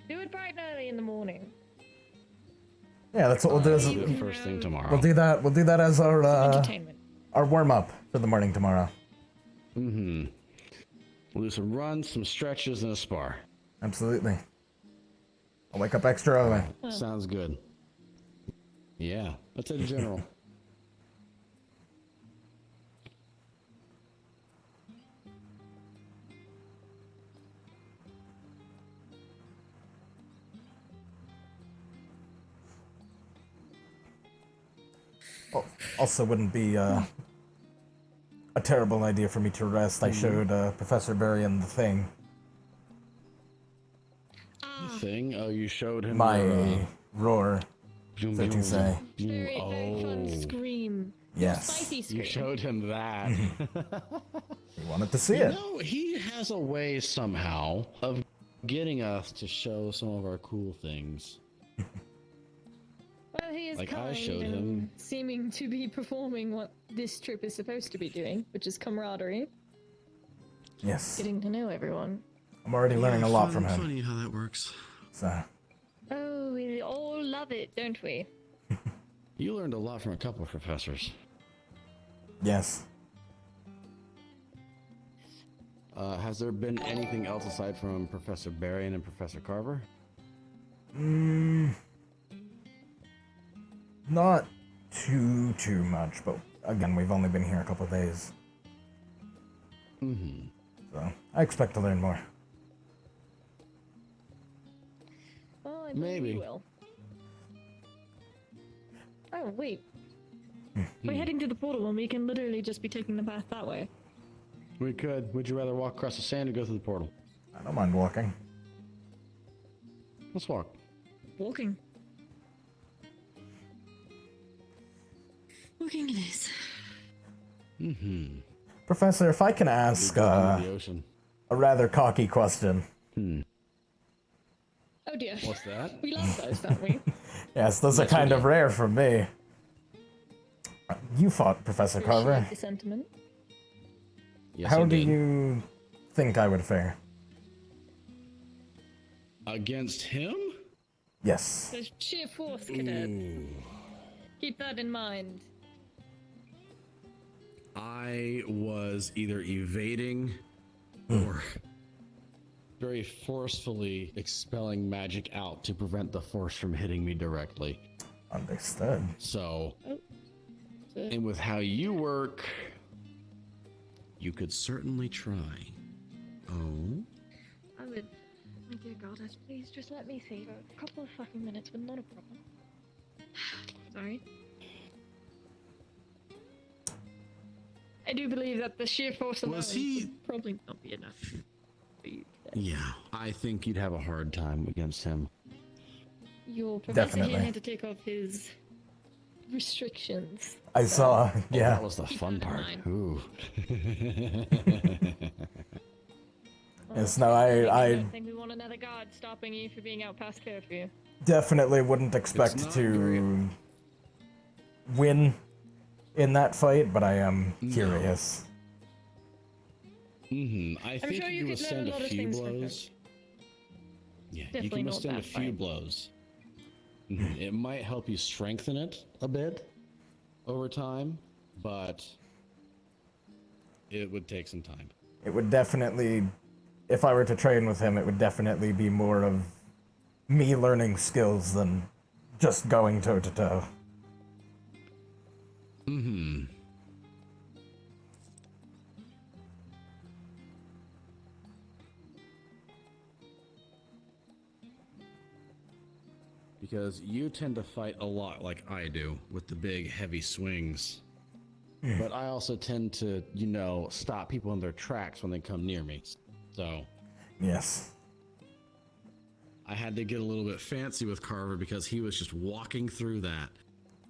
S5: Do it bright and early in the morning.
S2: Yeah, that's what we'll do. As
S15: Do it first thing tomorrow.
S2: We'll do that. We'll do that as our
S5: entertainment.
S2: our warm up for the morning tomorrow.
S15: We'll do some runs, some stretches, and a spar.
S2: Absolutely. I'll wake up extra early.
S15: Sounds good. Yeah, that's a general.
S2: Also, wouldn't be a terrible idea for me to rest. I showed Professor Berrien the thing.
S15: The thing? Oh, you showed him
S2: My roar, so to say.
S11: Very fun scream.
S2: Yes.
S11: Spicy scream.
S15: You showed him that.
S2: He wanted to see it.
S15: No, he has a way somehow of getting us to show some of our cool things.
S11: Well, he is
S15: Like, I
S11: kind
S15: showed
S11: and
S15: him.
S11: seeming to be performing what this trip is supposed to be doing, which is camaraderie.
S2: Yes.
S11: Getting to know everyone.
S2: I'm already learning a lot from him.
S10: Funny how that works.
S2: So.
S11: Oh, we all love it, don't we?
S15: You learned a lot from a couple of professors.
S2: Yes.
S15: Has there been anything else aside from Professor Berrien and Professor Carver?
S2: Not too much, but again, we've only been here a couple of days.
S15: Mm-hmm.
S2: So, I expect to learn more.
S11: Well, I believe
S15: Maybe.
S11: you will. Oh, wait.
S2: Hmm.
S11: We're heading to the portal and we can literally just be taking the path that way.
S15: We could. Would you rather walk across the sand or go through the portal?
S2: I don't mind walking.
S15: Let's walk.
S11: Walking. Walking it is.
S15: Mm-hmm.
S2: Professor, if I can ask a rather cocky question.
S11: Oh dear.
S15: What's that?
S11: We love those, don't we?
S2: Yes, those are kind of rare for me. You fought Professor Carver.
S11: Appreciate the sentiment.
S15: Yes,
S2: How
S15: I
S2: do
S15: did.
S2: you think I would fare?
S15: Against him?
S2: Yes.
S11: The sheer force, cadet. Keep that in mind.
S15: I was either evading or very forcefully expelling magic out to prevent the force from hitting me directly.
S2: Understood.
S15: So, and with how you work, you could certainly try. Oh?
S11: I would. Oh dear God, please just let me see for a couple of fucking minutes, but not a problem. Sorry. I do believe that the sheer force alone would probably not be enough for you.
S15: Yeah, I think you'd have a hard time against him.
S11: Your professor
S2: Definitely.
S11: here had to take off his restrictions.
S2: I saw,
S15: Oh,
S2: yeah.
S15: that was the fun part. Ooh.
S2: Yes, no,
S11: I
S2: I
S11: don't think we want another guard stopping you for being out past curfew.
S2: definitely wouldn't expect to win in that fight, but I am curious.
S15: Mm-hmm. I think
S11: sure you
S15: you
S11: could
S15: withstand
S11: learn a
S15: a
S11: lot of
S15: few
S11: things from her.
S15: blows. Yeah, you
S11: Definitely
S15: can
S11: not
S15: withstand a
S11: that
S15: few
S11: fight.
S15: blows. Mhm. It might help you strengthen it a bit over time, but it would take some time.
S2: It would definitely, if I were to train with him, it would definitely be more of me learning skills than just going toe to toe.
S15: Mm-hmm. Because you tend to fight a lot like I do with the big heavy swings. But I also tend to, you know, stop people in their tracks when they come near me. So,
S2: yes.
S15: I had to get a little bit fancy with Carver because he was just walking through that.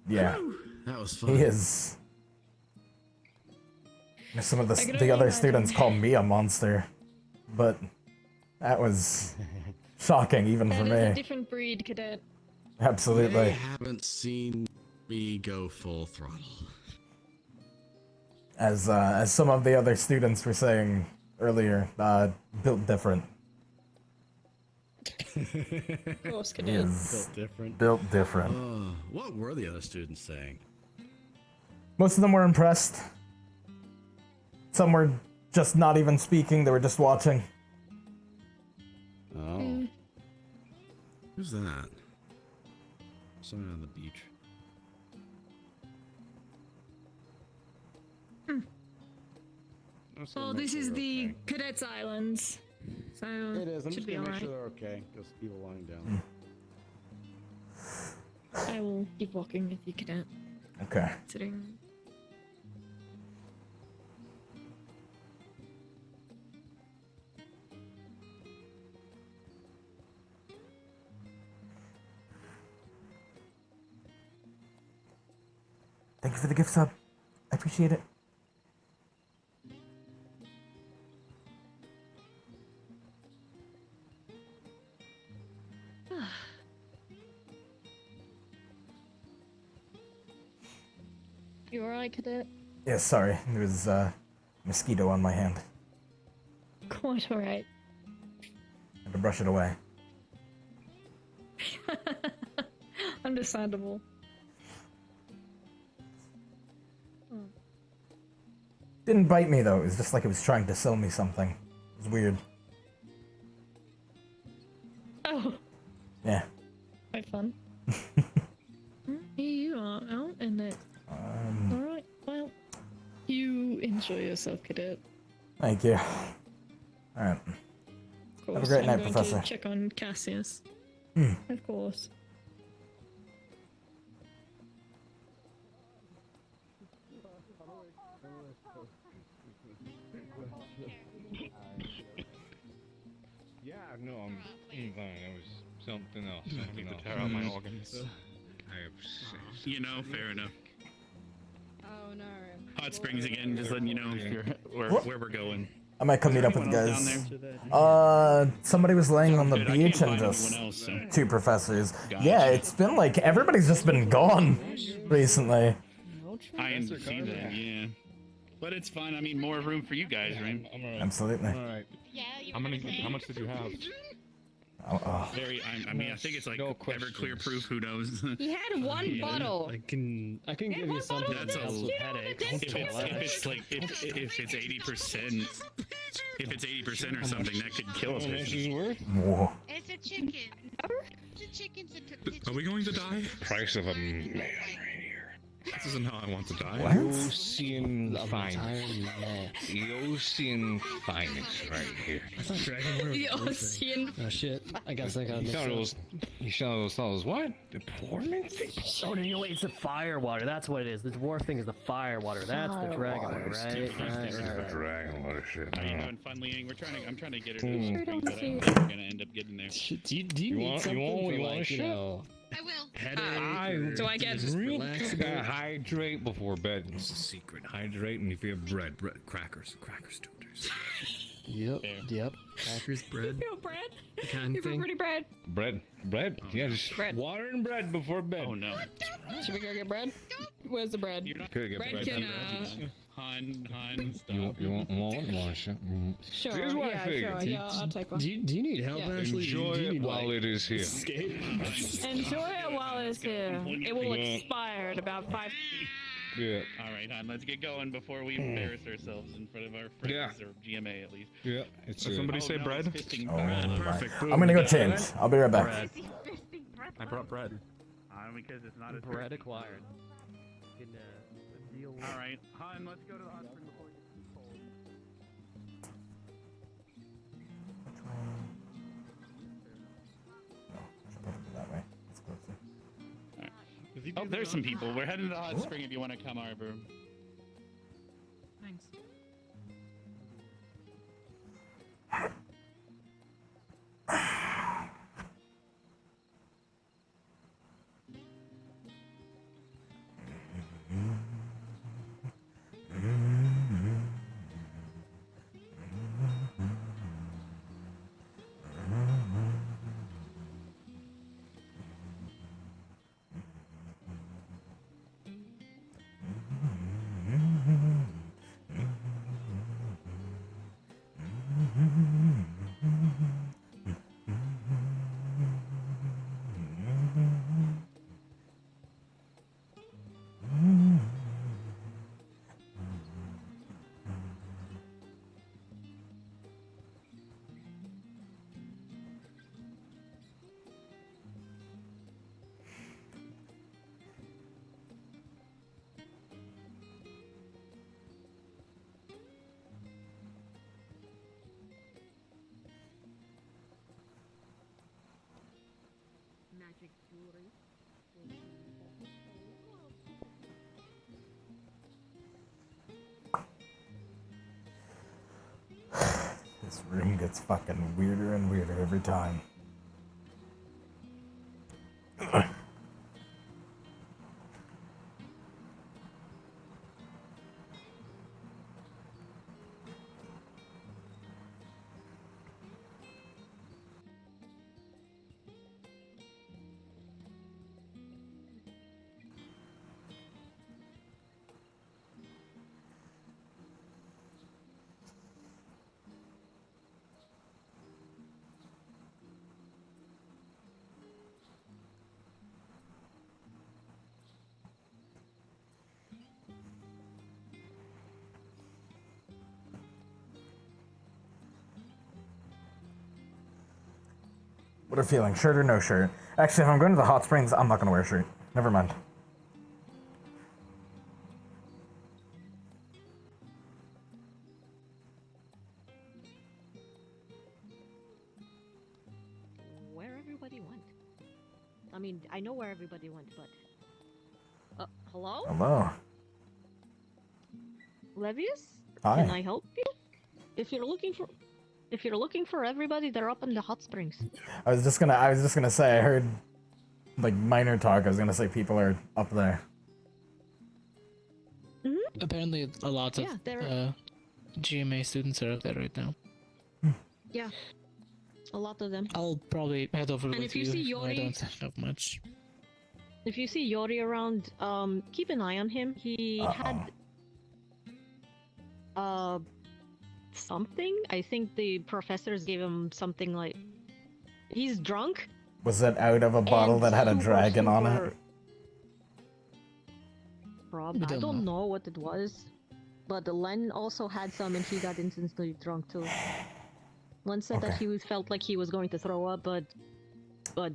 S2: Yeah.
S15: Whew, that was fun.
S2: He is. Some of
S11: I can
S2: the
S11: only
S2: other
S11: imagine.
S2: students call me a monster, but that was shocking even for
S11: That is a
S2: me.
S11: different breed, cadet.
S2: Absolutely.
S15: They haven't seen me go full throttle.
S2: As some of the other students were saying earlier, built different.
S11: Of course,
S2: He
S11: cadet.
S2: is
S15: Built different.
S2: Built different.
S15: What were the other students saying?
S2: Most of them were impressed. Some were just not even speaking, they were just watching.
S15: Oh. Who's that? Someone on the beach.
S11: Well, this is the Cadets Islands, so
S15: It is. I'm
S11: should
S15: just
S11: be
S15: gonna make
S11: alright.
S15: sure they're okay. Just people lying down.
S11: I will keep walking with you, cadet.
S2: Okay.
S14: Considering.
S2: Thank you for the gift sub. I appreciate it.
S3: You alright, Cadet?
S2: Yeah, sorry. There was a mosquito on my hand.
S3: Quite alright.
S2: Had to brush it away.
S3: Understandable.
S2: Didn't bite me though. It was just like it was trying to sell me something. It was weird.
S3: Oh.
S2: Yeah.
S3: Quite fun. Here you are, out in it. Alright, well, you enjoy yourself, Cadet.
S2: Thank you. Alright.
S3: Of course,
S2: Have a great night,
S3: I'm going
S2: Professor.
S3: to check on Cassius. Of course.
S9: Yeah, no, I'm fine. That was something else.
S10: I
S9: Something
S10: need to
S9: else.
S10: tear out my organs.
S6: You know, fair enough.
S3: Oh no.
S6: Hot Springs again, just letting you know where we're going.
S2: I might come meet up with you
S6: Anyone else
S2: guys.
S6: down there?
S2: Somebody was laying on the
S6: good. I
S2: beach
S6: can't
S2: and
S6: find
S2: just
S6: anyone else, so-
S2: two professors.
S6: Gotcha.
S2: Yeah, it's been like everybody's just been gone recently.
S6: I understand that, yeah. But it's fine. I mean, more room for you guys, right?
S2: Absolutely.
S10: All right. How much did you have?
S6: Very. I mean, I think it's like Everclear proof. Who knows?
S3: He had one bottle.
S4: I can give you something
S6: That's
S4: that
S6: a
S4: helps with headaches.
S6: if it's 80%, if it's 80% or something, that could kill a person.
S2: Whoa.
S17: It's a chicken. It's a chicken's a
S10: Are we going to die?
S9: Price of a man right here.
S10: This isn't how I want to die.
S9: Ocean finest. The ocean finest right here.
S4: I thought Dragon Lord was
S3: The
S4: a
S3: ocean.
S4: Oh shit! I guess I got
S9: You thought it was. You thought it was what? The performance?
S4: Oh no! Wait, it's the fire water. That's what it is. The dwarf thing is the fire water. That's the dragon water, right?
S9: The dragon water shit.
S6: How you having fun, Liang? I'm trying to get her to
S9: Hmm.
S6: the spring, but I think we're gonna end up getting there.
S4: Do you need
S9: want-
S4: something
S9: you
S4: for
S9: want a
S4: like,
S9: shit?
S17: I will.
S4: Headache?
S3: Do I get
S9: Gotta hydrate before bed. It's a secret. Hydrate, and if you have bread, crackers, tutors.
S4: Yep. Crackers, bread.
S3: You feel bread?
S4: The kind
S3: You
S4: of
S3: feel
S4: thing.
S3: pretty bread?
S9: Bread. Yeah, just
S3: Bread.
S9: water and bread before bed.
S6: Oh no.
S3: Should we go get bread? Where's the bread?
S9: Could get
S3: Bread can,
S6: Han, stop.
S9: You want shit?
S3: Sure,
S9: Here's what I
S3: yeah,
S9: figured.
S3: sure, yeah, I'll take one.
S4: Do you need help,
S3: Yeah.
S4: Ashley?
S9: Enjoy
S4: Do you
S9: it
S4: need,
S9: while
S4: like,
S9: it is here.
S4: escape?
S3: Enjoy it while it's here. It will
S9: Yeah.
S3: expire in about 5.
S9: Yeah.
S6: All right, Han, let's get going before we embarrass ourselves in front of our friends, or GMA at least.
S9: Yeah. It's
S10: Did somebody say
S6: no,
S10: bread?
S6: it's fisting
S2: Oh,
S6: bread.
S2: my.
S6: Perfect.
S2: I'm gonna go change. I'll be right back.
S10: Bread. I brought bread.
S6: Because it's not as
S4: Bread
S6: thirsty.
S4: acquired. Deal.
S6: All right, Han, let's go to the hot spring before it gets too cold.
S2: That way. It's closer.
S6: Oh, there's some people. We're heading to the hot spring if you want to come, Arbor.
S14: Thanks.
S12: Magic jewelry.
S2: room gets fucking weirder and weirder every time. What a feeling, shirt or no shirt? Actually, if I'm going to the hot springs, I'm not going to wear a shirt. Never mind.
S11: Where everybody went. I mean, I know where everybody went, but... hello?
S2: Hello.
S11: Levius?
S2: Hi.
S11: Can I help you? If you're looking for everybody, they're up in the hot springs.
S2: I was just gonna say, I heard like minor talk. I was gonna say people are up there.
S14: Apparently, a lot of GMA students are up there right now.
S11: Yeah, a lot of them.
S14: I'll probably head over
S11: And
S14: with
S11: if you see
S14: I
S11: Yori-
S14: don't have much.
S11: If you see Yori around, keep an eye on him. He had something. I think the professors gave him something like he's drunk.
S2: Was it out of a bottle that had a dragon on it?
S11: Rob, I don't know what it was, but Len also had some, and he got instantly drunk too. Len said that he felt like he was going to throw up, but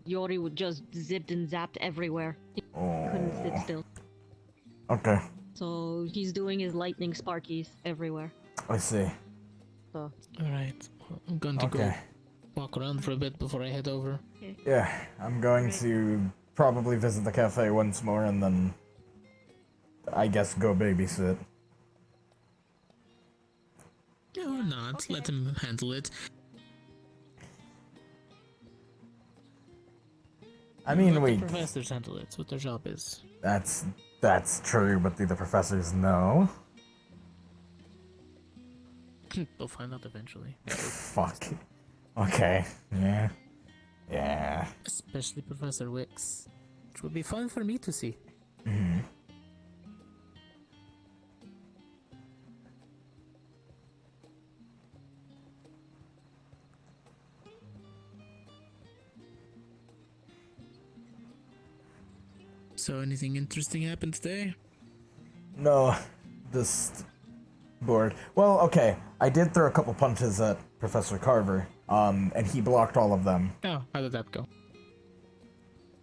S11: Yori would just zipped and zapped everywhere. He couldn't sit still.
S2: Okay,
S11: So he's doing his lightning sparkies everywhere.
S2: I see.
S11: So.
S14: Alright, I'm going to go walk around for a bit before I head over.
S2: Yeah, I'm going to probably visit the cafe once more and then I guess go babysit.
S14: Or not, let him handle it.
S2: I mean,
S14: Let the professors handle it. It's what their job is.
S2: That's true, but do the professors know?
S14: They'll find out eventually.
S2: Fuck. Okay. Yeah. Yeah.
S14: Especially Professor Wicks. Which would be fun for me to see.
S2: Mm-hmm.
S14: So, anything interesting happened today?
S2: No, just bored. Well, okay, I did throw a couple punches at Professor Carver, and he blocked all of them.
S14: Oh, how did that go?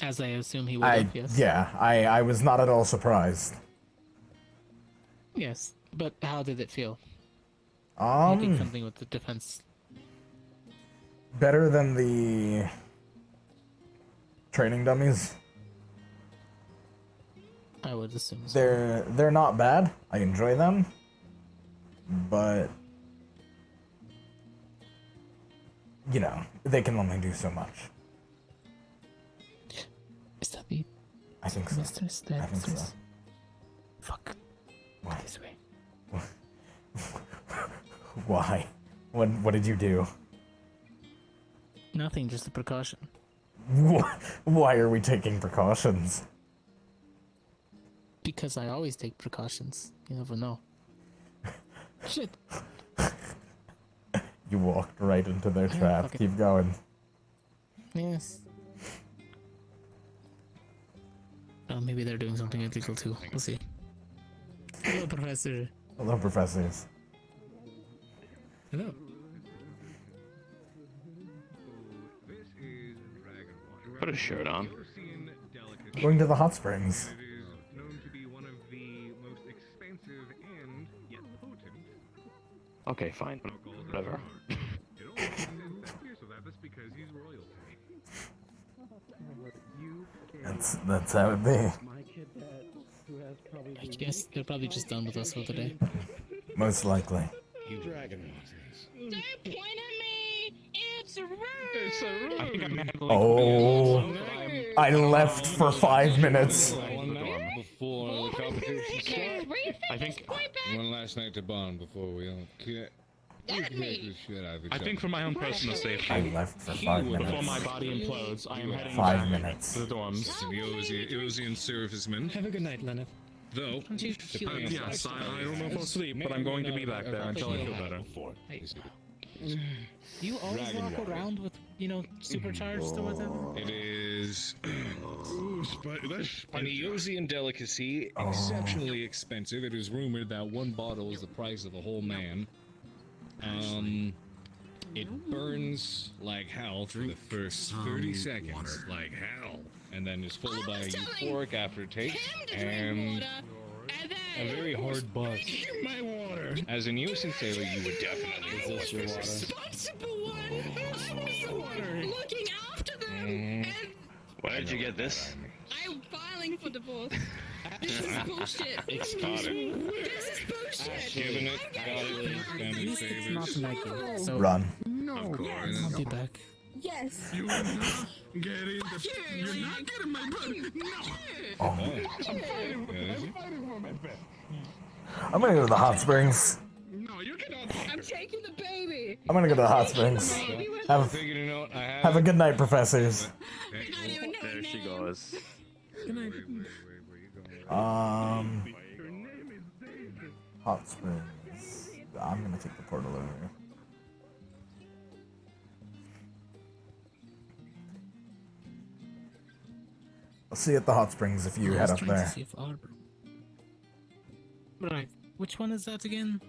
S14: As I assume he would have, yes.
S2: Yeah, I was not at all surprised.
S14: Yes, but how did it feel?
S2: You
S14: did something with the defense.
S2: Better than the training dummies.
S14: I would assume so.
S2: They're not bad. I enjoy them, but you know, they can only do so much.
S14: Is that the
S2: I think so. I think so.
S14: Fuck.
S2: Why?
S14: This way.
S2: Why? What did you do?
S14: Nothing, just a precaution.
S2: Why are we taking precautions?
S14: Because I always take precautions. You never know. Shit.
S2: You walked right into their
S14: Yeah,
S2: trap.
S14: fuck it.
S2: Keep going.
S14: Yes. Oh, maybe they're doing something illegal too. We'll see. Hello, Professor.
S2: Hello, professors.
S14: Hello.
S15: Put a shirt on.
S2: Going to the hot springs.
S15: Okay, fine. Whatever.
S2: That's how it be.
S14: I guess they're probably just done with us for today.
S2: Most likely.
S15: You dragon monsters.
S3: Don't point at me!
S10: I think I'm handling
S2: Oh, I left for 5 minutes.
S9: Before the competition starts.
S10: I think
S9: One last night to bond before we all kick the shit out of each
S10: I think
S9: other.
S10: for my own personal safety.
S2: I left for 5 minutes.
S10: Before my body implodes, I am heading
S2: 5
S10: back
S2: minutes.
S10: to the dorms.
S9: Eosian servicemen.
S22: Have a good night, Leonard.
S9: Though,
S10: Yes, I don't know if I'll sleep, but I'm going to be back there until I feel better.
S14: Do you always walk around with, supercharged or whatever?
S9: it is an Eosian delicacy, exceptionally expensive. It is rumored that one bottle is the price of a whole man. It burns like hell for the first 30 seconds, like hell, and then is followed by a euphoric aftertaste and a very hard buzz.
S10: My water.
S9: As an Eosian sailor, you would definitely know what this is.
S10: Responsible one. Who's the water? Looking after them.
S15: Where did you get this?
S3: I'm filing for divorce. This is bullshit.
S9: It's got it.
S3: This is bullshit.
S9: Given it, got it, family
S14: It's
S9: favors.
S14: not Maggie. So
S2: Run.
S10: Of course.
S14: I'll be back.
S12: Yes.
S10: You are not getting the. You're not getting my blood. No.
S2: Oh.
S10: I'm fighting for my pet.
S2: I'm gonna go to the hot springs.
S10: No, you cannot.
S3: I'm taking the baby.
S2: I'm gonna go to the hot springs. Have a good night, professors.
S13: There she goes.
S14: Good night.
S2: Hot springs. I'm gonna take the portal over here. I'll see you at the hot springs if you head up there.
S14: Right. Which one is that again?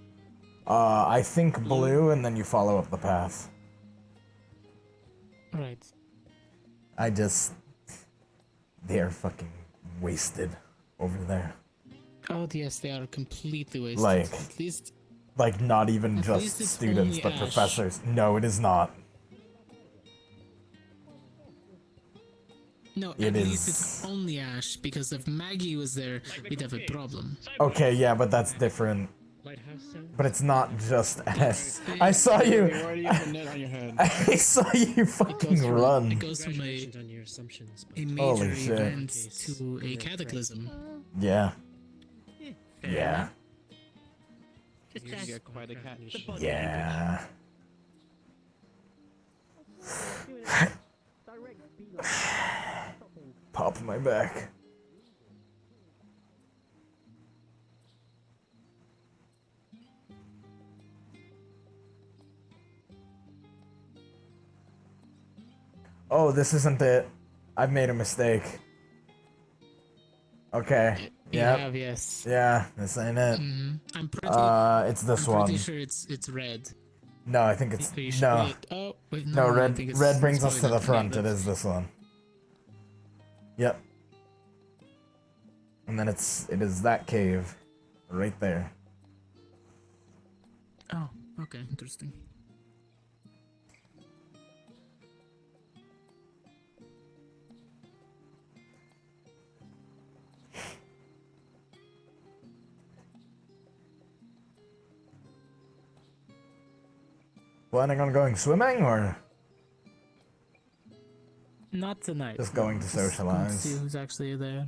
S2: I think blue, and then you follow up the path.
S14: Right.
S2: They're fucking wasted over there.
S14: Oh yes, they are completely wasted.
S2: Like,
S14: At least
S2: not even
S14: At
S2: just
S14: least it's
S2: students,
S14: only
S2: but
S14: Ash.
S2: professors. No, it is not.
S14: no,
S2: It
S14: at least
S2: is-
S14: it's only Ash, because if Maggie was there, we'd have a problem.
S2: Okay, yeah, but that's different. But it's not just Ash. I saw you.
S6: You already have a net on your head.
S2: I saw you fucking run.
S14: It goes from a major
S2: Holy shit.
S14: event to a cataclysm.
S2: Yeah. Yeah.
S21: You get quite a catch.
S2: Yeah. Pop my back. Oh, this isn't it. I've made a mistake. Okay.
S14: You
S2: Yep.
S14: have, yes.
S2: Yeah, this ain't it.
S14: I'm pretty.
S2: It's this
S14: I'm
S2: one.
S14: pretty sure it's red.
S2: No, I think it's
S14: Are you sure?
S2: no.
S14: Wait, oh, wait,
S2: No,
S14: I
S2: red.
S14: think it's-
S2: Red brings
S14: it's
S2: us to
S14: probably
S2: the
S14: not
S2: front.
S14: me,
S2: It
S14: but-
S2: is this one. Yep. And then it is that cave, right there.
S14: Oh, okay, interesting.
S2: Planning on going swimming or
S14: Not tonight.
S2: just going to
S14: Just going to
S2: socialize?
S14: see who's actually there.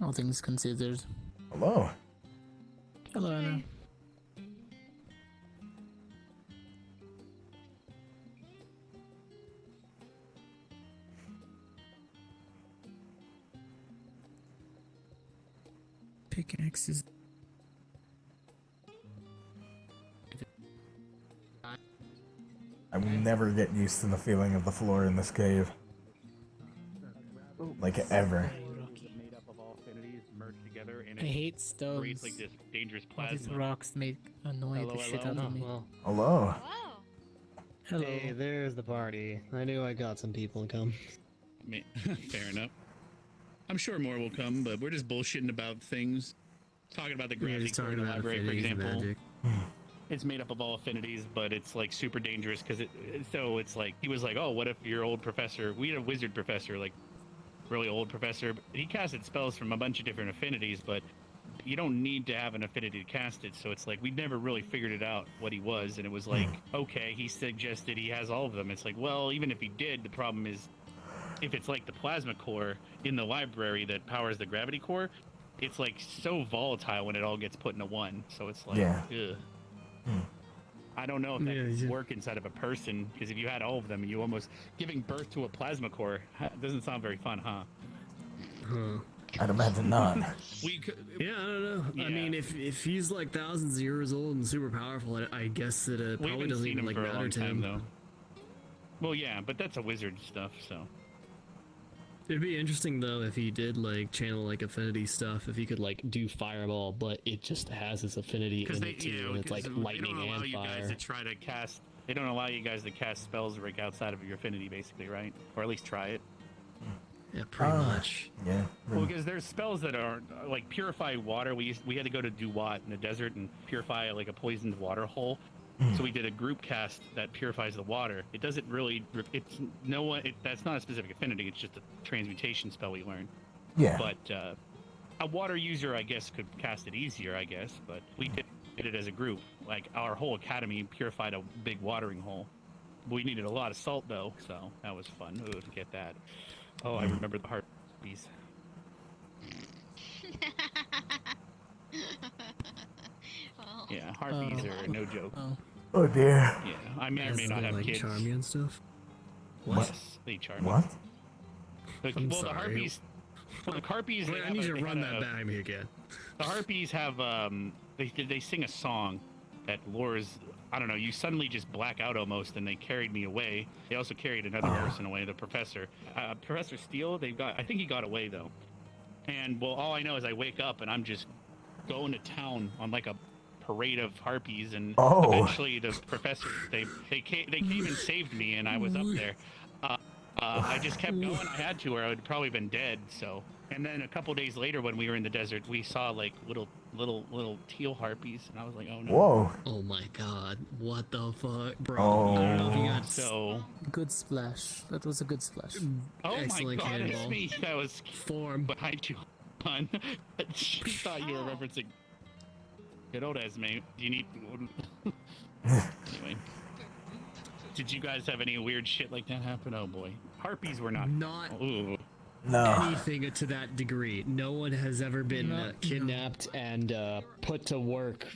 S14: All things considered.
S2: Hello.
S14: Hello, Anna. Pickaxes.
S2: I will never get used to the feeling of the floor in this cave. Like ever.
S8: Made up of all affinities merged together and
S14: I hate stones.
S8: creates like this dangerous
S14: All these
S8: plasma.
S14: rocks make annoy the shit out of me.
S2: Hello.
S14: Hello.
S4: Hey, there's the party. I knew I got some people to come.
S6: Fair enough. I'm sure more will come, but we're just bullshitting about things. Talking about the gravity core in the library, for example. It's made up of all affinities, but it's like super dangerous because it's like he was like, oh, what if your old professor? We had a wizard professor, like really old professor. He casted spells from a bunch of different affinities, but you don't need to have an affinity to cast it. So it's like we never really figured it out what he was, and it was like, okay, he suggested he has all of them. It's like, well, even if he did, the problem is, if it's like the plasma core in the library that powers the gravity core, it's like so volatile when it all gets put into one. So it's like, ugh. I don't know if that could work inside of a person, because if you had all of them, you almost giving birth to a plasma core doesn't sound very fun, huh?
S2: I'd imagine not.
S4: Yeah, I don't know. I mean, if he's like thousands of years old and super powerful, I guess it
S6: We
S4: probably
S6: haven't
S4: doesn't
S6: seen
S4: even
S6: him
S4: like
S6: for a
S4: matter
S6: long
S4: to
S6: time,
S4: him.
S6: though. Well, yeah, but that's a wizard stuff, so.
S4: It'd be interesting though if he did like channel like affinity stuff, if he could like do fireball, but it just has his affinity in it too, and it's like lightning
S6: they don't allow
S4: and
S6: you guys
S4: fire.
S6: to try to cast. They don't allow you guys to cast spells like outside of your affinity, basically, right? Or at least try it.
S4: Yeah, pretty much.
S2: Yeah.
S6: Well, because there's spells that are like purify water. We had to go to Duwat in the desert and purify like a poisoned water hole. So we did a group cast that purifies the water. It doesn't really. It's no one. That's not a specific affinity. It's just a transmutation spell we learned.
S2: Yeah.
S6: But a water user, I guess, could cast it easier. I guess, but we did it as a group. Like our whole academy purified a big watering hole. We needed a lot of salt though, so that was fun. Ooh, to get that. Oh, I remember the harpies. Yeah, harpies are no joke.
S2: Oh dear.
S6: Yeah, I may or may not have
S4: like
S6: kids.
S4: charm you and stuff.
S6: Yes, they charm me.
S2: What?
S4: I'm
S6: Well, the
S4: sorry.
S6: harpies. Well, the harpies.
S4: Wait, I need you to run that back me again.
S6: The harpies have they sing a song that lures. I don't know. You suddenly just black out almost, and they carried me away. They also carried another person away, the professor. Professor Steele. I think he got away though. And well, all I know is I wake up and I'm just going to town on like a parade of harpies, and eventually the professor they came and saved me, and I was up there. I just kept going. I had to, or I would probably been dead. So, and then a couple days later, when we were in the desert, we saw like little teal harpies, and I was like, oh no.
S2: Whoa.
S4: Oh my god, what the fuck, bro?
S2: Oh.
S4: I don't know if you got
S6: So
S14: good splash. That was a good splash.
S6: oh
S4: excellent
S6: my god, it's
S4: cannonball.
S6: me. That was
S4: Form
S6: behind you, hon. She thought you were referencing good old Esme. Do you need? Anyway. Did you guys have any weird shit like that happen? Oh boy, harpies were not. Ooh.
S4: Anything to that degree. No one has ever been kidnapped and put to work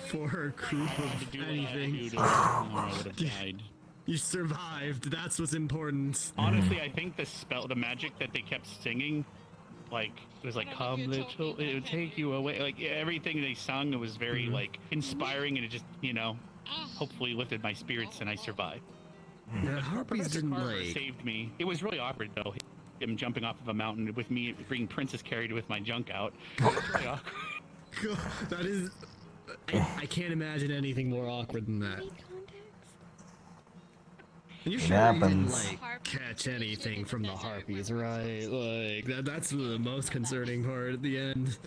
S4: for a group of anything.
S6: I would have died.
S4: You survived. That's what's important.
S6: Honestly, I think the magic that they kept singing, like it was like "Come little," it would take you away. Like everything they sung, it was very like inspiring, and it just hopefully lifted my spirits, and I survived.
S4: The harpies
S6: Professor
S4: didn't
S6: Carver
S4: like.
S6: saved me. It was really awkward though. Him jumping off of a mountain with me being princess carried with my junk out. It was really awkward.
S4: That is. I can't imagine anything more awkward than that. You sure you didn't like catch anything from the harpies, right? Like that's the most concerning part at the end.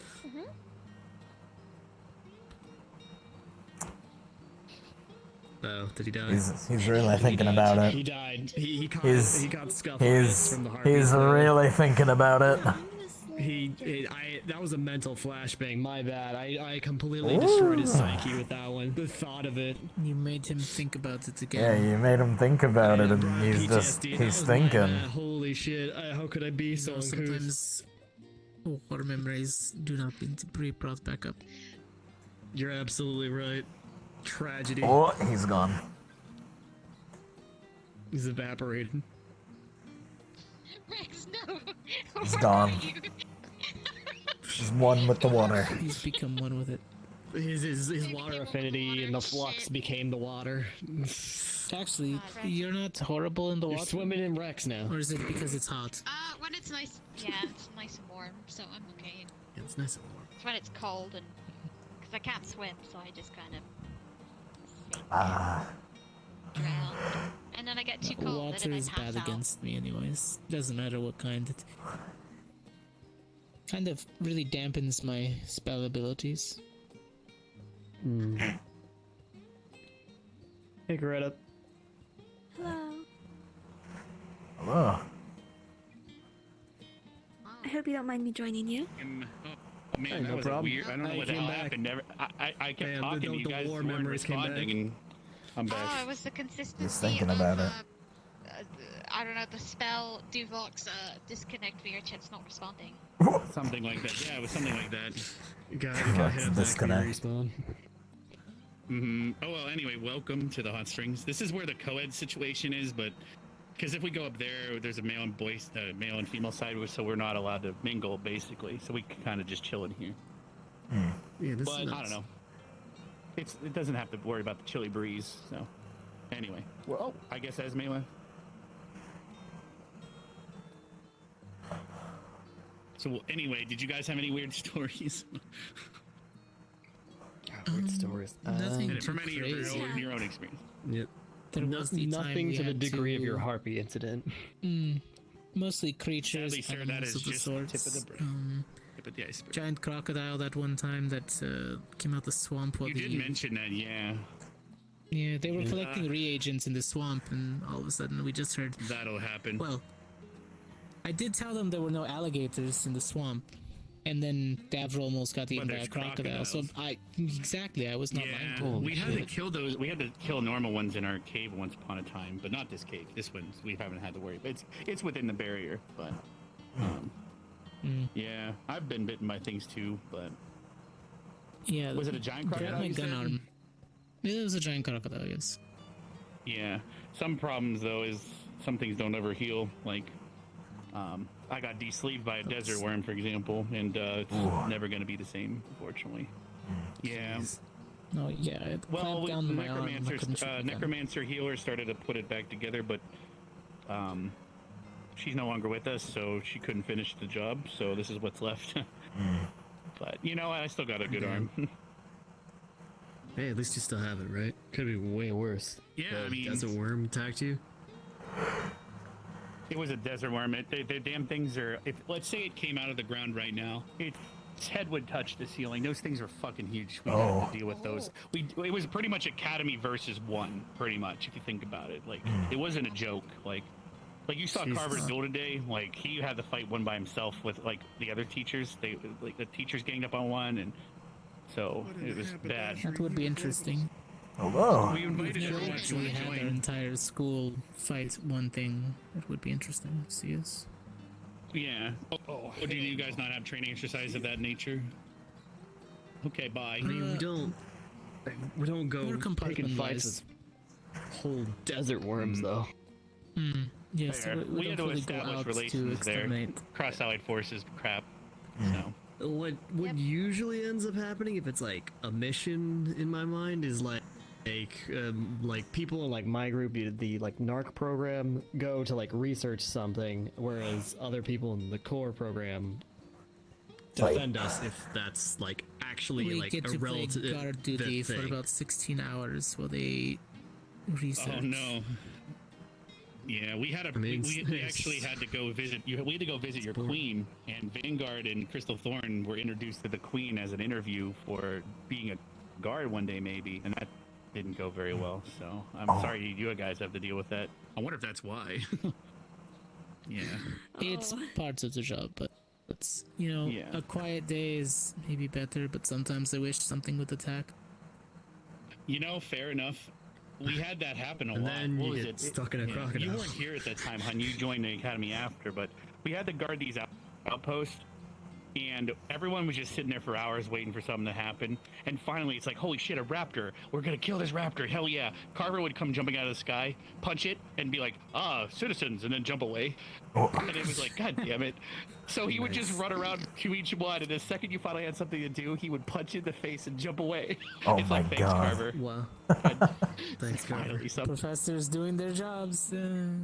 S4: Oh, did he die?
S2: He's really thinking about it.
S4: He died. He caught scuff
S2: He's
S4: from the harpies.
S2: he's really thinking about it.
S4: That was a mental flashbang. My bad. I completely destroyed his psyche with that one. The thought of it.
S14: You made him think about it again.
S2: Yeah, you made him think about it, and he's
S4: PTSD.
S2: he's thinking.
S4: Holy shit! How could I be so uncouth?
S14: Sometimes war memories do not need to be brought back up.
S4: You're absolutely right. Tragedy.
S2: Oh, he's gone.
S4: He's evaporated.
S17: Rex, no.
S2: He's gone. He's one with the water.
S14: He's become one with it.
S4: His water affinity and the flux became the water.
S14: Actually, you're not horrible in the
S4: You're
S14: water.
S4: swimming in Rex now.
S14: Or is it because it's hot?
S17: When it's nice, yeah, it's nice and warm, so I'm okay.
S4: Yeah, it's nice and warm.
S17: It's when it's cold and because I can't swim, so I just kind of drown. And then I get too cold,
S14: Water
S17: and then
S14: is
S17: I pass
S14: bad
S17: out.
S14: against me anyways. Doesn't matter what kind. It kind of really dampens my spell abilities.
S4: Hey, Greta.
S16: Hello.
S2: Hello.
S16: I hope you don't mind me joining you.
S6: Man,
S4: Hey,
S6: that
S4: no
S6: was
S4: problem.
S6: weird. I don't know
S4: I
S6: what the
S4: came
S6: hell
S4: back.
S6: happened. I kept
S4: Man,
S6: talking.
S4: the
S6: You guys
S4: war
S6: weren't
S4: memories came back.
S6: responding, and I'm back.
S17: Oh, it was the consistency
S2: Just thinking
S17: of,
S2: about it.
S17: I don't know, the spell Duvox disconnect via chat's not responding.
S6: Something like that. Yeah, it was something like that.
S4: Got
S2: That's
S4: hit
S2: a disconnect.
S6: Mm-hmm. Oh well. Anyway, welcome to the Hot Springs. This is where the co-ed situation is, but because if we go up there, there's a male and female side, so we're not allowed to mingle, basically. So we can kind of just chill in here.
S4: Yeah, this
S6: But
S4: is
S6: I don't know. It doesn't have to worry about the chilly breeze. So anyway, well, I guess Esme left. So anyway, did you guys have any weird stories?
S4: Weird stories.
S14: Nothing
S6: from
S14: too
S6: any
S14: crazy.
S6: of your own experience.
S4: Yep.
S14: There was the time
S4: Nothing
S14: we
S4: to the
S14: had
S4: degree of your
S14: to-
S4: harpy incident.
S14: Mostly creatures,
S6: Sadly, sir, that
S14: animals
S6: is
S14: of the
S6: just the tip
S14: sorts.
S6: of the tip of the iceberg.
S14: Giant crocodile that one time that came out the swamp. While
S6: You did mention that, yeah.
S14: Yeah, they were collecting reagents in the swamp, and all of a sudden we just heard.
S6: That'll happen.
S14: Well, I did tell them there were no alligators in the swamp, and then Davro almost got eaten by a
S6: there's
S14: crocodile. So I was not lying.
S6: Yeah, we had to kill those. We had to kill normal ones in our cave once upon a time, but not this cave. This one we haven't had to worry. But it's within the barrier. But yeah, I've been bitten by things too. But
S14: Yeah.
S6: was it a giant
S14: grab
S6: crocodile?
S14: my
S6: you
S14: gun
S6: said?
S14: arm. It was a giant crocodile, yes.
S6: Yeah. Some problems though is some things don't ever heal. Like I got de-sleeved by a desert worm, for example, and it's never going to be the same, unfortunately. Yeah.
S14: No, yeah. It
S6: Well,
S14: clamped down my arm. I
S6: necromancer,
S14: couldn't shoot the gun.
S6: necromancer healer started to put it back together, but she's no longer with us, so she couldn't finish the job. So this is what's left. But you know, I still got a good arm.
S4: Hey, at least you still have it, right? Could be way worse.
S6: Yeah,
S4: The
S6: I mean-
S4: desert worm attacked you.
S6: It was a desert worm. The damn things are. If let's say it came out of the ground right now, its head would touch the ceiling. Those things are fucking huge. We had to deal with those. It was pretty much Academy versus one, pretty much, if you think about it. Like it wasn't a joke. Like you saw
S4: Jesus.
S6: Carver's duel today. Like he had the fight one by himself with like the other teachers. They like the teachers ganged up on one, and so it was bad.
S14: That would be interesting.
S2: Hello.
S6: We invited
S14: If we
S6: everyone to
S14: actually had our
S6: join.
S14: entire school fight one thing, it would be interesting to see us.
S6: Yeah. Oh, do you guys not have training exercise of that nature? Okay, bye.
S4: I mean, we don't go
S14: we're
S4: picking fights with whole desert worms, though.
S14: Yes,
S6: Fair.
S14: we
S6: had
S14: don't
S6: to
S14: really go
S6: establish
S14: out to
S6: relations there.
S14: exterminate.
S6: Cross allied forces, crap. So
S4: What usually ends up happening if it's like a mission in my mind is like people in like my group, the like NARC program, go to like research something, whereas other people in the core program defend us if that's like actually
S14: We
S4: like
S14: get
S4: a
S14: to play
S4: relative
S14: guard duty for
S4: thing.
S14: about 16 hours while they research.
S6: Oh no. Yeah, we had a we actually had to go visit we had to go visit your queen, and Vanguard and Crystal Thorn were introduced to the queen as an interview for being a guard one day maybe, and that didn't go very well. So I'm sorry you guys have to deal with that. I wonder if that's why. Yeah.
S14: It's parts of the job, but it's, you know,
S6: Yeah.
S14: a quiet day is maybe better, but sometimes I wish something would attack.
S6: You know, fair enough. We had that happen a
S4: And
S6: lot.
S4: then
S6: What
S4: you
S6: was
S4: get
S6: it?
S4: stuck in a crocodile.
S6: You weren't here at that time, hon. You joined the academy after, but we had to guard these outposts, and everyone was just sitting there for hours waiting for something to happen. And finally, it's like, holy shit, a raptor! We're gonna kill this raptor! Hell yeah! Carver would come jumping out of the sky, punch it, and be like, citizens, and then jump away. And it was like, god damn it. So he would just run around to each one, and the second you finally had something to do, he would punch you in the face and jump away.
S2: Oh
S6: It's
S2: my
S6: like, thanks,
S2: God.
S6: Carver.
S4: Wow. Thanks, Carver.
S6: Finally, something.
S14: Professors doing their jobs.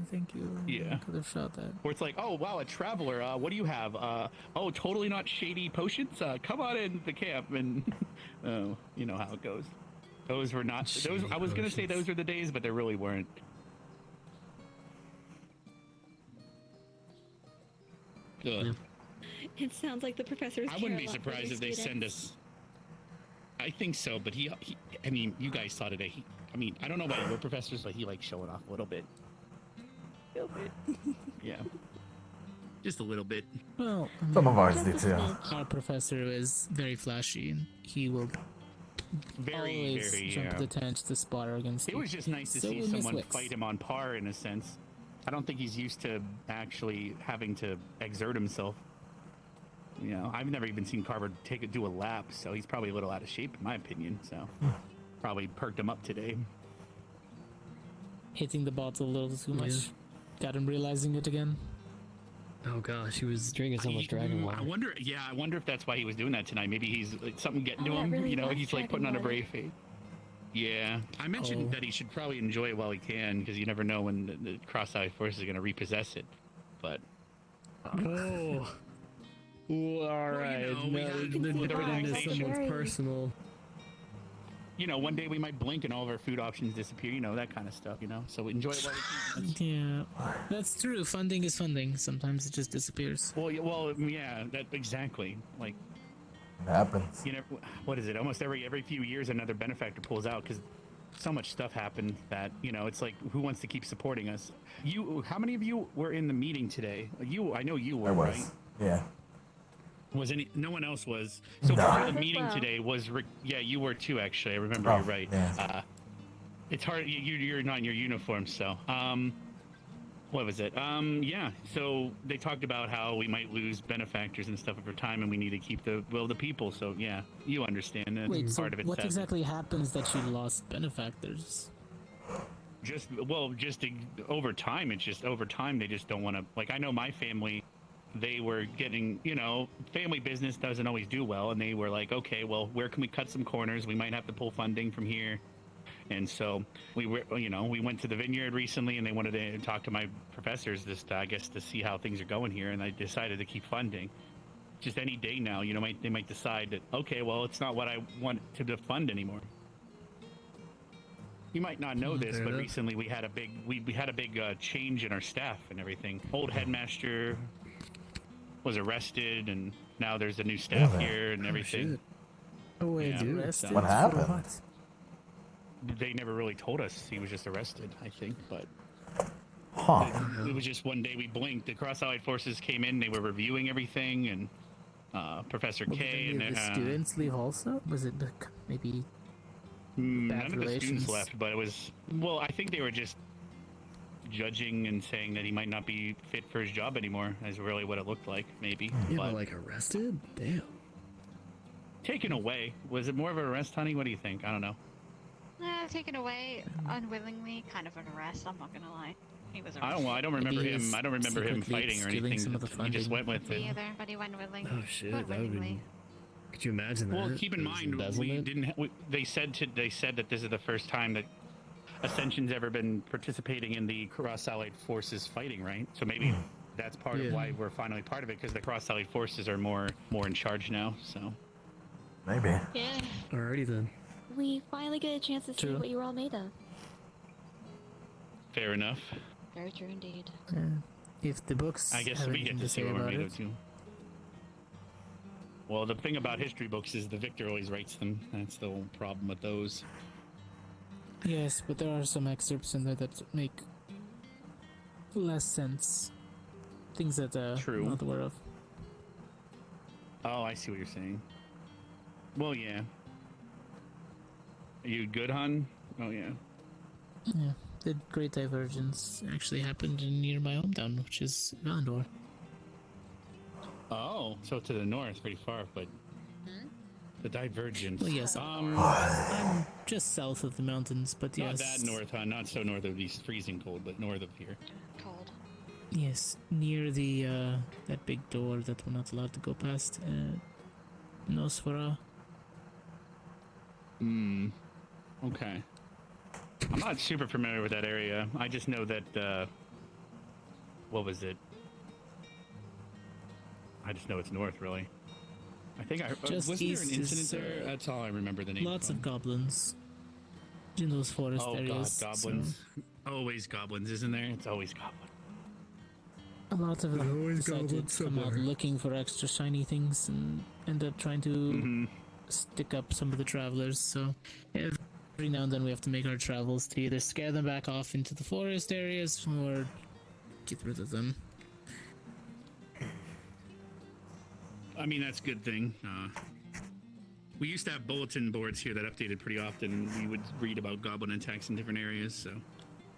S14: Thank you.
S6: Yeah.
S14: Could have shot that.
S6: Where it's like, oh wow, a traveler. What do you have? Oh, totally not shady potions. Come on in the camp, and oh, you know how it goes. Those were not those. I was gonna say those were the days, but they really weren't. Ugh.
S7: It sounds like the professors.
S6: I wouldn't be surprised if they send us. I think so, but he I mean, you guys saw today. I mean, I don't know about your professors, but he likes showing off a little bit. Yeah. Just a little bit.
S14: Well,
S2: Some of ours do too.
S14: Our professor is very flashy, and he will always jump at the tent to spar against
S6: It
S14: you.
S6: was just nice to
S14: So
S6: see
S14: will Miss
S6: someone
S14: Wicks.
S6: fight him on par, in a sense. I don't think he's used to actually having to exert himself. You know, I've never even seen Carver do a lap, so he's probably a little out of shape, in my opinion. So, probably perked him up today.
S14: Hitting the bottle a little too much. Got him realizing it again.
S4: Oh gosh, he was drinking so much dragon water.
S6: I wonder if that's why he was doing that tonight. Maybe he's like, something getting to
S16: that
S6: him.
S16: really
S6: You know,
S16: was
S6: he's like
S16: dragon
S6: putting on a
S16: water.
S6: brave face. Yeah, I mentioned that he should probably enjoy it while he can, because you never know when the cross-eyed force is going to repossess it. But
S4: Oh. Ooh, all right.
S6: the relaxation.
S4: Personal.
S6: You know, one day we might blink and all of our food options disappear. You know, that kind of stuff. You know, so enjoy it while we can.
S14: Yeah, that's true. Funding is funding. Sometimes it just disappears.
S6: Well, yeah, that exactly. Like,
S2: it happens.
S6: You know, what is it? Almost every few years, another benefactor pulls out because so much stuff happened that, you know, it's like, who wants to keep supporting us? How many of you were in the meeting today? I know you were,
S2: I was.
S6: right?
S2: Yeah.
S6: No one else was. So
S2: No.
S6: part of the meeting today was, yeah, you were too, actually. I remember, you're right.
S2: Yeah.
S6: It's hard. You're not in your uniform, so. What was it? Yeah. So they talked about how we might lose benefactors and stuff over time, and we need to keep the will of the people. So yeah, you understand that.
S14: Wait, so
S6: part of it.
S14: what exactly happens that you lost benefactors?
S6: Just over time. It's just over time. They just don't want to. Like, I know my family. They were getting, you know, family business doesn't always do well, and they were like, okay, well, where can we cut some corners? We might have to pull funding from here. And so we went to the vineyard recently, and they wanted to talk to my professors, I guess, to see how things are going here. And I decided to keep funding. Just any day now, you know, they might decide that, okay, well, it's not what I want to fund anymore. You might not know this, but recently we had a big change in our staff and everything. Old headmaster was arrested, and now there's a new staff here and everything.
S14: Oh wait,
S6: arrested?
S2: What happened?
S6: They never really told us. He was just arrested, I think, but it was just one day we blinked. The cross-allied forces came in. They were reviewing everything, and Professor K
S14: Did any of the students leave also? Was it maybe
S6: none of the students left, but it was, well, I think they were just judging and saying that he might not be fit for his job anymore, is really what it looked like, maybe.
S4: Yeah, but like arrested? Damn.
S6: Taken away. Was it more of an arrest, honey? What do you think? I don't know.
S17: Taken away unwillingly, kind of an arrest. I'm not gonna lie. He was.
S6: I don't remember him. I don't remember him fighting or anything. He just went with it.
S17: Either, but he went willingly.
S4: Oh shit, that would be. Could you imagine that?
S6: Well, keep in mind, we didn't. They said that this is the first time that Ascension's ever been participating in the Cross-Allied Forces fighting, right? So maybe that's part of why we're finally part of it, because the Cross-Allied Forces are more in charge now. So
S2: maybe.
S16: Yeah.
S4: Alrighty then.
S16: We finally get a chance to see
S6: True.
S16: what you're all made of.
S6: fair enough.
S17: Very true indeed.
S14: If the books
S6: I guess
S14: have
S6: we
S14: anything
S6: get to see
S14: say
S6: what we're
S14: about
S6: made
S14: it.
S6: of too. Well, the thing about history books is the victor always writes them. That's the whole problem with those.
S14: Yes, but there are some excerpts in there that make less sense. Things that
S6: True.
S14: I'm not aware of.
S6: Oh, I see what you're saying. Well, yeah. Are you good, hon? Oh, yeah.
S14: Yeah, the Great Divergence actually happened near my hometown, which is Valandor.
S6: Oh, so to the north, pretty far, but the Divergence.
S14: Well, yes,
S6: Um,
S14: I'm just south of the mountains, but
S6: not
S14: yes.
S6: that north, huh? Not so north of these freezing cold, but north of here.
S17: Cold.
S14: Yes, near the that big door that we're not allowed to go past. Nosfera.
S6: Okay. I'm not super familiar with that area. I just know that, what was it? I just know it's north, really. I think
S14: Just
S6: wasn't there
S14: east
S6: an incident
S14: is,
S6: there? That's all I remember the name.
S14: Lots of goblins in those forest
S6: Oh
S14: areas.
S6: god, goblins. Always goblins, isn't there? It's always goblins.
S14: So a lot of them decided to come out looking for extra shiny things and end up trying to stick up some of the travelers. So every now and then we have to make our travels to either scare them back off into the forest areas or get rid of them.
S6: I mean, that's a good thing. We used to have bulletin boards here that updated pretty often, and we would read about goblin attacks in different areas, so...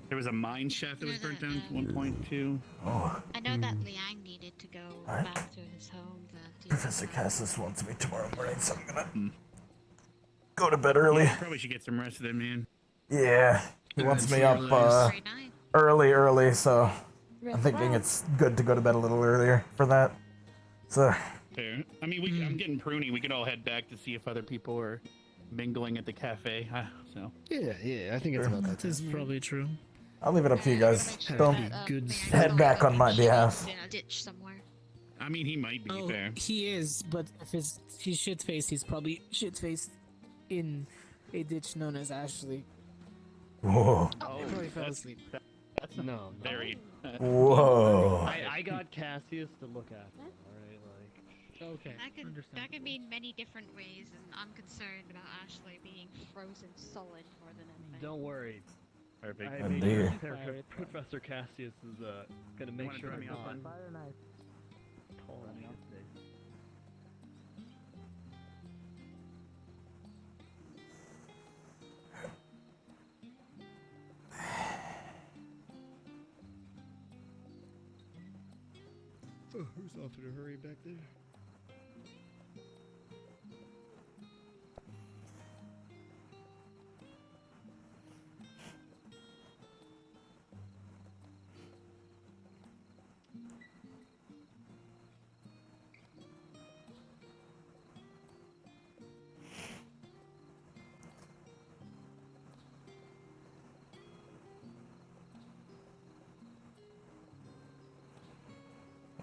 S6: There was a mine shaft that was burnt down at one point, too.
S2: Oh.
S17: I know that Liang needed to go
S2: Alright.
S17: back to his home.
S2: Professor Cassis wants me tomorrow morning, so I'm gonna go to bed early.
S6: Yeah, probably should get some rest then, man.
S2: Yeah, he wants me up early, so I'm thinking it's good to go to bed a little earlier for that. So.
S6: Fair. I mean, I'm getting pruny. We could all head back to see if other people are mingling at the cafe. So.
S4: Yeah, I think it's about that.
S14: That is probably true.
S2: I'll leave it up to you guys. Don't
S4: good
S2: head back on my behalf.
S17: In a ditch somewhere.
S6: I mean, he might be fair.
S14: He is, but if he's shit-faced, he's probably shit-faced in a ditch known as Ashley.
S2: Whoa.
S14: Before he fell asleep.
S6: That's no, very.
S2: Whoa.
S4: I got Cassius to look after. Alright, like.
S14: Okay.
S17: That could mean many different ways, and I'm concerned about Ashley being frozen solid more than anything.
S4: Don't worry.
S2: Perfect.
S4: I
S2: Oh,
S4: made
S2: dear.
S4: sure Professor Cassius is gonna make sure I'm not calling me out today.
S1: Oh, who's off in a hurry back there?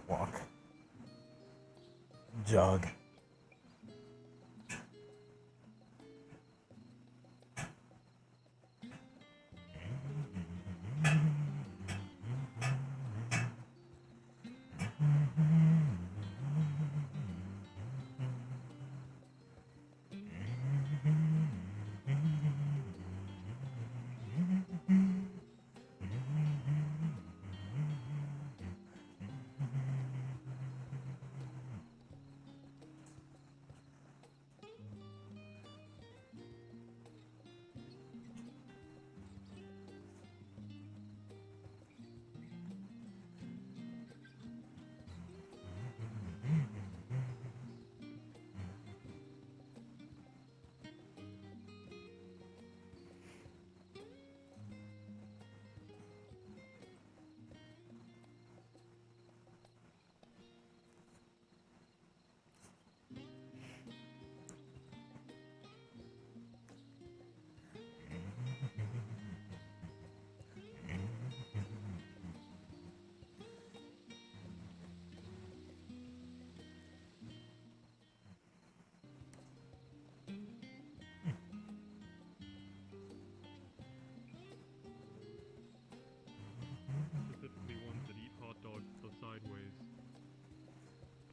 S2: Walk. Jog.
S18: Specifically ones that eat hot dogs the sideways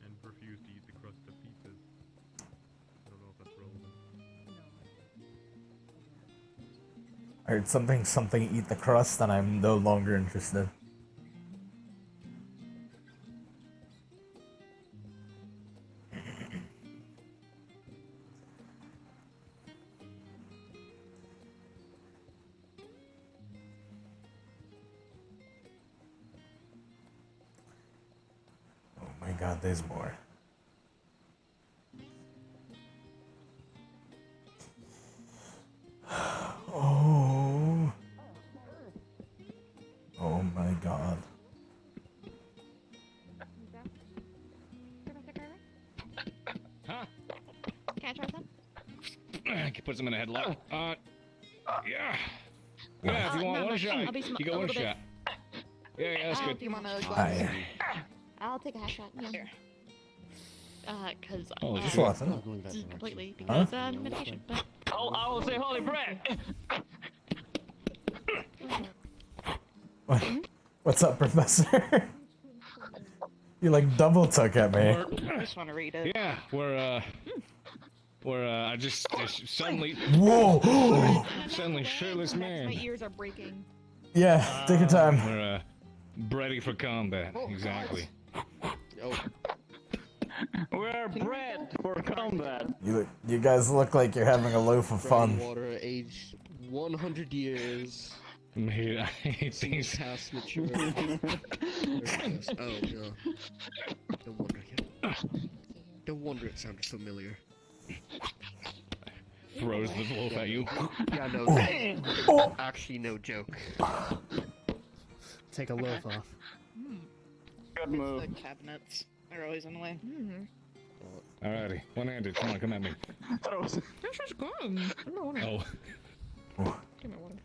S18: and refuse to eat the crust to pieces. I don't know if that's relevant.
S2: I heard something eat the crust, and I'm no longer interested. Oh my god, there's more. Oh. Oh my god.
S17: Can I try some?
S9: I can put some in a headlock. Yeah. Yeah, if you want
S17: no,
S9: one
S17: no,
S9: shot,
S17: I'll be
S9: you get
S17: a
S9: one
S17: little
S9: shot. Yeah, that's
S17: If
S9: good.
S17: you want to go I'll take a half shot. Yeah. Because
S9: Holy
S2: Just
S9: shit.
S2: Watson.
S17: completely
S2: Huh?
S17: because medication. But
S8: I will say holy bread.
S2: What? What's up, Professor? You like double took at me.
S17: I just want to read it.
S9: Yeah, I just suddenly.
S2: Whoa!
S9: Suddenly shirtless
S17: My
S9: man.
S17: ears are breaking.
S2: Yeah, take your time.
S9: We're ready for combat. Exactly.
S8: We're bred for combat.
S2: You guys look like you're having a loaf of fun.
S19: Water, aged 100 years.
S9: Mate, I hate these.
S19: Past mature. Oh god. No wonder it sounded familiar.
S9: Throws the loaf at you.
S19: Yeah, no. Actually, no joke.
S4: Take a loaf off.
S8: Good move.
S20: The cabinets are always in the way.
S9: Alrighty, one-handed. Come on, come at me.
S3: This is good.
S9: Oh.
S3: Give me one.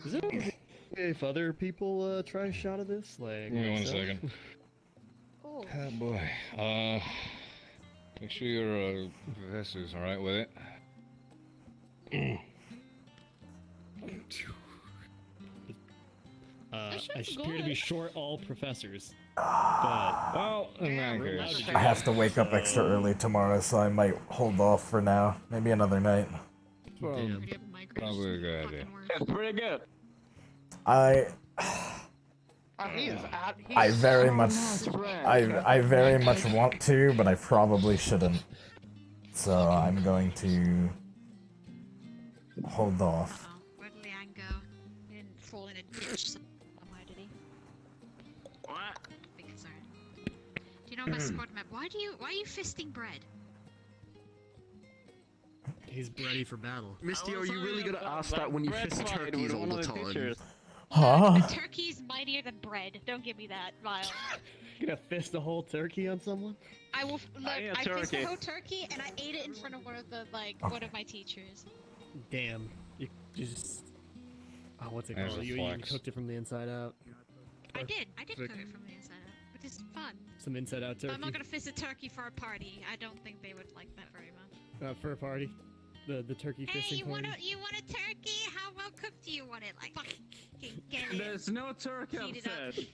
S4: Is it okay if other people try a shot of this? Like,
S9: Give me 1
S4: myself?
S9: second. Oh boy. Make sure your professor's alright with it.
S4: I appear to be short all professors. But
S9: well, in that case,
S2: I have to wake up extra early tomorrow, so I might hold off for now. Maybe another night.
S9: Probably a good idea.
S8: It's pretty good.
S2: I very much want to, but I probably shouldn't. So I'm going to hold off.
S17: Where'd Leanne go? He didn't fall in a ditch somewhere, did he?
S8: What?
S17: Be concerned. Do you know my sport map? Why are you fisting bread?
S4: he's ready for battle.
S19: Misty, are you really gonna ask that when you fist turkeys all the time?
S2: Huh?
S17: The turkey's mightier than bread. Don't give me that, Vile.
S4: You gonna fist a whole turkey on someone?
S17: I will. Look,
S8: I ate a
S17: I fisted
S8: turkey.
S17: a whole turkey and I ate it in front of one of the one of my teachers.
S4: Damn. You just. Oh, what's it
S9: There's
S4: called?
S9: a
S4: You
S9: flex.
S4: cooked it from the inside out.
S17: I did cook it from the inside out, which is fun.
S4: Some inside out
S17: But
S4: turkey.
S17: I'm not gonna fist a turkey for a party. I don't think they would like that very much.
S4: For a party. The turkey
S17: Hey,
S4: fisting
S17: you
S4: party.
S17: want a turkey? How well cooked do you want it? Like, fucking get it.
S8: There's no turkey
S17: Heat it up.
S8: upset.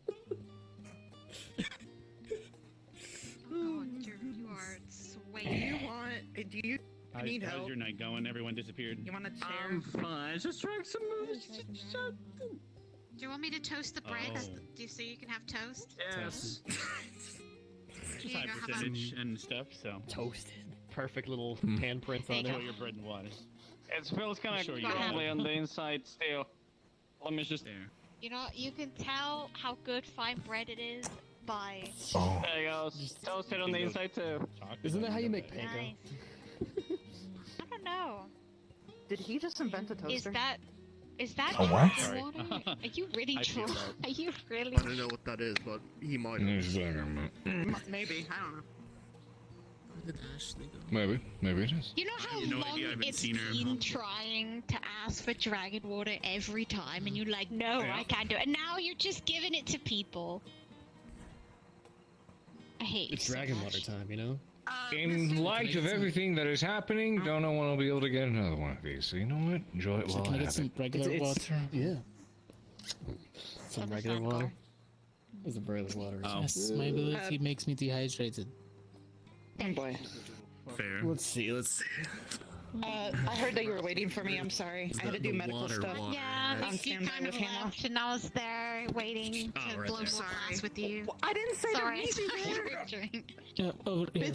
S17: Oh, you are swaying.
S20: Do you need
S6: How's
S20: help?
S6: your night going? Everyone disappeared.
S20: You want a chair?
S8: I'm fine. Just trying some moves.
S17: Do you want me to toast the bread?
S6: Oh.
S17: Do you so you can have toast?
S8: Yes.
S6: Just
S17: Here
S6: high
S17: you go, have a-
S6: percentage and stuff, so.
S4: Toasted. Perfect little handprints on
S17: There you
S4: it.
S17: go.
S6: Your bread and water.
S8: It feels kind
S6: Sure
S8: of
S6: you
S8: crumbly
S6: are.
S8: on the inside still. Let me just.
S6: There.
S17: You know, you can tell how good fine bread it is by.
S2: Oh.
S8: There you go. Toast it on the inside too.
S4: Isn't that how you make panko?
S17: Nice. I don't know.
S20: Did he just invent a toaster?
S17: Is that
S2: A what?
S17: dragon water? Are you really
S19: I feel
S17: true?
S19: that.
S17: Are you really?
S19: I don't know what that is, but he might have.
S20: Maybe. I don't know.
S14: Where did Ashley go?
S9: Maybe it is.
S17: You know how
S6: No
S17: long
S6: idea, I haven't
S17: it's
S6: seen her.
S17: been trying to ask for dragon water every time, and you're like, no,
S6: Yeah.
S17: I can't do it. And now you're just giving it to people. I hate
S4: It's
S17: you so
S4: dragon
S17: much.
S4: water time, you know?
S9: In light of everything that is happening, don't know when I'll be able to get another one of these. So you know what? Enjoy it
S14: So
S9: while
S14: can
S9: I
S14: I get
S9: have
S14: some
S9: it.
S14: regular water?
S4: Yeah. Some
S17: From the
S4: regular
S17: front
S4: water.
S17: door.
S4: There's a boiling water.
S6: Oh.
S14: Yes, my ability makes me dehydrated.
S20: Oh boy.
S6: Fair.
S4: Let's see.
S20: I heard that you were waiting for me. I'm sorry. I had to do medical stuff.
S17: Yeah,
S20: On
S17: you
S20: standby
S17: kind of
S20: with Hannah.
S17: left, and I was there waiting to
S4: right
S17: blow
S4: there.
S17: more glass with you.
S20: I didn't say
S17: Sorry,
S20: to meet you
S17: sorry,
S20: there.
S17: drink.
S14: Yeah, over here.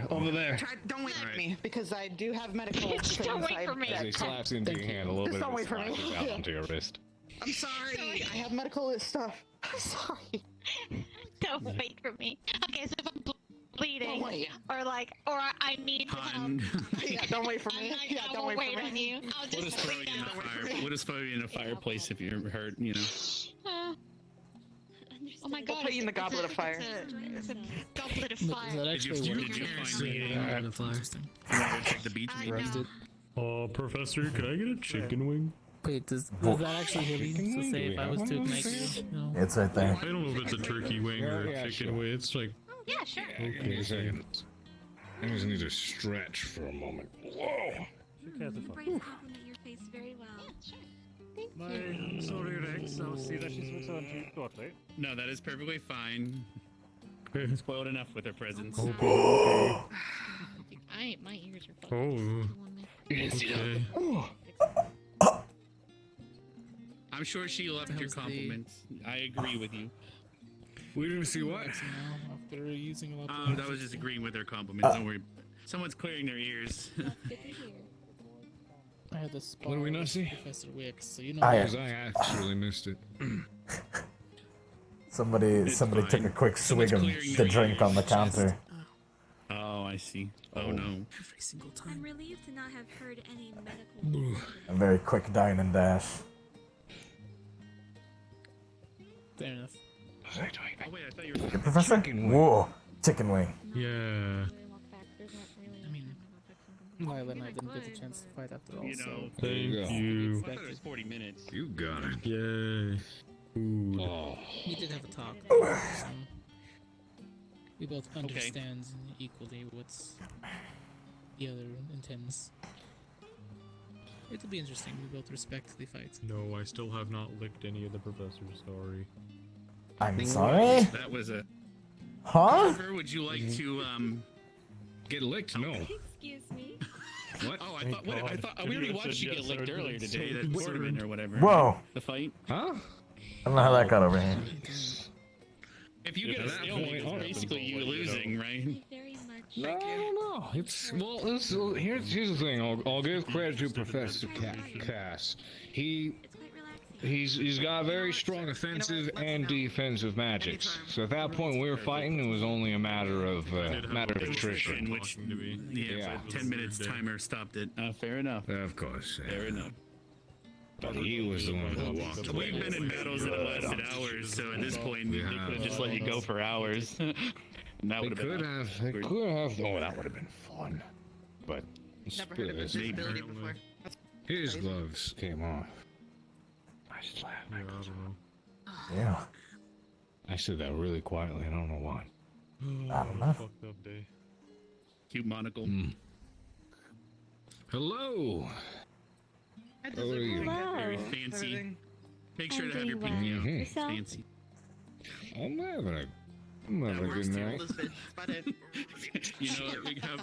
S4: Over there.
S20: Don't wait
S6: Right.
S20: for me because I do have medical
S17: Just don't
S20: things.
S17: wait for me.
S9: As he slaps into your hand, a little
S20: Just
S9: bit
S20: don't
S9: of it
S20: wait for me.
S9: splashes out onto your wrist.
S20: I'm sorry. I have medical stuff. I'm sorry.
S17: Don't wait for me. Okay, so if I'm bleeding,
S20: Don't wait.
S17: or I need help,
S6: Hun.
S20: Yeah, don't wait for me.
S17: I
S20: Yeah,
S17: will
S20: don't wait
S17: wait
S20: for
S17: on
S20: me.
S17: you. I'll
S6: We'll
S17: just
S6: just throw
S17: bleed
S6: you in the
S17: out.
S6: fire. We'll just throw you in a fireplace if you're hurt, you know.
S17: Oh my
S20: We'll
S17: god!
S20: put you in the goblet of fire.
S17: It's a goblet of
S14: Does
S17: fire.
S14: that
S6: Did you
S14: actually work?
S6: find
S14: Yeah,
S6: me?
S14: the fire.
S6: You want to go check the beach
S17: I
S6: meat?
S17: know.
S18: Professor, could I get a chicken wing?
S14: Wait, does that actually hear me to say if I was to ignite you? No.
S2: It's right there.
S18: I don't know if it's a turkey wing or
S9: Yeah,
S18: a chicken
S9: sure.
S18: wing. It's like,
S17: Yeah, sure.
S9: Give me a second. I just need to stretch for a moment. Whoa!
S17: Brains compliment your face very well. Sure. Thank you.
S22: Sorry, Rex. I'll see that she's returned to you shortly.
S6: No, that is perfectly fine. Spoiled enough with her presence.
S18: okay.
S17: My ears are fucking.
S18: Oh, okay.
S6: I'm sure she loved your compliments. I agree with you.
S9: We didn't see what?
S14: After using a lot
S5: That was just agreeing with their compliments. Don't worry. Someone's clearing their ears.
S14: I had this.
S9: What do we not see?
S14: Professor Wicks, so you know.
S9: I actually missed it.
S2: Somebody took a quick swig of the drink on the counter.
S5: Oh, I see. Oh no.
S14: Every single time.
S7: I'm relieved to not have heard any medical.
S2: A very quick dine and dash.
S14: Fair enough.
S5: Oh wait, I thought you were.
S2: Professor? Whoa, chicken wing.
S18: Yeah.
S14: I mean, Lyle and I didn't get a chance to fight after all.
S5: You know.
S18: Thank you.
S5: I thought it was 40 minutes.
S9: You got it.
S18: Yay. Food.
S9: Oh.
S14: We did have a talk. We both understand equally what's the other intends. It'll be interesting. We both respect the fight.
S18: No, I still have not licked any of the professors. Sorry.
S2: I'm sorry?
S5: That was a.
S2: Huh?
S5: Oliver, would you like to
S9: get licked? No.
S7: Excuse me.
S5: What? Oh, I thought. Wait, I thought we already watched you get licked earlier today. That tournament or whatever.
S2: Whoa.
S5: The fight.
S9: Huh?
S2: I don't know how that got over here.
S5: If you get a stalemate, it's basically you losing, right?
S9: No, I don't know. Here's the thing. I'll give credit to Professor Cass. He's got very strong offensive and defensive magics. So at that point we were fighting. It was only a matter of attrition.
S5: Which, yeah, 10 minutes timer stopped it. Fair enough.
S9: Of course.
S5: Fair enough.
S9: But he was the one who walked away.
S5: We've been in battles that have lasted hours, so at this point they could have just let you go for hours. And that would have been.
S9: They could have. Oh, that would have been fun. But
S20: Never heard of invisibility before.
S9: his gloves came off. I slapped my gloves off.
S2: Yeah.
S9: I said that really quietly. I don't know why.
S2: I don't know.
S18: Fucked up day.
S5: Cute monocle.
S9: Hello. How are you?
S5: Very fancy. Make sure to have your pinky out.
S9: Yourself?
S5: Fancy.
S9: I'm having a good night.
S5: You know, we have.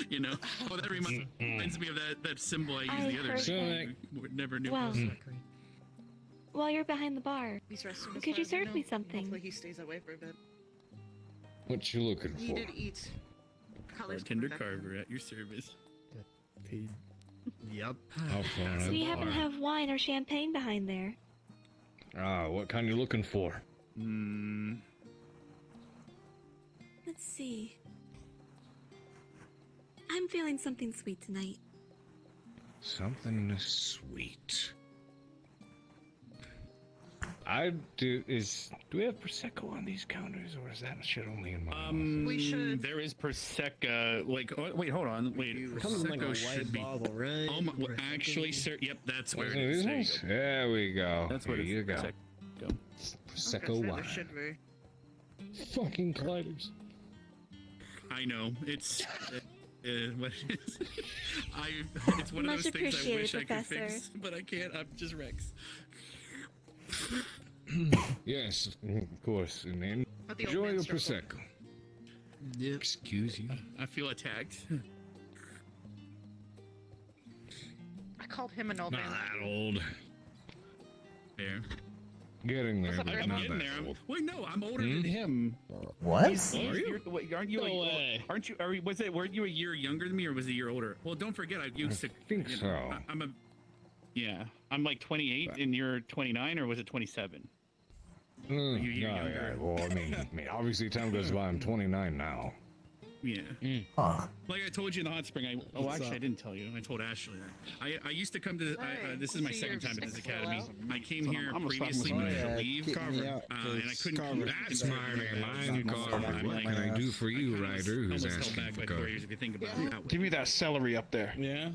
S5: You know. Oh, that reminds me of that symbol I used the other day. Never knew.
S7: Well, while you're behind the bar, could you serve me something?
S20: Hopefully he stays away for a bit.
S9: What you looking
S20: He
S9: for?
S20: did eat.
S5: Bartender Carver at your service.
S4: Yep.
S9: How far?
S7: So you happen to have wine or champagne behind there?
S9: What kind you looking for?
S7: Let's see. I'm feeling something sweet tonight.
S9: Something sweet. Do we have prosecco on these counters, or is that shit only in my?
S20: We should.
S5: There is prosecco. Like, wait, hold on. Wait,
S4: Comes in like a
S5: prosecco should
S4: white
S5: be.
S4: bottle, right?
S5: Oh my! Well, actually, sir. Yep, that's where it is. There you go.
S9: There we go.
S5: That's what
S9: Here you go.
S5: Prosecco.
S9: Prosecco wine. Fucking colliders.
S5: I know. It's. What it is. It's one
S7: Much
S5: of those things I wish
S7: appreciated,
S5: I could
S7: Professor.
S5: fix, but I can't. I'm just Rex.
S9: Yes, of course. And then
S20: But the old
S9: enjoy
S20: man's
S9: your
S20: circle.
S9: prosecco. Excuse you.
S5: I feel attacked.
S20: I called him an old
S9: Not
S20: man.
S9: that old.
S5: There.
S9: Getting there, but
S5: I'm
S9: not
S5: getting
S9: that
S5: there.
S9: old.
S5: Wait, no, I'm older than him.
S2: What?
S5: Wait, aren't you?
S4: No way.
S5: Aren't you? Weren't you a year younger than me, or was it a year older? Well, don't forget, I used to.
S9: think so.
S5: I'm a. Yeah, I'm like 28, and you're 29, or was it 27?
S9: No,
S5: you
S9: yeah. Well, I mean, obviously time goes by. I'm 29 now.
S5: Yeah.
S2: Huh.
S5: Like I told you in the hot spring, actually I didn't tell you. I told Ashley that. I used to come to. This is my second time at this academy. I came here previously when I had to leave, and I couldn't come back.
S9: That's my name. I'm Carver. What can I do for you, Ryder? Who's asking for Carver?
S5: If you think about it.
S6: Give me that celery up there.
S5: Yeah.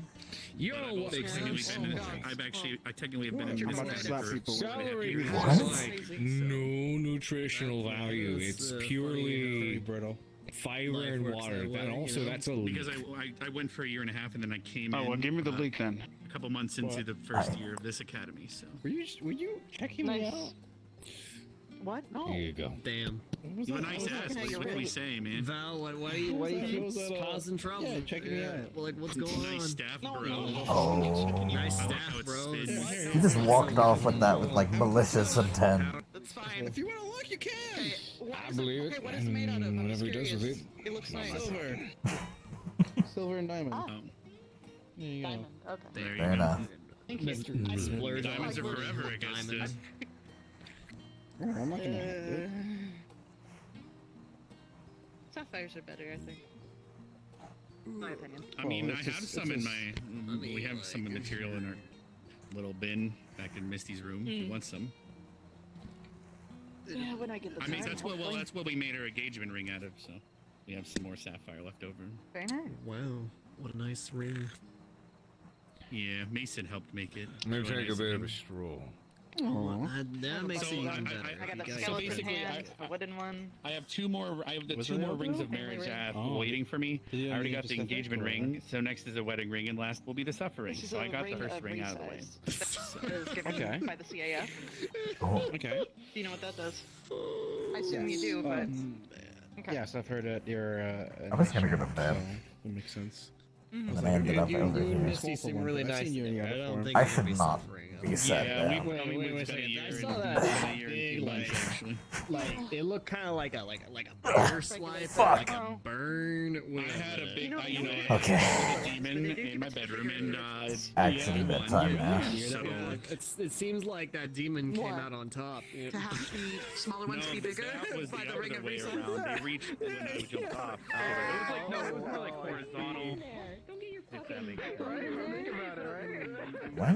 S9: Yo,
S5: I've technically been in this academy for
S9: Celery
S5: What?
S9: has like no nutritional value. It's purely fiber and water. That's a leak.
S5: Because I went for a year and a half, and then I came.
S6: Oh, well, give me the leak then.
S5: A couple months into the first year of this academy. So.
S6: Were you checking me out?
S20: What? No.
S9: Here you go.
S4: Damn.
S5: You have a nice ass. That's what we say, man.
S4: Val, why do you keep causing trouble?
S21: Yeah, checking me out.
S4: Like, what's going on?
S5: Nice staff, bro.
S2: Oh.
S4: Nice staff, bro.
S2: He just walked off with that with like malicious intent.
S21: That's fine. If you want to look, you
S6: can.
S9: I believe it.
S20: Okay, what is it made out of? I'm
S9: Whatever he
S20: curious.
S9: does with it.
S20: It looks nice.
S6: Silver. Silver and diamond.
S20: Ah.
S6: There you go.
S20: Diamond. Okay.
S5: There you
S2: Fair
S5: go.
S2: enough.
S20: Thank you.
S4: I splurged on
S5: Diamonds are
S4: my
S5: forever, I guess.
S4: diamond.
S6: Oh, I'm not gonna help it.
S20: Sapphires are better, I think. My opinion.
S5: I mean,
S6: Well,
S5: I
S6: it's
S5: have
S6: just-
S5: some
S6: it's
S5: in
S6: just-
S5: my. We have some material in our little bin back in Misty's room. If you want some?
S20: Yeah, when I get the
S5: I mean,
S20: time,
S5: that's what. Well,
S20: hopefully.
S5: that's what we made our engagement ring out of. So we have some more sapphire left over.
S20: Very nice.
S4: Wow, what a nice ring.
S5: Yeah, Mason helped make it.
S9: I'm gonna
S5: Really
S9: take a
S5: nice
S9: bit of
S5: ring.
S9: a stroll.
S4: That makes
S5: So,
S4: it
S5: I-
S4: even
S5: I-
S4: better.
S20: I got the
S4: You guys
S20: skeleton
S4: can-
S5: basically,
S20: hand, the wooden one.
S5: I have two more. I have the
S6: Was
S5: two
S6: it
S5: more
S6: over?
S5: rings of
S20: Family
S5: marriage
S20: ring.
S5: I have
S6: Oh.
S5: waiting for me.
S6: You
S5: I already
S6: need
S5: got the
S6: specific
S5: engagement
S6: or-
S5: ring. So next is a wedding ring, and last will be the suffering.
S20: This is
S5: So
S20: a
S5: I got the
S20: ring
S5: first
S20: of
S5: ring out of the way.
S20: resize. That is given
S6: Okay.
S20: by the CAF.
S2: Oh.
S6: Okay.
S20: Do you know what that does? I assume you do, but okay.
S6: Yes, I've heard that you're.
S2: I was gonna go to bed.
S6: So that makes sense.
S2: And then I ended up over
S4: You and
S2: here.
S4: Misty seem really
S6: I've
S4: nice.
S6: seen you in
S4: together. I
S6: uniform.
S4: don't think
S2: I
S4: you'd
S2: should
S4: be
S2: not
S4: suffering.
S2: be sad
S5: Yeah,
S2: now.
S5: we
S4: Wait a
S5: it's been a
S4: second.
S5: year.
S4: I
S5: and-
S4: saw
S5: it's
S4: that
S5: been a year and
S4: big,
S5: 2 months,
S4: like-
S5: actually.
S4: Like it looked kind of like a bear swipe, or
S2: Fuck.
S4: like a burn.
S5: I
S4: With
S5: had a big,
S20: You know-
S5: you know,
S2: Okay.
S5: I had a demon in my bedroom, and
S2: Actually,
S5: yeah,
S2: bedtime
S5: one,
S2: now.
S5: So,
S4: it seems like that demon came
S20: What?
S4: out on top.
S20: To have the smaller ones
S5: no,
S20: be bigger
S5: that was
S20: by
S5: the
S20: the ring
S5: other
S20: of
S5: way
S20: reason.
S5: around. They reached when I jumped off. It was like no, it was more like horizontal. If that makes sense.
S2: What?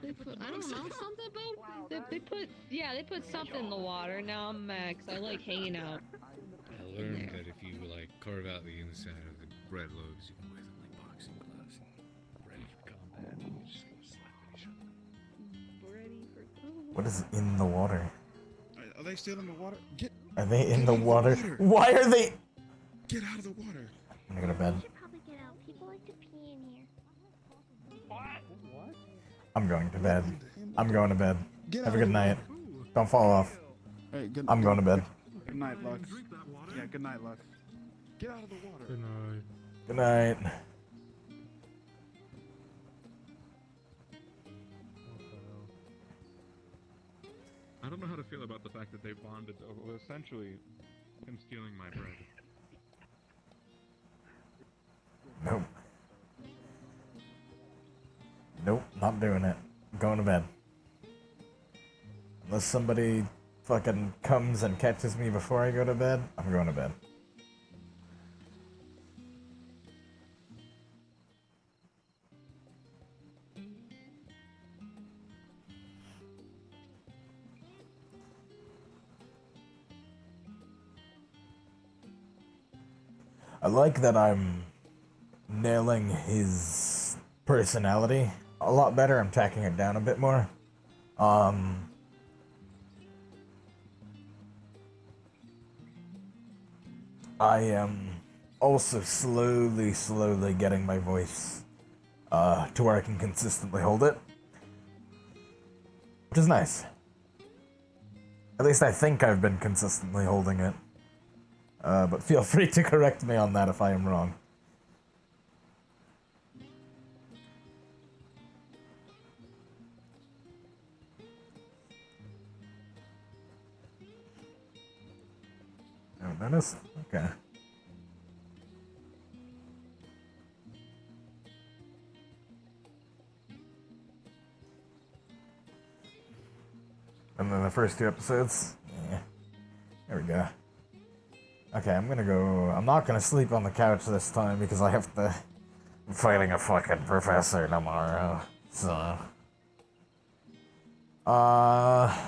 S3: They put, I don't know, something about they put they put something in the water. Now I'm max. I like hanging out.
S9: I learned that if you like carve out the inside of the bread loaves, you can wear them like boxing gloves. Ready for combat. You just go slap at each other.
S3: Ready for
S2: What is in the water?
S6: Are they still in the water? Get
S2: Are they in the water? Why are they?
S6: Get out of the water.
S2: I'm gonna go to bed.
S7: Probably get out. People like to pee in here.
S2: I'm going to bed. I'm going to bed.
S6: Get
S2: Have a
S6: out
S2: good
S6: of the
S2: night. Don't fall off.
S6: Hey, good,
S2: I'm going to bed.
S6: Good night, Luck. Yeah, good night, Luck. Get out of the water.
S18: Good night.
S2: Good night.
S18: I don't know how to feel about the fact that they bonded over essentially him stealing my bread.
S2: Nope. Nope, not doing it. Going to bed. Unless somebody fucking comes and catches me before I go to bed, I'm going to bed. I like that I'm nailing his personality a lot better. I'm tacking it down a bit more. I am also slowly getting my voice to where I can consistently hold it, which is nice. At least I think I've been consistently holding it. But feel free to correct me on that if I am wrong. Oh, notice? Okay. And then the first 2 episodes? Yeah. There we go. Okay, I'm gonna go. I'm not gonna sleep on the couch this time because I have to. I'm fighting a fucking professor tomorrow. So. I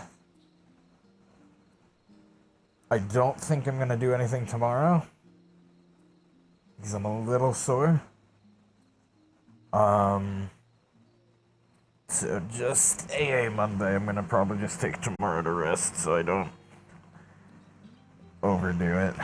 S2: don't think I'm gonna do anything tomorrow. Because I'm a little sore. So just AA Monday, I'm gonna probably just take tomorrow to rest so I don't overdo it.